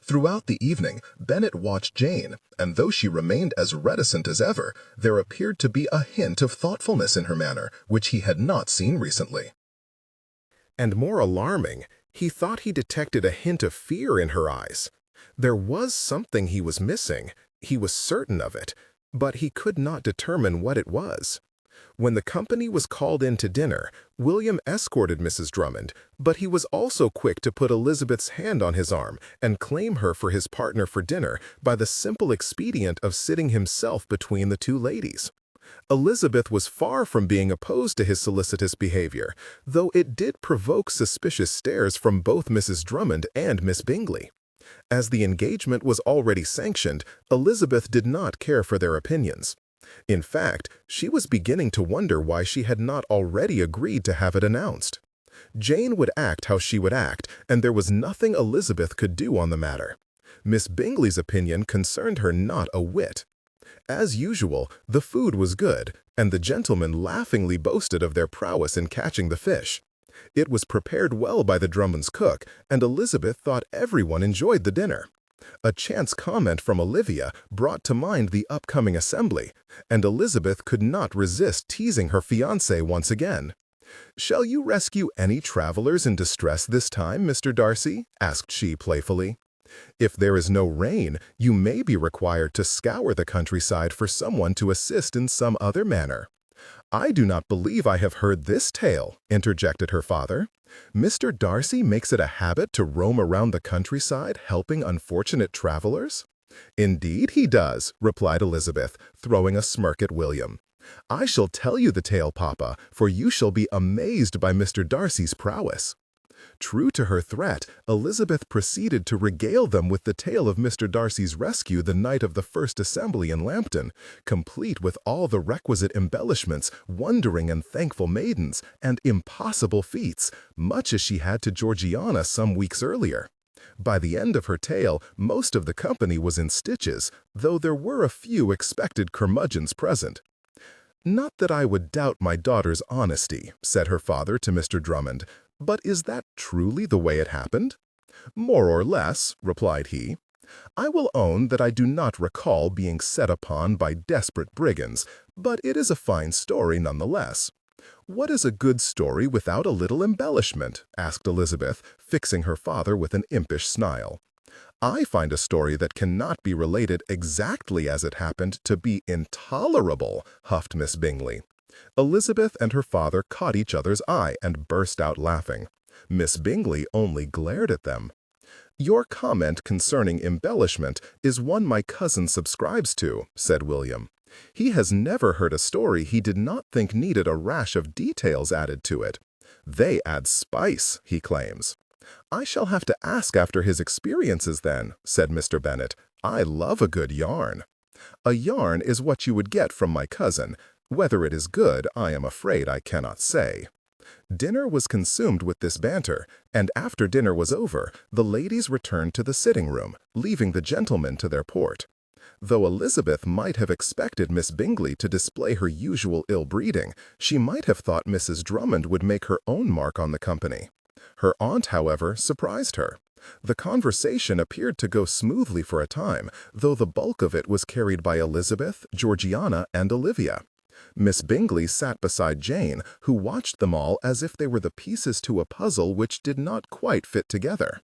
Throughout the evening, Bennet watched Jane, and though she remained as reticent as ever, there appeared to be a hint of thoughtfulness in her manner, which he had not seen recently. And more alarming, he thought he detected a hint of fear in her eyes. There was something he was missing, he was certain of it, but he could not determine what it was. When the company was called in to dinner, William escorted Mrs. Drummond, but he was also quick to put Elizabeth's hand on his arm and claim her for his partner for dinner by the simple expedient of sitting himself between the two ladies. Elizabeth was far from being opposed to his solicitous behavior, though it did provoke suspicious stares from both Mrs. Drummond and Miss Bingley. As the engagement was already sanctioned, Elizabeth did not care for their opinions. In fact, she was beginning to wonder why she had not already agreed to have it announced. Jane would act how she would act, and there was nothing Elizabeth could do on the matter. Miss Bingley's opinion concerned her not a whit. As usual, the food was good, and the gentlemen laughingly boasted of their prowess in catching the fish. It was prepared well by the Drummonds' cook, and Elizabeth thought everyone enjoyed the dinner. A chance comment from Olivia brought to mind the upcoming assembly, and Elizabeth could not resist teasing her fiancé once again. "Shall you rescue any travelers in distress this time, Mr. Darcy?" asked she playfully. "If there is no rain, you may be required to scour the countryside for someone to assist in some other manner." "I do not believe I have heard this tale," interjected her father. "Mr. Darcy makes it a habit to roam around the countryside helping unfortunate travelers?" "Indeed he does," replied Elizabeth, throwing a smirk at William. "I shall tell you the tale, Papa, for you shall be amazed by Mr. Darcy's prowess." True to her threat, Elizabeth proceeded to regale them with the tale of Mr. Darcy's rescue the night of the first assembly in Lambton, complete with all the requisite embellishments, wondering and thankful maidens, and impossible feats, much as she had to Georgiana some weeks earlier. By the end of her tale, most of the company was in stitches, though there were a few expected curmudgeons present. "Not that I would doubt my daughter's honesty," said her father to Mr. Drummond, "but is that truly the way it happened?" "More or less," replied he. "I will own that I do not recall being set upon by desperate brigands, but it is a fine story nonetheless." "What is a good story without a little embellishment?" asked Elizabeth, fixing her father with an impish smile. "I find a story that cannot be related exactly as it happened to be intolerable," huffed Miss Bingley. Elizabeth and her father caught each other's eye and burst out laughing. Miss Bingley only glared at them. "Your comment concerning embellishment is one my cousin subscribes to," said William. "He has never heard a story he did not think needed a rash of details added to it. They add spice, he claims." "I shall have to ask after his experiences then," said Mr. Bennet. "I love a good yarn." "A yarn is what you would get from my cousin. Whether it is good, I am afraid I cannot say." Dinner was consumed with this banter, and after dinner was over, the ladies returned to the sitting-room, leaving the gentlemen to their port. Though Elizabeth might have expected Miss Bingley to display her usual ill-breeding, she might have thought Mrs. Drummond would make her own mark on the company. Her aunt, however, surprised her. The conversation appeared to go smoothly for a time, though the bulk of it was carried by Elizabeth, Georgiana, and Olivia. Miss Bingley sat beside Jane, who watched them all as if they were the pieces to a puzzle which did not quite fit together.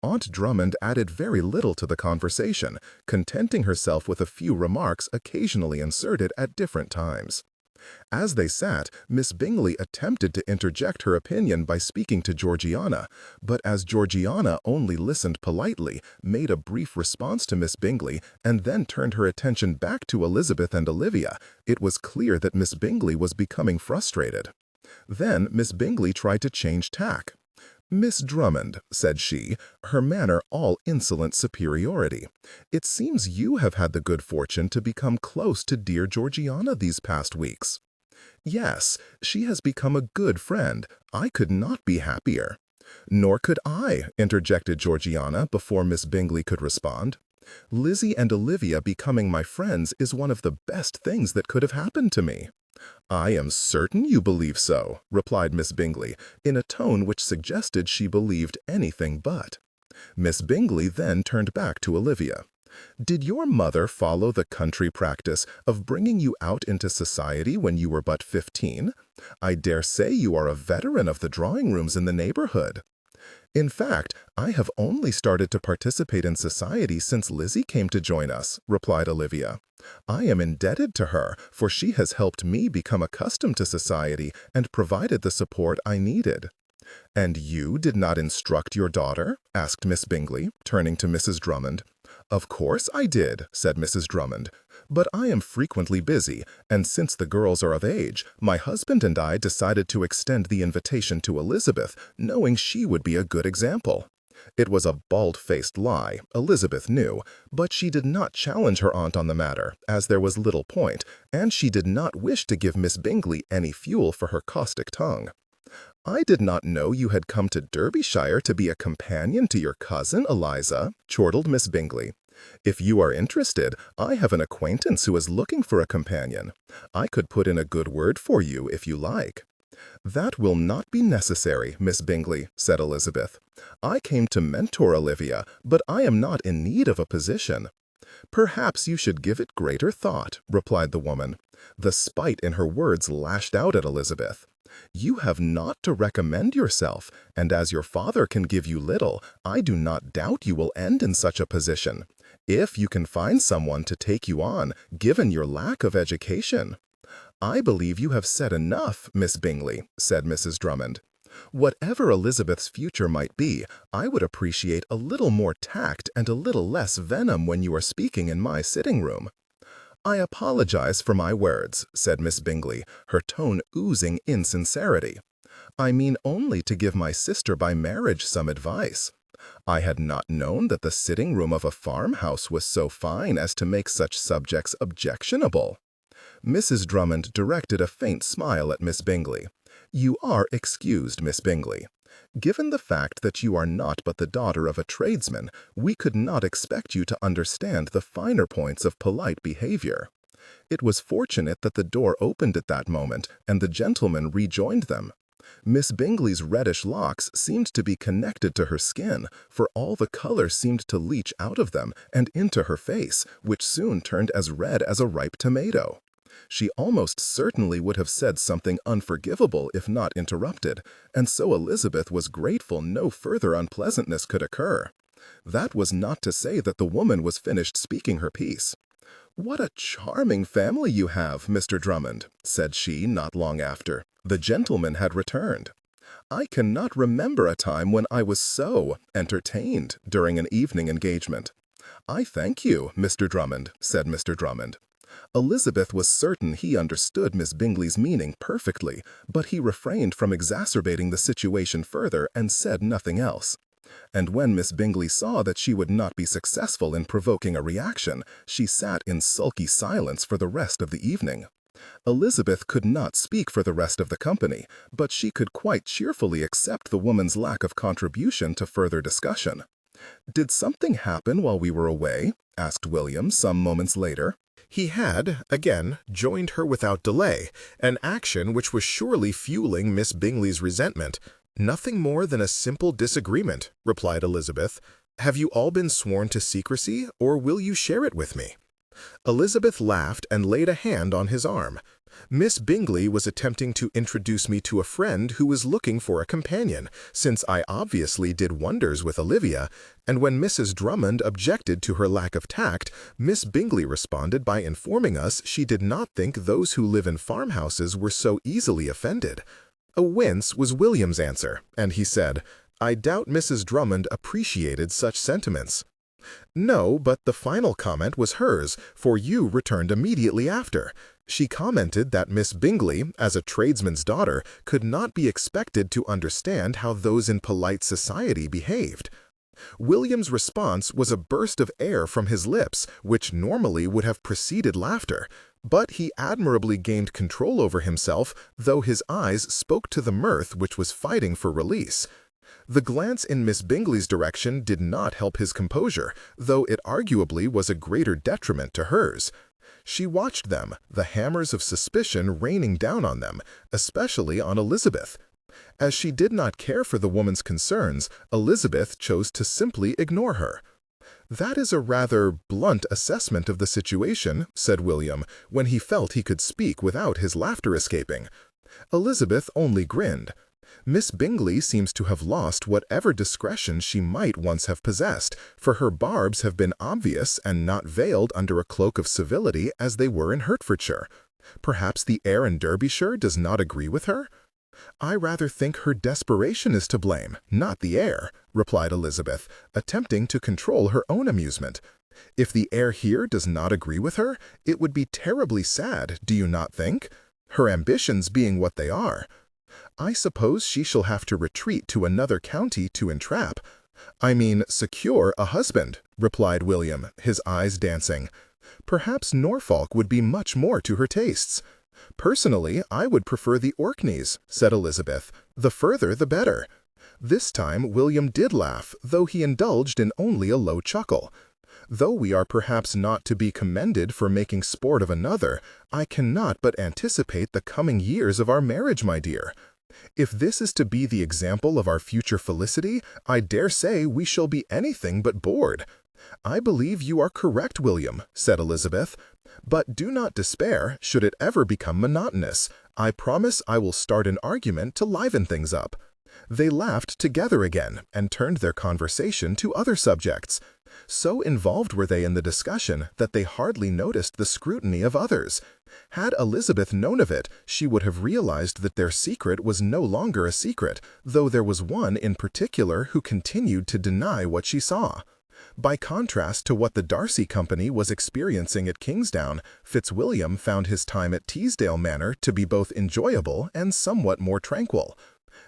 Aunt Drummond added very little to the conversation, contenting herself with a few remarks occasionally inserted at different times. As they sat, Miss Bingley attempted to interject her opinion by speaking to Georgiana, but as Georgiana only listened politely, made a brief response to Miss Bingley, and then turned her attention back to Elizabeth and Olivia, it was clear that Miss Bingley was becoming frustrated. Then Miss Bingley tried to change tack. "Miss Drummond," said she, her manner all insolent superiority, "it seems you have had the good fortune to become close to dear Georgiana these past weeks." "Yes, she has become a good friend. I could not be happier." "Nor could I," interjected Georgiana before Miss Bingley could respond. "Lizzie and Olivia becoming my friends is one of the best things that could have happened to me." "I am certain you believe so," replied Miss Bingley, in a tone which suggested she believed anything but. Miss Bingley then turned back to Olivia. "Did your mother follow the country practice of bringing you out into society when you were but 15? I dare say you are a veteran of the drawing-rooms in the neighborhood." "In fact, I have only started to participate in society since Lizzie came to join us," replied Olivia. "I am indebted to her, for she has helped me become accustomed to society and provided the support I needed." "And you did not instruct your daughter?" asked Miss Bingley, turning to Mrs. Drummond. "Of course I did," said Mrs. Drummond. "But I am frequently busy, and since the girls are of age, my husband and I decided to extend the invitation to Elizabeth, knowing she would be a good example." It was a bald-faced lie, Elizabeth knew, but she did not challenge her aunt on the matter, as there was little point, and she did not wish to give Miss Bingley any fuel for her caustic tongue. "I did not know you had come to Derbyshire to be a companion to your cousin, Eliza," chortled Miss Bingley. "If you are interested, I have an acquaintance who is looking for a companion. I could put in a good word for you if you like." "That will not be necessary, Miss Bingley," said Elizabeth. "I came to mentor Olivia, but I am not in need of a position." "Perhaps you should give it greater thought," replied the woman. The spite in her words lashed out at Elizabeth. "You have not to recommend yourself, and as your father can give you little, I do not doubt you will end in such a position, if you can find someone to take you on, given your lack of education." "I believe you have said enough, Miss Bingley," said Mrs. Drummond. "Whatever Elizabeth's future might be, I would appreciate a little more tact and a little less venom when you are speaking in my sitting-room." "I apologize for my words," said Miss Bingley, her tone oozing insincerity. "I mean only to give my sister by marriage some advice. I had not known that the sitting-room of a farmhouse was so fine as to make such subjects objectionable." Mrs. Drummond directed a faint smile at Miss Bingley. "You are excused, Miss Bingley. Given the fact that you are not but the daughter of a tradesman, we could not expect you to understand the finer points of polite behavior." It was fortunate that the door opened at that moment, and the gentleman rejoined them. Miss Bingley's reddish locks seemed to be connected to her skin, for all the color seemed to leach out of them and into her face, which soon turned as red as a ripe tomato. She almost certainly would have said something unforgivable if not interrupted, and so Elizabeth was grateful no further unpleasantness could occur. That was not to say that the woman was finished speaking her piece. "What a charming family you have, Mr. Drummond," said she not long after. The gentleman had returned. "I cannot remember a time when I was so entertained during an evening engagement." "I thank you, Mr. Drummond," said Mr. Drummond. Elizabeth was certain he understood Miss Bingley's meaning perfectly, but he refrained from exacerbating the situation further and said nothing else. And when Miss Bingley saw that she would not be successful in provoking a reaction, she sat in sulky silence for the rest of the evening. Elizabeth could not speak for the rest of the company, but she could quite cheerfully accept the woman's lack of contribution to further discussion. "Did something happen while we were away?" asked William some moments later. He had, again, joined her without delay, an action which was surely fueling Miss Bingley's resentment. "Nothing more than a simple disagreement," replied Elizabeth. "Have you all been sworn to secrecy, or will you share it with me?" Elizabeth laughed and laid a hand on his arm. "Miss Bingley was attempting to introduce me to a friend who was looking for a companion, since I obviously did wonders with Olivia, and when Mrs. Drummond objected to her lack of tact, Miss Bingley responded by informing us she did not think those who live in farmhouses were so easily offended." A wince was William's answer, and he said, "I doubt Mrs. Drummond appreciated such sentiments." "No, but the final comment was hers, for you returned immediately after. She commented that Miss Bingley, as a tradesman's daughter, could not be expected to understand how those in polite society behaved." William's response was a burst of air from his lips, which normally would have preceded laughter, but he admirably gained control over himself, though his eyes spoke to the mirth which was fighting for release. The glance in Miss Bingley's direction did not help his composure, though it arguably was a greater detriment to hers. She watched them, the hammers of suspicion raining down on them, especially on Elizabeth. As she did not care for the woman's concerns, Elizabeth chose to simply ignore her. "That is a rather blunt assessment of the situation," said William, when he felt he could speak without his laughter escaping. Elizabeth only grinned. "Miss Bingley seems to have lost whatever discretion she might once have possessed, for her barbs have been obvious and not veiled under a cloak of civility as they were in Hertfordshire. Perhaps the air in Derbyshire does not agree with her?" "I rather think her desperation is to blame, not the air," replied Elizabeth, attempting to control her own amusement. "If the air here does not agree with her, it would be terribly sad, do you not think? Her ambitions being what they are. I suppose she shall have to retreat to another county to secure a husband," replied William, his eyes dancing. "Perhaps Norfolk would be much more to her tastes." "Personally, I would prefer the Orkneys," said Elizabeth. "The further, the better." This time William did laugh, though he indulged in only a low chuckle. "Though we are perhaps not to be commended for making sport of another, I cannot but anticipate the coming years of our marriage, my dear. If this is to be the example of our future felicity, I dare say we shall be anything but bored." "I believe you are correct, William," said Elizabeth. "But do not despair, should it ever become monotonous. I promise I will start an argument to liven things up." They laughed together again, and turned their conversation to other subjects. So involved were they in the discussion that they hardly noticed the scrutiny of others. Had Elizabeth known of it, she would have realized that their secret was no longer a secret, though there was one in particular who continued to deny what she saw. By contrast to what the Darcy Company was experiencing at Kingsdown, Fitzwilliam found his time at Teesdale Manor to be both enjoyable and somewhat more tranquil.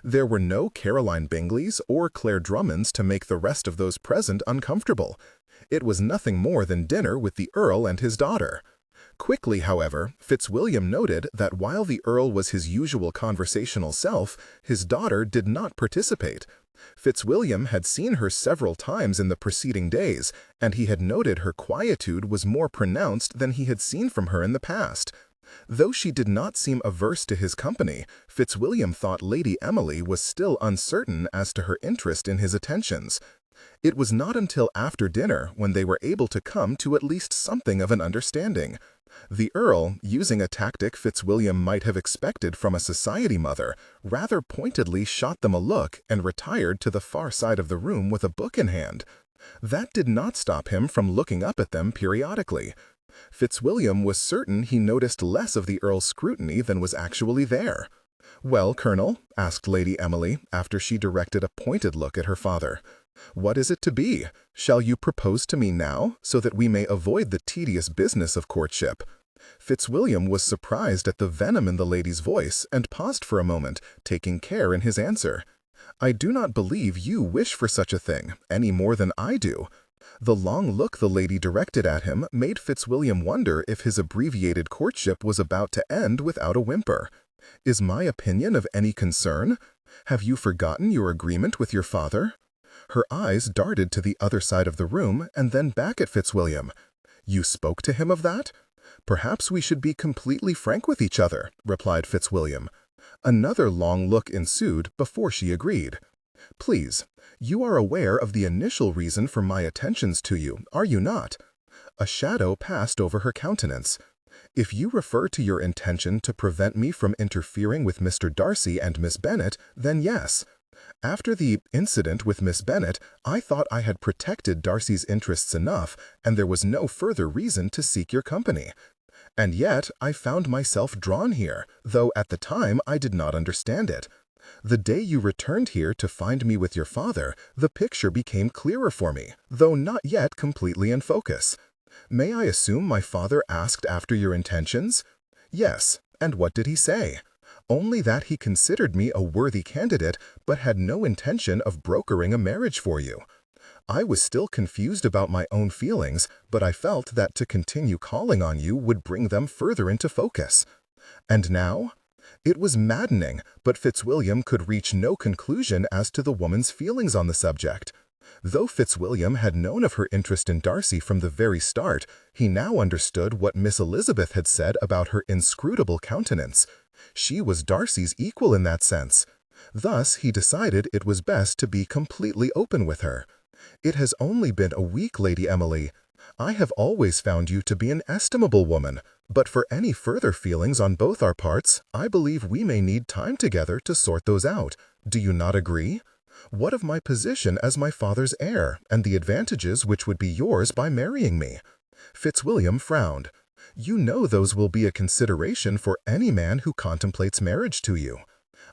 There were no Caroline Bingleys or Claire Drummonds to make the rest of those present uncomfortable. It was nothing more than dinner with the Earl and his daughter. Quickly, however, Fitzwilliam noted that while the Earl was his usual conversational self, his daughter did not participate. Fitzwilliam had seen her several times in the preceding days, and he had noted her quietude was more pronounced than he had seen from her in the past. Though she did not seem averse to his company, Fitzwilliam thought Lady Emily was still uncertain as to her interest in his attentions. It was not until after dinner when they were able to come to at least something of an understanding. The Earl, using a tactic Fitzwilliam might have expected from a society mother, rather pointedly shot them a look and retired to the far side of the room with a book in hand. That did not stop him from looking up at them periodically. Fitzwilliam was certain he noticed less of the Earl's scrutiny than was actually there. "Well, Colonel," asked Lady Emily, after she directed a pointed look at her father, "what is it to be? Shall you propose to me now, so that we may avoid the tedious business of courtship?" Fitzwilliam was surprised at the venom in the lady's voice, and paused for a moment, taking care in his answer. "I do not believe you wish for such a thing, any more than I do." The long look the lady directed at him made Fitzwilliam wonder if his abbreviated courtship was about to end without a whimper. "Is my opinion of any concern? Have you forgotten your agreement with your father?" Her eyes darted to the other side of the room and then back at Fitzwilliam. "You spoke to him of that?" "Perhaps we should be completely frank with each other," replied Fitzwilliam. Another long look ensued before she agreed. "Please, you are aware of the initial reason for my attentions to you, are you not?" A shadow passed over her countenance. "If you refer to your intention to prevent me from interfering with Mr. Darcy and Miss Bennet, then yes. After the incident with Miss Bennet, I thought I had protected Darcy's interests enough, and there was no further reason to seek your company. And yet I found myself drawn here, though at the time I did not understand it. The day you returned here to find me with your father, the picture became clearer for me, though not yet completely in focus. May I assume my father asked after your intentions?" "Yes, and what did he say?" "Only that he considered me a worthy candidate, but had no intention of brokering a marriage for you. I was still confused about my own feelings, but I felt that to continue calling on you would bring them further into focus. And now?" It was maddening, but Fitzwilliam could reach no conclusion as to the woman's feelings on the subject. Though Fitzwilliam had known of her interest in Darcy from the very start, he now understood what Miss Elizabeth had said about her inscrutable countenance. She was Darcy's equal in that sense. Thus he decided it was best to be completely open with her. "It has only been a week, Lady Emily. I have always found you to be an estimable woman, but for any further feelings on both our parts, I believe we may need time together to sort those out. Do you not agree? What of my position as my father's heir, and the advantages which would be yours by marrying me?" Fitzwilliam frowned. "You know those will be a consideration for any man who contemplates marriage to you."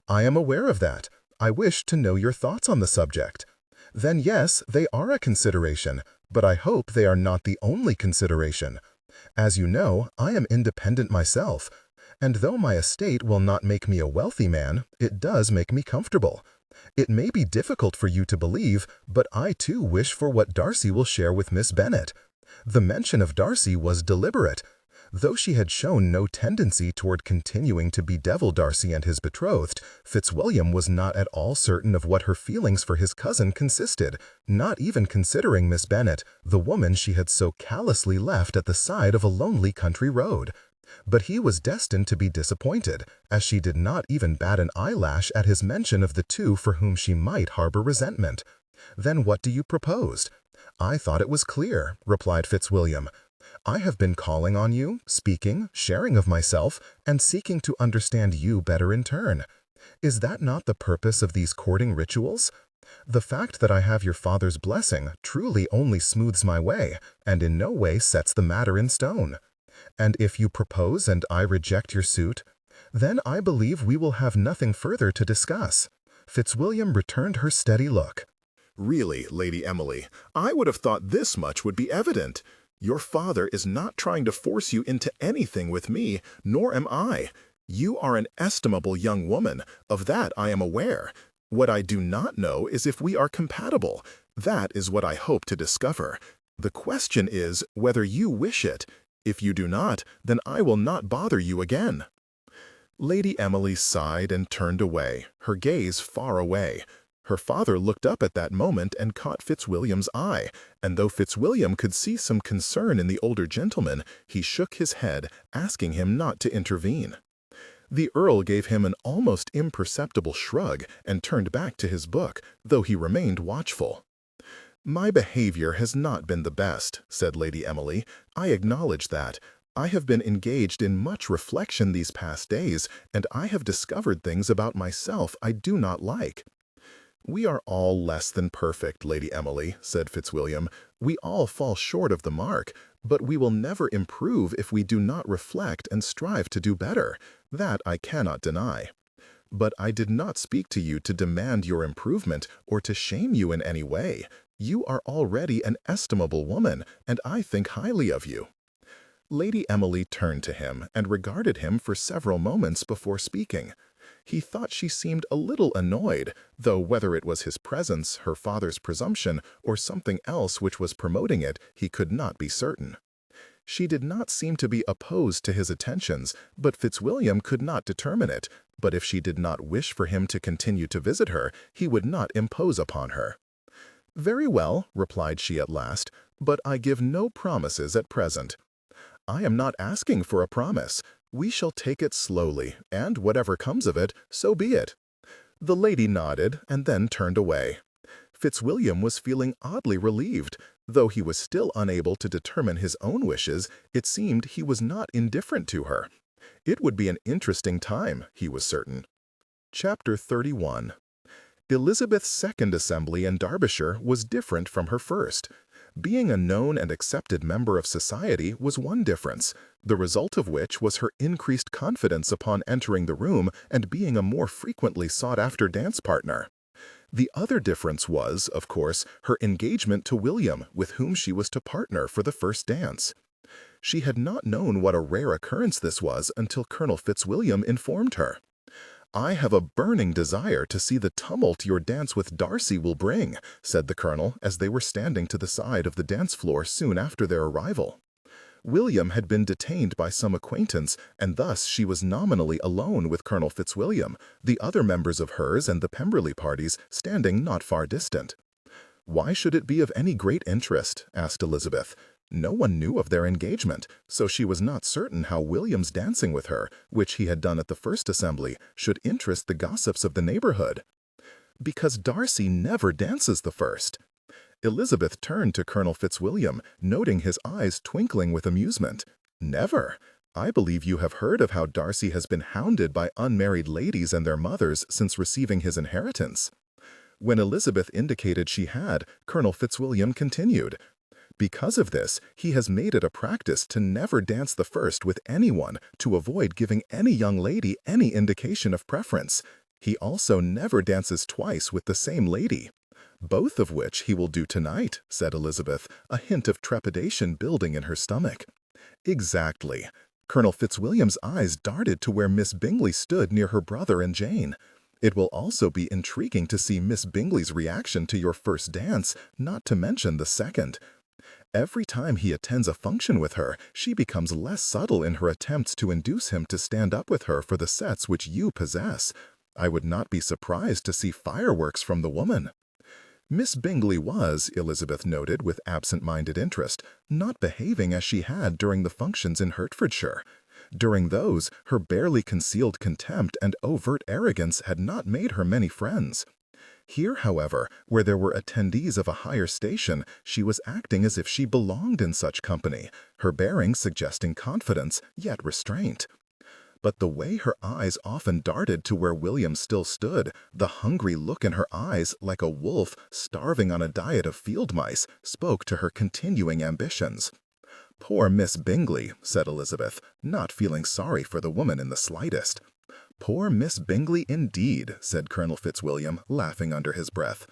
"I am aware of that. I wish to know your thoughts on the subject." "Then yes, they are a consideration, but I hope they are not the only consideration. As you know, I am independent myself, and though my estate will not make me a wealthy man, it does make me comfortable. It may be difficult for you to believe, but I too wish for what Darcy will share with Miss Bennet." The mention of Darcy was deliberate. Though she had shown no tendency toward continuing to bedevil Darcy and his betrothed, Fitzwilliam was not at all certain of what her feelings for his cousin consisted, not even considering Miss Bennet, the woman she had so callously left at the side of a lonely country road. But he was destined to be disappointed, as she did not even bat an eyelash at his mention of the two for whom she might harbor resentment. "Then what do you propose?" "I thought it was clear," replied Fitzwilliam. "I have been calling on you, speaking, sharing of myself, and seeking to understand you better in turn. Is that not the purpose of these courting rituals? The fact that I have your father's blessing truly only smooths my way, and in no way sets the matter in stone. And if you propose and I reject your suit, then I believe we will have nothing further to discuss." Fitzwilliam returned her steady look. "Really, Lady Emily, I would have thought this much would be evident. Your father is not trying to force you into anything with me, nor am I. You are an estimable young woman, of that I am aware. What I do not know is if we are compatible. That is what I hope to discover. The question is whether you wish it. If you do not, then I will not bother you again." Lady Emily sighed and turned away, her gaze far away. Her father looked up at that moment and caught Fitzwilliam's eye, and though Fitzwilliam could see some concern in the older gentleman, he shook his head, asking him not to intervene. The Earl gave him an almost imperceptible shrug and turned back to his book, though he remained watchful. "My behavior has not been the best," said Lady Emily. "I acknowledge that. I have been engaged in much reflection these past days, and I have discovered things about myself I do not like." "We are all less than perfect, Lady Emily," said Fitzwilliam. "We all fall short of the mark, but we will never improve if we do not reflect and strive to do better. That I cannot deny. But I did not speak to you to demand your improvement or to shame you in any way. You are already an estimable woman, and I think highly of you." Lady Emily turned to him and regarded him for several moments before speaking. He thought she seemed a little annoyed, though whether it was his presence, her father's presumption, or something else which was promoting it, he could not be certain. She did not seem to be opposed to his attentions, but Fitzwilliam could not determine it. But if she did not wish for him to continue to visit her, he would not impose upon her. "Very well," replied she at last, "but I give no promises at present." "I am not asking for a promise. We shall take it slowly, and whatever comes of it, so be it." The lady nodded and then turned away. Fitzwilliam was feeling oddly relieved. Though he was still unable to determine his own wishes, it seemed he was not indifferent to her. It would be an interesting time, he was certain. Chapter 31. Elizabeth's second assembly in Derbyshire was different from her first. Being a known and accepted member of society was one difference, the result of which was her increased confidence upon entering the room and being a more frequently sought-after dance partner. The other difference was, of course, her engagement to William, with whom she was to partner for the first dance. She had not known what a rare occurrence this was until Colonel Fitzwilliam informed her. "I have a burning desire to see the tumult your dance with Darcy will bring," said the colonel as they were standing to the side of the dance floor soon after their arrival. William had been detained by some acquaintance, and thus she was nominally alone with Colonel Fitzwilliam, the other members of hers and the Pemberley parties standing not far distant. "Why should it be of any great interest?" asked Elizabeth. No one knew of their engagement, so she was not certain how William's dancing with her, which he had done at the first assembly, should interest the gossips of the neighborhood. "Because Darcy never dances the first." Elizabeth turned to Colonel Fitzwilliam, noting his eyes twinkling with amusement. "Never? I believe you have heard of how Darcy has been hounded by unmarried ladies and their mothers since receiving his inheritance." When Elizabeth indicated she had, Colonel Fitzwilliam continued, "Because of this, he has made it a practice to never dance the first with anyone to avoid giving any young lady any indication of preference. He also never dances twice with the same lady." "Both of which he will do tonight," said Elizabeth, a hint of trepidation building in her stomach. "Exactly." Colonel Fitzwilliam's eyes darted to where Miss Bingley stood near her brother and Jane. "It will also be intriguing to see Miss Bingley's reaction to your first dance, not to mention the second. Every time he attends a function with her, she becomes less subtle in her attempts to induce him to stand up with her for the sets which you possess. I would not be surprised to see fireworks from the woman." Miss Bingley was, Elizabeth noted with absent-minded interest, not behaving as she had during the functions in Hertfordshire. During those, her barely concealed contempt and overt arrogance had not made her many friends. Here, however, where there were attendees of a higher station, she was acting as if she belonged in such company, her bearing suggesting confidence, yet restraint. But the way her eyes often darted to where William still stood, the hungry look in her eyes, like a wolf starving on a diet of field mice, spoke to her continuing ambitions. "Poor Miss Bingley," said Elizabeth, not feeling sorry for the woman in the slightest. "Poor Miss Bingley, indeed," said Colonel Fitzwilliam, laughing under his breath.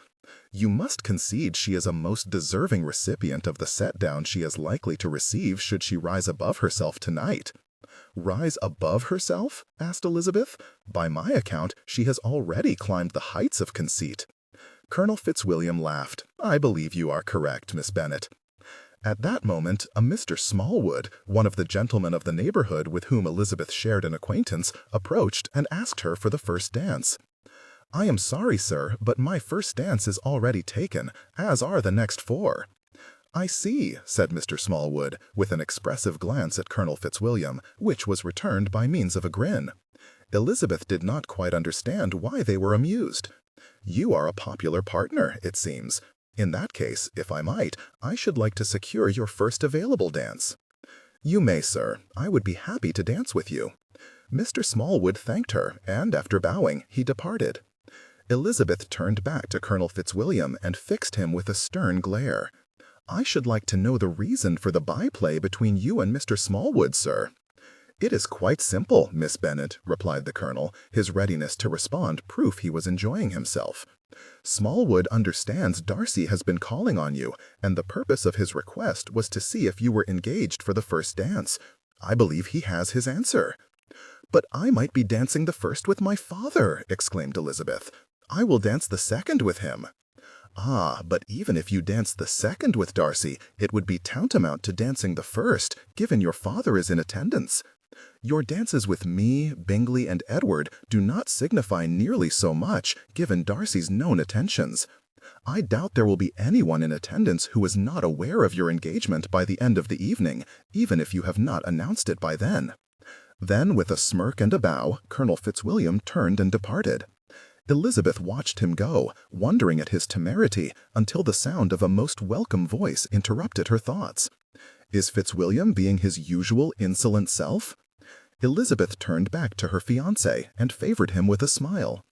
"You must concede she is a most deserving recipient of the set-down she is likely to receive should she rise above herself tonight." "Rise above herself?" asked Elizabeth. "By my account, she has already climbed the heights of conceit." Colonel Fitzwilliam laughed. "I believe you are correct, Miss Bennet." At that moment, a Mr. Smallwood, one of the gentlemen of the neighborhood with whom Elizabeth shared an acquaintance, approached and asked her for the first dance. "I am sorry, sir, but my first dance is already taken, as are the next 4. "I see," said Mr. Smallwood, with an expressive glance at Colonel Fitzwilliam, which was returned by means of a grin. Elizabeth did not quite understand why they were amused. "You are a popular partner, it seems. In that case, if I might, I should like to secure your first available dance." "You may, sir. I would be happy to dance with you." Mr. Smallwood thanked her, and after bowing, he departed. Elizabeth turned back to Colonel Fitzwilliam and fixed him with a stern glare. "I should like to know the reason for the byplay between you and Mr. Smallwood, sir." "It is quite simple, Miss Bennet," replied the colonel, his readiness to respond proof he was enjoying himself. "Smallwood understands Darcy has been calling on you, and the purpose of his request was to see if you were engaged for the first dance. I believe he has his answer." "But I might be dancing the first with my father," exclaimed Elizabeth. "I will dance the second with him." "Ah, but even if you danced the second with Darcy, it would be tantamount to dancing the first, given your father is in attendance. Your dances with me, Bingley, and Edward do not signify nearly so much, given Darcy's known attentions. I doubt there will be anyone in attendance who is not aware of your engagement by the end of the evening, even if you have not announced it by then." Then, with a smirk and a bow, Colonel Fitzwilliam turned and departed. Elizabeth watched him go, wondering at his temerity, until the sound of a most welcome voice interrupted her thoughts. Is Fitzwilliam being his usual insolent self? Elizabeth turned back to her fiancé and favored him with a smile.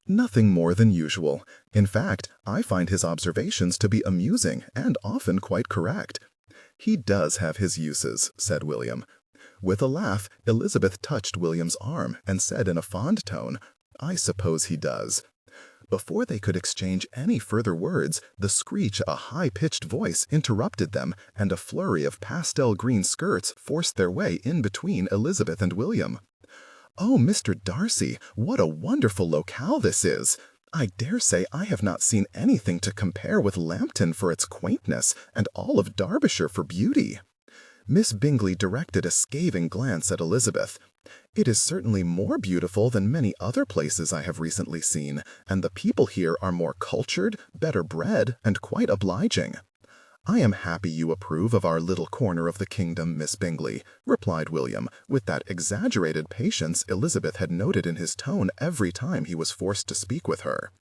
Nothing more than usual. In fact, I find his observations to be amusing and often quite correct. He does have his uses, said William. With a laugh, Elizabeth touched William's arm and said in a fond tone, I suppose he does. Before they could exchange any further words, the screech of a high-pitched voice interrupted them, and a flurry of pastel-green skirts forced their way in between Elizabeth and William. "Oh, Mr. Darcy, what a wonderful locale this is! I dare say I have not seen anything to compare with Lambton for its quaintness, and all of Derbyshire for beauty." Miss Bingley directed a scathing glance at Elizabeth. "It is certainly more beautiful than many other places I have recently seen, and the people here are more cultured, better bred, and quite obliging." "I am happy you approve of our little corner of the kingdom, Miss Bingley," replied William, with that exaggerated patience Elizabeth had noted in his tone every time he was forced to speak with her.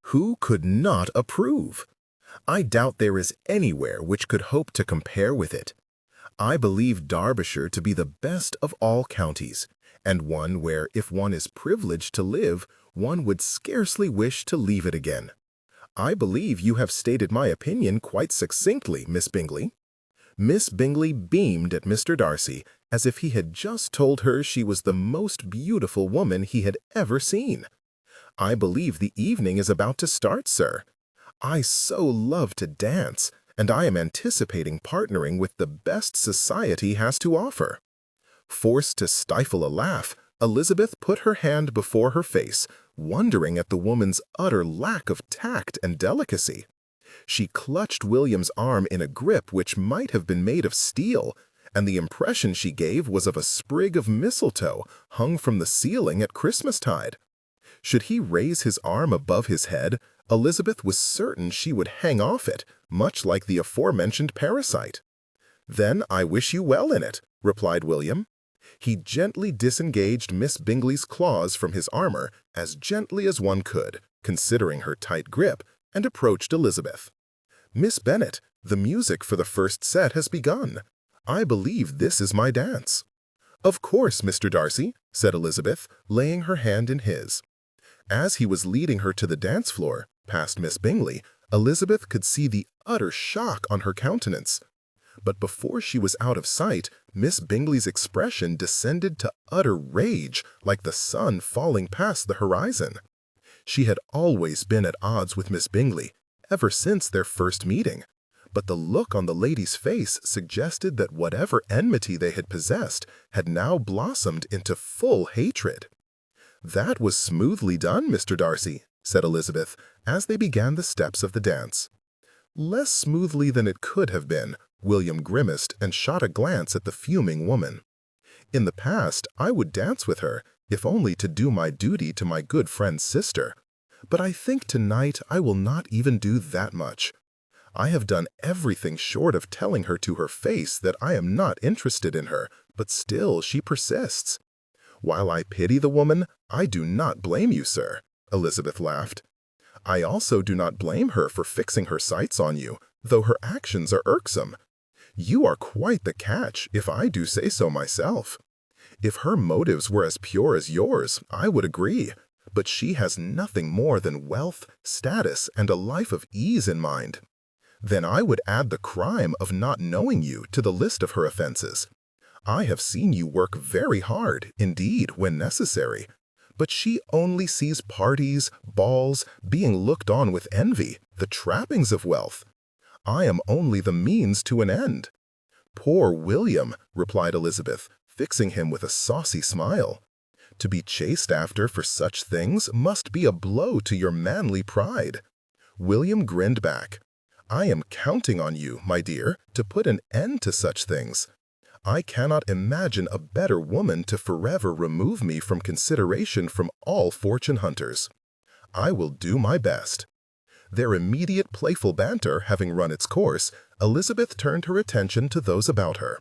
Who could not approve? I doubt there is anywhere which could hope to compare with it. I believe Derbyshire to be the best of all counties, and one where, if one is privileged to live, one would scarcely wish to leave it again. I believe you have stated my opinion quite succinctly, Miss Bingley." Miss Bingley beamed at Mr. Darcy as if he had just told her she was the most beautiful woman he had ever seen. "I believe the evening is about to start, sir. I so love to dance, and I am anticipating partnering with the best society has to offer." Forced to stifle a laugh, Elizabeth put her hand before her face, wondering at the woman's utter lack of tact and delicacy. She clutched William's arm in a grip which might have been made of steel, and the impression she gave was of a sprig of mistletoe hung from the ceiling at Christmastide. Should he raise his arm above his head, Elizabeth was certain she would hang off it, much like the aforementioned parasite. "Then I wish you well in it," replied William. He gently disengaged Miss Bingley's claws from his armor, as gently as one could, considering her tight grip, and approached Elizabeth. "Miss Bennet, the music for the first set has begun. I believe this is my dance." "Of course, Mr. Darcy," said Elizabeth, laying her hand in his. As he was leading her to the dance floor, past Miss Bingley, Elizabeth could see the utter shock on her countenance. But before she was out of sight, Miss Bingley's expression descended to utter rage, like the sun falling past the horizon. She had always been at odds with Miss Bingley, ever since their first meeting, but the look on the lady's face suggested that whatever enmity they had possessed had now blossomed into full hatred. "That was smoothly done, Mr. Darcy," said Elizabeth, as they began the steps of the dance. "Less smoothly than it could have been," William grimaced and shot a glance at the fuming woman. "In the past, I would dance with her, if only to do my duty to my good friend's sister. But I think tonight I will not even do that much. I have done everything short of telling her to her face that I am not interested in her, but still she persists. While I pity the woman, I do not blame you, sir," Elizabeth laughed. "I also do not blame her for fixing her sights on you, though her actions are irksome. You are quite the catch, if I do say so myself. If her motives were as pure as yours, I would agree, but she has nothing more than wealth, status, and a life of ease in mind. Then I would add the crime of not knowing you to the list of her offenses. I have seen you work very hard, indeed, when necessary, but she only sees parties, balls, being looked on with envy, the trappings of wealth. I am only the means to an end." "Poor William," replied Elizabeth, fixing him with a saucy smile. "To be chased after for such things must be a blow to your manly pride." William grinned back. "I am counting on you, my dear, to put an end to such things. I cannot imagine a better woman to forever remove me from consideration from all fortune hunters. I will do my best." Their immediate playful banter having run its course, Elizabeth turned her attention to those about her.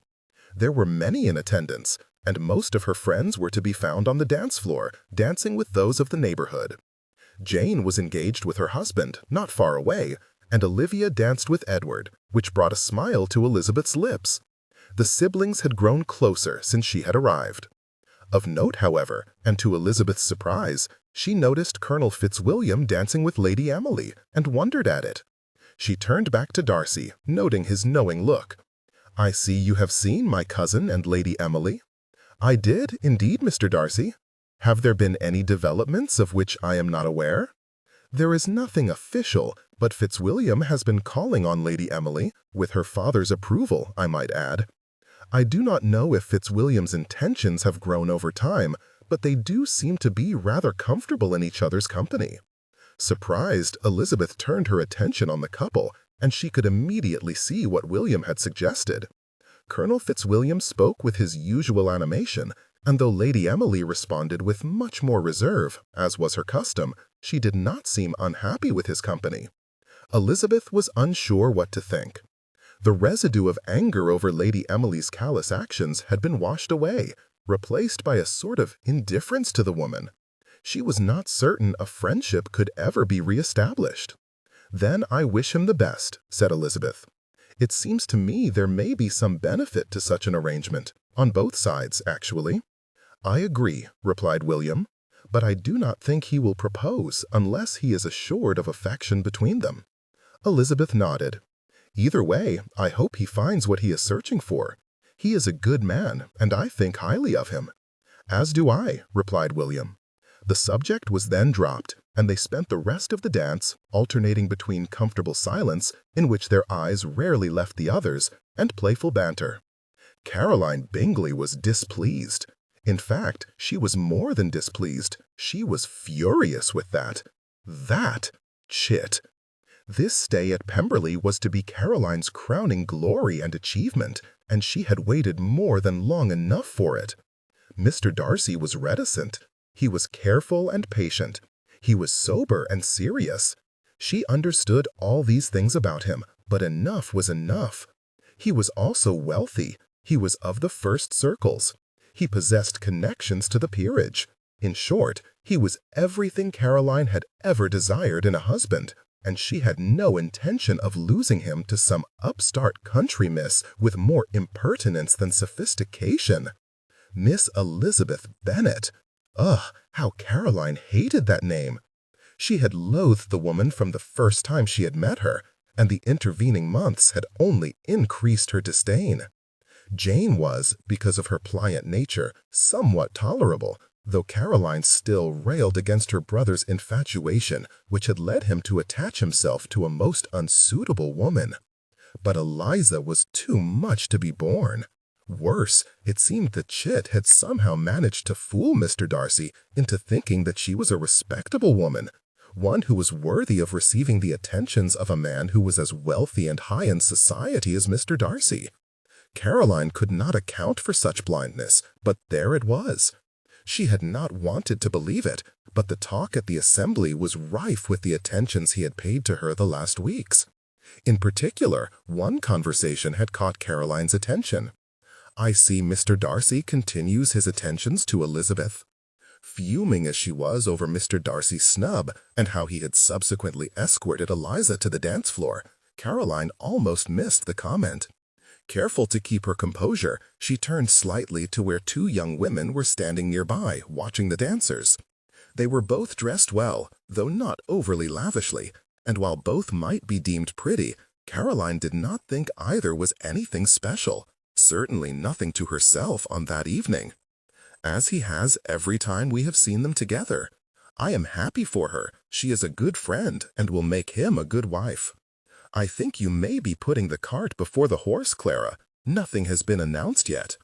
There were many in attendance, and most of her friends were to be found on the dance floor, dancing with those of the neighborhood. Jane was engaged with her husband, not far away, and Olivia danced with Edward, which brought a smile to Elizabeth's lips. The siblings had grown closer since she had arrived. Of note, however, and to Elizabeth's surprise, she noticed Colonel Fitzwilliam dancing with Lady Emily and wondered at it. She turned back to Darcy, noting his knowing look. "I see you have seen my cousin and Lady Emily." "I did, indeed, Mr. Darcy. Have there been any developments of which I am not aware?" "There is nothing official, but Fitzwilliam has been calling on Lady Emily, with her father's approval, I might add. I do not know if Fitzwilliam's intentions have grown over time, but they do seem to be rather comfortable in each other's company." Surprised, Elizabeth turned her attention on the couple, and she could immediately see what William had suggested. Colonel Fitzwilliam spoke with his usual animation, and though Lady Emily responded with much more reserve, as was her custom, she did not seem unhappy with his company. Elizabeth was unsure what to think. The residue of anger over Lady Emily's callous actions had been washed away, replaced by a sort of indifference to the woman. She was not certain a friendship could ever be re-established. "Then I wish him the best," said Elizabeth. "It seems to me there may be some benefit to such an arrangement, on both sides, actually." "I agree," replied William, "but I do not think he will propose unless he is assured of affection between them." Elizabeth nodded. "Either way, I hope he finds what he is searching for. He is a good man, and I think highly of him." "As do I," replied William. The subject was then dropped, and they spent the rest of the dance alternating between comfortable silence, in which their eyes rarely left the others, and playful banter. Caroline Bingley was displeased. In fact, she was more than displeased. She was furious with that chit. This stay at Pemberley was to be Caroline's crowning glory and achievement, and she had waited more than long enough for it. Mr. Darcy was reticent. He was careful and patient. He was sober and serious. She understood all these things about him, but enough was enough. He was also wealthy. He was of the first circles. He possessed connections to the peerage. In short, he was everything Caroline had ever desired in a husband, and she had no intention of losing him to some upstart country miss with more impertinence than sophistication. Miss Elizabeth Bennet. Ugh, how Caroline hated that name! She had loathed the woman from the first time she had met her, and the intervening months had only increased her disdain. Jane was, because of her pliant nature, somewhat tolerable, though Caroline still railed against her brother's infatuation, which had led him to attach himself to a most unsuitable woman. But Eliza was too much to be borne. Worse, it seemed the chit had somehow managed to fool Mr. Darcy into thinking that she was a respectable woman, one who was worthy of receiving the attentions of a man who was as wealthy and high in society as Mr. Darcy. Caroline could not account for such blindness, but there it was. She had not wanted to believe it, but the talk at the assembly was rife with the attentions he had paid to her the last weeks. In particular, one conversation had caught Caroline's attention. "I see Mr. Darcy continues his attentions to Elizabeth." Fuming as she was over Mr. Darcy's snub and how he had subsequently escorted Eliza to the dance floor, Caroline almost missed the comment. Careful to keep her composure, she turned slightly to where two young women were standing nearby, watching the dancers. They were both dressed well, though not overly lavishly, and while both might be deemed pretty, Caroline did not think either was anything special. Certainly nothing to herself on that evening. "As he has every time we have seen them together. I am happy for her. She is a good friend and will make him a good wife." "I think you may be putting the cart before the horse, Clara. Nothing has been announced yet."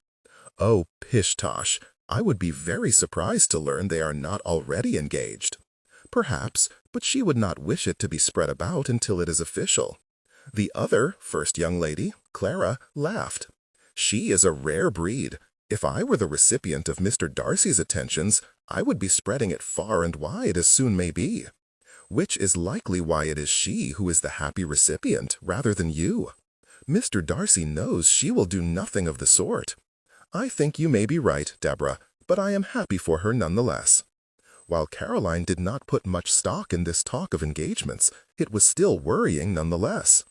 "Oh, pish-tosh. I would be very surprised to learn they are not already engaged." "Perhaps, but she would not wish it to be spread about until it is official." The other, first young lady, Clara, laughed. "She is a rare breed. If I were the recipient of Mr. Darcy's attentions, I would be spreading it far and wide as soon may be. Which is likely why it is she who is the happy recipient, rather than you. Mr. Darcy knows she will do nothing of the sort. I think you may be right, Deborah, but I am happy for her nonetheless." While Caroline did not put much stock in this talk of engagements, it was still worrying nonetheless.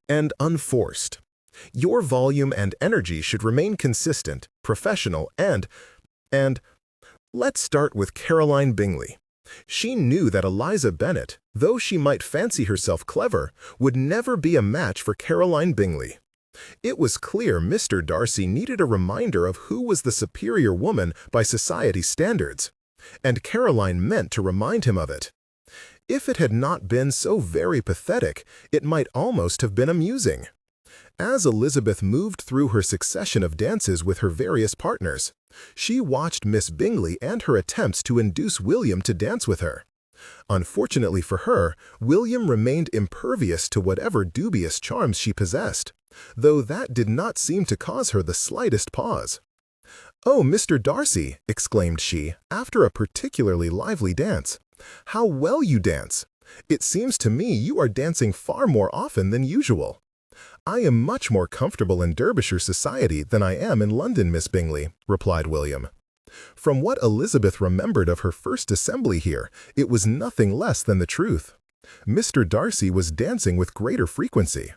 And unforced. Your volume and energy should remain consistent, professional, and let's start with Caroline Bingley. She knew that Eliza Bennet, though she might fancy herself clever, would never be a match for Caroline Bingley. It was clear Mr. Darcy needed a reminder of who was the superior woman by society standards, and Caroline meant to remind him of it. If it had not been so very pathetic, it might almost have been amusing. As Elizabeth moved through her succession of dances with her various partners, she watched Miss Bingley and her attempts to induce William to dance with her. Unfortunately for her, William remained impervious to whatever dubious charms she possessed, though that did not seem to cause her the slightest pause. "Oh, Mr. Darcy," exclaimed she, after a particularly lively dance, "how well you dance! It seems to me you are dancing far more often than usual." "I am much more comfortable in Derbyshire society than I am in London, Miss Bingley," replied William. From what Elizabeth remembered of her first assembly here, it was nothing less than the truth. Mr. Darcy was dancing with greater frequency.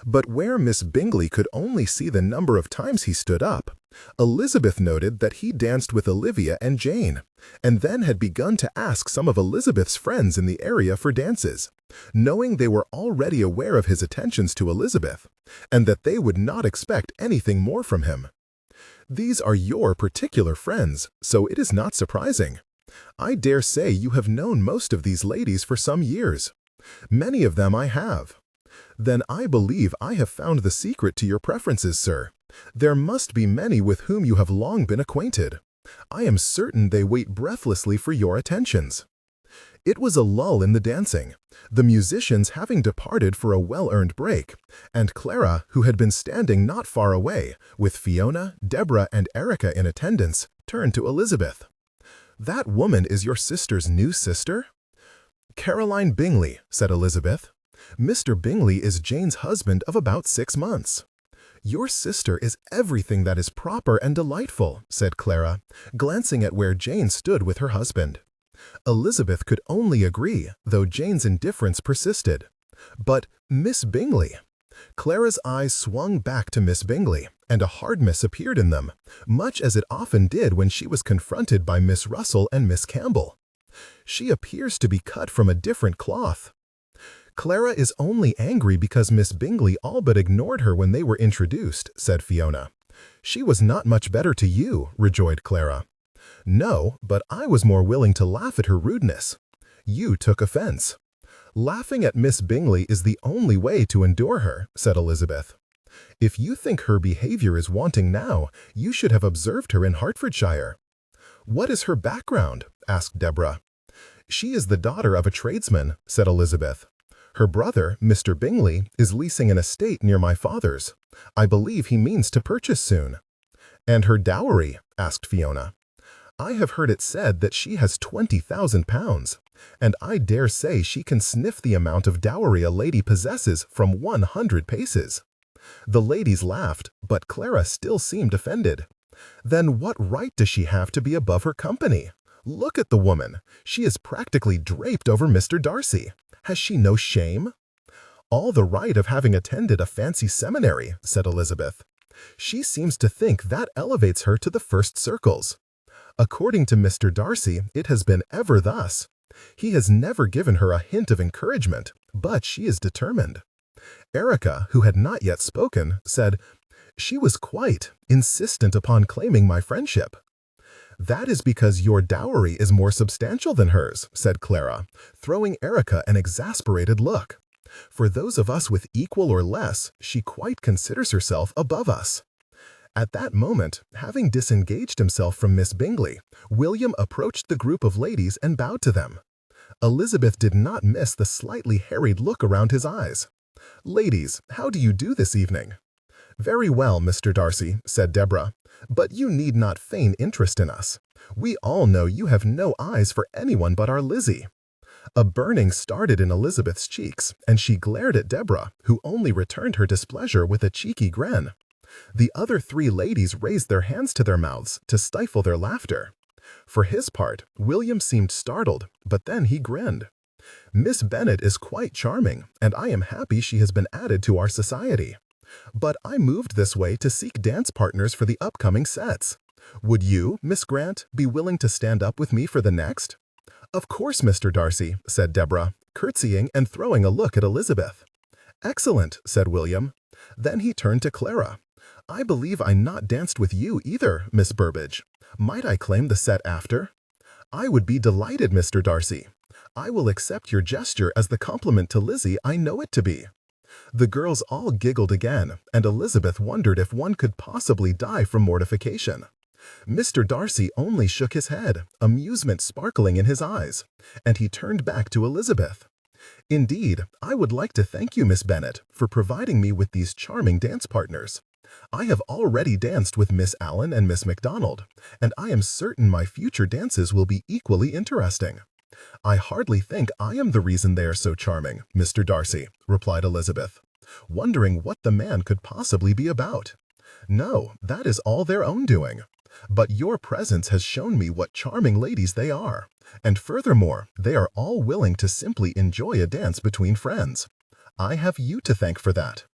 But where Miss Bingley could only see the number of times he stood up, Elizabeth noted that he danced with Olivia and Jane, and then had begun to ask some of Elizabeth's friends in the area for dances, knowing they were already aware of his attentions to Elizabeth, and that they would not expect anything more from him. "These are your particular friends, so it is not surprising. I dare say you have known most of these ladies for some years. Many of them I have. Then I believe I have found the secret to your preferences, sir. There must be many with whom you have long been acquainted. I am certain they wait breathlessly for your attentions." It was a lull in the dancing, the musicians having departed for a well-earned break, and Clara, who had been standing not far away, with Fiona, Deborah, and Erica in attendance, turned to Elizabeth. "That woman is your sister's new sister?" "Caroline Bingley," said Elizabeth. "Mr. Bingley is Jane's husband of about 6 months." "Your sister is everything that is proper and delightful," said Clara, glancing at where Jane stood with her husband. Elizabeth could only agree, though Jane's indifference persisted. "But Miss Bingley—" Clara's eyes swung back to Miss Bingley, and a hardness appeared in them, much as it often did when she was confronted by Miss Russell and Miss Campbell. "She appears to be cut from a different cloth." "Clara is only angry because Miss Bingley all but ignored her when they were introduced," said Fiona. "She was not much better to you," rejoined Clara. "No, but I was more willing to laugh at her rudeness. You took offense." "Laughing at Miss Bingley is the only way to endure her," said Elizabeth. "If you think her behavior is wanting now, you should have observed her in Hertfordshire." "What is her background?" asked Deborah. "She is the daughter of a tradesman," said Elizabeth. "Her brother, Mr. Bingley, is leasing an estate near my father's. I believe he means to purchase soon." "And her dowry?" asked Fiona. "I have heard it said that she has £20,000, and I dare say she can sniff the amount of dowry a lady possesses from 100 paces." The ladies laughed, but Clara still seemed offended. "Then what right does she have to be above her company? Look at the woman. She is practically draped over Mr. Darcy. Has she no shame?" "All the right of having attended a fancy seminary," said Elizabeth. "She seems to think that elevates her to the first circles. According to Mr. Darcy, it has been ever thus. He has never given her a hint of encouragement, but she is determined." Erica, who had not yet spoken, said, "She was quite insistent upon claiming my friendship." "That is because your dowry is more substantial than hers," said Clara, throwing Erica an exasperated look. "For those of us with equal or less, she quite considers herself above us." At that moment, having disengaged himself from Miss Bingley, William approached the group of ladies and bowed to them. Elizabeth did not miss the slightly harried look around his eyes. "Ladies, how do you do this evening?" "Very well, Mr. Darcy," said Deborah, "but you need not feign interest in us. We all know you have no eyes for anyone but our Lizzie." A burning started in Elizabeth's cheeks, and she glared at Deborah, who only returned her displeasure with a cheeky grin. The other three ladies raised their hands to their mouths to stifle their laughter. For his part, William seemed startled, but then he grinned. Miss Bennet is quite charming, and I am happy she has been added to our society. But I moved this way to seek dance partners for the upcoming sets. Would you, Miss Grant, be willing to stand up with me for the next? Of course, Mr. Darcy, said Deborah, curtsying and throwing a look at Elizabeth. Excellent, said William. Then he turned to Clara. I believe I not danced with you either, Miss Burbage. Might I claim the set after? I would be delighted, Mr. Darcy. I will accept your gesture as the compliment to Lizzie I know it to be. The girls all giggled again, and Elizabeth wondered if one could possibly die from mortification. Mr. Darcy only shook his head, amusement sparkling in his eyes, and he turned back to Elizabeth. Indeed, I would like to thank you, Miss Bennet, for providing me with these charming dance partners. I have already danced with Miss Allen and Miss MacDonald, and I am certain my future dances will be equally interesting. I hardly think I am the reason they are so charming, Mr. Darcy, replied Elizabeth, wondering what the man could possibly be about. No, that is all their own doing. But your presence has shown me what charming ladies they are, and furthermore, they are all willing to simply enjoy a dance between friends. I have you to thank for that.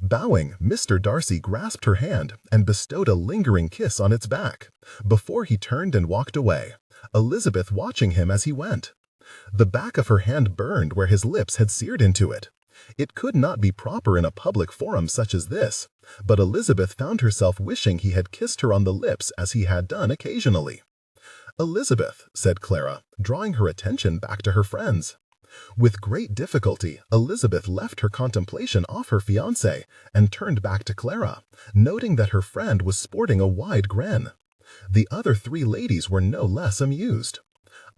Bowing, Mr. Darcy grasped her hand and bestowed a lingering kiss on its back, before he turned and walked away, Elizabeth watching him as he went. The back of her hand burned where his lips had seared into it. It could not be proper in a public forum such as this, but Elizabeth found herself wishing he had kissed her on the lips as he had done occasionally. Elizabeth, said Clara, drawing her attention back to her friends. With great difficulty, Elizabeth left her contemplation off her fiancé and turned back to Clara, noting that her friend was sporting a wide grin. The other three ladies were no less amused.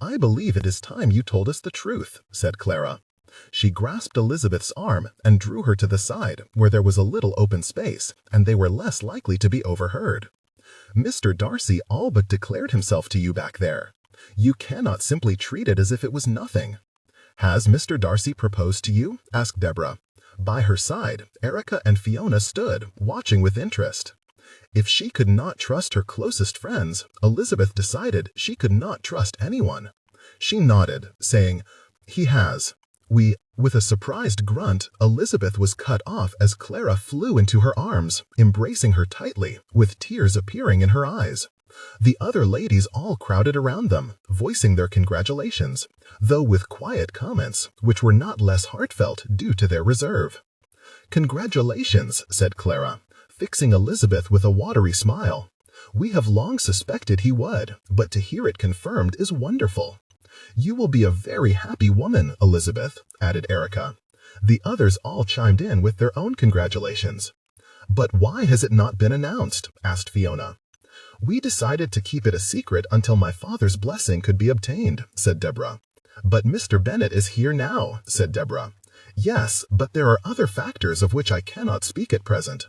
I believe it is time you told us the truth, said Clara. She grasped Elizabeth's arm and drew her to the side, where there was a little open space, and they were less likely to be overheard. Mr. Darcy all but declared himself to you back there. You cannot simply treat it as if it was nothing. Has Mr. Darcy proposed to you? Asked Deborah. By her side, Erica and Fiona stood, watching with interest. If she could not trust her closest friends, Elizabeth decided she could not trust anyone. She nodded, saying, He has. With a surprised grunt, Elizabeth was cut off as Clara flew into her arms, embracing her tightly, with tears appearing in her eyes. The other ladies all crowded around them, voicing their congratulations, though with quiet comments, which were not less heartfelt due to their reserve. Congratulations, said Clara, fixing Elizabeth with a watery smile. We have long suspected he would, but to hear it confirmed is wonderful. You will be a very happy woman, Elizabeth, added Erica. The others all chimed in with their own congratulations. But why has it not been announced? Asked Fiona. We decided to keep it a secret until my father's blessing could be obtained, said Deborah. But Mr. Bennet is here now, said Deborah. Yes, but there are other factors of which I cannot speak at present.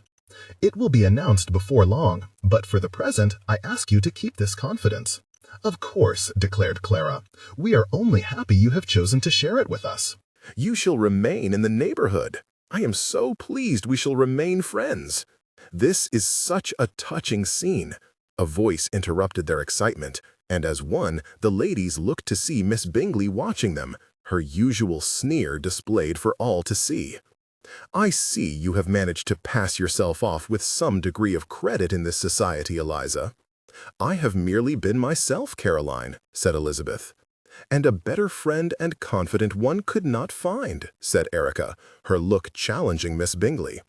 It will be announced before long, but for the present I ask you to keep this confidence. Of course, declared Clara. We are only happy you have chosen to share it with us. You shall remain in the neighborhood. I am so pleased we shall remain friends. This is such a touching scene. A voice interrupted their excitement, and as one, the ladies looked to see Miss Bingley watching them, her usual sneer displayed for all to see. I see you have managed to pass yourself off with some degree of credit in this society, Eliza. I have merely been myself, Caroline, said Elizabeth. And a better friend and confident one could not find, said Erica, her look challenging Miss Bingley.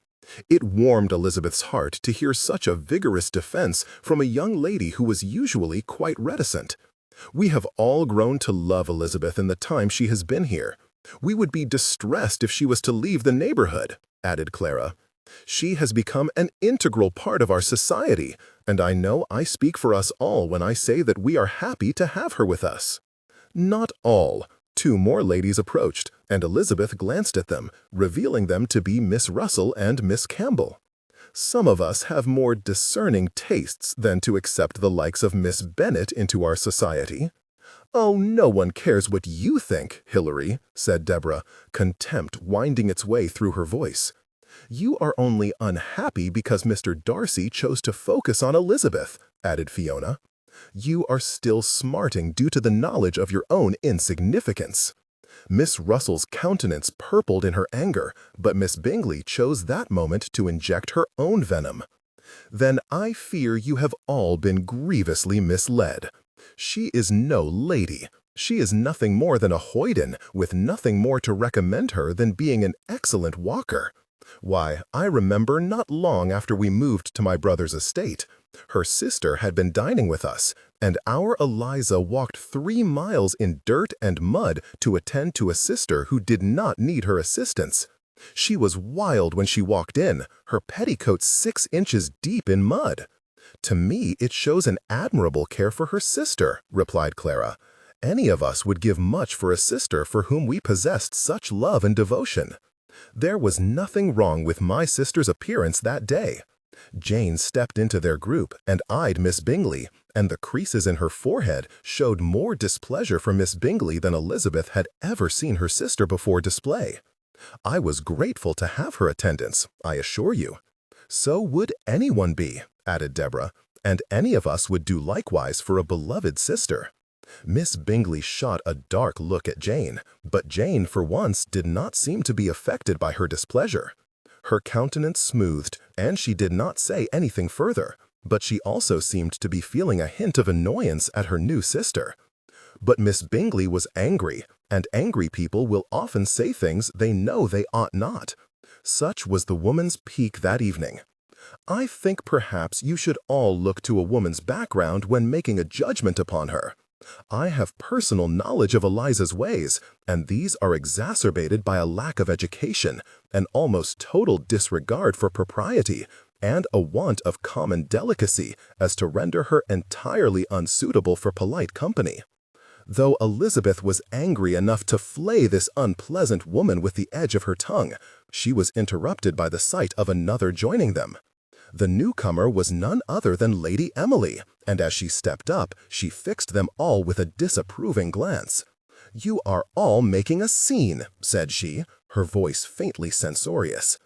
It warmed Elizabeth's heart to hear such a vigorous defense from a young lady who was usually quite reticent. We have all grown to love Elizabeth in the time she has been here. We would be distressed if she was to leave the neighborhood, added Clara. She has become an integral part of our society, and I know I speak for us all when I say that we are happy to have her with us. Not all. Two more ladies approached, and Elizabeth glanced at them, revealing them to be Miss Russell and Miss Campbell. Some of us have more discerning tastes than to accept the likes of Miss Bennet into our society. Oh, no one cares what you think, Hilary, said Deborah, contempt winding its way through her voice. "You are only unhappy because Mr. Darcy chose to focus on Elizabeth," added Fiona. "You are still smarting due to the knowledge of your own insignificance." Miss Russell's countenance purpled in her anger, but Miss Bingley chose that moment to inject her own venom. "Then I fear you have all been grievously misled. She is no lady. She is nothing more than a hoyden, with nothing more to recommend her than being an excellent walker. Why, I remember not long after we moved to my brother's estate, her sister had been dining with us, and our Eliza walked 3 miles in dirt and mud to attend to a sister who did not need her assistance. She was wild when she walked in, her petticoats 6 inches deep in mud." "To me it shows an admirable care for her sister," replied Clara. "Any of us would give much for a sister for whom we possessed such love and devotion. There was nothing wrong with my sister's appearance that day." Jane stepped into their group and eyed Miss Bingley, and the creases in her forehead showed more displeasure for Miss Bingley than Elizabeth had ever seen her sister before display. "I was grateful to have her attendance, I assure you." "So would anyone be," added Deborah, "and any of us would do likewise for a beloved sister." Miss Bingley shot a dark look at Jane, but Jane for once did not seem to be affected by her displeasure. Her countenance smoothed, and she did not say anything further, but she also seemed to be feeling a hint of annoyance at her new sister. But Miss Bingley was angry, and angry people will often say things they know they ought not. Such was the woman's pique that evening. "I think perhaps you should all look to a woman's background when making a judgment upon her. I have personal knowledge of Eliza's ways, and these are exacerbated by a lack of education, an almost total disregard for propriety, and a want of common delicacy as to render her entirely unsuitable for polite company." Though Elizabeth was angry enough to flay this unpleasant woman with the edge of her tongue, she was interrupted by the sight of another joining them. The newcomer was none other than Lady Emily, and as she stepped up, she fixed them all with a disapproving glance. "You are all making a scene," said she, her voice faintly censorious.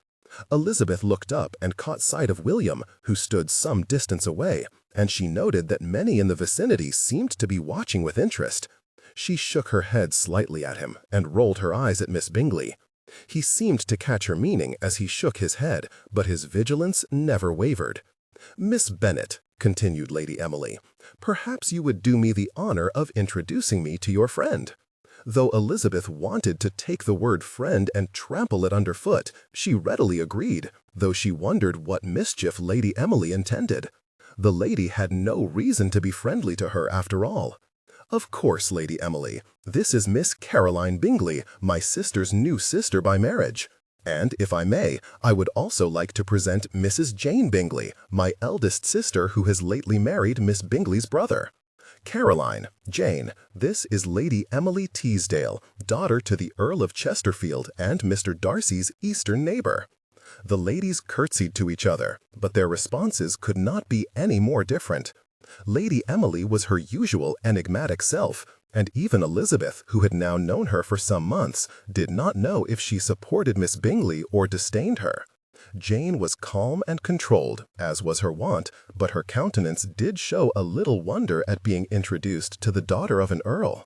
Elizabeth looked up and caught sight of William, who stood some distance away, and she noted that many in the vicinity seemed to be watching with interest. She shook her head slightly at him and rolled her eyes at Miss Bingley. He seemed to catch her meaning as he shook his head, but his vigilance never wavered. "Miss Bennet," continued Lady Emily, "perhaps you would do me the honor of introducing me to your friend." Though Elizabeth wanted to take the word friend and trample it underfoot, she readily agreed, though she wondered what mischief Lady Emily intended. The lady had no reason to be friendly to her after all. "Of course, Lady Emily, this is Miss Caroline Bingley, my sister's new sister by marriage. And, if I may, I would also like to present Mrs. Jane Bingley, my eldest sister who has lately married Miss Bingley's brother. Caroline, Jane, this is Lady Emily Teasdale, daughter to the Earl of Chesterfield and Mr. Darcy's eastern neighbor." The ladies curtsied to each other, but their responses could not be any more different. Lady Emily was her usual enigmatic self, and even Elizabeth, who had now known her for some months, did not know if she supported Miss Bingley or disdained her. Jane was calm and controlled, as was her wont, but her countenance did show a little wonder at being introduced to the daughter of an earl.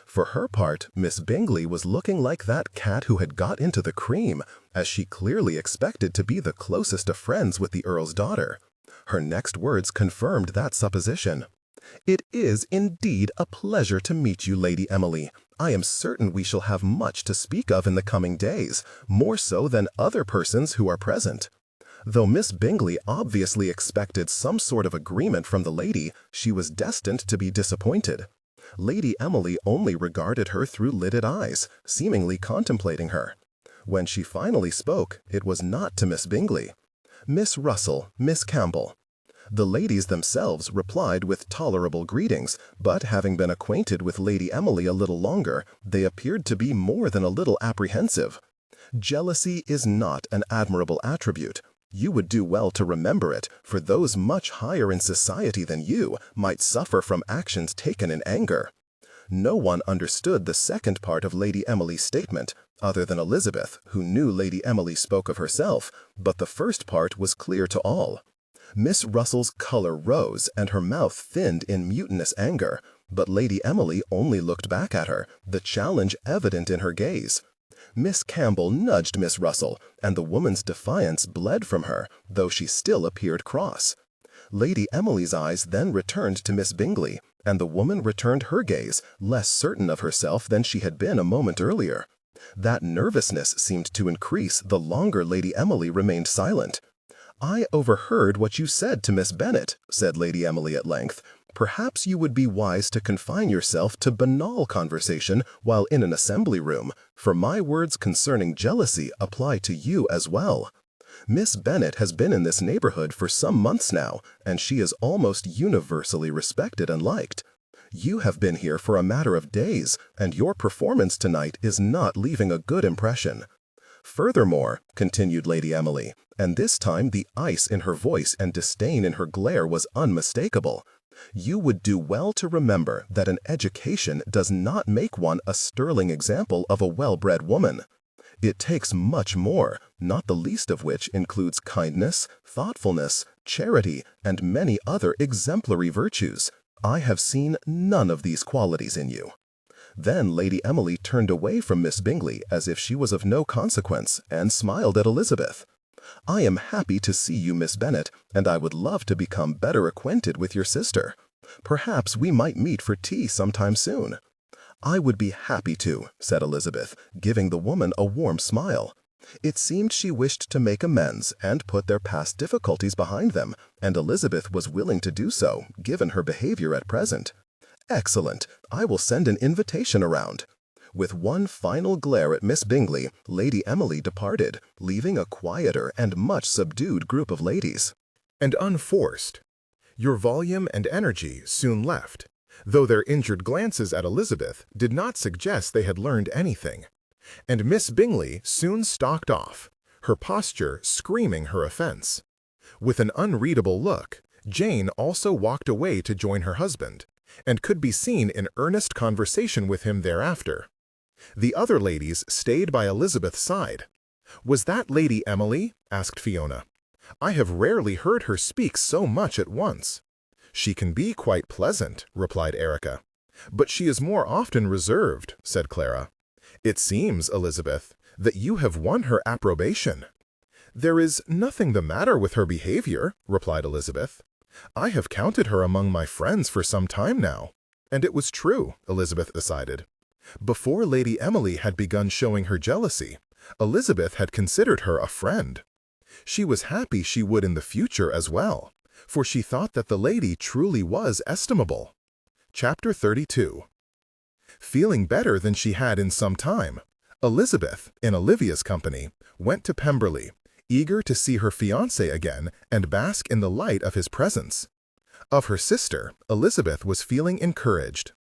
For her part, Miss Bingley was looking like that cat who had got into the cream, as she clearly expected to be the closest of friends with the earl's daughter. Her next words confirmed that supposition. "It is indeed a pleasure to meet you, Lady Emily. I am certain we shall have much to speak of in the coming days, more so than other persons who are present." Though Miss Bingley obviously expected some sort of agreement from the lady, she was destined to be disappointed. Lady Emily only regarded her through lidded eyes, seemingly contemplating her. When she finally spoke, it was not to Miss Bingley. "Miss Russell, Miss Campbell." The ladies themselves replied with tolerable greetings, but having been acquainted with Lady Emily a little longer, they appeared to be more than a little apprehensive. Jealousy is not an admirable attribute. You would do well to remember it, for those much higher in society than you might suffer from actions taken in anger. No one understood the second part of Lady Emily's statement, other than Elizabeth, who knew Lady Emily spoke of herself, but the first part was clear to all. Miss Russell's color rose and her mouth thinned in mutinous anger, but Lady Emily only looked back at her, the challenge evident in her gaze. Miss Campbell nudged Miss Russell, and the woman's defiance bled from her, though she still appeared cross. Lady Emily's eyes then returned to Miss Bingley, and the woman returned her gaze, less certain of herself than she had been a moment earlier. That nervousness seemed to increase the longer Lady Emily remained silent. "I overheard what you said to Miss Bennet," said Lady Emily at length. "Perhaps you would be wise to confine yourself to banal conversation while in an assembly room, for my words concerning jealousy apply to you as well. Miss Bennet has been in this neighborhood for some months now, and she is almost universally respected and liked. You have been here for a matter of days, and your performance tonight is not leaving a good impression. Furthermore," continued Lady Emily, and this time the ice in her voice and disdain in her glare was unmistakable, "you would do well to remember that an education does not make one a sterling example of a well-bred woman. It takes much more, not the least of which includes kindness, thoughtfulness, charity, and many other exemplary virtues. I have seen none of these qualities in you." Then Lady Emily turned away from Miss Bingley as if she was of no consequence, and smiled at Elizabeth. "I am happy to see you, Miss Bennet, and I would love to become better acquainted with your sister. Perhaps we might meet for tea sometime soon." "I would be happy to," said Elizabeth, giving the woman a warm smile. It seemed she wished to make amends and put their past difficulties behind them, and Elizabeth was willing to do so, given her behavior at present. "Excellent. I will send an invitation around." With one final glare at Miss Bingley, Lady Emily departed, leaving a quieter and much subdued group of ladies. And unforced. Your volume and energy soon left, though their injured glances at Elizabeth did not suggest they had learned anything. And Miss Bingley soon stalked off, her posture screaming her offense. With an unreadable look, Jane also walked away to join her husband, and could be seen in earnest conversation with him thereafter. The other ladies stayed by Elizabeth's side. "Was that Lady Emily?" asked Fiona. "I have rarely heard her speak so much at once." "She can be quite pleasant," replied Erica. "But she is more often reserved," said Clara. "It seems, Elizabeth, that you have won her approbation." "There is nothing the matter with her behavior," replied Elizabeth. "I have counted her among my friends for some time now." And it was true, Elizabeth decided. Before Lady Emily had begun showing her jealousy, Elizabeth had considered her a friend. She was happy she would in the future as well, for she thought that the lady truly was estimable. Chapter 32. Feeling better than she had in some time, Elizabeth, in Olivia's company, went to Pemberley, eager to see her fiancé again and bask in the light of his presence. Of her sister, Elizabeth was feeling encouraged.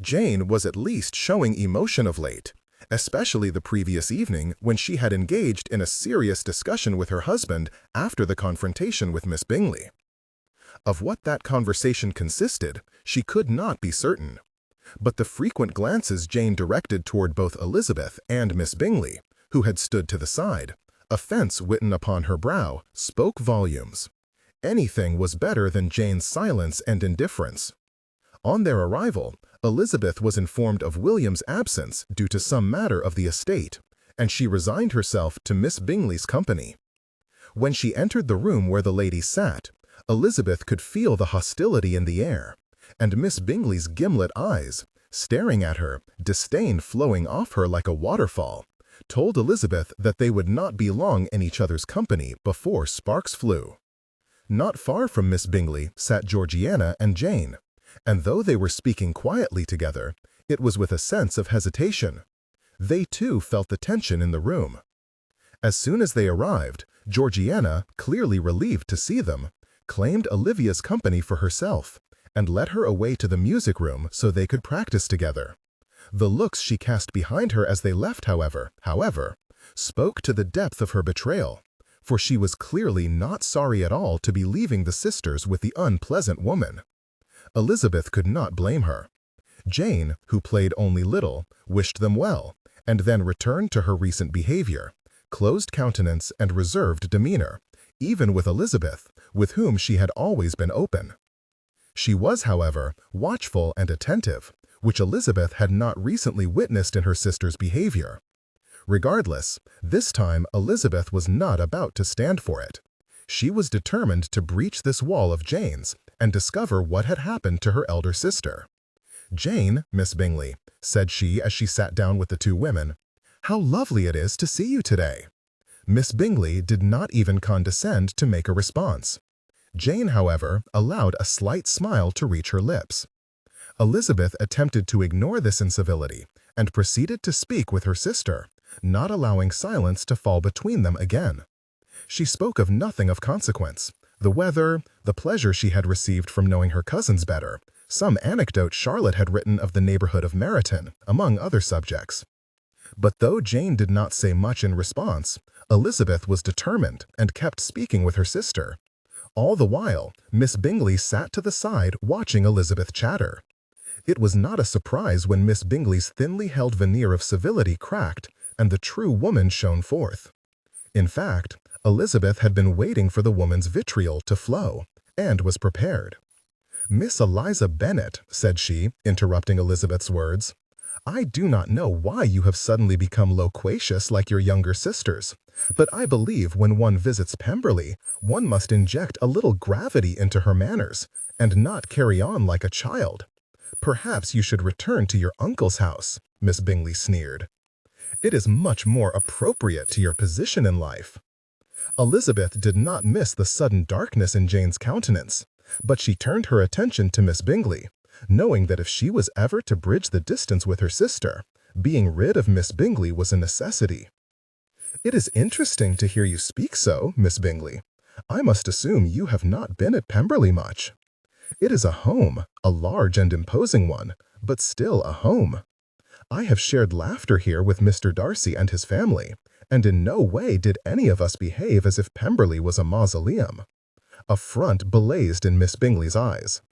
Jane was at least showing emotion of late, especially the previous evening when she had engaged in a serious discussion with her husband after the confrontation with Miss Bingley. Of what that conversation consisted, she could not be certain. But the frequent glances Jane directed toward both Elizabeth and Miss Bingley, who had stood to the side, offense written upon her brow, spoke volumes. Anything was better than Jane's silence and indifference. On their arrival, Elizabeth was informed of William's absence due to some matter of the estate, and she resigned herself to Miss Bingley's company. When she entered the room where the ladies sat, Elizabeth could feel the hostility in the air, and Miss Bingley's gimlet eyes, staring at her, disdain flowing off her like a waterfall, told Elizabeth that they would not be long in each other's company before sparks flew. Not far from Miss Bingley sat Georgiana and Jane, and though they were speaking quietly together, it was with a sense of hesitation. They too felt the tension in the room. As soon as they arrived, Georgiana, clearly relieved to see them, claimed Olivia's company for herself, and led her away to the music room so they could practice together. The looks she cast behind her as they left, however, spoke to the depth of her betrayal, for she was clearly not sorry at all to be leaving the sisters with the unpleasant woman. Elizabeth could not blame her. Jane, who played only little, wished them well, and then returned to her recent behavior, closed countenance and reserved demeanor, even with Elizabeth, with whom she had always been open. She was, however, watchful and attentive, which Elizabeth had not recently witnessed in her sister's behavior. Regardless, this time Elizabeth was not about to stand for it. She was determined to breach this wall of Jane's and discover what had happened to her elder sister. "Jane, Miss Bingley," said she as she sat down with the two women, "how lovely it is to see you today." Miss Bingley did not even condescend to make a response. Jane, however, allowed a slight smile to reach her lips. Elizabeth attempted to ignore this incivility and proceeded to speak with her sister, not allowing silence to fall between them again. She spoke of nothing of consequence: the weather, the pleasure she had received from knowing her cousins better, some anecdote Charlotte had written of the neighborhood of Meryton, among other subjects. But though Jane did not say much in response, Elizabeth was determined and kept speaking with her sister. All the while, Miss Bingley sat to the side watching Elizabeth chatter. It was not a surprise when Miss Bingley's thinly held veneer of civility cracked and the true woman shone forth. In fact, Elizabeth had been waiting for the woman's vitriol to flow, and was prepared. "Miss Eliza Bennet," said she, interrupting Elizabeth's words, "I do not know why you have suddenly become loquacious like your younger sisters, but I believe when one visits Pemberley, one must inject a little gravity into her manners, and not carry on like a child. Perhaps you should return to your uncle's house," Miss Bingley sneered. "It is much more appropriate to your position in life." Elizabeth did not miss the sudden darkness in Jane's countenance, but she turned her attention to Miss Bingley, knowing that if she was ever to bridge the distance with her sister, being rid of Miss Bingley was a necessity. "It is interesting to hear you speak so, Miss Bingley. I must assume you have not been at Pemberley much. It is a home, a large and imposing one, but still a home. I have shared laughter here with Mr. Darcy and his family, and in no way did any of us behave as if Pemberley was a mausoleum." Affront blazed in Miss Bingley's eyes.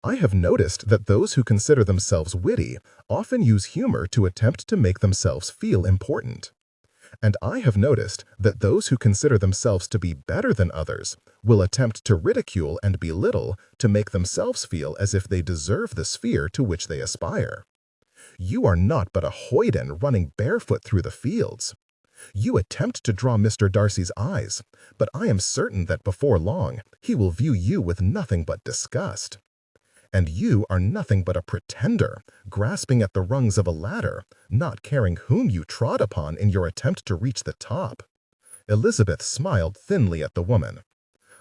"I have noticed that those who consider themselves witty often use humor to attempt to make themselves feel important. And I have noticed that those who consider themselves to be better than others will attempt to ridicule and belittle to make themselves feel as if they deserve the sphere to which they aspire. You are not but a hoyden running barefoot through the fields. You attempt to draw Mr. Darcy's eyes, but I am certain that before long he will view you with nothing but disgust. And you are nothing but a pretender, grasping at the rungs of a ladder, not caring whom you trod upon in your attempt to reach the top." Elizabeth smiled thinly at the woman.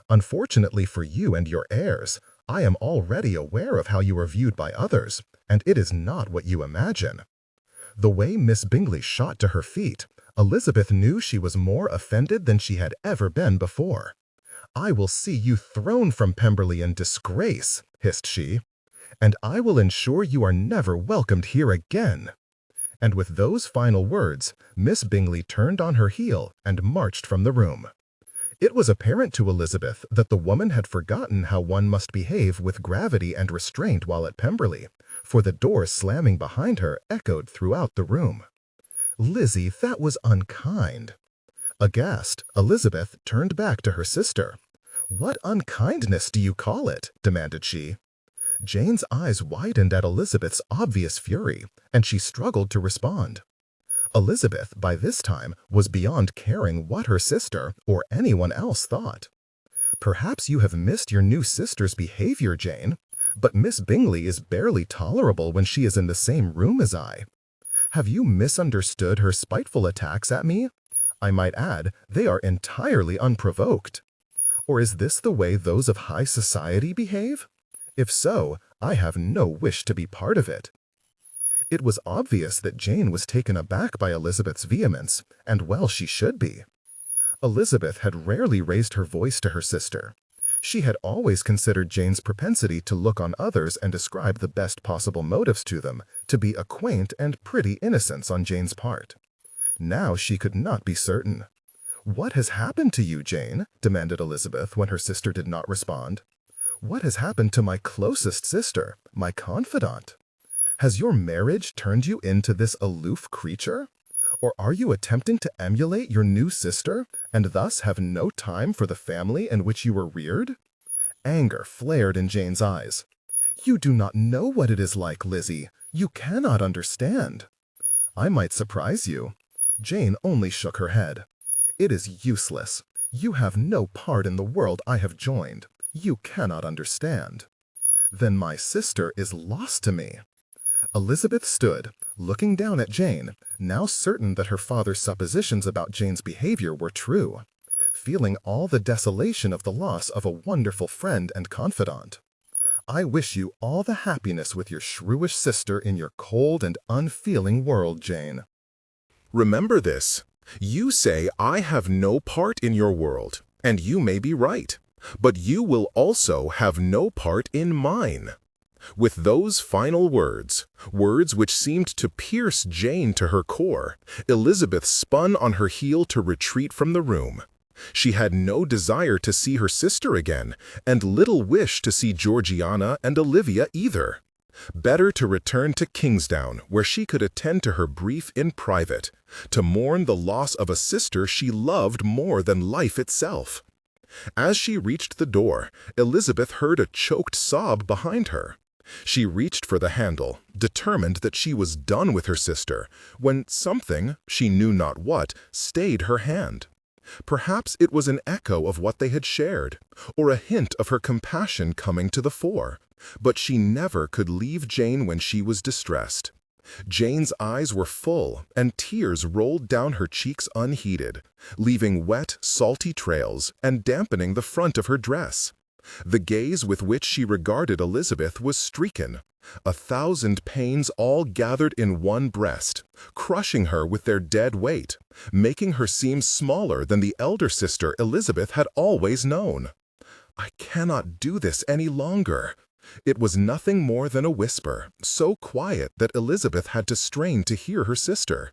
"Unfortunately for you and your heirs, I am already aware of how you are viewed by others, and it is not what you imagine." The way Miss Bingley shot to her feet, Elizabeth knew she was more offended than she had ever been before. "I will see you thrown from Pemberley in disgrace," hissed she, "and I will ensure you are never welcomed here again." And with those final words, Miss Bingley turned on her heel and marched from the room. It was apparent to Elizabeth that the woman had forgotten how one must behave with gravity and restraint while at Pemberley, for the door slamming behind her echoed throughout the room. "Lizzie, that was unkind." Aghast, Elizabeth turned back to her sister. "What unkindness do you call it?" demanded she. Jane's eyes widened at Elizabeth's obvious fury, and she struggled to respond. Elizabeth, by this time, was beyond caring what her sister or anyone else thought. "Perhaps you have missed your new sister's behavior, Jane, but Miss Bingley is barely tolerable when she is in the same room as I. Have you misunderstood her spiteful attacks at me? I might add, they are entirely unprovoked. Or is this the way those of high society behave? If so, I have no wish to be part of it." It was obvious that Jane was taken aback by Elizabeth's vehemence, and well she should be. Elizabeth had rarely raised her voice to her sister. She had always considered Jane's propensity to look on others and ascribe the best possible motives to them to be a quaint and pretty innocence on Jane's part. Now she could not be certain. "What has happened to you, Jane?" demanded Elizabeth when her sister did not respond. "What has happened to my closest sister, my confidant?" Has your marriage turned you into this aloof creature? Or are you attempting to emulate your new sister and thus have no time for the family in which you were reared? Anger flared in Jane's eyes. You do not know what it is like, Lizzie. You cannot understand. I might surprise you. Jane only shook her head. It is useless. You have no part in the world I have joined. You cannot understand. Then my sister is lost to me. Elizabeth stood, looking down at Jane, now certain that her father's suppositions about Jane's behavior were true, feeling all the desolation of the loss of a wonderful friend and confidant. I wish you all the happiness with your shrewish sister in your cold and unfeeling world, Jane. Remember this. You say I have no part in your world, and you may be right, but you will also have no part in mine. With those final words, words which seemed to pierce Jane to her core, Elizabeth spun on her heel to retreat from the room. She had no desire to see her sister again, and little wish to see Georgiana and Olivia either. Better to return to Kingsdown, where she could attend to her grief in private, to mourn the loss of a sister she loved more than life itself. As she reached the door, Elizabeth heard a choked sob behind her. She reached for the handle, determined that she was done with her sister, when something, she knew not what, stayed her hand. Perhaps it was an echo of what they had shared, or a hint of her compassion coming to the fore, but she never could leave Jane when she was distressed. Jane's eyes were full, and tears rolled down her cheeks unheeded, leaving wet, salty trails and dampening the front of her dress. The gaze with which she regarded Elizabeth was stricken, 1,000 pains all gathered in one breast, crushing her with their dead weight, making her seem smaller than the elder sister Elizabeth had always known. I cannot do this any longer. It was nothing more than a whisper, so quiet that Elizabeth had to strain to hear her sister.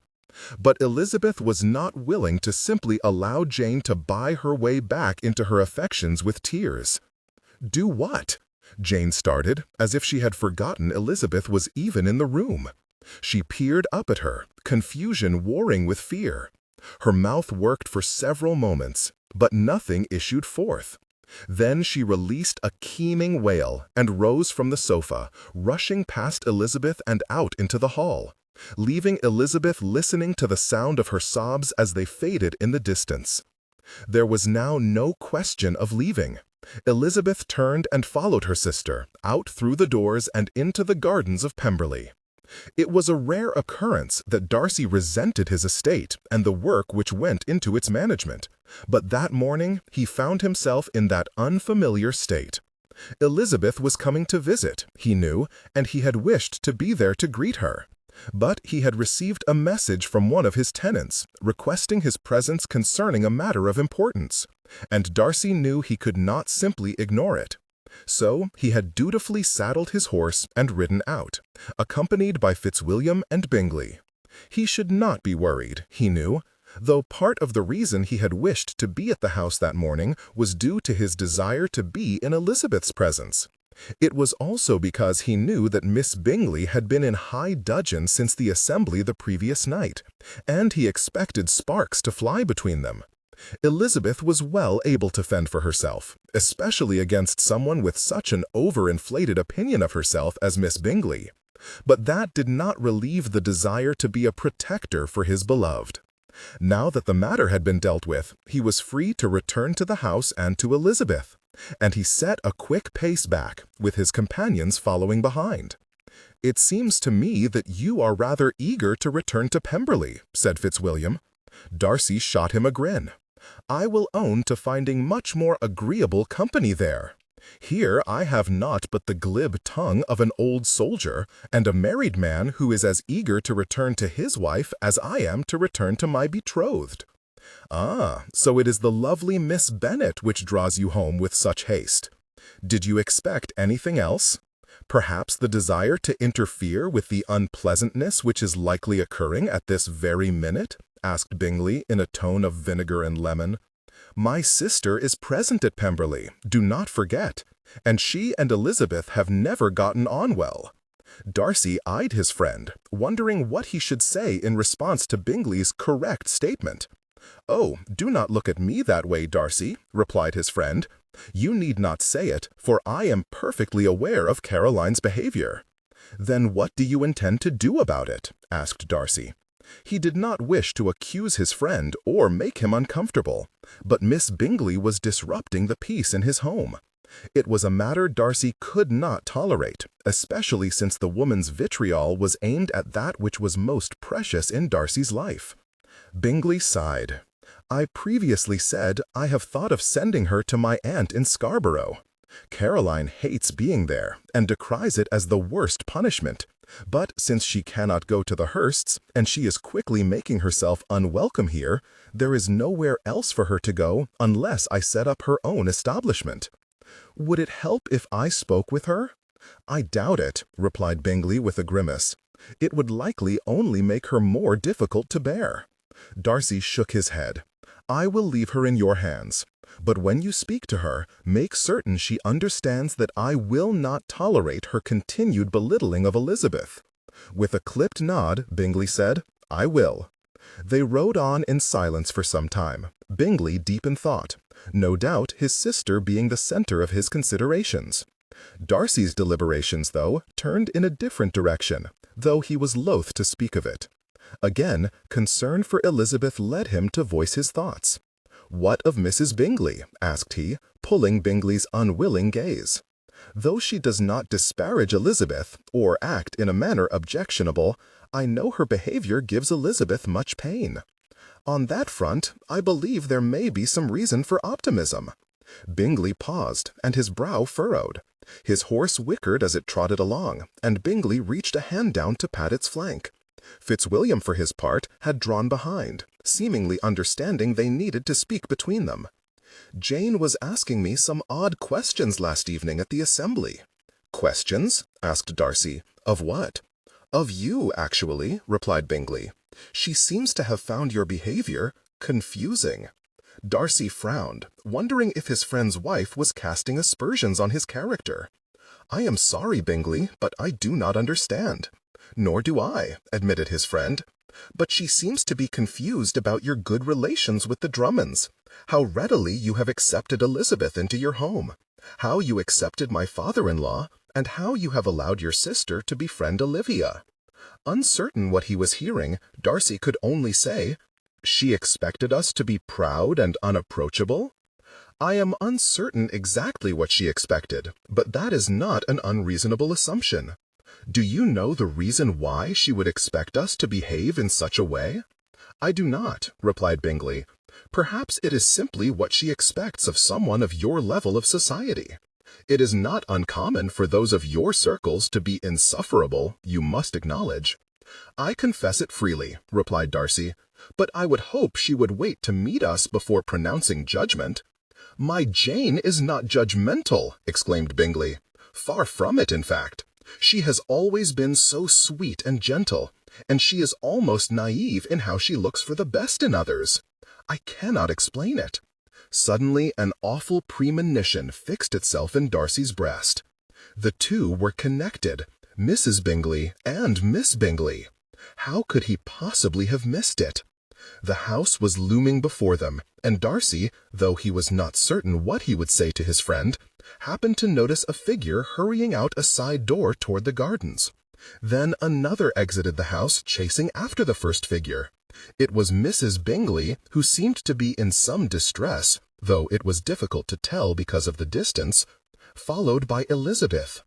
But Elizabeth was not willing to simply allow Jane to buy her way back into her affections with tears. Do what? Jane started, as if she had forgotten Elizabeth was even in the room. She peered up at her, confusion warring with fear. Her mouth worked for several moments, but nothing issued forth. Then she released a keening wail and rose from the sofa, rushing past Elizabeth and out into the hall, leaving Elizabeth listening to the sound of her sobs as they faded in the distance. There was now no question of leaving. Elizabeth turned and followed her sister, out through the doors and into the gardens of Pemberley. It was a rare occurrence that Darcy resented his estate and the work which went into its management, but that morning he found himself in that unfamiliar state. Elizabeth was coming to visit, he knew, and he had wished to be there to greet her. But he had received a message from one of his tenants, requesting his presence concerning a matter of importance, and Darcy knew he could not simply ignore it. So he had dutifully saddled his horse and ridden out, accompanied by Fitzwilliam and Bingley. He should not be worried, he knew, though part of the reason he had wished to be at the house that morning was due to his desire to be in Elizabeth's presence. It was also because he knew that Miss Bingley had been in high dudgeon since the assembly the previous night, and he expected sparks to fly between them. Elizabeth was well able to fend for herself, especially against someone with such an overinflated opinion of herself as Miss Bingley, but that did not relieve the desire to be a protector for his beloved. Now that the matter had been dealt with, he was free to return to the house and to Elizabeth, and he set a quick pace back, with his companions following behind. "It seems to me that you are rather eager to return to Pemberley," said Fitzwilliam. Darcy shot him a grin. "I will own to finding much more agreeable company there. Here I have naught but the glib tongue of an old soldier, and a married man who is as eager to return to his wife as I am to return to my betrothed." "Ah, so it is the lovely Miss Bennet which draws you home with such haste. Did you expect anything else? Perhaps the desire to interfere with the unpleasantness which is likely occurring at this very minute?" asked Bingley in a tone of vinegar and lemon. "My sister is present at Pemberley, do not forget, and she and Elizabeth have never gotten on well. Darcy eyed his friend, wondering what he should say in response to Bingley's correct statement. "Oh, do not look at me that way, Darcy," replied his friend. "You need not say it, for I am perfectly aware of Caroline's behavior." "Then what do you intend to do about it?" asked Darcy. He did not wish to accuse his friend or make him uncomfortable, but Miss Bingley was disrupting the peace in his home. It was a matter Darcy could not tolerate, especially since the woman's vitriol was aimed at that which was most precious in Darcy's life. Bingley sighed. "I previously said I have thought of sending her to my aunt in Scarborough. Caroline hates being there and decries it as the worst punishment. But since she cannot go to the Hursts, and she is quickly making herself unwelcome here, there is nowhere else for her to go unless I set up her own establishment. Would it help if I spoke with her?" "I doubt it," replied Bingley with a grimace. "It would likely only make her more difficult to bear." Darcy shook his head. "I will leave her in your hands. But when you speak to her, make certain she understands that I will not tolerate her continued belittling of Elizabeth." With a clipped nod, Bingley said, "I will." They rode on in silence for some time, Bingley deep in thought, no doubt his sister being the center of his considerations. Darcy's deliberations, though, turned in a different direction, though he was loath to speak of it. Again, concern for Elizabeth led him to voice his thoughts. "What of Mrs. Bingley?" asked he, pulling Bingley's unwilling gaze. "Though she does not disparage Elizabeth, or act in a manner objectionable, I know her behavior gives Elizabeth much pain. On that front, I believe there may be some reason for optimism." Bingley paused, and his brow furrowed. His horse whickered as it trotted along, and Bingley reached a hand down to pat its flank. Fitzwilliam, for his part, had drawn behind, seemingly understanding they needed to speak between them. "Jane was asking me some odd questions last evening at the assembly." "Questions?" asked Darcy. "Of what?" "Of you, actually," replied Bingley. "She seems to have found your behavior confusing." Darcy frowned, wondering if his friend's wife was casting aspersions on his character. "I am sorry, Bingley, but I do not understand." "Nor do I," admitted his friend. "But she seems to be confused about your good relations with the Drummonds, how readily you have accepted Elizabeth into your home, how you accepted my father-in-law, and how you have allowed your sister to befriend Olivia." Uncertain what he was hearing, Darcy could only say, "She expected us to be proud and unapproachable?" "I am uncertain exactly what she expected, but that is not an unreasonable assumption. Do you know the reason why she would expect us to behave in such a way?" "I do not," replied Bingley. "Perhaps it is simply what she expects of someone of your level of society. It is not uncommon for those of your circles to be insufferable, you must acknowledge." "I confess it freely," replied Darcy, "but I would hope she would wait to meet us before pronouncing judgment." "My Jane is not judgmental," exclaimed Bingley. "Far from it, in fact. She has always been so sweet and gentle, and she is almost naive in how she looks for the best in others. I cannot explain it." Suddenly an awful premonition fixed itself in Darcy's breast. The two were connected, Mrs. Bingley and Miss Bingley. How could he possibly have missed it? The house was looming before them, and Darcy, though he was not certain what he would say to his friend, happened to notice a figure hurrying out a side door toward the gardens. Then another exited the house, chasing after the first figure. It was Mrs. Bingley, who seemed to be in some distress, though it was difficult to tell because of the distance, followed by Elizabeth.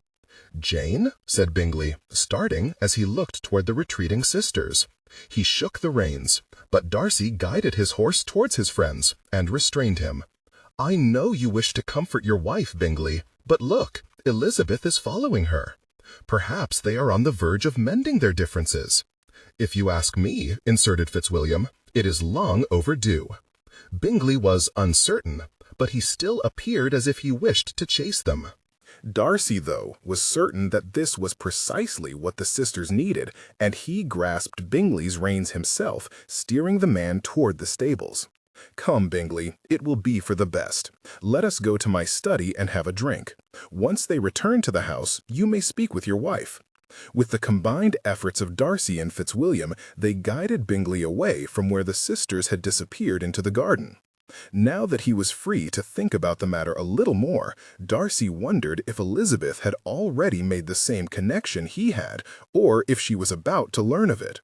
"Jane?" said Bingley, starting as he looked toward the retreating sisters. He shook the reins, but Darcy guided his horse towards his friends and restrained him. "I know you wish to comfort your wife, Bingley, but look, Elizabeth is following her. Perhaps they are on the verge of mending their differences." "If you ask me," inserted Fitzwilliam, "it is long overdue." Bingley was uncertain, but he still appeared as if he wished to chase them. Darcy, though, was certain that this was precisely what the sisters needed, and he grasped Bingley's reins himself, steering the man toward the stables. "Come, Bingley, it will be for the best. Let us go to my study and have a drink. Once they return to the house, you may speak with your wife. With the combined efforts of Darcy and Fitzwilliam, they guided Bingley away from where the sisters had disappeared into the garden. Now that he was free to think about the matter a little more, Darcy wondered if Elizabeth had already made the same connection he had, or if she was about to learn of it.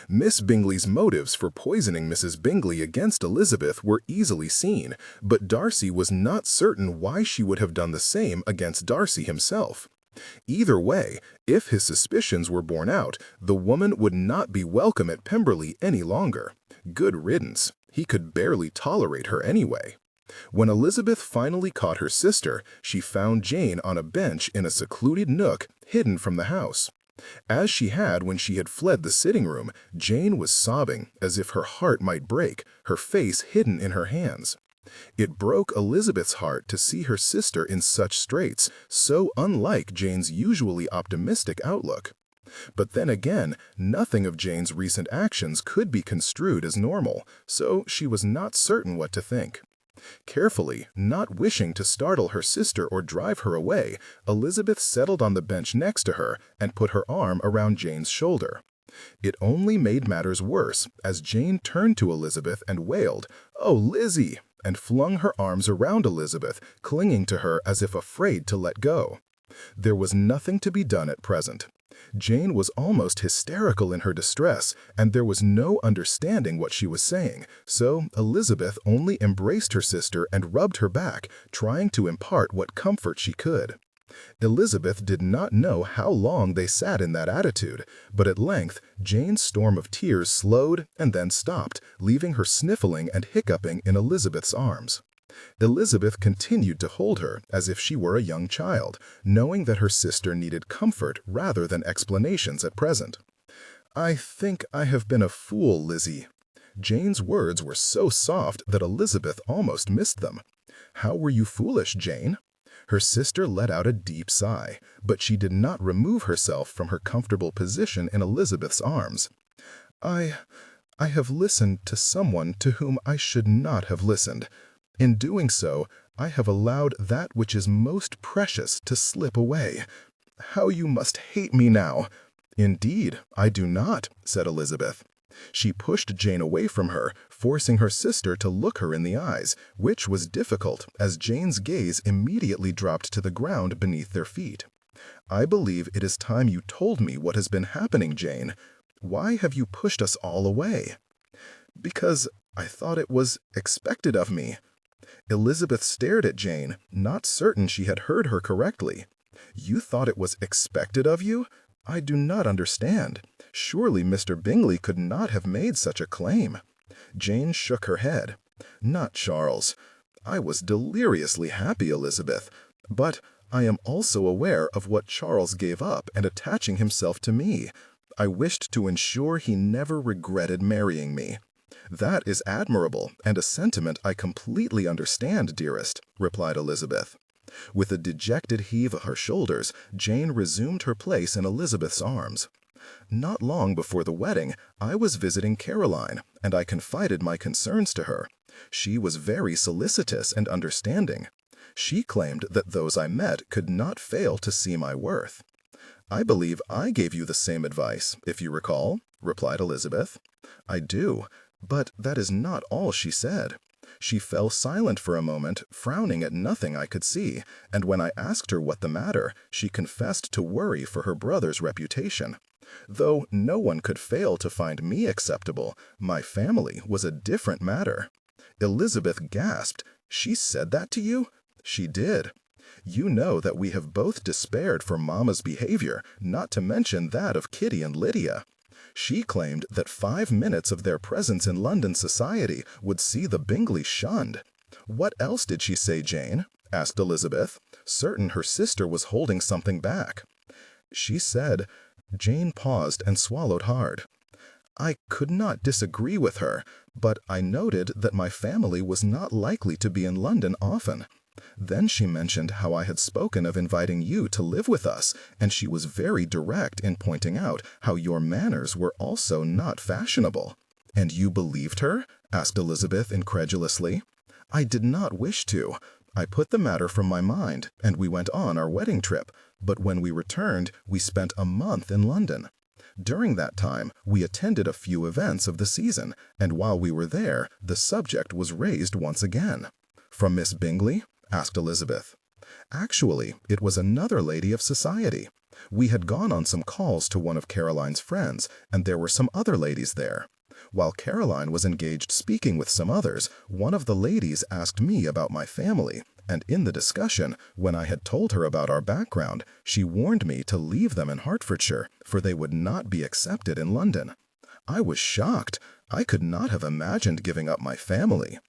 Miss Bingley's motives for poisoning Mrs. Bingley against Elizabeth were easily seen, but Darcy was not certain why she would have done the same against Darcy himself. Either way, if his suspicions were borne out, the woman would not be welcome at Pemberley any longer. Good riddance. He could barely tolerate her anyway. When Elizabeth finally caught her sister, she found Jane on a bench in a secluded nook, hidden from the house. As she had when she had fled the sitting room, Jane was sobbing as if her heart might break, her face hidden in her hands. It broke Elizabeth's heart to see her sister in such straits, so unlike Jane's usually optimistic outlook. But then again, nothing of Jane's recent actions could be construed as normal, so she was not certain what to think. Carefully, not wishing to startle her sister or drive her away, Elizabeth settled on the bench next to her and put her arm around Jane's shoulder. It only made matters worse as Jane turned to Elizabeth and wailed, "Oh, Lizzie!" and flung her arms around Elizabeth, clinging to her as if afraid to let go. There was nothing to be done at present. Jane was almost hysterical in her distress, and there was no understanding what she was saying, so Elizabeth only embraced her sister and rubbed her back, trying to impart what comfort she could. Elizabeth did not know how long they sat in that attitude, but at length Jane's storm of tears slowed and then stopped, leaving her sniffling and hiccuping in Elizabeth's arms. Elizabeth continued to hold her as if she were a young child, knowing that her sister needed comfort rather than explanations at present. "I think I have been a fool, Lizzie." Jane's words were so soft that Elizabeth almost missed them. "How were you foolish, Jane?" Her sister let out a deep sigh, but she did not remove herself from her comfortable position in Elizabeth's arms. I have listened to someone to whom I should not have listened. In doing so, I have allowed that which is most precious to slip away. How you must hate me now!" "Indeed, I do not," said Elizabeth. She pushed Jane away from her, forcing her sister to look her in the eyes, which was difficult as Jane's gaze immediately dropped to the ground beneath their feet. "I believe it is time you told me what has been happening, Jane. Why have you pushed us all away?" "Because I thought it was expected of me." Elizabeth stared at Jane, not certain she had heard her correctly. "You thought it was expected of you? I do not understand. Surely Mr. Bingley could not have made such a claim." Jane shook her head. "Not Charles. I was deliriously happy, Elizabeth, but I am also aware of what Charles gave up in attaching himself to me. I wished to ensure he never regretted marrying me." "That is admirable, and a sentiment I completely understand, dearest," replied Elizabeth. With a dejected heave of her shoulders, Jane resumed her place in Elizabeth's arms. "Not long before the wedding, I was visiting Caroline, and I confided my concerns to her. She was very solicitous and understanding. She claimed that those I met could not fail to see my worth." "I believe I gave you the same advice, if you recall," replied Elizabeth. "I do. But that is not all she said. She fell silent for a moment, frowning at nothing I could see, and when I asked her what the matter, she confessed to worry for her brother's reputation. Though no one could fail to find me acceptable, my family was a different matter." Elizabeth gasped. "She said that to you?" "She did. You know that we have both despaired for Mamma's behavior, not to mention that of Kitty and Lydia. She claimed that 5 minutes of their presence in London society would see the Bingleys shunned." "What else did she say, Jane?" asked Elizabeth, certain her sister was holding something back. "She said—" Jane paused and swallowed hard. "I could not disagree with her, but I noted that my family was not likely to be in London often. Then she mentioned how I had spoken of inviting you to live with us, and she was very direct in pointing out how your manners were also not fashionable." "And you believed her?" asked Elizabeth incredulously. "I did not wish to. I put the matter from my mind, and we went on our wedding trip, but when we returned, we spent a month in London. During that time, we attended a few events of the season, and while we were there, the subject was raised once again. "From Miss Bingley?" asked Elizabeth. Actually, it was another lady of society. We had gone on some calls to one of Caroline's friends, and there were some other ladies there. While Caroline was engaged speaking with some others, one of the ladies asked me about my family, and in the discussion, when I had told her about our background, she warned me to leave them in Hertfordshire, for they would not be accepted in London. I was shocked. I could not have imagined giving up my family.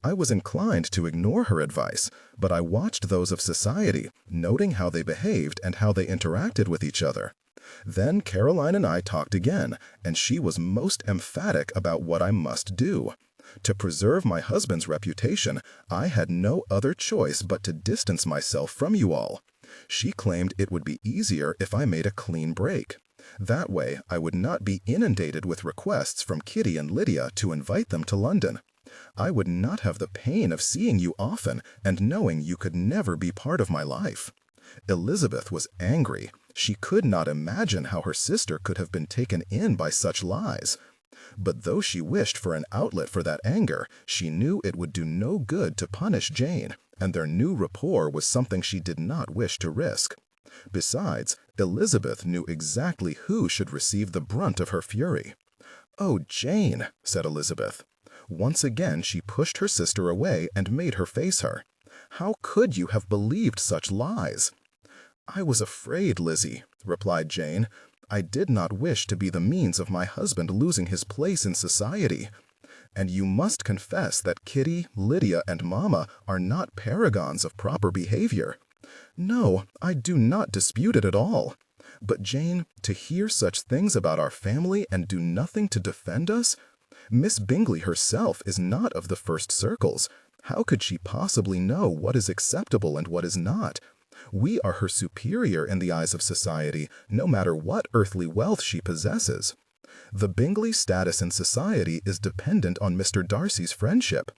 I was inclined to ignore her advice, but I watched those of society, noting how they behaved and how they interacted with each other. Then Caroline and I talked again, and she was most emphatic about what I must do. To preserve my husband's reputation, I had no other choice but to distance myself from you all. She claimed it would be easier if I made a clean break. That way, I would not be inundated with requests from Kitty and Lydia to invite them to London. I would not have the pain of seeing you often and knowing you could never be part of my life. Elizabeth was angry. She could not imagine how her sister could have been taken in by such lies. But though she wished for an outlet for that anger, she knew it would do no good to punish Jane, and their new rapport was something she did not wish to risk. Besides, Elizabeth knew exactly who should receive the brunt of her fury. "Oh, Jane," said Elizabeth. Once again she pushed her sister away and made her face her. "How could you have believed such lies?" "I was afraid, Lizzie," replied Jane. "I did not wish to be the means of my husband losing his place in society. And you must confess that Kitty, Lydia, and Mamma are not paragons of proper behavior." "No, I do not dispute it at all. But Jane, to hear such things about our family and do nothing to defend us? Miss Bingley herself is not of the first circles. How could she possibly know what is acceptable and what is not? We are her superior in the eyes of society, no matter what earthly wealth she possesses. The Bingley status in society is dependent on Mr. Darcy's friendship.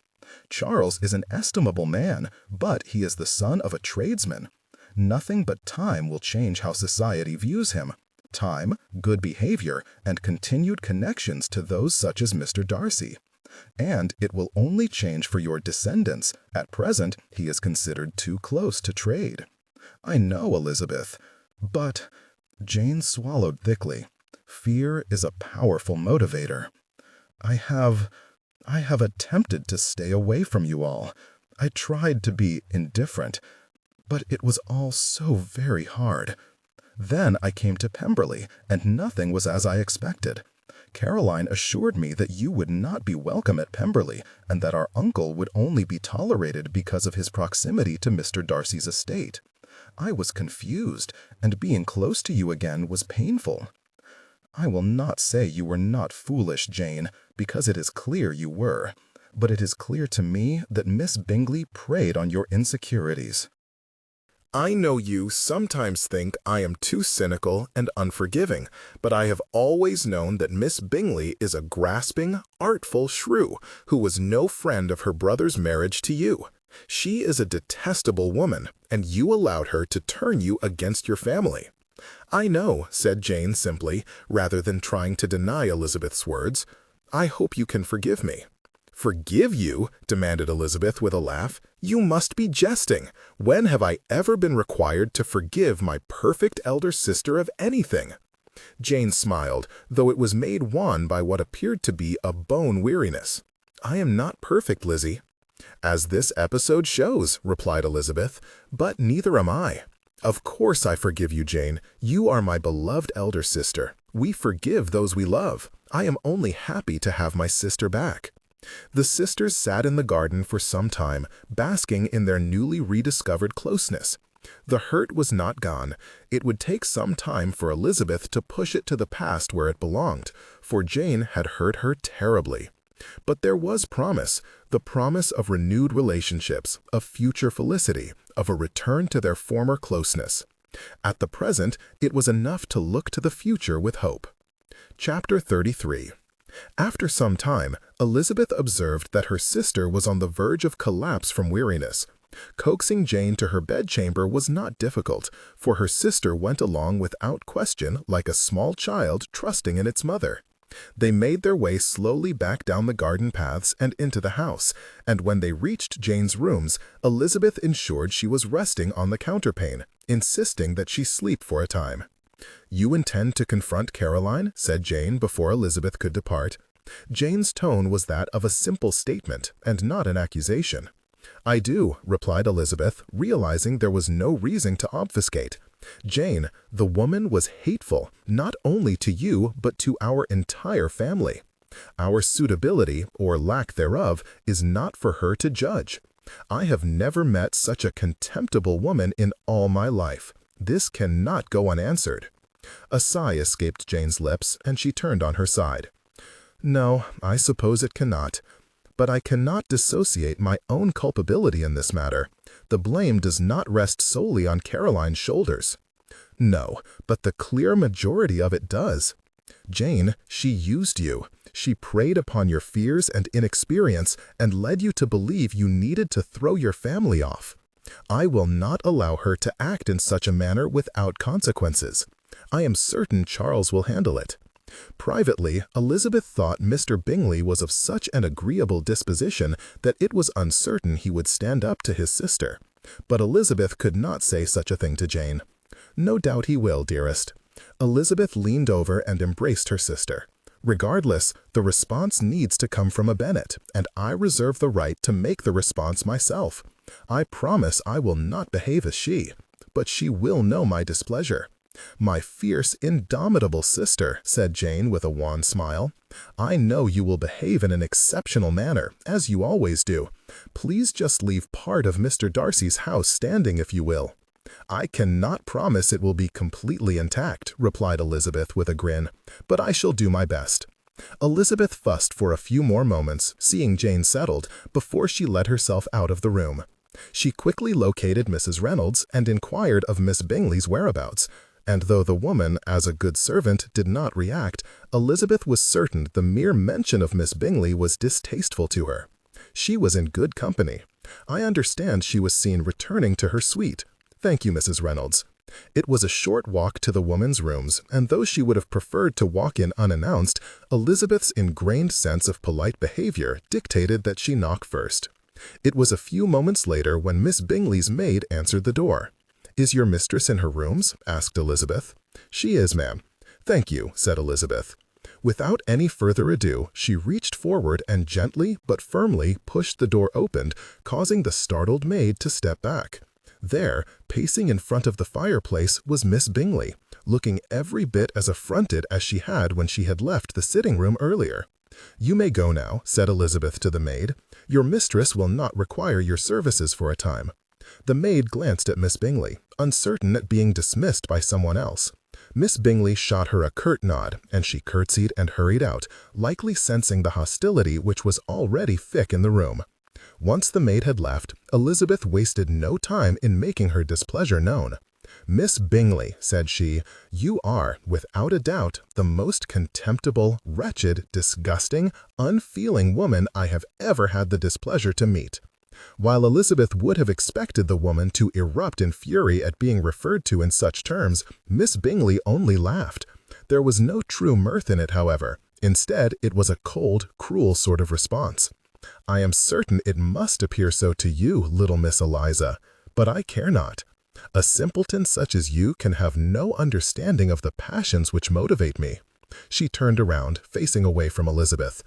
Charles is an estimable man, but he is the son of a tradesman. Nothing but time will change how society views him. Time, good behavior, and continued connections to those such as Mr. Darcy. And it will only change for your descendants. At present, he is considered too close to trade." "I know, Elizabeth, but—" Jane swallowed thickly. "Fear is a powerful motivator. I have attempted to stay away from you all. I tried to be indifferent, but it was all so very hard. Then I came to Pemberley, and nothing was as I expected. Caroline assured me that you would not be welcome at Pemberley, and that our uncle would only be tolerated because of his proximity to Mr. Darcy's estate. I was confused, and being close to you again was painful. I will not say you were not foolish, Jane, because it is clear you were, but it is clear to me that Miss Bingley preyed on your insecurities." I know you sometimes think I am too cynical and unforgiving, but I have always known that Miss Bingley is a grasping, artful shrew who was no friend of her brother's marriage to you. She is a detestable woman, and you allowed her to turn you against your family. "I know," said Jane simply, rather than trying to deny Elizabeth's words. "I hope you can forgive me." "Forgive you?" demanded Elizabeth with a laugh. "You must be jesting. When have I ever been required to forgive my perfect elder sister of anything?" Jane smiled, though it was made wan by what appeared to be a bone weariness. "I am not perfect, Lizzie." "As this episode shows," replied Elizabeth, "but neither am I. Of course I forgive you, Jane. You are my beloved elder sister. We forgive those we love. I am only happy to have my sister back." The sisters sat in the garden for some time, basking in their newly rediscovered closeness. The hurt was not gone. It would take some time for Elizabeth to push it to the past where it belonged, for Jane had hurt her terribly. But there was promise, the promise of renewed relationships, of future felicity, of a return to their former closeness. At the present, it was enough to look to the future with hope. Chapter 33. After some time, Elizabeth observed that her sister was on the verge of collapse from weariness. Coaxing Jane to her bedchamber was not difficult, for her sister went along without question like a small child trusting in its mother. They made their way slowly back down the garden paths and into the house, and when they reached Jane's rooms, Elizabeth ensured she was resting on the counterpane, insisting that she sleep for a time. "You intend to confront Caroline?" said Jane before Elizabeth could depart. Jane's tone was that of a simple statement and not an accusation. "I do," replied Elizabeth, realizing there was no reason to obfuscate. "Jane, the woman was hateful, not only to you, but to our entire family. Our suitability, or lack thereof, is not for her to judge. I have never met such a contemptible woman in all my life. This cannot go unanswered." A sigh escaped Jane's lips, and she turned on her side. "No, I suppose it cannot. But I cannot dissociate my own culpability in this matter. The blame does not rest solely on Caroline's shoulders." "No, but the clear majority of it does. Jane, she used you. She preyed upon your fears and inexperience and led you to believe you needed to throw your family off. I will not allow her to act in such a manner without consequences. I am certain Charles will handle it." Privately, Elizabeth thought Mr. Bingley was of such an agreeable disposition that it was uncertain he would stand up to his sister. But Elizabeth could not say such a thing to Jane. "No doubt he will, dearest." Elizabeth leaned over and embraced her sister. "Regardless, the response needs to come from a Bennet, and I reserve the right to make the response myself. I promise I will not behave as she, but she will know my displeasure." "My fierce, indomitable sister," said Jane with a wan smile. "I know you will behave in an exceptional manner, as you always do. Please just leave part of Mr. Darcy's house standing if you will." "I cannot promise it will be completely intact," replied Elizabeth with a grin, "but I shall do my best." Elizabeth fussed for a few more moments, seeing Jane settled, before she let herself out of the room. She quickly located Mrs. Reynolds and inquired of Miss Bingley's whereabouts. And though the woman, as a good servant, did not react, Elizabeth was certain the mere mention of Miss Bingley was distasteful to her. She was in good company. "I understand she was seen returning to her suite." "Thank you, Mrs. Reynolds." It was a short walk to the woman's rooms, and though she would have preferred to walk in unannounced, Elizabeth's ingrained sense of polite behavior dictated that she knock first. It was a few moments later when Miss Bingley's maid answered the door. "Is your mistress in her rooms?" asked Elizabeth. "She is, ma'am." "Thank you," said Elizabeth. Without any further ado, she reached forward and gently but firmly pushed the door open, causing the startled maid to step back. There, pacing in front of the fireplace, was Miss Bingley, looking every bit as affronted as she had when she had left the sitting-room earlier. "You may go now," said Elizabeth to the maid. "Your mistress will not require your services for a time." The maid glanced at Miss Bingley, uncertain at being dismissed by someone else. Miss Bingley shot her a curt nod, and she curtsied and hurried out, likely sensing the hostility which was already thick in the room. Once the maid had left, Elizabeth wasted no time in making her displeasure known. "Miss Bingley," said she, "you are, without a doubt, the most contemptible, wretched, disgusting, unfeeling woman I have ever had the displeasure to meet." While Elizabeth would have expected the woman to erupt in fury at being referred to in such terms, Miss Bingley only laughed. There was no true mirth in it, however. Instead, it was a cold, cruel sort of response. "I am certain it must appear so to you, little Miss Eliza, but I care not. A simpleton such as you can have no understanding of the passions which motivate me." She turned around, facing away from Elizabeth.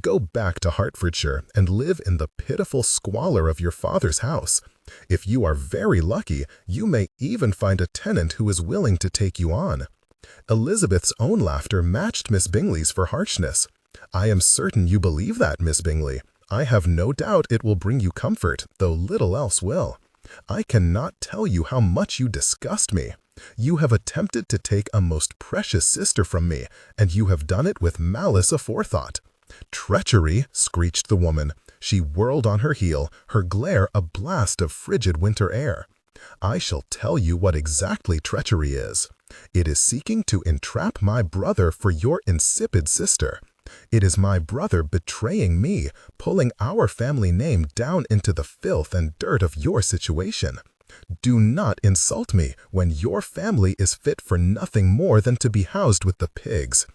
"Go back to Hertfordshire and live in the pitiful squalor of your father's house. If you are very lucky, you may even find a tenant who is willing to take you on." Elizabeth's own laughter matched Miss Bingley's for harshness. "I am certain you believe that, Miss Bingley. I have no doubt it will bring you comfort, though little else will. I cannot tell you how much you disgust me. You have attempted to take a most precious sister from me, and you have done it with malice aforethought." "Treachery!" screeched the woman. She whirled on her heel, her glare a blast of frigid winter air. "I shall tell you what exactly treachery is. It is seeking to entrap my brother for your insipid sister. It is my brother betraying me, pulling our family name down into the filth and dirt of your situation. Do not insult me when your family is fit for nothing more than to be housed with the pigs.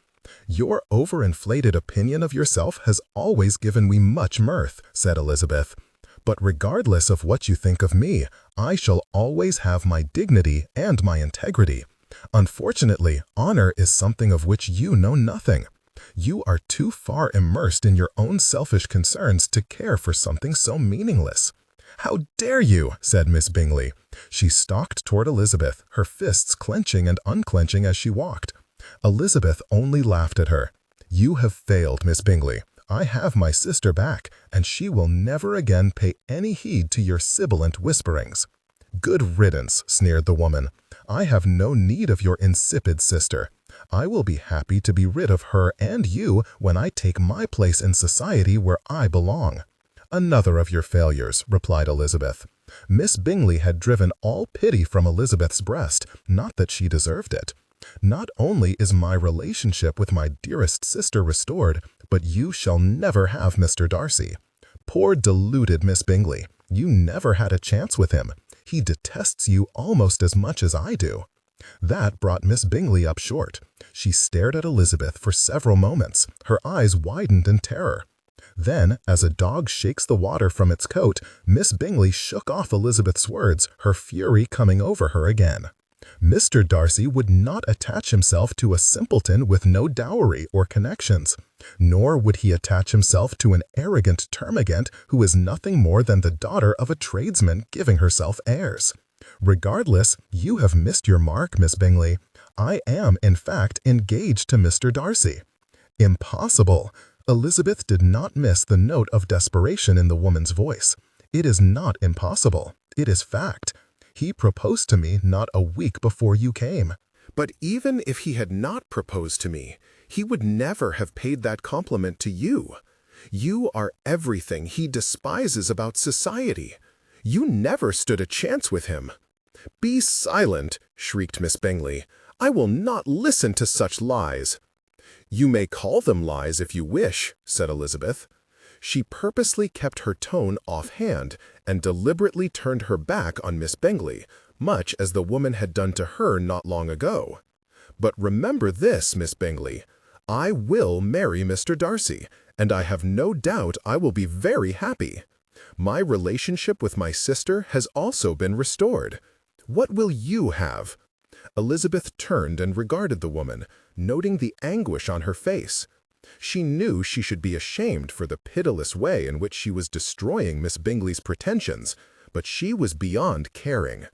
Your overinflated opinion of yourself has always given me much mirth," said Elizabeth. "But regardless of what you think of me, I shall always have my dignity and my integrity. Unfortunately, honor is something of which you know nothing. You are too far immersed in your own selfish concerns to care for something so meaningless." "How dare you?" said Miss Bingley. She stalked toward Elizabeth, her fists clenching and unclenching as she walked. Elizabeth only laughed at her. "You have failed, Miss Bingley. I have my sister back, and she will never again pay any heed to your sibilant whisperings." "Good riddance," sneered the woman. "I have no need of your insipid sister. I will be happy to be rid of her and you when I take my place in society where I belong." "Another of your failures," replied Elizabeth. Miss Bingley had driven all pity from Elizabeth's breast, not that she deserved it. "Not only is my relationship with my dearest sister restored, but you shall never have Mr. Darcy." "Poor deluded Miss Bingley, you never had a chance with him. He detests you almost as much as I do." That brought Miss Bingley up short. She stared at Elizabeth for several moments, her eyes widened in terror. Then, as a dog shakes the water from its coat, Miss Bingley shook off Elizabeth's words, her fury coming over her again. Mr. Darcy would not attach himself to a simpleton with no dowry or connections, nor would he attach himself to an arrogant termagant who is nothing more than the daughter of a tradesman giving herself airs. Regardless, you have missed your mark, Miss Bingley. I am, in fact, engaged to Mr. Darcy." "Impossible!" Elizabeth did not miss the note of desperation in the woman's voice. "It is not impossible. It is fact. He proposed to me not a week before you came." "But even if he had not proposed to me, he would never have paid that compliment to you. You are everything he despises about society. You never stood a chance with him." "Be silent," shrieked Miss Bingley. "I will not listen to such lies." "You may call them lies if you wish," said Elizabeth. She purposely kept her tone offhand and deliberately turned her back on Miss Bingley, much as the woman had done to her not long ago. "But remember this, Miss Bingley, I will marry Mr. Darcy, and I have no doubt I will be very happy. My relationship with my sister has also been restored. What will you have?" Elizabeth turned and regarded the woman, noting the anguish on her face. She knew she should be ashamed for the pitiless way in which she was destroying Miss Bingley's pretensions, but she was beyond caring.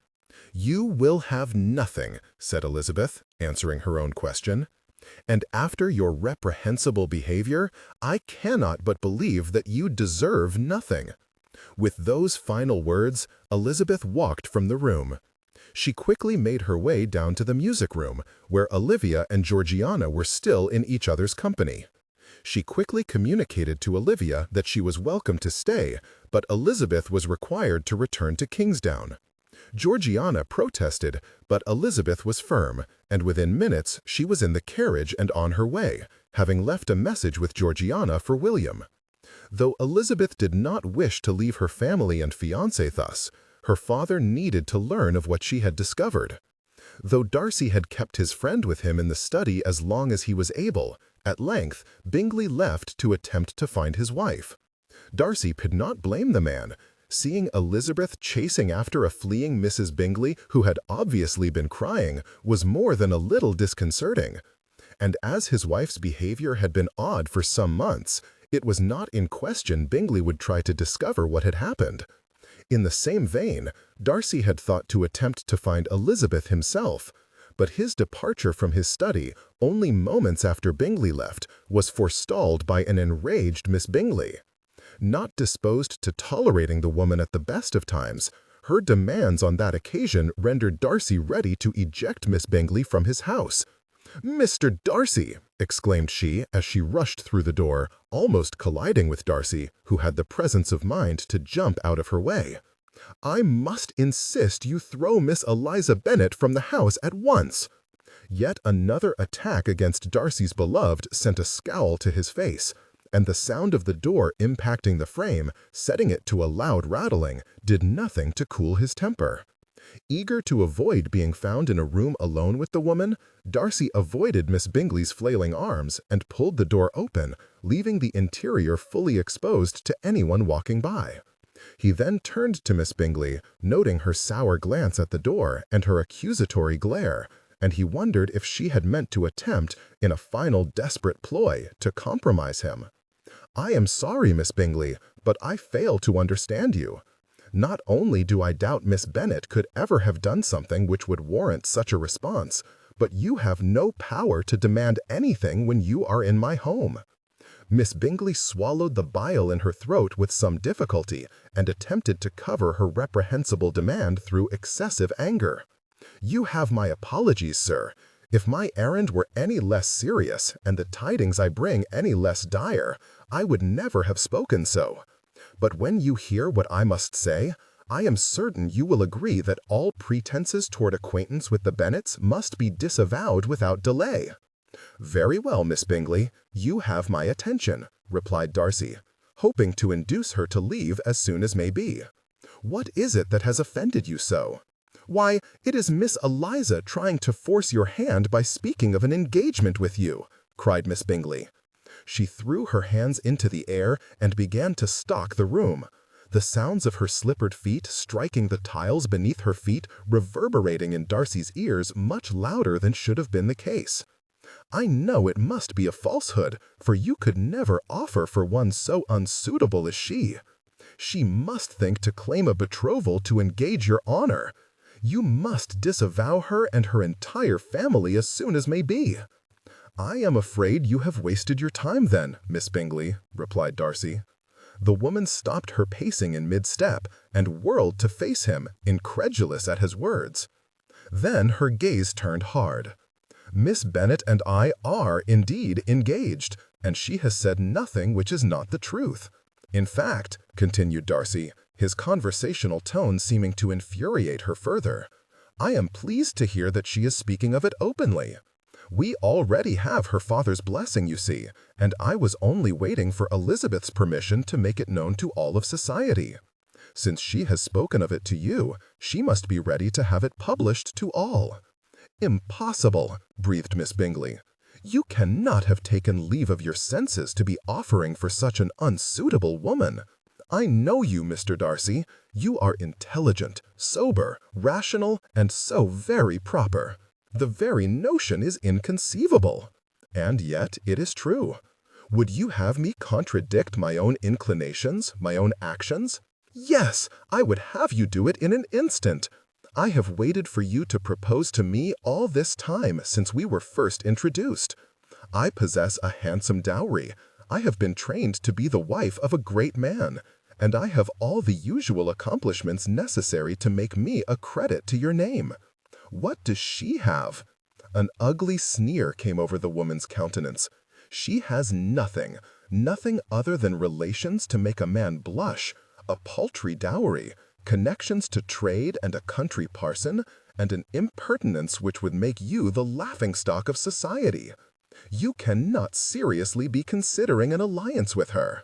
"You will have nothing," said Elizabeth, answering her own question. "And after your reprehensible behavior, I cannot but believe that you deserve nothing." With those final words, Elizabeth walked from the room. She quickly made her way down to the music room, where Olivia and Georgiana were still in each other's company. She quickly communicated to Olivia that she was welcome to stay, but Elizabeth was required to return to Kingsdown. Georgiana protested, but Elizabeth was firm, and within minutes she was in the carriage and on her way, having left a message with Georgiana for William. Though Elizabeth did not wish to leave her family and fiancé thus, her father needed to learn of what she had discovered. Though Darcy had kept his friend with him in the study as long as he was able, at length Bingley left to attempt to find his wife. Darcy could not blame the man. Seeing Elizabeth chasing after a fleeing Mrs. Bingley who had obviously been crying was more than a little disconcerting. And as his wife's behavior had been odd for some months, it was not in question Bingley would try to discover what had happened. In the same vein, Darcy had thought to attempt to find Elizabeth himself, but his departure from his study, only moments after Bingley left, was forestalled by an enraged Miss Bingley. Not disposed to tolerating the woman at the best of times, her demands on that occasion rendered Darcy ready to eject Miss Bingley from his house. "Mr. Darcy!" exclaimed she as she rushed through the door, almost colliding with Darcy, who had the presence of mind to jump out of her way. "I must insist you throw Miss Eliza Bennet from the house at once." Yet another attack against Darcy's beloved sent a scowl to his face, and the sound of the door impacting the frame, setting it to a loud rattling, did nothing to cool his temper. Eager to avoid being found in a room alone with the woman, Darcy avoided Miss Bingley's flailing arms and pulled the door open, leaving the interior fully exposed to anyone walking by. He then turned to Miss Bingley, noting her sour glance at the door and her accusatory glare, and he wondered if she had meant to attempt, in a final desperate ploy, to compromise him. "I am sorry, Miss Bingley, but I fail to understand you. Not only do I doubt Miss Bennet could ever have done something which would warrant such a response, but you have no power to demand anything when you are in my home." Miss Bingley swallowed the bile in her throat with some difficulty and attempted to cover her reprehensible demand through excessive anger. "You have my apologies, sir. If my errand were any less serious and the tidings I bring any less dire, I would never have spoken so. But when you hear what I must say, I am certain you will agree that all pretenses toward acquaintance with the Bennets must be disavowed without delay." "Very well, Miss Bingley, you have my attention," replied Darcy, hoping to induce her to leave as soon as may be. "What is it that has offended you so?" "Why, it is Miss Eliza trying to force your hand by speaking of an engagement with you," cried Miss Bingley. She threw her hands into the air and began to stalk the room, the sounds of her slippered feet striking the tiles beneath her feet reverberating in Darcy's ears much louder than should have been the case. "I know it must be a falsehood, for you could never offer for one so unsuitable as she. She must think to claim a betrothal to engage your honor. You must disavow her and her entire family as soon as may be." "I am afraid you have wasted your time then, Miss Bingley," replied Darcy. The woman stopped her pacing in mid-step and whirled to face him, incredulous at his words. Then her gaze turned hard. "Miss Bennet and I are indeed engaged, and she has said nothing which is not the truth. In fact," continued Darcy, his conversational tone seeming to infuriate her further, "I am pleased to hear that she is speaking of it openly. We already have her father's blessing, you see, and I was only waiting for Elizabeth's permission to make it known to all of society. Since she has spoken of it to you, she must be ready to have it published to all." "Impossible," breathed Miss Bingley. "You cannot have taken leave of your senses to be offering for such an unsuitable woman. I know you, Mr. Darcy. You are intelligent, sober, rational, and so very proper. The very notion is inconceivable. And yet it is true. Would you have me contradict my own inclinations, my own actions? Yes, I would have you do it in an instant. I have waited for you to propose to me all this time since we were first introduced. I possess a handsome dowry. I have been trained to be the wife of a great man, and I have all the usual accomplishments necessary to make me a credit to your name. What does she have?" An ugly sneer came over the woman's countenance. "She has nothing, nothing other than relations to make a man blush, a paltry dowry, connections to trade and a country parson, and an impertinence which would make you the laughingstock of society. You cannot seriously be considering an alliance with her."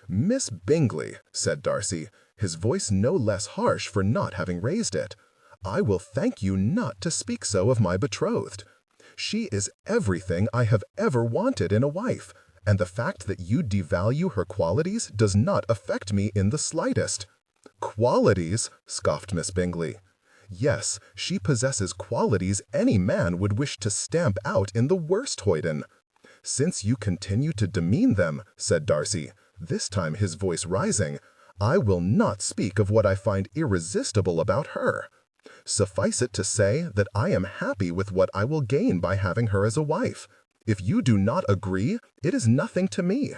"Miss Bingley," said Darcy, his voice no less harsh for not having raised it, "I will thank you not to speak so of my betrothed. She is everything I have ever wanted in a wife, and the fact that you devalue her qualities does not affect me in the slightest." "Qualities?" scoffed Miss Bingley. "Yes, she possesses qualities any man would wish to stamp out in the worst hoyden." "Since you continue to demean them," said Darcy, this time his voice rising, "I will not speak of what I find irresistible about her. Suffice it to say that I am happy with what I will gain by having her as a wife. If you do not agree, it is nothing to me.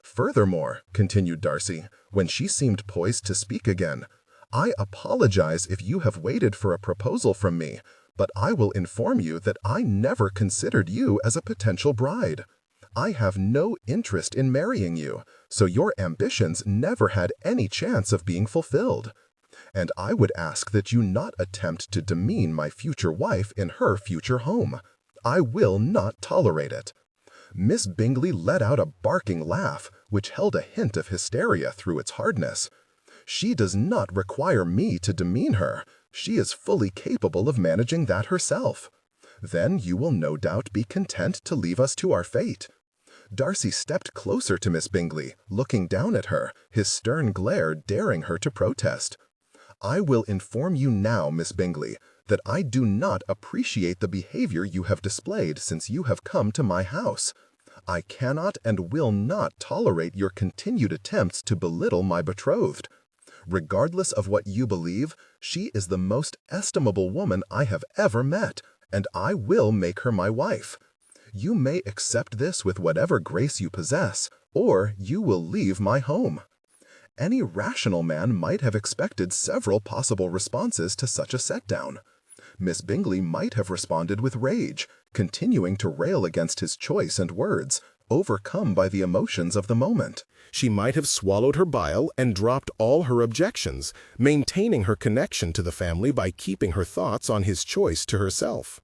Furthermore," continued Darcy, when she seemed poised to speak again, "I apologize if you have waited for a proposal from me, but I will inform you that I never considered you as a potential bride. I have no interest in marrying you, so your ambitions never had any chance of being fulfilled. And I would ask that you not attempt to demean my future wife in her future home. I will not tolerate it." Miss Bingley let out a barking laugh, which held a hint of hysteria through its hardness. "She does not require me to demean her. She is fully capable of managing that herself. Then you will no doubt be content to leave us to our fate." Darcy stepped closer to Miss Bingley, looking down at her, his stern glare daring her to protest. "I will inform you now, Miss Bingley, that I do not appreciate the behavior you have displayed since you have come to my house. I cannot and will not tolerate your continued attempts to belittle my betrothed. Regardless of what you believe, she is the most estimable woman I have ever met, and I will make her my wife. You may accept this with whatever grace you possess, or you will leave my home." Any rational man might have expected several possible responses to such a set-down. Miss Bingley might have responded with rage, continuing to rail against his choice and words, overcome by the emotions of the moment. She might have swallowed her bile and dropped all her objections, maintaining her connection to the family by keeping her thoughts on his choice to herself.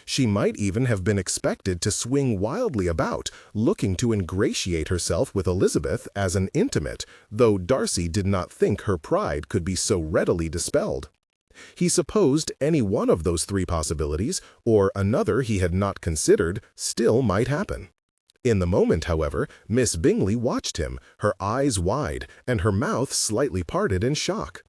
She might even have been expected to swing wildly about, looking to ingratiate herself with Elizabeth as an intimate, though Darcy did not think her pride could be so readily dispelled. He supposed any one of those three possibilities, or another he had not considered, still might happen. In the moment, however, Miss Bingley watched him, her eyes wide and her mouth slightly parted in shock.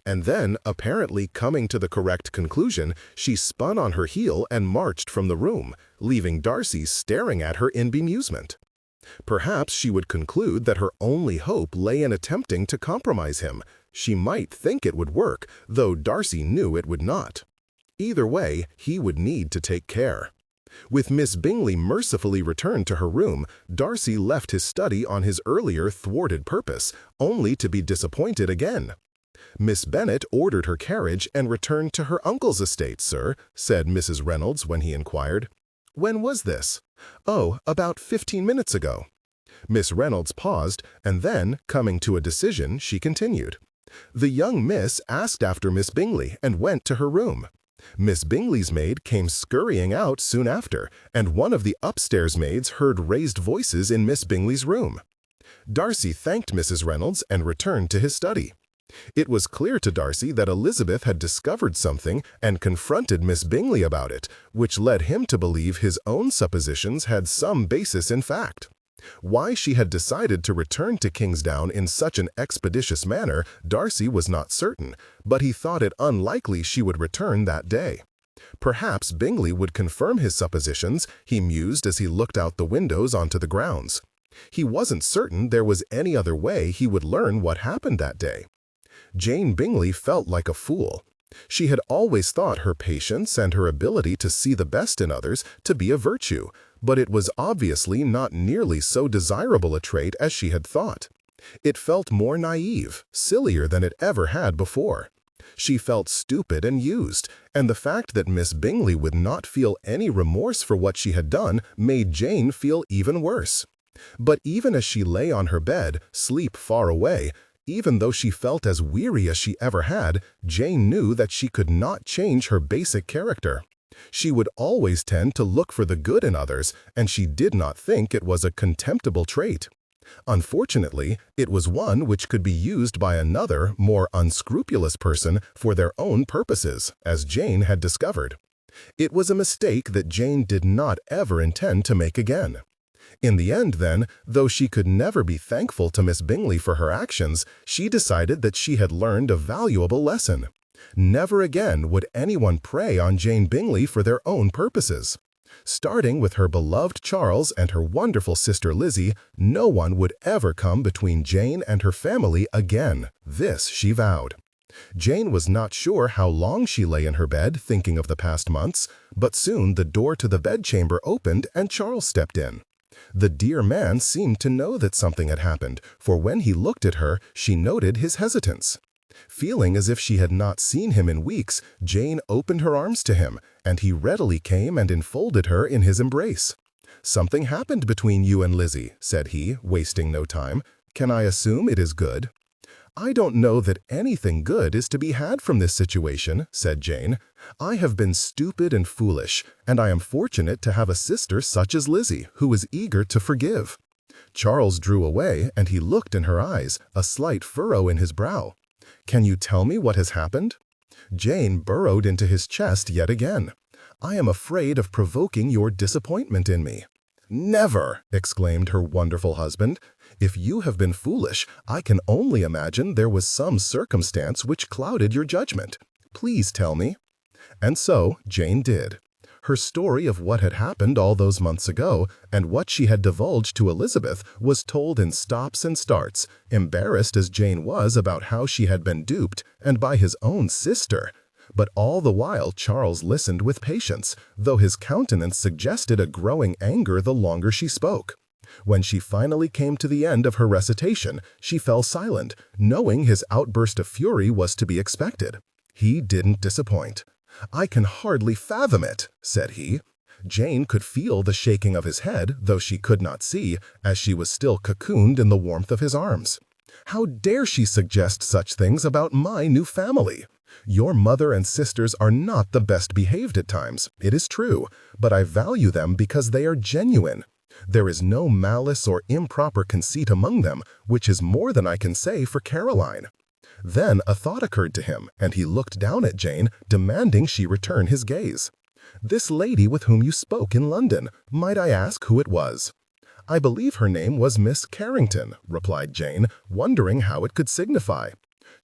And then, apparently coming to the correct conclusion, she spun on her heel and marched from the room, leaving Darcy staring at her in bemusement. Perhaps she would conclude that her only hope lay in attempting to compromise him. She might think it would work, though Darcy knew it would not. Either way, he would need to take care. With Miss Bingley mercifully returned to her room, Darcy left his study on his earlier thwarted purpose, only to be disappointed again. "Miss Bennet ordered her carriage and returned to her uncle's estate, sir," said Mrs. Reynolds when he inquired. "When was this?" "Oh, about 15 minutes ago." Miss Reynolds paused, and then, coming to a decision, she continued. "The young miss asked after Miss Bingley and went to her room. Miss Bingley's maid came scurrying out soon after, and one of the upstairs maids heard raised voices in Miss Bingley's room." Darcy thanked Mrs. Reynolds and returned to his study. It was clear to Darcy that Elizabeth had discovered something and confronted Miss Bingley about it, which led him to believe his own suppositions had some basis in fact. Why she had decided to return to Kingsdown in such an expeditious manner, Darcy was not certain, but he thought it unlikely she would return that day. Perhaps Bingley would confirm his suppositions, he mused as he looked out the windows onto the grounds. He wasn't certain there was any other way he would learn what happened that day. Jane Bingley felt like a fool. She had always thought her patience and her ability to see the best in others to be a virtue, but it was obviously not nearly so desirable a trait as she had thought. It felt more naive, sillier than it ever had before. She felt stupid and used, and the fact that Miss Bingley would not feel any remorse for what she had done made Jane feel even worse. But even as she lay on her bed, sleep far away, even though she felt as weary as she ever had, Jane knew that she could not change her basic character. She would always tend to look for the good in others, and she did not think it was a contemptible trait. Unfortunately, it was one which could be used by another, more unscrupulous person for their own purposes, as Jane had discovered. It was a mistake that Jane did not ever intend to make again. In the end, then, though she could never be thankful to Miss Bingley for her actions, she decided that she had learned a valuable lesson. Never again would anyone prey on Jane Bingley for their own purposes. Starting with her beloved Charles and her wonderful sister Lizzie, no one would ever come between Jane and her family again. This she vowed. Jane was not sure how long she lay in her bed thinking of the past months, but soon the door to the bedchamber opened and Charles stepped in. The dear man seemed to know that something had happened, for when he looked at her, she noted his hesitance. Feeling as if she had not seen him in weeks, Jane opened her arms to him, and he readily came and enfolded her in his embrace. "Something happened between you and Lizzie," said he, wasting no time. "Can I assume it is good?" "I don't know that anything good is to be had from this situation," said Jane. "I have been stupid and foolish, and I am fortunate to have a sister such as Lizzie, who is eager to forgive." Charles drew away, and he looked in her eyes, a slight furrow in his brow. "Can you tell me what has happened?" Jane burrowed into his chest yet again. "I am afraid of provoking your disappointment in me." "Never!" exclaimed her wonderful husband. "If you have been foolish, I can only imagine there was some circumstance which clouded your judgment. Please tell me." And so Jane did. Her story of what had happened all those months ago, and what she had divulged to Elizabeth, was told in stops and starts, embarrassed as Jane was about how she had been duped, and by his own sister. But all the while Charles listened with patience, though his countenance suggested a growing anger the longer she spoke. When she finally came to the end of her recitation, she fell silent, knowing his outburst of fury was to be expected. He didn't disappoint. "I can hardly fathom it," said he. Jane could feel the shaking of his head, though she could not see, as she was still cocooned in the warmth of his arms. "How dare she suggest such things about my new family? Your mother and sisters are not the best behaved at times, it is true, but I value them because they are genuine. There is no malice or improper conceit among them, which is more than I can say for Caroline." Then a thought occurred to him, and he looked down at Jane, demanding she return his gaze. "This lady with whom you spoke in London, might I ask who it was?" "I believe her name was Miss Carrington," replied Jane, wondering how it could signify.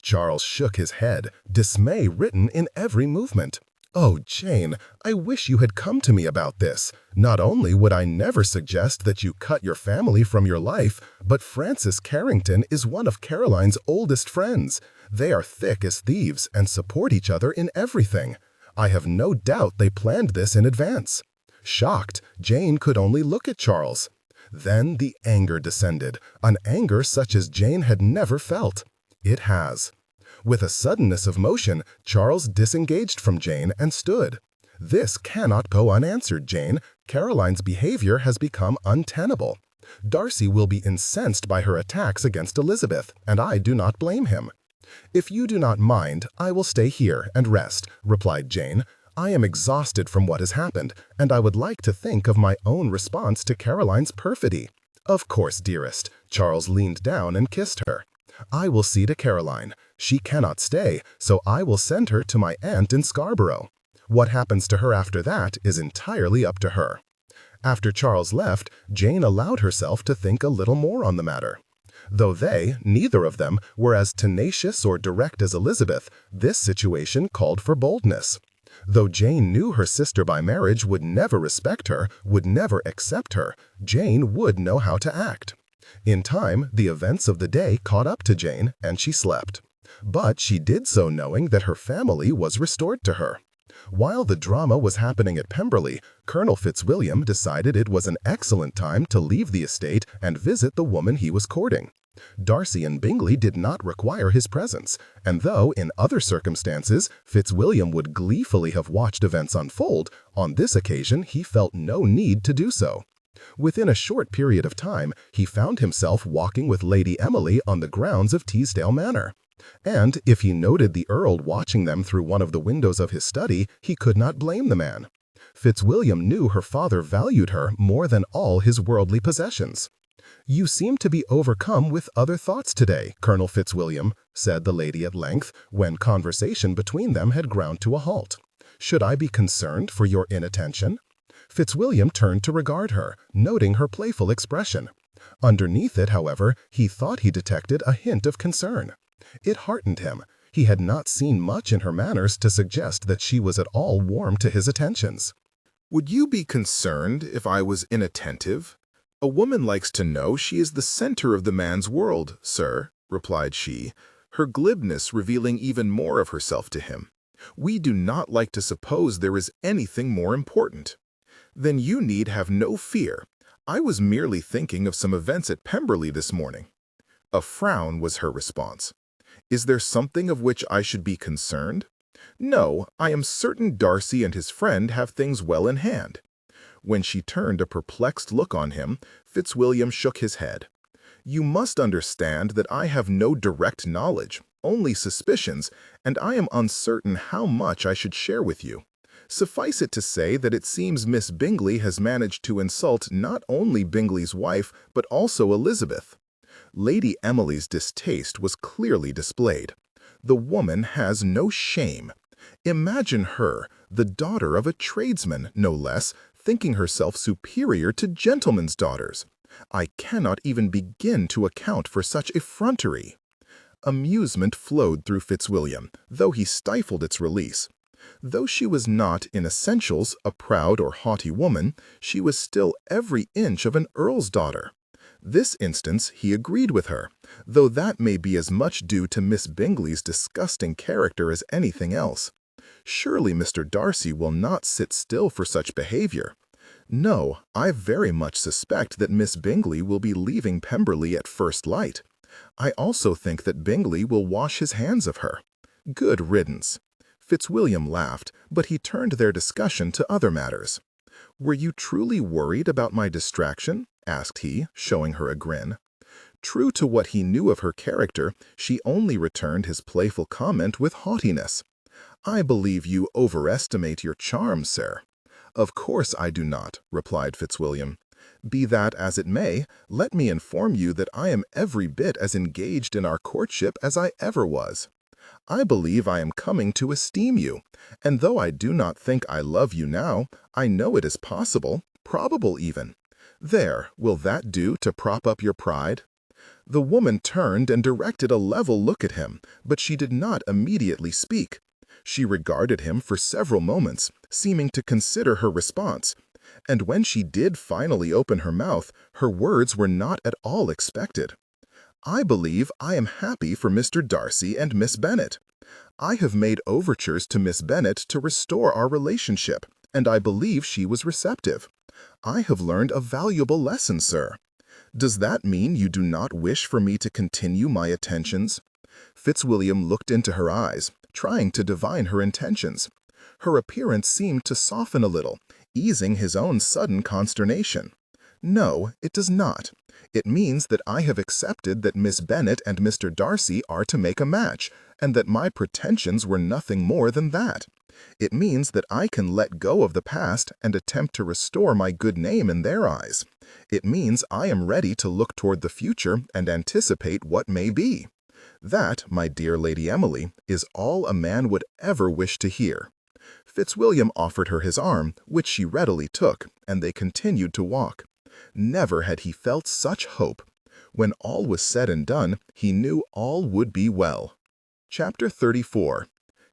Charles shook his head, dismay written in every movement. "Oh, Jane, I wish you had come to me about this. Not only would I never suggest that you cut your family from your life, but Frances Carrington is one of Caroline's oldest friends. They are thick as thieves and support each other in everything. I have no doubt they planned this in advance." Shocked, Jane could only look at Charles. Then the anger descended, an anger such as Jane had never felt. It has. With a suddenness of motion, Charles disengaged from Jane and stood. "This cannot go unanswered, Jane. Caroline's behavior has become untenable. Darcy will be incensed by her attacks against Elizabeth, and I do not blame him." "If you do not mind, I will stay here and rest," replied Jane. "I am exhausted from what has happened, and I would like to think of my own response to Caroline's perfidy." "Of course, dearest." Charles leaned down and kissed her. "I will see to Caroline. She cannot stay, so I will send her to my aunt in Scarborough. What happens to her after that is entirely up to her." After Charles left, Jane allowed herself to think a little more on the matter. Though they, neither of them, were as tenacious or direct as Elizabeth, this situation called for boldness. Though Jane knew her sister by marriage would never respect her, would never accept her, Jane would know how to act. In time, the events of the day caught up to Jane, and she slept. But she did so knowing that her family was restored to her. While the drama was happening at Pemberley, Colonel Fitzwilliam decided it was an excellent time to leave the estate and visit the woman he was courting. Darcy and Bingley did not require his presence, and though in other circumstances Fitzwilliam would gleefully have watched events unfold, on this occasion he felt no need to do so. Within a short period of time, he found himself walking with Lady Emily on the grounds of Teesdale Manor. And if he noted the Earl watching them through one of the windows of his study, he could not blame the man. Fitzwilliam knew her father valued her more than all his worldly possessions. "You seem to be overcome with other thoughts today, Colonel Fitzwilliam," said the lady at length, when conversation between them had ground to a halt. "Should I be concerned for your inattention?" Fitzwilliam turned to regard her, noting her playful expression. Underneath it, however, he thought he detected a hint of concern. It heartened him. He had not seen much in her manners to suggest that she was at all warm to his attentions. "Would you be concerned if I was inattentive? A woman likes to know she is the center of the man's world, sir," replied she, her glibness revealing even more of herself to him. "We do not like to suppose there is anything more important." "Then you need have no fear. I was merely thinking of some events at Pemberley this morning." A frown was her response. "Is there something of which I should be concerned?" "No, I am certain Darcy and his friend have things well in hand." When she turned a perplexed look on him, Fitzwilliam shook his head. You must understand that I have no direct knowledge, only suspicions, and I am uncertain how much I should share with you. Suffice it to say that it seems Miss Bingley has managed to insult not only Bingley's wife, but also Elizabeth. Lady Emily's distaste was clearly displayed. The woman has no shame. Imagine her, the daughter of a tradesman, no less, thinking herself superior to gentlemen's daughters. I cannot even begin to account for such effrontery. Amusement flowed through Fitzwilliam, though he stifled its release. Though she was not, in essentials, a proud or haughty woman, she was still every inch of an earl's daughter. This instance he agreed with her, though that may be as much due to Miss Bingley's disgusting character as anything else. Surely Mr. Darcy will not sit still for such behavior. No, I very much suspect that Miss Bingley will be leaving Pemberley at first light. I also think that Bingley will wash his hands of her. Good riddance. Fitzwilliam laughed, but he turned their discussion to other matters. "Were you truly worried about my distraction?" asked he, showing her a grin. True to what he knew of her character, she only returned his playful comment with haughtiness. "I believe you overestimate your charms, sir." "Of course I do not," replied Fitzwilliam. "Be that as it may, let me inform you that I am every bit as engaged in our courtship as I ever was. I believe I am coming to esteem you, and though I do not think I love you now, I know it is possible, probable even. There, will that do to prop up your pride?" The woman turned and directed a level look at him, but she did not immediately speak. She regarded him for several moments, seeming to consider her response, and when she did finally open her mouth, her words were not at all expected. "I believe I am happy for Mr. Darcy and Miss Bennet. I have made overtures to Miss Bennet to restore our relationship, and I believe she was receptive. I have learned a valuable lesson, sir. Does that mean you do not wish for me to continue my attentions?" Fitzwilliam looked into her eyes, trying to divine her intentions. Her appearance seemed to soften a little, easing his own sudden consternation. "No, it does not. It means that I have accepted that Miss Bennet and Mr. Darcy are to make a match, and that my pretensions were nothing more than that. It means that I can let go of the past and attempt to restore my good name in their eyes. It means I am ready to look toward the future and anticipate what may be. That, my dear Lady Emily, is all a man would ever wish to hear." Fitzwilliam offered her his arm, which she readily took, and they continued to walk. Never had he felt such hope. When all was said and done, he knew all would be well. Chapter 34.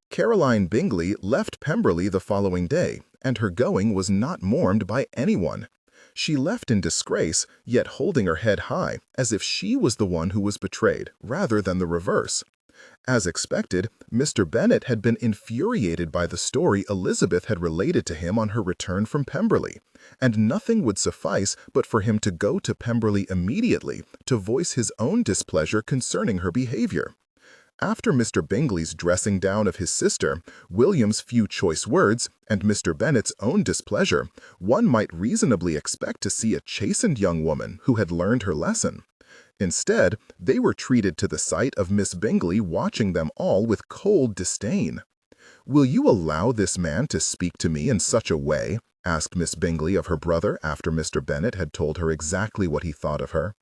Caroline Bingley left Pemberley the following day, and her going was not mourned by anyone. She left in disgrace, yet holding her head high, as if she was the one who was betrayed, rather than the reverse. As expected, Mr. Bennet had been infuriated by the story Elizabeth had related to him on her return from Pemberley, and nothing would suffice but for him to go to Pemberley immediately to voice his own displeasure concerning her behavior. After Mr. Bingley's dressing down of his sister, William's few choice words, and Mr. Bennet's own displeasure, one might reasonably expect to see a chastened young woman who had learned her lesson. Instead, they were treated to the sight of Miss Bingley watching them all with cold disdain. "Will you allow this man to speak to me in such a way?" asked Miss Bingley of her brother after Mr. Bennet had told her exactly what he thought of her.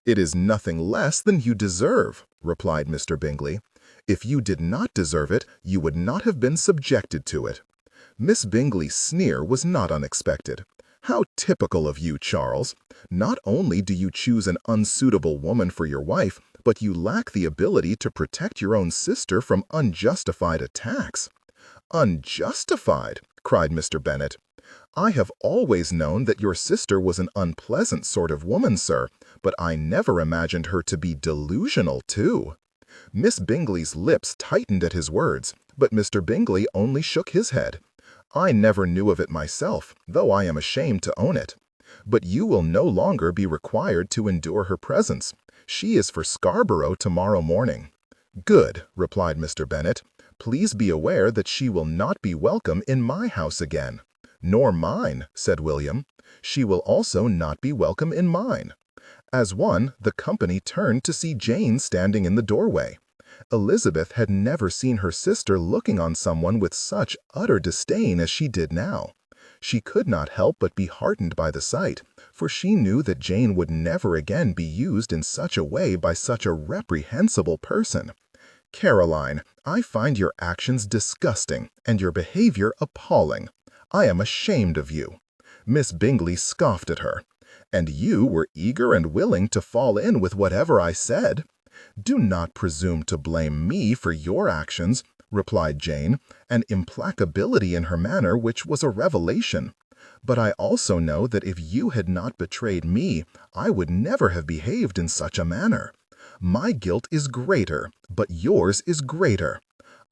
"It is nothing less than you deserve," replied Mr. Bingley. "If you did not deserve it, you would not have been subjected to it." Miss Bingley's sneer was not unexpected. "How typical of you, Charles! Not only do you choose an unsuitable woman for your wife, but you lack the ability to protect your own sister from unjustified attacks." "Unjustified?" cried Mr. Bennet. "I have always known that your sister was an unpleasant sort of woman, sir, but I never imagined her to be delusional, too." Miss Bingley's lips tightened at his words, but Mr. Bingley only shook his head. "I never knew of it myself, though I am ashamed to own it. But you will no longer be required to endure her presence. She is for Scarborough tomorrow morning." "Good," replied Mr. Bennet. "Please be aware that she will not be welcome in my house again." "Nor mine," said William. "She will also not be welcome in mine." As one, the company turned to see Jane standing in the doorway. Elizabeth had never seen her sister looking on someone with such utter disdain as she did now. She could not help but be heartened by the sight, for she knew that Jane would never again be used in such a way by such a reprehensible person. "Caroline, I find your actions disgusting and your behavior appalling. I am ashamed of you." Miss Bingley scoffed at her. "And you were eager and willing to fall in with whatever I said." "Do not presume to blame me for your actions," replied Jane, an implacability in her manner which was a revelation. "But I also know that if you had not betrayed me, I would never have behaved in such a manner. My guilt is greater, but yours is greater.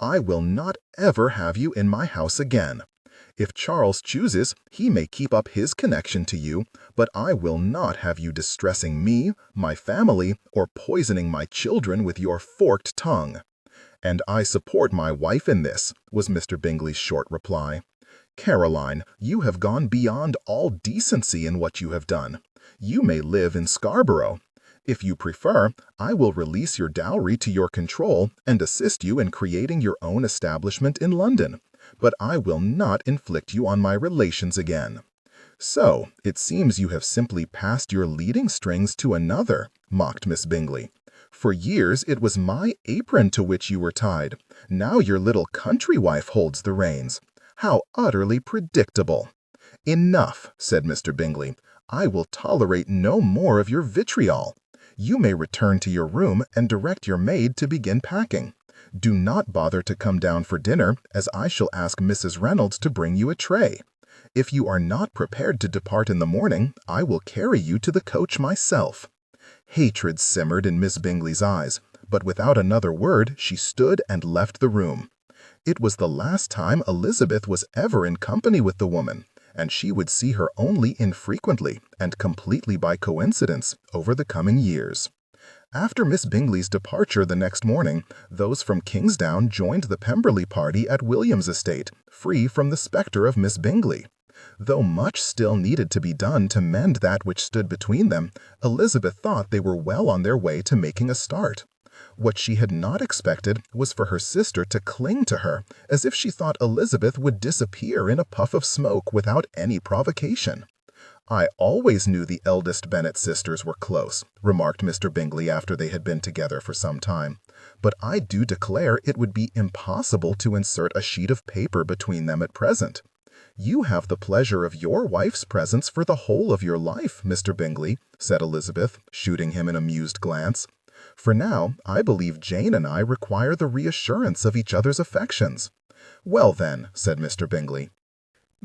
I will not ever have you in my house again. If Charles chooses, he may keep up his connection to you, but I will not have you distressing me, my family, or poisoning my children with your forked tongue." "And I support my wife in this," was Mr. Bingley's short reply. "Caroline, you have gone beyond all decency in what you have done. You may live in Scarborough. If you prefer, I will release your dowry to your control and assist you in creating your own establishment in London, but I will not inflict you on my relations again." "So, it seems you have simply passed your leading strings to another," mocked Miss Bingley. "For years it was my apron to which you were tied. Now your little country wife holds the reins. How utterly predictable!" "Enough," said Mr. Bingley. "I will tolerate no more of your vitriol. You may return to your room and direct your maid to begin packing. Do not bother to come down for dinner, as I shall ask Mrs. Reynolds to bring you a tray. If you are not prepared to depart in the morning, I will carry you to the coach myself." Hatred simmered in Miss Bingley's eyes, but without another word she stood and left the room. It was the last time Elizabeth was ever in company with the woman, and she would see her only infrequently and completely by coincidence over the coming years. After Miss Bingley's departure the next morning, those from Kingsdown joined the Pemberley party at William's estate, free from the spectre of Miss Bingley. Though much still needed to be done to mend that which stood between them, Elizabeth thought they were well on their way to making a start. What she had not expected was for her sister to cling to her, as if she thought Elizabeth would disappear in a puff of smoke without any provocation. "I always knew the eldest Bennet sisters were close," remarked Mr. Bingley after they had been together for some time. "But I do declare it would be impossible to insert a sheet of paper between them at present." "You have the pleasure of your wife's presence for the whole of your life, Mr. Bingley," said Elizabeth, shooting him an amused glance. "For now, I believe Jane and I require the reassurance of each other's affections." "Well then," said Mr. Bingley.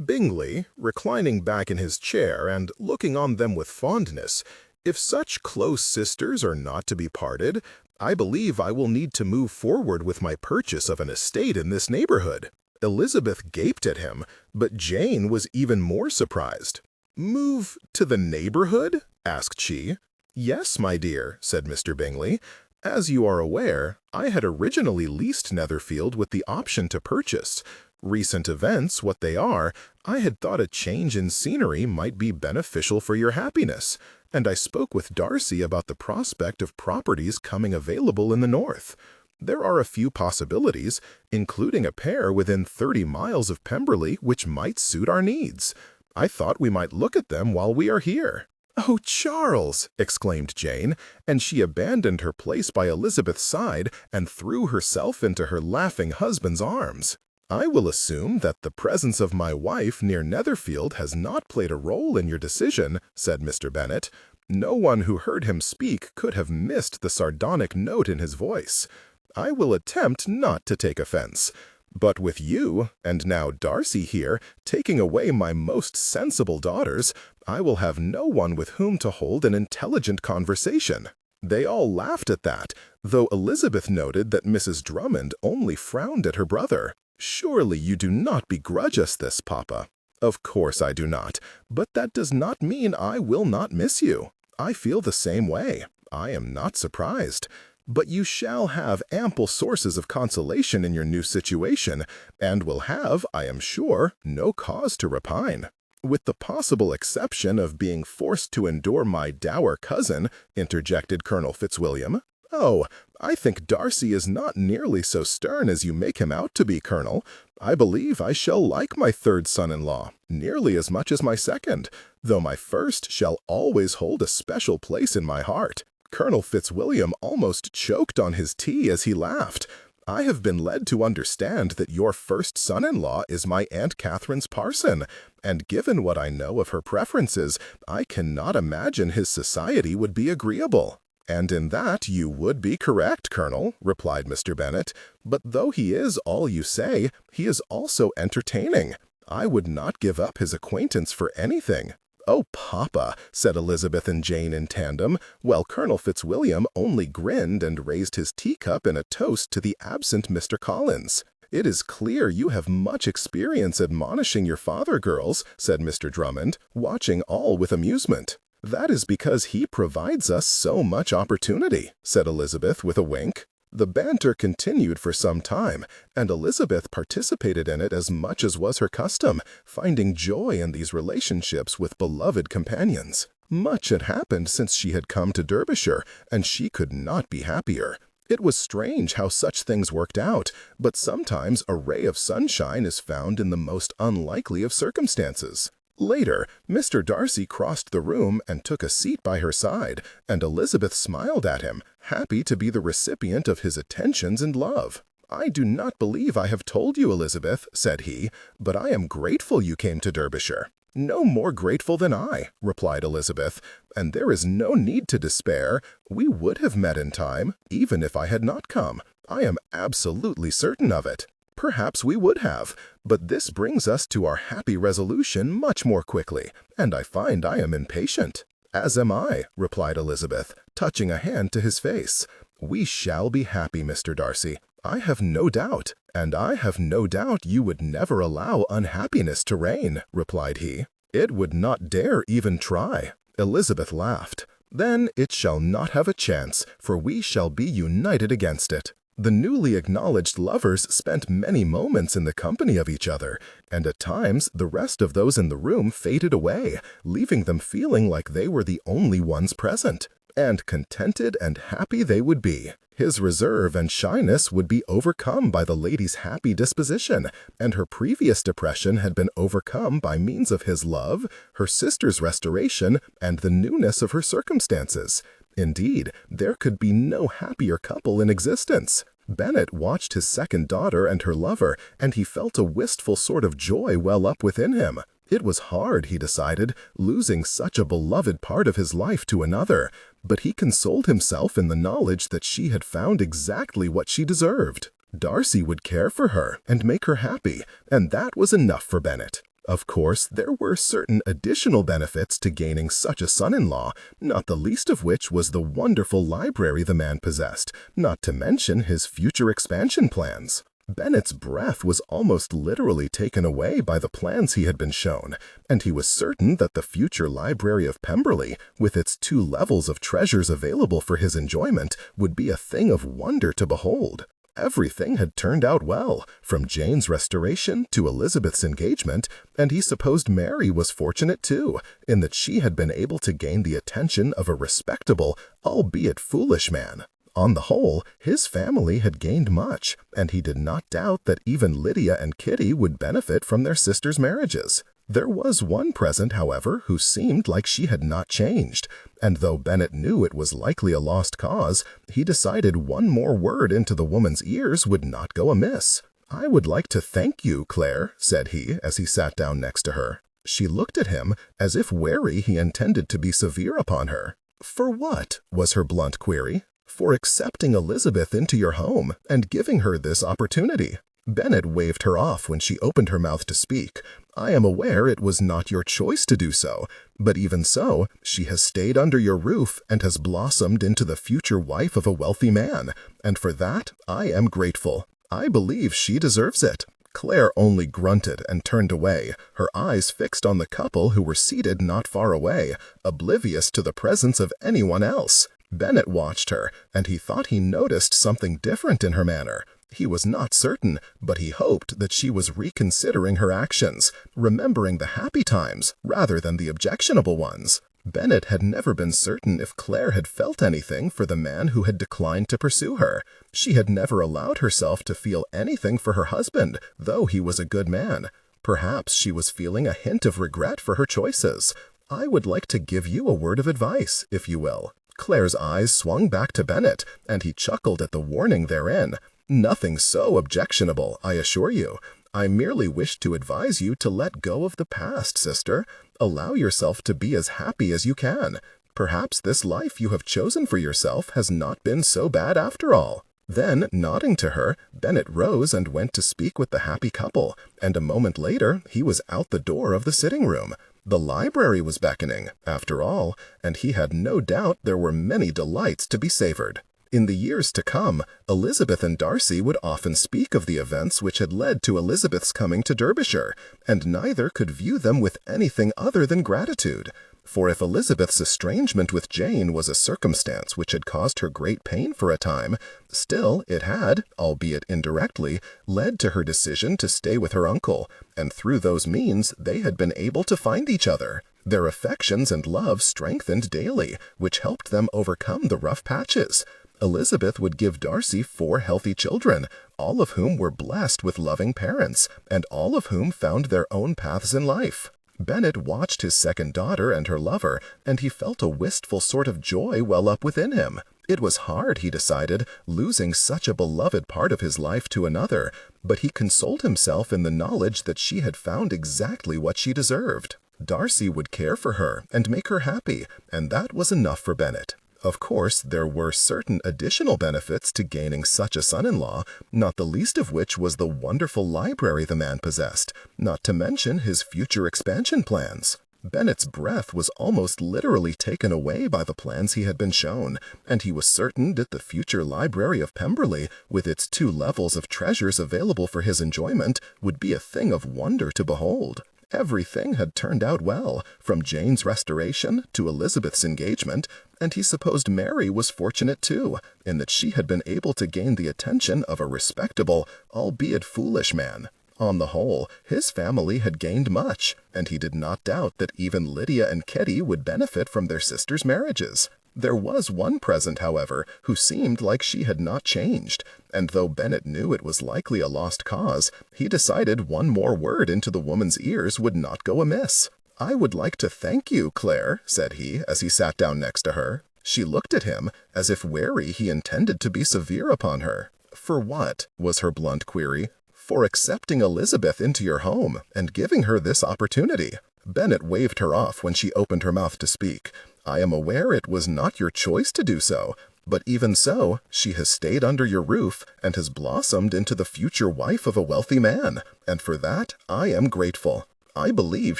Bingley, reclining back in his chair and looking on them with fondness, "If such close sisters are not to be parted, I believe I will need to move forward with my purchase of an estate in this neighborhood." Elizabeth gaped at him, but Jane was even more surprised. "Move to the neighborhood?" asked she. "Yes, my dear," said Mr. Bingley. "As you are aware, I had originally leased Netherfield with the option to purchase. Recent events, what they are, I had thought a change in scenery might be beneficial for your happiness, and I spoke with Darcy about the prospect of properties coming available in the north. There are a few possibilities, including a pair within 30 miles of Pemberley, which might suit our needs. I thought we might look at them while we are here." "Oh, Charles!" exclaimed Jane, and she abandoned her place by Elizabeth's side and threw herself into her laughing husband's arms. "I will assume that the presence of my wife near Netherfield has not played a role in your decision," said Mr. Bennet. No one who heard him speak could have missed the sardonic note in his voice. "I will attempt not to take offense. But with you, and now Darcy here, taking away my most sensible daughters, I will have no one with whom to hold an intelligent conversation." They all laughed at that, though Elizabeth noted that Mrs. Drummond only frowned at her brother. "Surely you do not begrudge us this, Papa." "Of course I do not, but that does not mean I will not miss you. I feel the same way. I am not surprised. But you shall have ample sources of consolation in your new situation, and will have, I am sure, no cause to repine." "With the possible exception of being forced to endure my dour cousin," interjected Colonel Fitzwilliam. "Oh, I think Darcy is not nearly so stern as you make him out to be, Colonel. I believe I shall like my third son-in-law nearly as much as my second, though my first shall always hold a special place in my heart." Colonel Fitzwilliam almost choked on his tea as he laughed. "I have been led to understand that your first son-in-law is my Aunt Catherine's parson, and given what I know of her preferences, I cannot imagine his society would be agreeable." "And in that you would be correct, Colonel," replied Mr. Bennet. "But though he is all you say, he is also entertaining. I would not give up his acquaintance for anything." "Oh, Papa," said Elizabeth and Jane in tandem, while Colonel Fitzwilliam only grinned and raised his teacup in a toast to the absent Mr. Collins. "It is clear you have much experience admonishing your father, girls," said Mr. Drummond, watching all with amusement. "That is because he provides us so much opportunity," said Elizabeth with a wink. The banter continued for some time, and Elizabeth participated in it as much as was her custom, finding joy in these relationships with beloved companions. Much had happened since she had come to Derbyshire, and she could not be happier. It was strange how such things worked out, but sometimes a ray of sunshine is found in the most unlikely of circumstances. Later, Mr. Darcy crossed the room and took a seat by her side, and Elizabeth smiled at him, happy to be the recipient of his attentions and love. "I do not believe I have told you, Elizabeth," said he, "but I am grateful you came to Derbyshire." "No more grateful than I," replied Elizabeth, "and there is no need to despair. We would have met in time, even if I had not come. I am absolutely certain of it." "Perhaps we would have, but this brings us to our happy resolution much more quickly, and I find I am impatient." "As am I," replied Elizabeth, touching a hand to his face. "We shall be happy, Mr. Darcy, I have no doubt." "And I have no doubt you would never allow unhappiness to reign," replied he. "It would not dare even try." Elizabeth laughed. "Then it shall not have a chance, for we shall be united against it." The newly acknowledged lovers spent many moments in the company of each other, and at times the rest of those in the room faded away, leaving them feeling like they were the only ones present. And contented and happy they would be. His reserve and shyness would be overcome by the lady's happy disposition, and her previous depression had been overcome by means of his love, her sister's restoration, and the newness of her circumstances. Indeed, there could be no happier couple in existence. Bennet watched his second daughter and her lover, and he felt a wistful sort of joy well up within him. It was hard, he decided, losing such a beloved part of his life to another, but he consoled himself in the knowledge that she had found exactly what she deserved. Darcy would care for her and make her happy, and that was enough for Bennet. Of course, there were certain additional benefits to gaining such a son-in-law, not the least of which was the wonderful library the man possessed, not to mention his future expansion plans. Bennet's breath was almost literally taken away by the plans he had been shown, and he was certain that the future library of Pemberley, with its 2 levels of treasures available for his enjoyment, would be a thing of wonder to behold. Everything had turned out well, from Jane's restoration to Elizabeth's engagement, and he supposed Mary was fortunate too, in that she had been able to gain the attention of a respectable, albeit foolish man. On the whole, his family had gained much, and he did not doubt that even Lydia and Kitty would benefit from their sisters' marriages. There was one present, however, who seemed like she had not changed, and though Bennet knew it was likely a lost cause, he decided one more word into the woman's ears would not go amiss. "I would like to thank you, Claire," said he, as he sat down next to her. She looked at him, as if wary he intended to be severe upon her. "For what?" was her blunt query. "For accepting Elizabeth into your home, and giving her this opportunity." Bennet waved her off when she opened her mouth to speak. "I am aware it was not your choice to do so, but even so, she has stayed under your roof and has blossomed into the future wife of a wealthy man, and for that I am grateful. I believe she deserves it." Claire only grunted and turned away, her eyes fixed on the couple who were seated not far away, oblivious to the presence of anyone else. Bennet watched her, and he thought he noticed something different in her manner. He was not certain, but he hoped that she was reconsidering her actions, remembering the happy times rather than the objectionable ones. Bennet had never been certain if Claire had felt anything for the man who had declined to pursue her. She had never allowed herself to feel anything for her husband, though he was a good man. Perhaps she was feeling a hint of regret for her choices. "I would like to give you a word of advice, if you will." Claire's eyes swung back to Bennet, and he chuckled at the warning therein. "Nothing so objectionable, I assure you. I merely wish to advise you to let go of the past, sister. Allow yourself to be as happy as you can. Perhaps this life you have chosen for yourself has not been so bad after all." Then, nodding to her, Bennet rose and went to speak with the happy couple, and a moment later he was out the door of the sitting room. The library was beckoning, after all, and he had no doubt there were many delights to be savored. In the years to come, Elizabeth and Darcy would often speak of the events which had led to Elizabeth's coming to Derbyshire, and neither could view them with anything other than gratitude. For if Elizabeth's estrangement with Jane was a circumstance which had caused her great pain for a time, still it had, albeit indirectly, led to her decision to stay with her uncle, and through those means they had been able to find each other. Their affections and love strengthened daily, which helped them overcome the rough patches. Elizabeth would give Darcy 4 healthy children, all of whom were blessed with loving parents, and all of whom found their own paths in life. Bennet watched his second daughter and her lover, and he felt a wistful sort of joy well up within him. It was hard, he decided, losing such a beloved part of his life to another, but he consoled himself in the knowledge that she had found exactly what she deserved. Darcy would care for her and make her happy, and that was enough for Bennet. Of course, there were certain additional benefits to gaining such a son-in-law, not the least of which was the wonderful library the man possessed, not to mention his future expansion plans. Bennet's breath was almost literally taken away by the plans he had been shown, and he was certain that the future library of Pemberley, with its 2 levels of treasures available for his enjoyment, would be a thing of wonder to behold. Everything had turned out well, from Jane's restoration to Elizabeth's engagement, and he supposed Mary was fortunate too, in that she had been able to gain the attention of a respectable, albeit foolish man. On the whole, his family had gained much, and he did not doubt that even Lydia and Kitty would benefit from their sisters' marriages. There was one present, however, who seemed like she had not changed, and though Bennet knew it was likely a lost cause, he decided one more word into the woman's ears would not go amiss. "I would like to thank you, Claire," said he, as he sat down next to her. She looked at him, as if wary he intended to be severe upon her. "For what?" was her blunt query. "For accepting Elizabeth into your home, and giving her this opportunity." Bennet waved her off when she opened her mouth to speak. "I am aware it was not your choice to do so, but even so, she has stayed under your roof and has blossomed into the future wife of a wealthy man, and for that I am grateful. I believe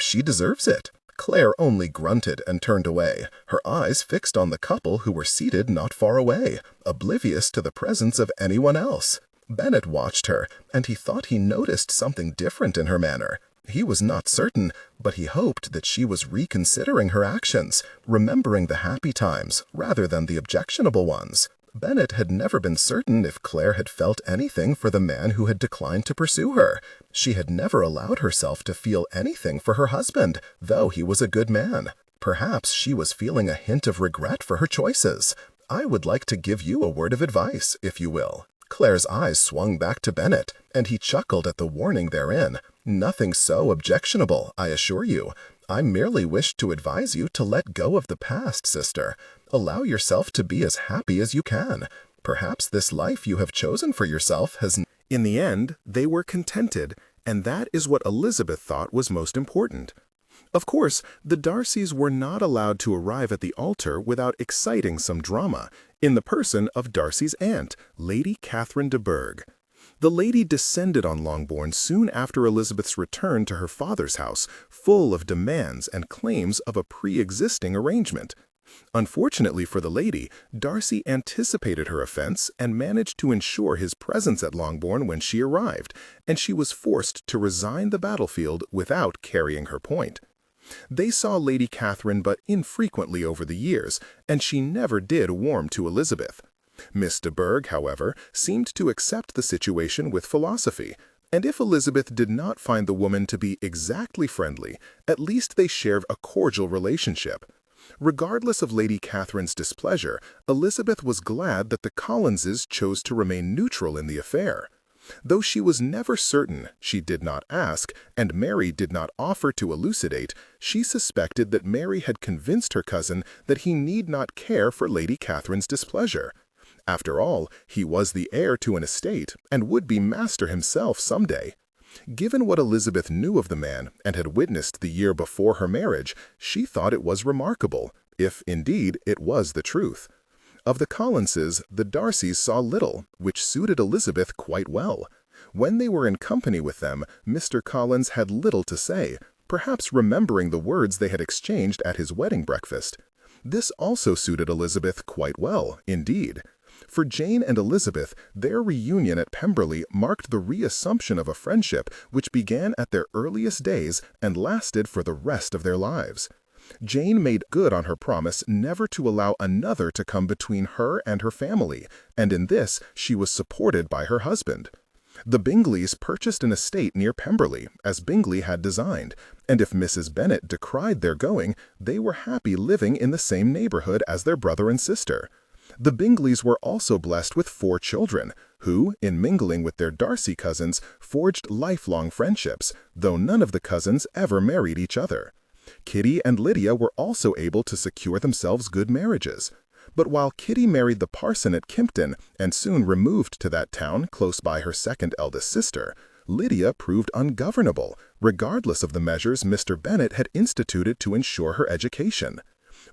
she deserves it." Claire only grunted and turned away, her eyes fixed on the couple who were seated not far away, oblivious to the presence of anyone else. Bennet watched her, and he thought he noticed something different in her manner. He was not certain, but he hoped that she was reconsidering her actions, remembering the happy times rather than the objectionable ones. Bennet had never been certain if Claire had felt anything for the man who had declined to pursue her. She had never allowed herself to feel anything for her husband, though he was a good man. Perhaps she was feeling a hint of regret for her choices. "I would like to give you a word of advice, if you will." Claire's eyes swung back to Bennet, and he chuckled at the warning therein. "Nothing so objectionable, I assure you. I merely wish to advise you to let go of the past, sister. Allow yourself to be as happy as you can. Perhaps this life you have chosen for yourself has..." In the end, they were contented, and that is what Elizabeth thought was most important. Of course, the Darcys were not allowed to arrive at the altar without exciting some drama, in the person of Darcy's aunt, Lady Catherine de Bourgh. The lady descended on Longbourn soon after Elizabeth's return to her father's house, full of demands and claims of a pre-existing arrangement. Unfortunately for the lady, Darcy anticipated her offense and managed to ensure his presence at Longbourn when she arrived, and she was forced to resign the battlefield without carrying her point. They saw Lady Catherine but infrequently over the years, and she never did warm to Elizabeth. Miss de Bourgh, however, seemed to accept the situation with philosophy, and if Elizabeth did not find the woman to be exactly friendly, at least they shared a cordial relationship. Regardless of Lady Catherine's displeasure, Elizabeth was glad that the Collinses chose to remain neutral in the affair. Though she was never certain, she did not ask, and Mary did not offer to elucidate, she suspected that Mary had convinced her cousin that he need not care for Lady Catherine's displeasure. After all, he was the heir to an estate, and would be master himself some day. Given what Elizabeth knew of the man, and had witnessed the year before her marriage, she thought it was remarkable, if, indeed, it was the truth. Of the Collinses, the Darcys saw little, which suited Elizabeth quite well. When they were in company with them, Mr. Collins had little to say, perhaps remembering the words they had exchanged at his wedding breakfast. This also suited Elizabeth quite well, indeed. For Jane and Elizabeth, their reunion at Pemberley marked the reassumption of a friendship which began at their earliest days and lasted for the rest of their lives. Jane made good on her promise never to allow another to come between her and her family, and in this she was supported by her husband. The Bingleys purchased an estate near Pemberley, as Bingley had designed, and if Mrs. Bennet decried their going, they were happy living in the same neighborhood as their brother and sister. The Bingleys were also blessed with 4 children, who, in mingling with their Darcy cousins, forged lifelong friendships, though none of the cousins ever married each other. Kitty and Lydia were also able to secure themselves good marriages. But while Kitty married the parson at Kimpton and soon removed to that town close by her second eldest sister, Lydia proved ungovernable, regardless of the measures Mr. Bennet had instituted to ensure her education.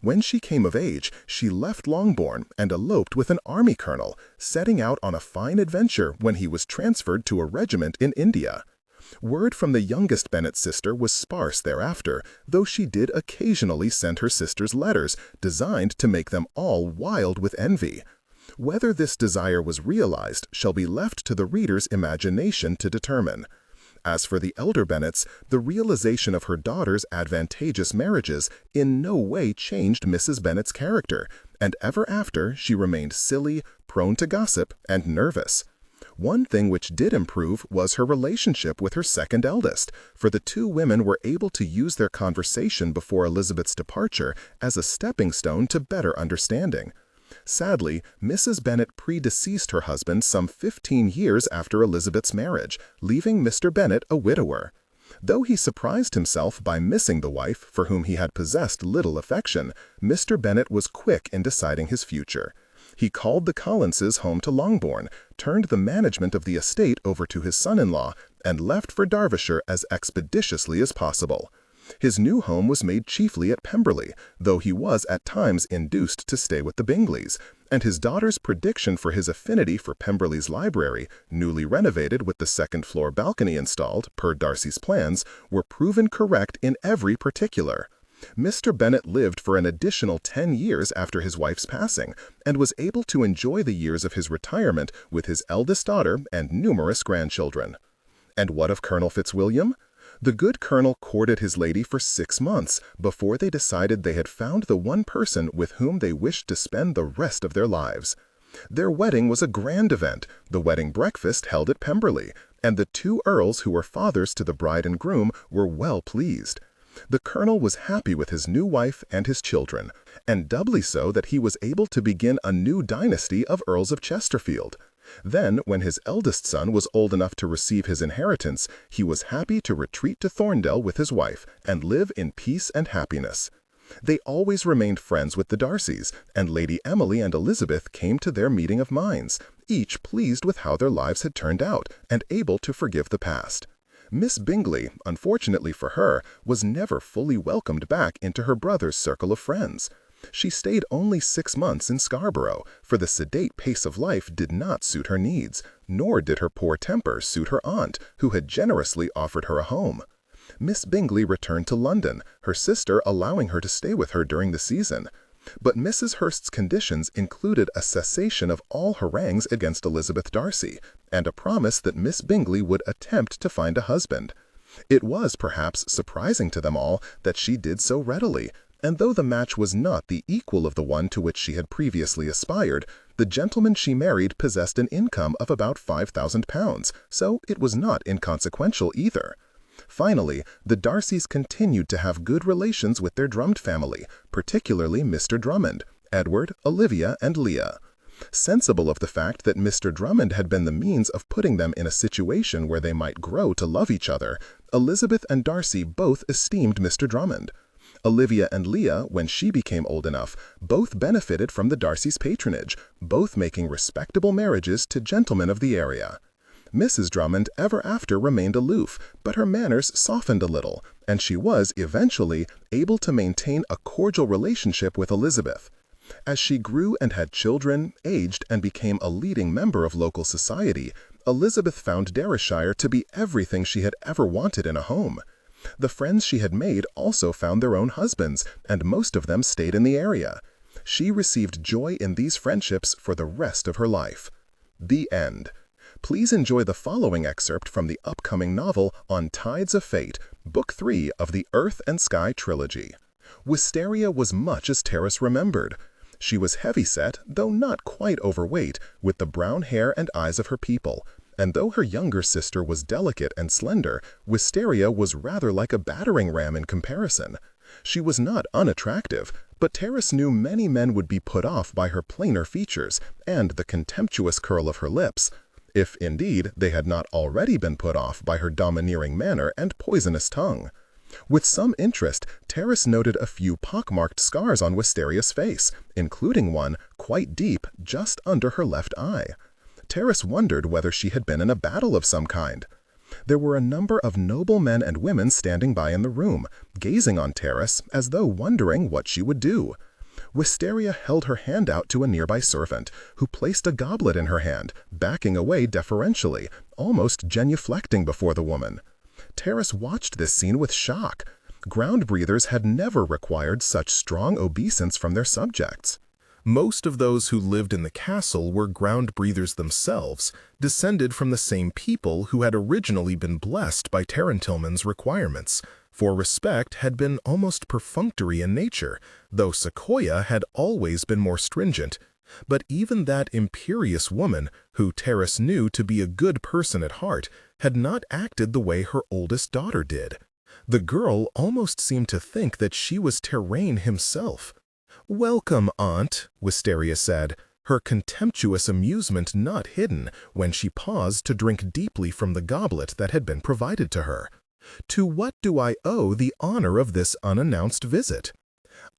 When she came of age, she left Longbourn and eloped with an army colonel, setting out on a fine adventure when he was transferred to a regiment in India. Word from the youngest Bennet sister was sparse thereafter, though she did occasionally send her sisters letters designed to make them all wild with envy. Whether this desire was realized shall be left to the reader's imagination to determine. As for the elder Bennets, the realization of her daughter's advantageous marriages in no way changed Mrs. Bennet's character, and ever after she remained silly, prone to gossip, and nervous. One thing which did improve was her relationship with her second eldest, for the 2 women were able to use their conversation before Elizabeth's departure as a stepping stone to better understanding. Sadly, Mrs. Bennet predeceased her husband some 15 years after Elizabeth's marriage, leaving Mr. Bennet a widower. Though he surprised himself by missing the wife for whom he had possessed little affection, Mr. Bennet was quick in deciding his future. He called the Collinses home to Longbourn, turned the management of the estate over to his son-in-law, and left for Derbyshire as expeditiously as possible. His new home was made chiefly at Pemberley, though he was at times induced to stay with the Bingleys, and his daughter's prediction for his affinity for Pemberley's library, newly renovated with the second-floor balcony installed, per Darcy's plans, were proven correct in every particular. Mr. Bennet lived for an additional 10 years after his wife's passing, and was able to enjoy the years of his retirement with his eldest daughter and numerous grandchildren. And what of Colonel Fitzwilliam? The good colonel courted his lady for 6 months before they decided they had found the one person with whom they wished to spend the rest of their lives. Their wedding was a grand event, the wedding breakfast held at Pemberley, and the 2 earls who were fathers to the bride and groom were well pleased. The colonel was happy with his new wife and his children, and doubly so that he was able to begin a new dynasty of Earls of Chesterfield. Then, when his eldest son was old enough to receive his inheritance, he was happy to retreat to Thorndale with his wife and live in peace and happiness. They always remained friends with the Darcys, and Lady Emily and Elizabeth came to their meeting of minds, each pleased with how their lives had turned out and able to forgive the past. Miss Bingley, unfortunately for her, was never fully welcomed back into her brother's circle of friends. She stayed only 6 months in Scarborough, for the sedate pace of life did not suit her needs, nor did her poor temper suit her aunt, who had generously offered her a home. Miss Bingley returned to London, her sister allowing her to stay with her during the season. But Mrs. Hurst's conditions included a cessation of all harangues against Elizabeth Darcy, and a promise that Miss Bingley would attempt to find a husband. It was perhaps surprising to them all that she did so readily, and though the match was not the equal of the one to which she had previously aspired, the gentleman she married possessed an income of about £5,000, so it was not inconsequential either. Finally, the Darcys continued to have good relations with their Drummond family, particularly Mr. Drummond, Edward, Olivia, and Leah. Sensible of the fact that Mr. Drummond had been the means of putting them in a situation where they might grow to love each other, Elizabeth and Darcy both esteemed Mr. Drummond. Olivia and Leah, when she became old enough, both benefited from the Darcys' patronage, both making respectable marriages to gentlemen of the area. Mrs. Drummond ever after remained aloof, but her manners softened a little, and she was, eventually, able to maintain a cordial relationship with Elizabeth. As she grew and had children, aged, and became a leading member of local society, Elizabeth found Derbyshire to be everything she had ever wanted in a home. The friends she had made also found their own husbands, and most of them stayed in the area. She received joy in these friendships for the rest of her life. The end. Please enjoy the following excerpt from the upcoming novel On Tides of Fate, Book 3 of the Earth and Sky trilogy. Wisteria was much as Terrace remembered. She was heavy-set, though not quite overweight, with the brown hair and eyes of her people, and though her younger sister was delicate and slender, Wisteria was rather like a battering ram in comparison. She was not unattractive, but Terrace knew many men would be put off by her plainer features and the contemptuous curl of her lips, if indeed they had not already been put off by her domineering manner and poisonous tongue. With some interest, Terrace noted a few pockmarked scars on Wisteria's face, including one, quite deep, just under her left eye. Terrace wondered whether she had been in a battle of some kind. There were a number of noble men and women standing by in the room, gazing on Terrace as though wondering what she would do. Wisteria held her hand out to a nearby servant, who placed a goblet in her hand, backing away deferentially, almost genuflecting before the woman. Terrace watched this scene with shock. Ground breathers had never required such strong obeisance from their subjects. Most of those who lived in the castle were ground breathers themselves, descended from the same people who had originally been blessed by Tarentilman's requirements, for respect had been almost perfunctory in nature, though Sequoia had always been more stringent. But even that imperious woman, who Terrace knew to be a good person at heart, had not acted the way her oldest daughter did. The girl almost seemed to think that she was Terrain himself. "Welcome, Aunt," Wisteria said, her contemptuous amusement not hidden when she paused to drink deeply from the goblet that had been provided to her. "To what do I owe the honor of this unannounced visit?"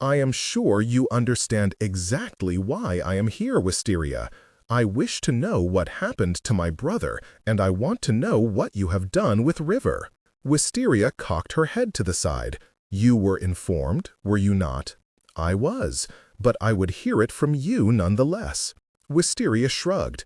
"I am sure you understand exactly why I am here, Wisteria. I wish to know what happened to my brother, and I want to know what you have done with River." Wisteria cocked her head to the side. "You were informed, were you not?" "I was, but I would hear it from you nonetheless." Wisteria shrugged.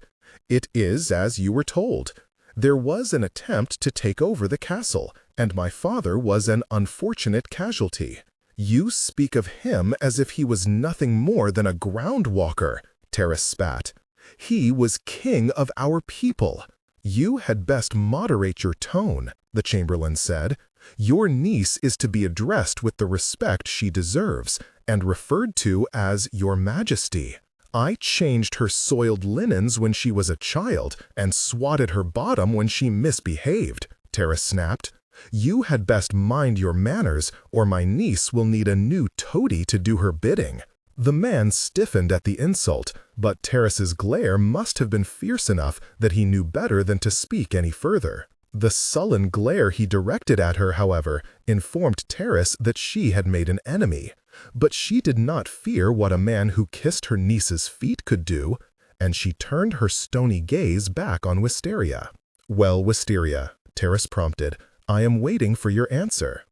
"It is as you were told. There was an attempt to take over the castle, and my father was an unfortunate casualty." "You speak of him as if he was nothing more than a ground-walker," Terrace spat. "He was king of our people." "You had best moderate your tone," the Chamberlain said. "Your niece is to be addressed with the respect she deserves, and referred to as Your Majesty. I changed her soiled linens when she was a child, and swatted her bottom when she misbehaved," Terrace snapped. "You had best mind your manners, or my niece will need a new toady to do her bidding." The man stiffened at the insult, but Terrace's glare must have been fierce enough that he knew better than to speak any further. The sullen glare he directed at her, however, informed Terrace that she had made an enemy. But she did not fear what a man who kissed her niece's feet could do, and she turned her stony gaze back on Wisteria. "Well, Wisteria," Terrace prompted, "I am waiting for your answer."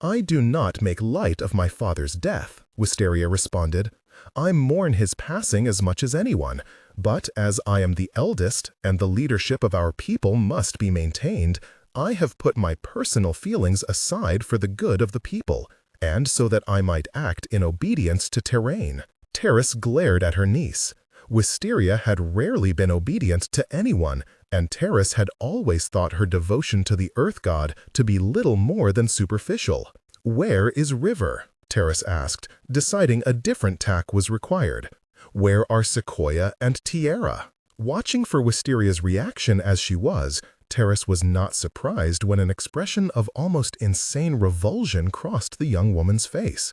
"I do not make light of my father's death," Wisteria responded. "I mourn his passing as much as anyone, but as I am the eldest and the leadership of our people must be maintained, I have put my personal feelings aside for the good of the people, and so that I might act in obedience to Terrain." Terrace glared at her niece. Wisteria had rarely been obedient to anyone, and Terrace had always thought her devotion to the Earth God to be little more than superficial. "Where is River?" Terrace asked, deciding a different tack was required. "Where are Sequoia and Tierra?" Watching for Wisteria's reaction as she was, Terrace was not surprised when an expression of almost insane revulsion crossed the young woman's face.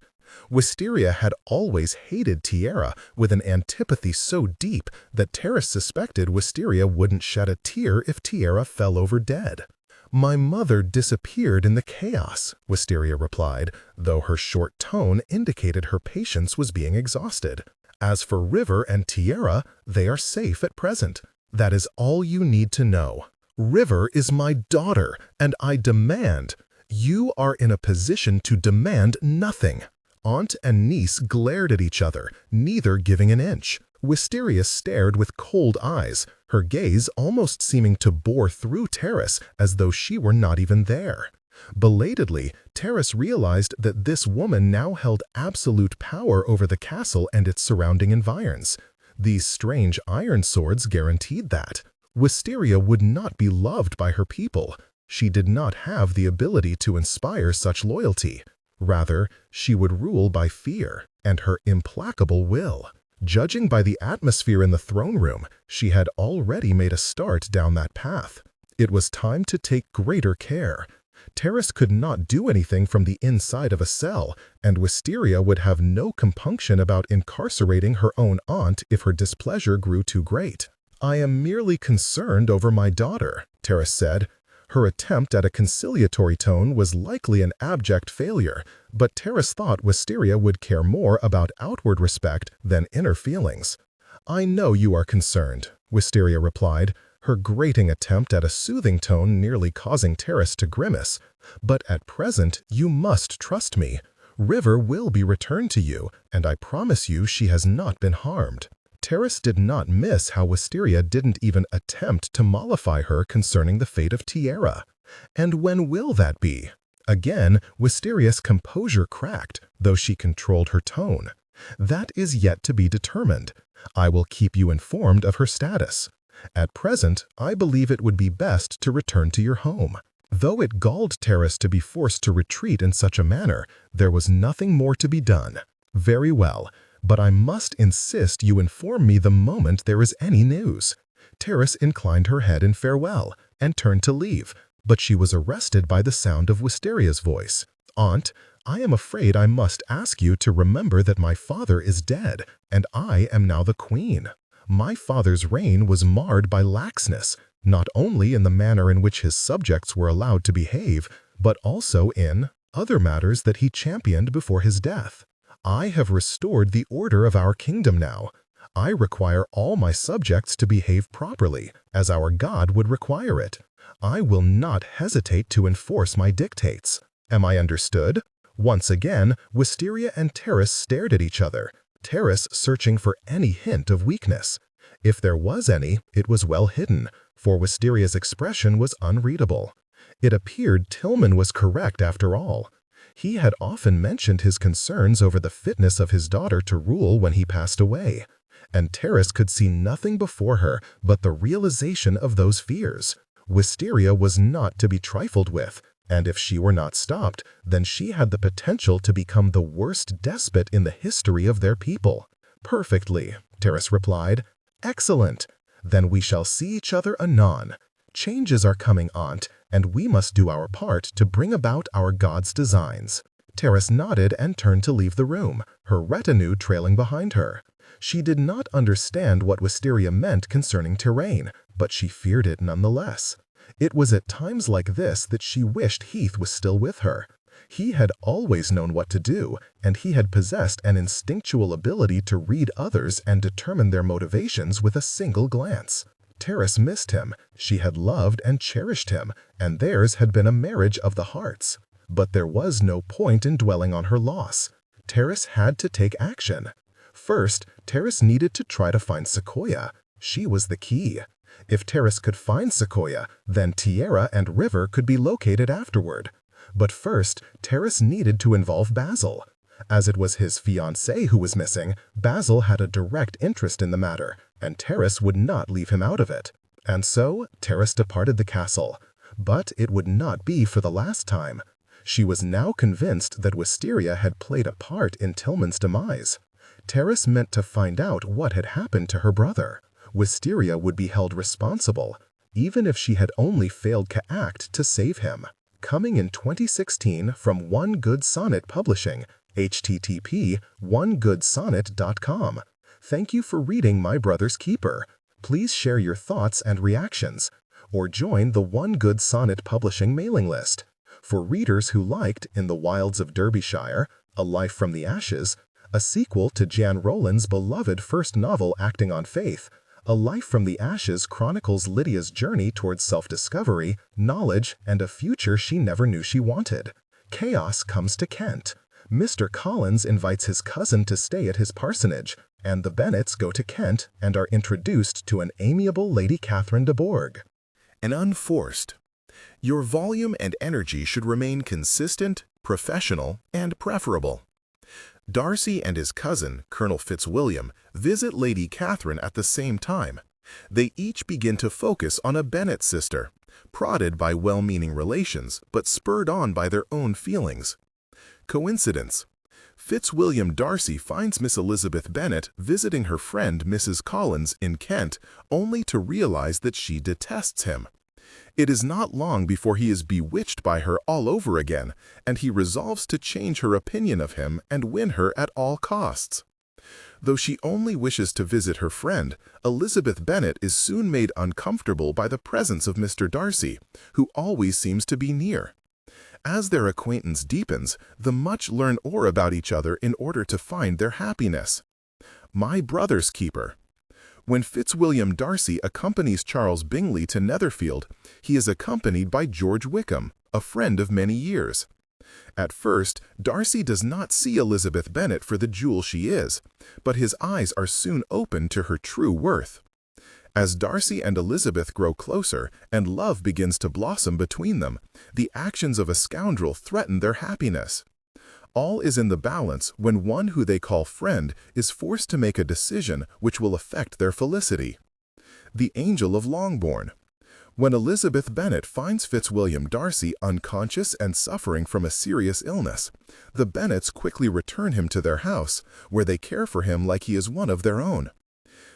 Wisteria had always hated Tierra with an antipathy so deep that Terrace suspected Wisteria wouldn't shed a tear if Tierra fell over dead. "My mother disappeared in the chaos," Wisteria replied, though her short tone indicated her patience was being exhausted. "As for River and Tierra, they are safe at present. That is all you need to know. River is my daughter, and I demand—" "You are in a position to demand nothing." Aunt and niece glared at each other, neither giving an inch. Wisteria stared with cold eyes, her gaze almost seeming to bore through Terrace as though she were not even there. Belatedly, Terrace realized that this woman now held absolute power over the castle and its surrounding environs. These strange iron swords guaranteed that. Wisteria would not be loved by her people. She did not have the ability to inspire such loyalty. Rather, she would rule by fear and her implacable will. Judging by the atmosphere in the throne room, she had already made a start down that path. It was time to take greater care. Terrace could not do anything from the inside of a cell, and Wisteria would have no compunction about incarcerating her own aunt if her displeasure grew too great. "I am merely concerned over my daughter," Terrace said. Her attempt at a conciliatory tone was likely an abject failure, but Terrace thought Wisteria would care more about outward respect than inner feelings. "I know you are concerned," Wisteria replied, her grating attempt at a soothing tone nearly causing Terrace to grimace. "But at present, you must trust me. River will be returned to you, and I promise you she has not been harmed." Terrace did not miss how Wisteria didn't even attempt to mollify her concerning the fate of Tierra. "And when will that be?" Again, Wisteria's composure cracked, though she controlled her tone. "That is yet to be determined. I will keep you informed of her status. At present, I believe it would be best to return to your home." Though it galled Terrace to be forced to retreat in such a manner, there was nothing more to be done. "Very well. But I must insist you inform me the moment there is any news." Terrace inclined her head in farewell and turned to leave, but she was arrested by the sound of Wisteria's voice. "Aunt, I am afraid I must ask you to remember that my father is dead, and I am now the queen. My father's reign was marred by laxness, not only in the manner in which his subjects were allowed to behave, but also in other matters that he championed before his death. I have restored the order of our kingdom now. I require all my subjects to behave properly, as our God would require it. I will not hesitate to enforce my dictates. Am I understood?" Once again, Wisteria and Terrace stared at each other, Terrace searching for any hint of weakness. If there was any, it was well hidden, for Wisteria's expression was unreadable. It appeared Tillman was correct after all. He had often mentioned his concerns over the fitness of his daughter to rule when he passed away, and Terrace could see nothing before her but the realization of those fears. Wisteria was not to be trifled with, and if she were not stopped, then she had the potential to become the worst despot in the history of their people. "Perfectly," Terrace replied. "Excellent. Then we shall see each other anon. Changes are coming, Aunt, and we must do our part to bring about our God's designs." Terrace nodded and turned to leave the room, her retinue trailing behind her. She did not understand what Wisteria meant concerning Terrain, but she feared it nonetheless. It was at times like this that she wished Heath was still with her. He had always known what to do, and he had possessed an instinctual ability to read others and determine their motivations with a single glance. Terrace missed him, she had loved and cherished him, and theirs had been a marriage of the hearts. But there was no point in dwelling on her loss. Terrace had to take action. First, Terrace needed to try to find Sequoia. She was the key. If Terrace could find Sequoia, then Tierra and River could be located afterward. But first, Terrace needed to involve Basil. As it was his fiancée who was missing, Basil had a direct interest in the matter, and Terrace would not leave him out of it. And so, Terrace departed the castle. But it would not be for the last time. She was now convinced that Wisteria had played a part in Tillman's demise. Terrace meant to find out what had happened to her brother. Wisteria would be held responsible, even if she had only failed to act to save him. Coming in 2016 from One Good Sonnet Publishing, http onegoodsonnet.com. Thank you for reading My Brother's Keeper. Please share your thoughts and reactions, or join the One Good Sonnet Publishing mailing list. For readers who liked In the Wilds of Derbyshire, A Life from the Ashes, a sequel to Jan Rowland's beloved first novel Acting on Faith, A Life from the Ashes chronicles Lydia's journey towards self-discovery, knowledge, and a future she never knew she wanted. Chaos comes to Kent. Mr. Collins invites his cousin to stay at his parsonage, and the Bennets go to Kent and are introduced to an amiable Lady Catherine de Bourgh. And unforced. Your volume and energy should remain consistent, professional, and preferable. Darcy and his cousin, Colonel Fitzwilliam, visit Lady Catherine at the same time. They each begin to focus on a Bennet sister, prodded by well-meaning relations, but spurred on by their own feelings. Coincidence. Fitzwilliam Darcy finds Miss Elizabeth Bennet visiting her friend Mrs. Collins in Kent, only to realize that she detests him. It is not long before he is bewitched by her all over again, and he resolves to change her opinion of him and win her at all costs. Though she only wishes to visit her friend, Elizabeth Bennet is soon made uncomfortable by the presence of Mr. Darcy, who always seems to be near. As their acquaintance deepens, the much learn more about each other in order to find their happiness. My Brother's Keeper. When Fitzwilliam Darcy accompanies Charles Bingley to Netherfield, he is accompanied by George Wickham, a friend of many years. At first, Darcy does not see Elizabeth Bennet for the jewel she is, but his eyes are soon opened to her true worth. As Darcy and Elizabeth grow closer and love begins to blossom between them, the actions of a scoundrel threaten their happiness. All is in the balance when one who they call friend is forced to make a decision which will affect their felicity. The Angel of Longbourn. When Elizabeth Bennet finds Fitzwilliam Darcy unconscious and suffering from a serious illness, the Bennets quickly return him to their house, where they care for him like he is one of their own.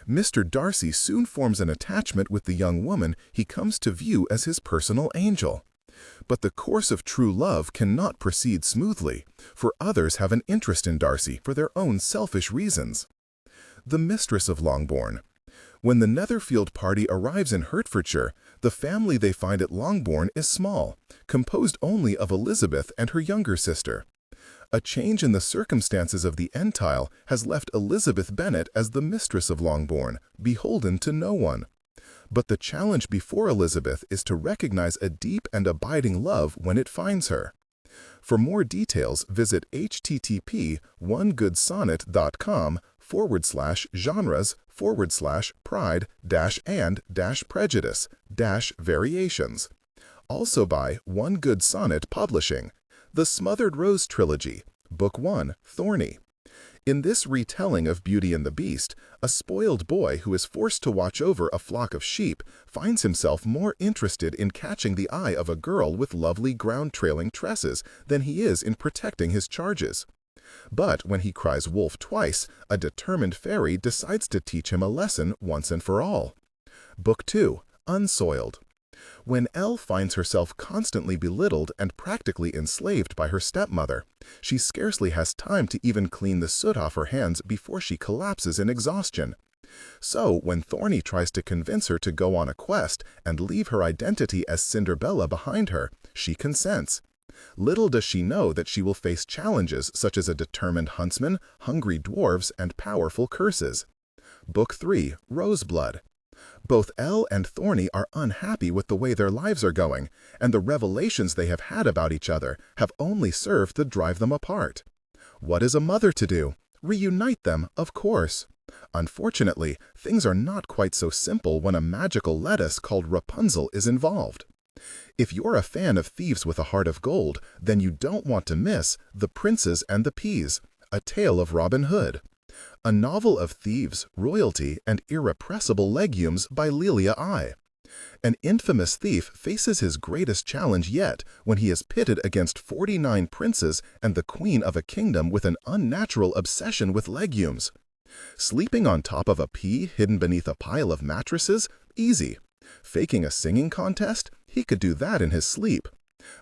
Mr. Darcy soon forms an attachment with the young woman he comes to view as his personal angel. But the course of true love cannot proceed smoothly, for others have an interest in Darcy for their own selfish reasons. The Mistress of Longbourn. When the Netherfield party arrives in Hertfordshire, the family they find at Longbourn is small, composed only of Elizabeth and her younger sister. A change in the circumstances of the entile has left Elizabeth Bennet as the mistress of Longbourn, beholden to no one. But the challenge before Elizabeth is to recognize a deep and abiding love when it finds her. For more details, visit http onegoodsonnet.com/genres/pride-and-prejudice-variations. Also by One Good Sonnet Publishing. The Smothered Rose Trilogy, Book 1, Thorny. In this retelling of Beauty and the Beast, a spoiled boy who is forced to watch over a flock of sheep finds himself more interested in catching the eye of a girl with lovely ground-trailing tresses than he is in protecting his charges. But when he cries wolf twice, a determined fairy decides to teach him a lesson once and for all. Book 2, Unsoiled. When Elle finds herself constantly belittled and practically enslaved by her stepmother, she scarcely has time to even clean the soot off her hands before she collapses in exhaustion. So, when Thorny tries to convince her to go on a quest and leave her identity as Cinderella behind her, she consents. Little does she know that she will face challenges such as a determined huntsman, hungry dwarves, and powerful curses. Book 3, Roseblood. Both Elle and Thorny are unhappy with the way their lives are going, and the revelations they have had about each other have only served to drive them apart. What is a mother to do? Reunite them, of course. Unfortunately, things are not quite so simple when a magical lettuce called Rapunzel is involved. If you're a fan of Thieves with a Heart of Gold, then you don't want to miss The Princes and the Peas, A Tale of Robin Hood. A novel of thieves, royalty, and irrepressible legumes by Lelia I. An infamous thief faces his greatest challenge yet when he is pitted against 49 princes and the queen of a kingdom with an unnatural obsession with legumes. Sleeping on top of a pea hidden beneath a pile of mattresses? Easy. Faking a singing contest? He could do that in his sleep.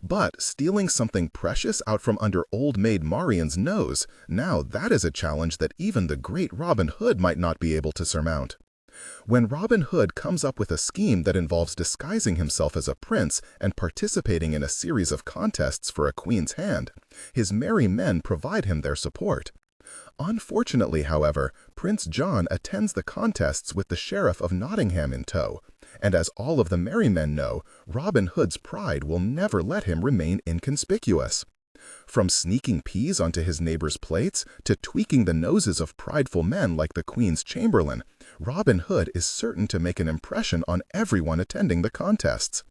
But stealing something precious out from under old maid Marian's nose, now that is a challenge that even the great Robin Hood might not be able to surmount. When Robin Hood comes up with a scheme that involves disguising himself as a prince and participating in a series of contests for a queen's hand, his merry men provide him their support. Unfortunately, however, Prince John attends the contests with the Sheriff of Nottingham in tow, and as all of the merry men know, Robin Hood's pride will never let him remain inconspicuous. From sneaking peas onto his neighbors' plates to tweaking the noses of prideful men like the Queen's Chamberlain, Robin Hood is certain to make an impression on everyone attending the contests.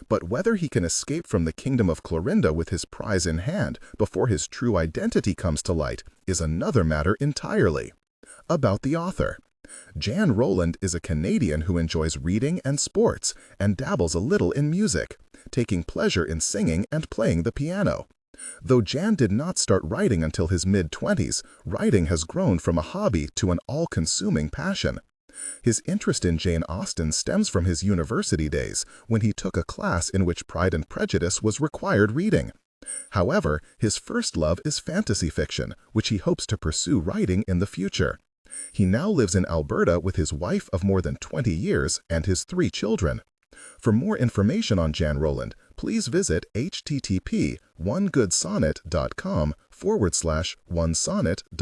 But whether he can escape from the kingdom of Clorinda with his prize in hand before his true identity comes to light is another matter entirely. About the author. Jan Roland is a Canadian who enjoys reading and sports and dabbles a little in music, taking pleasure in singing and playing the piano. Though Jan did not start writing until his mid-20s, writing has grown from a hobby to an all-consuming passion. His interest in Jane Austen stems from his university days, when he took a class in which Pride and Prejudice was required reading. However, his first love is fantasy fiction, which he hopes to pursue writing in the future. He now lives in Alberta with his wife of more than 20 years and his 3 children. For more information on Jan Roland, please visit http://onegoodsonnet.com/onesonnet.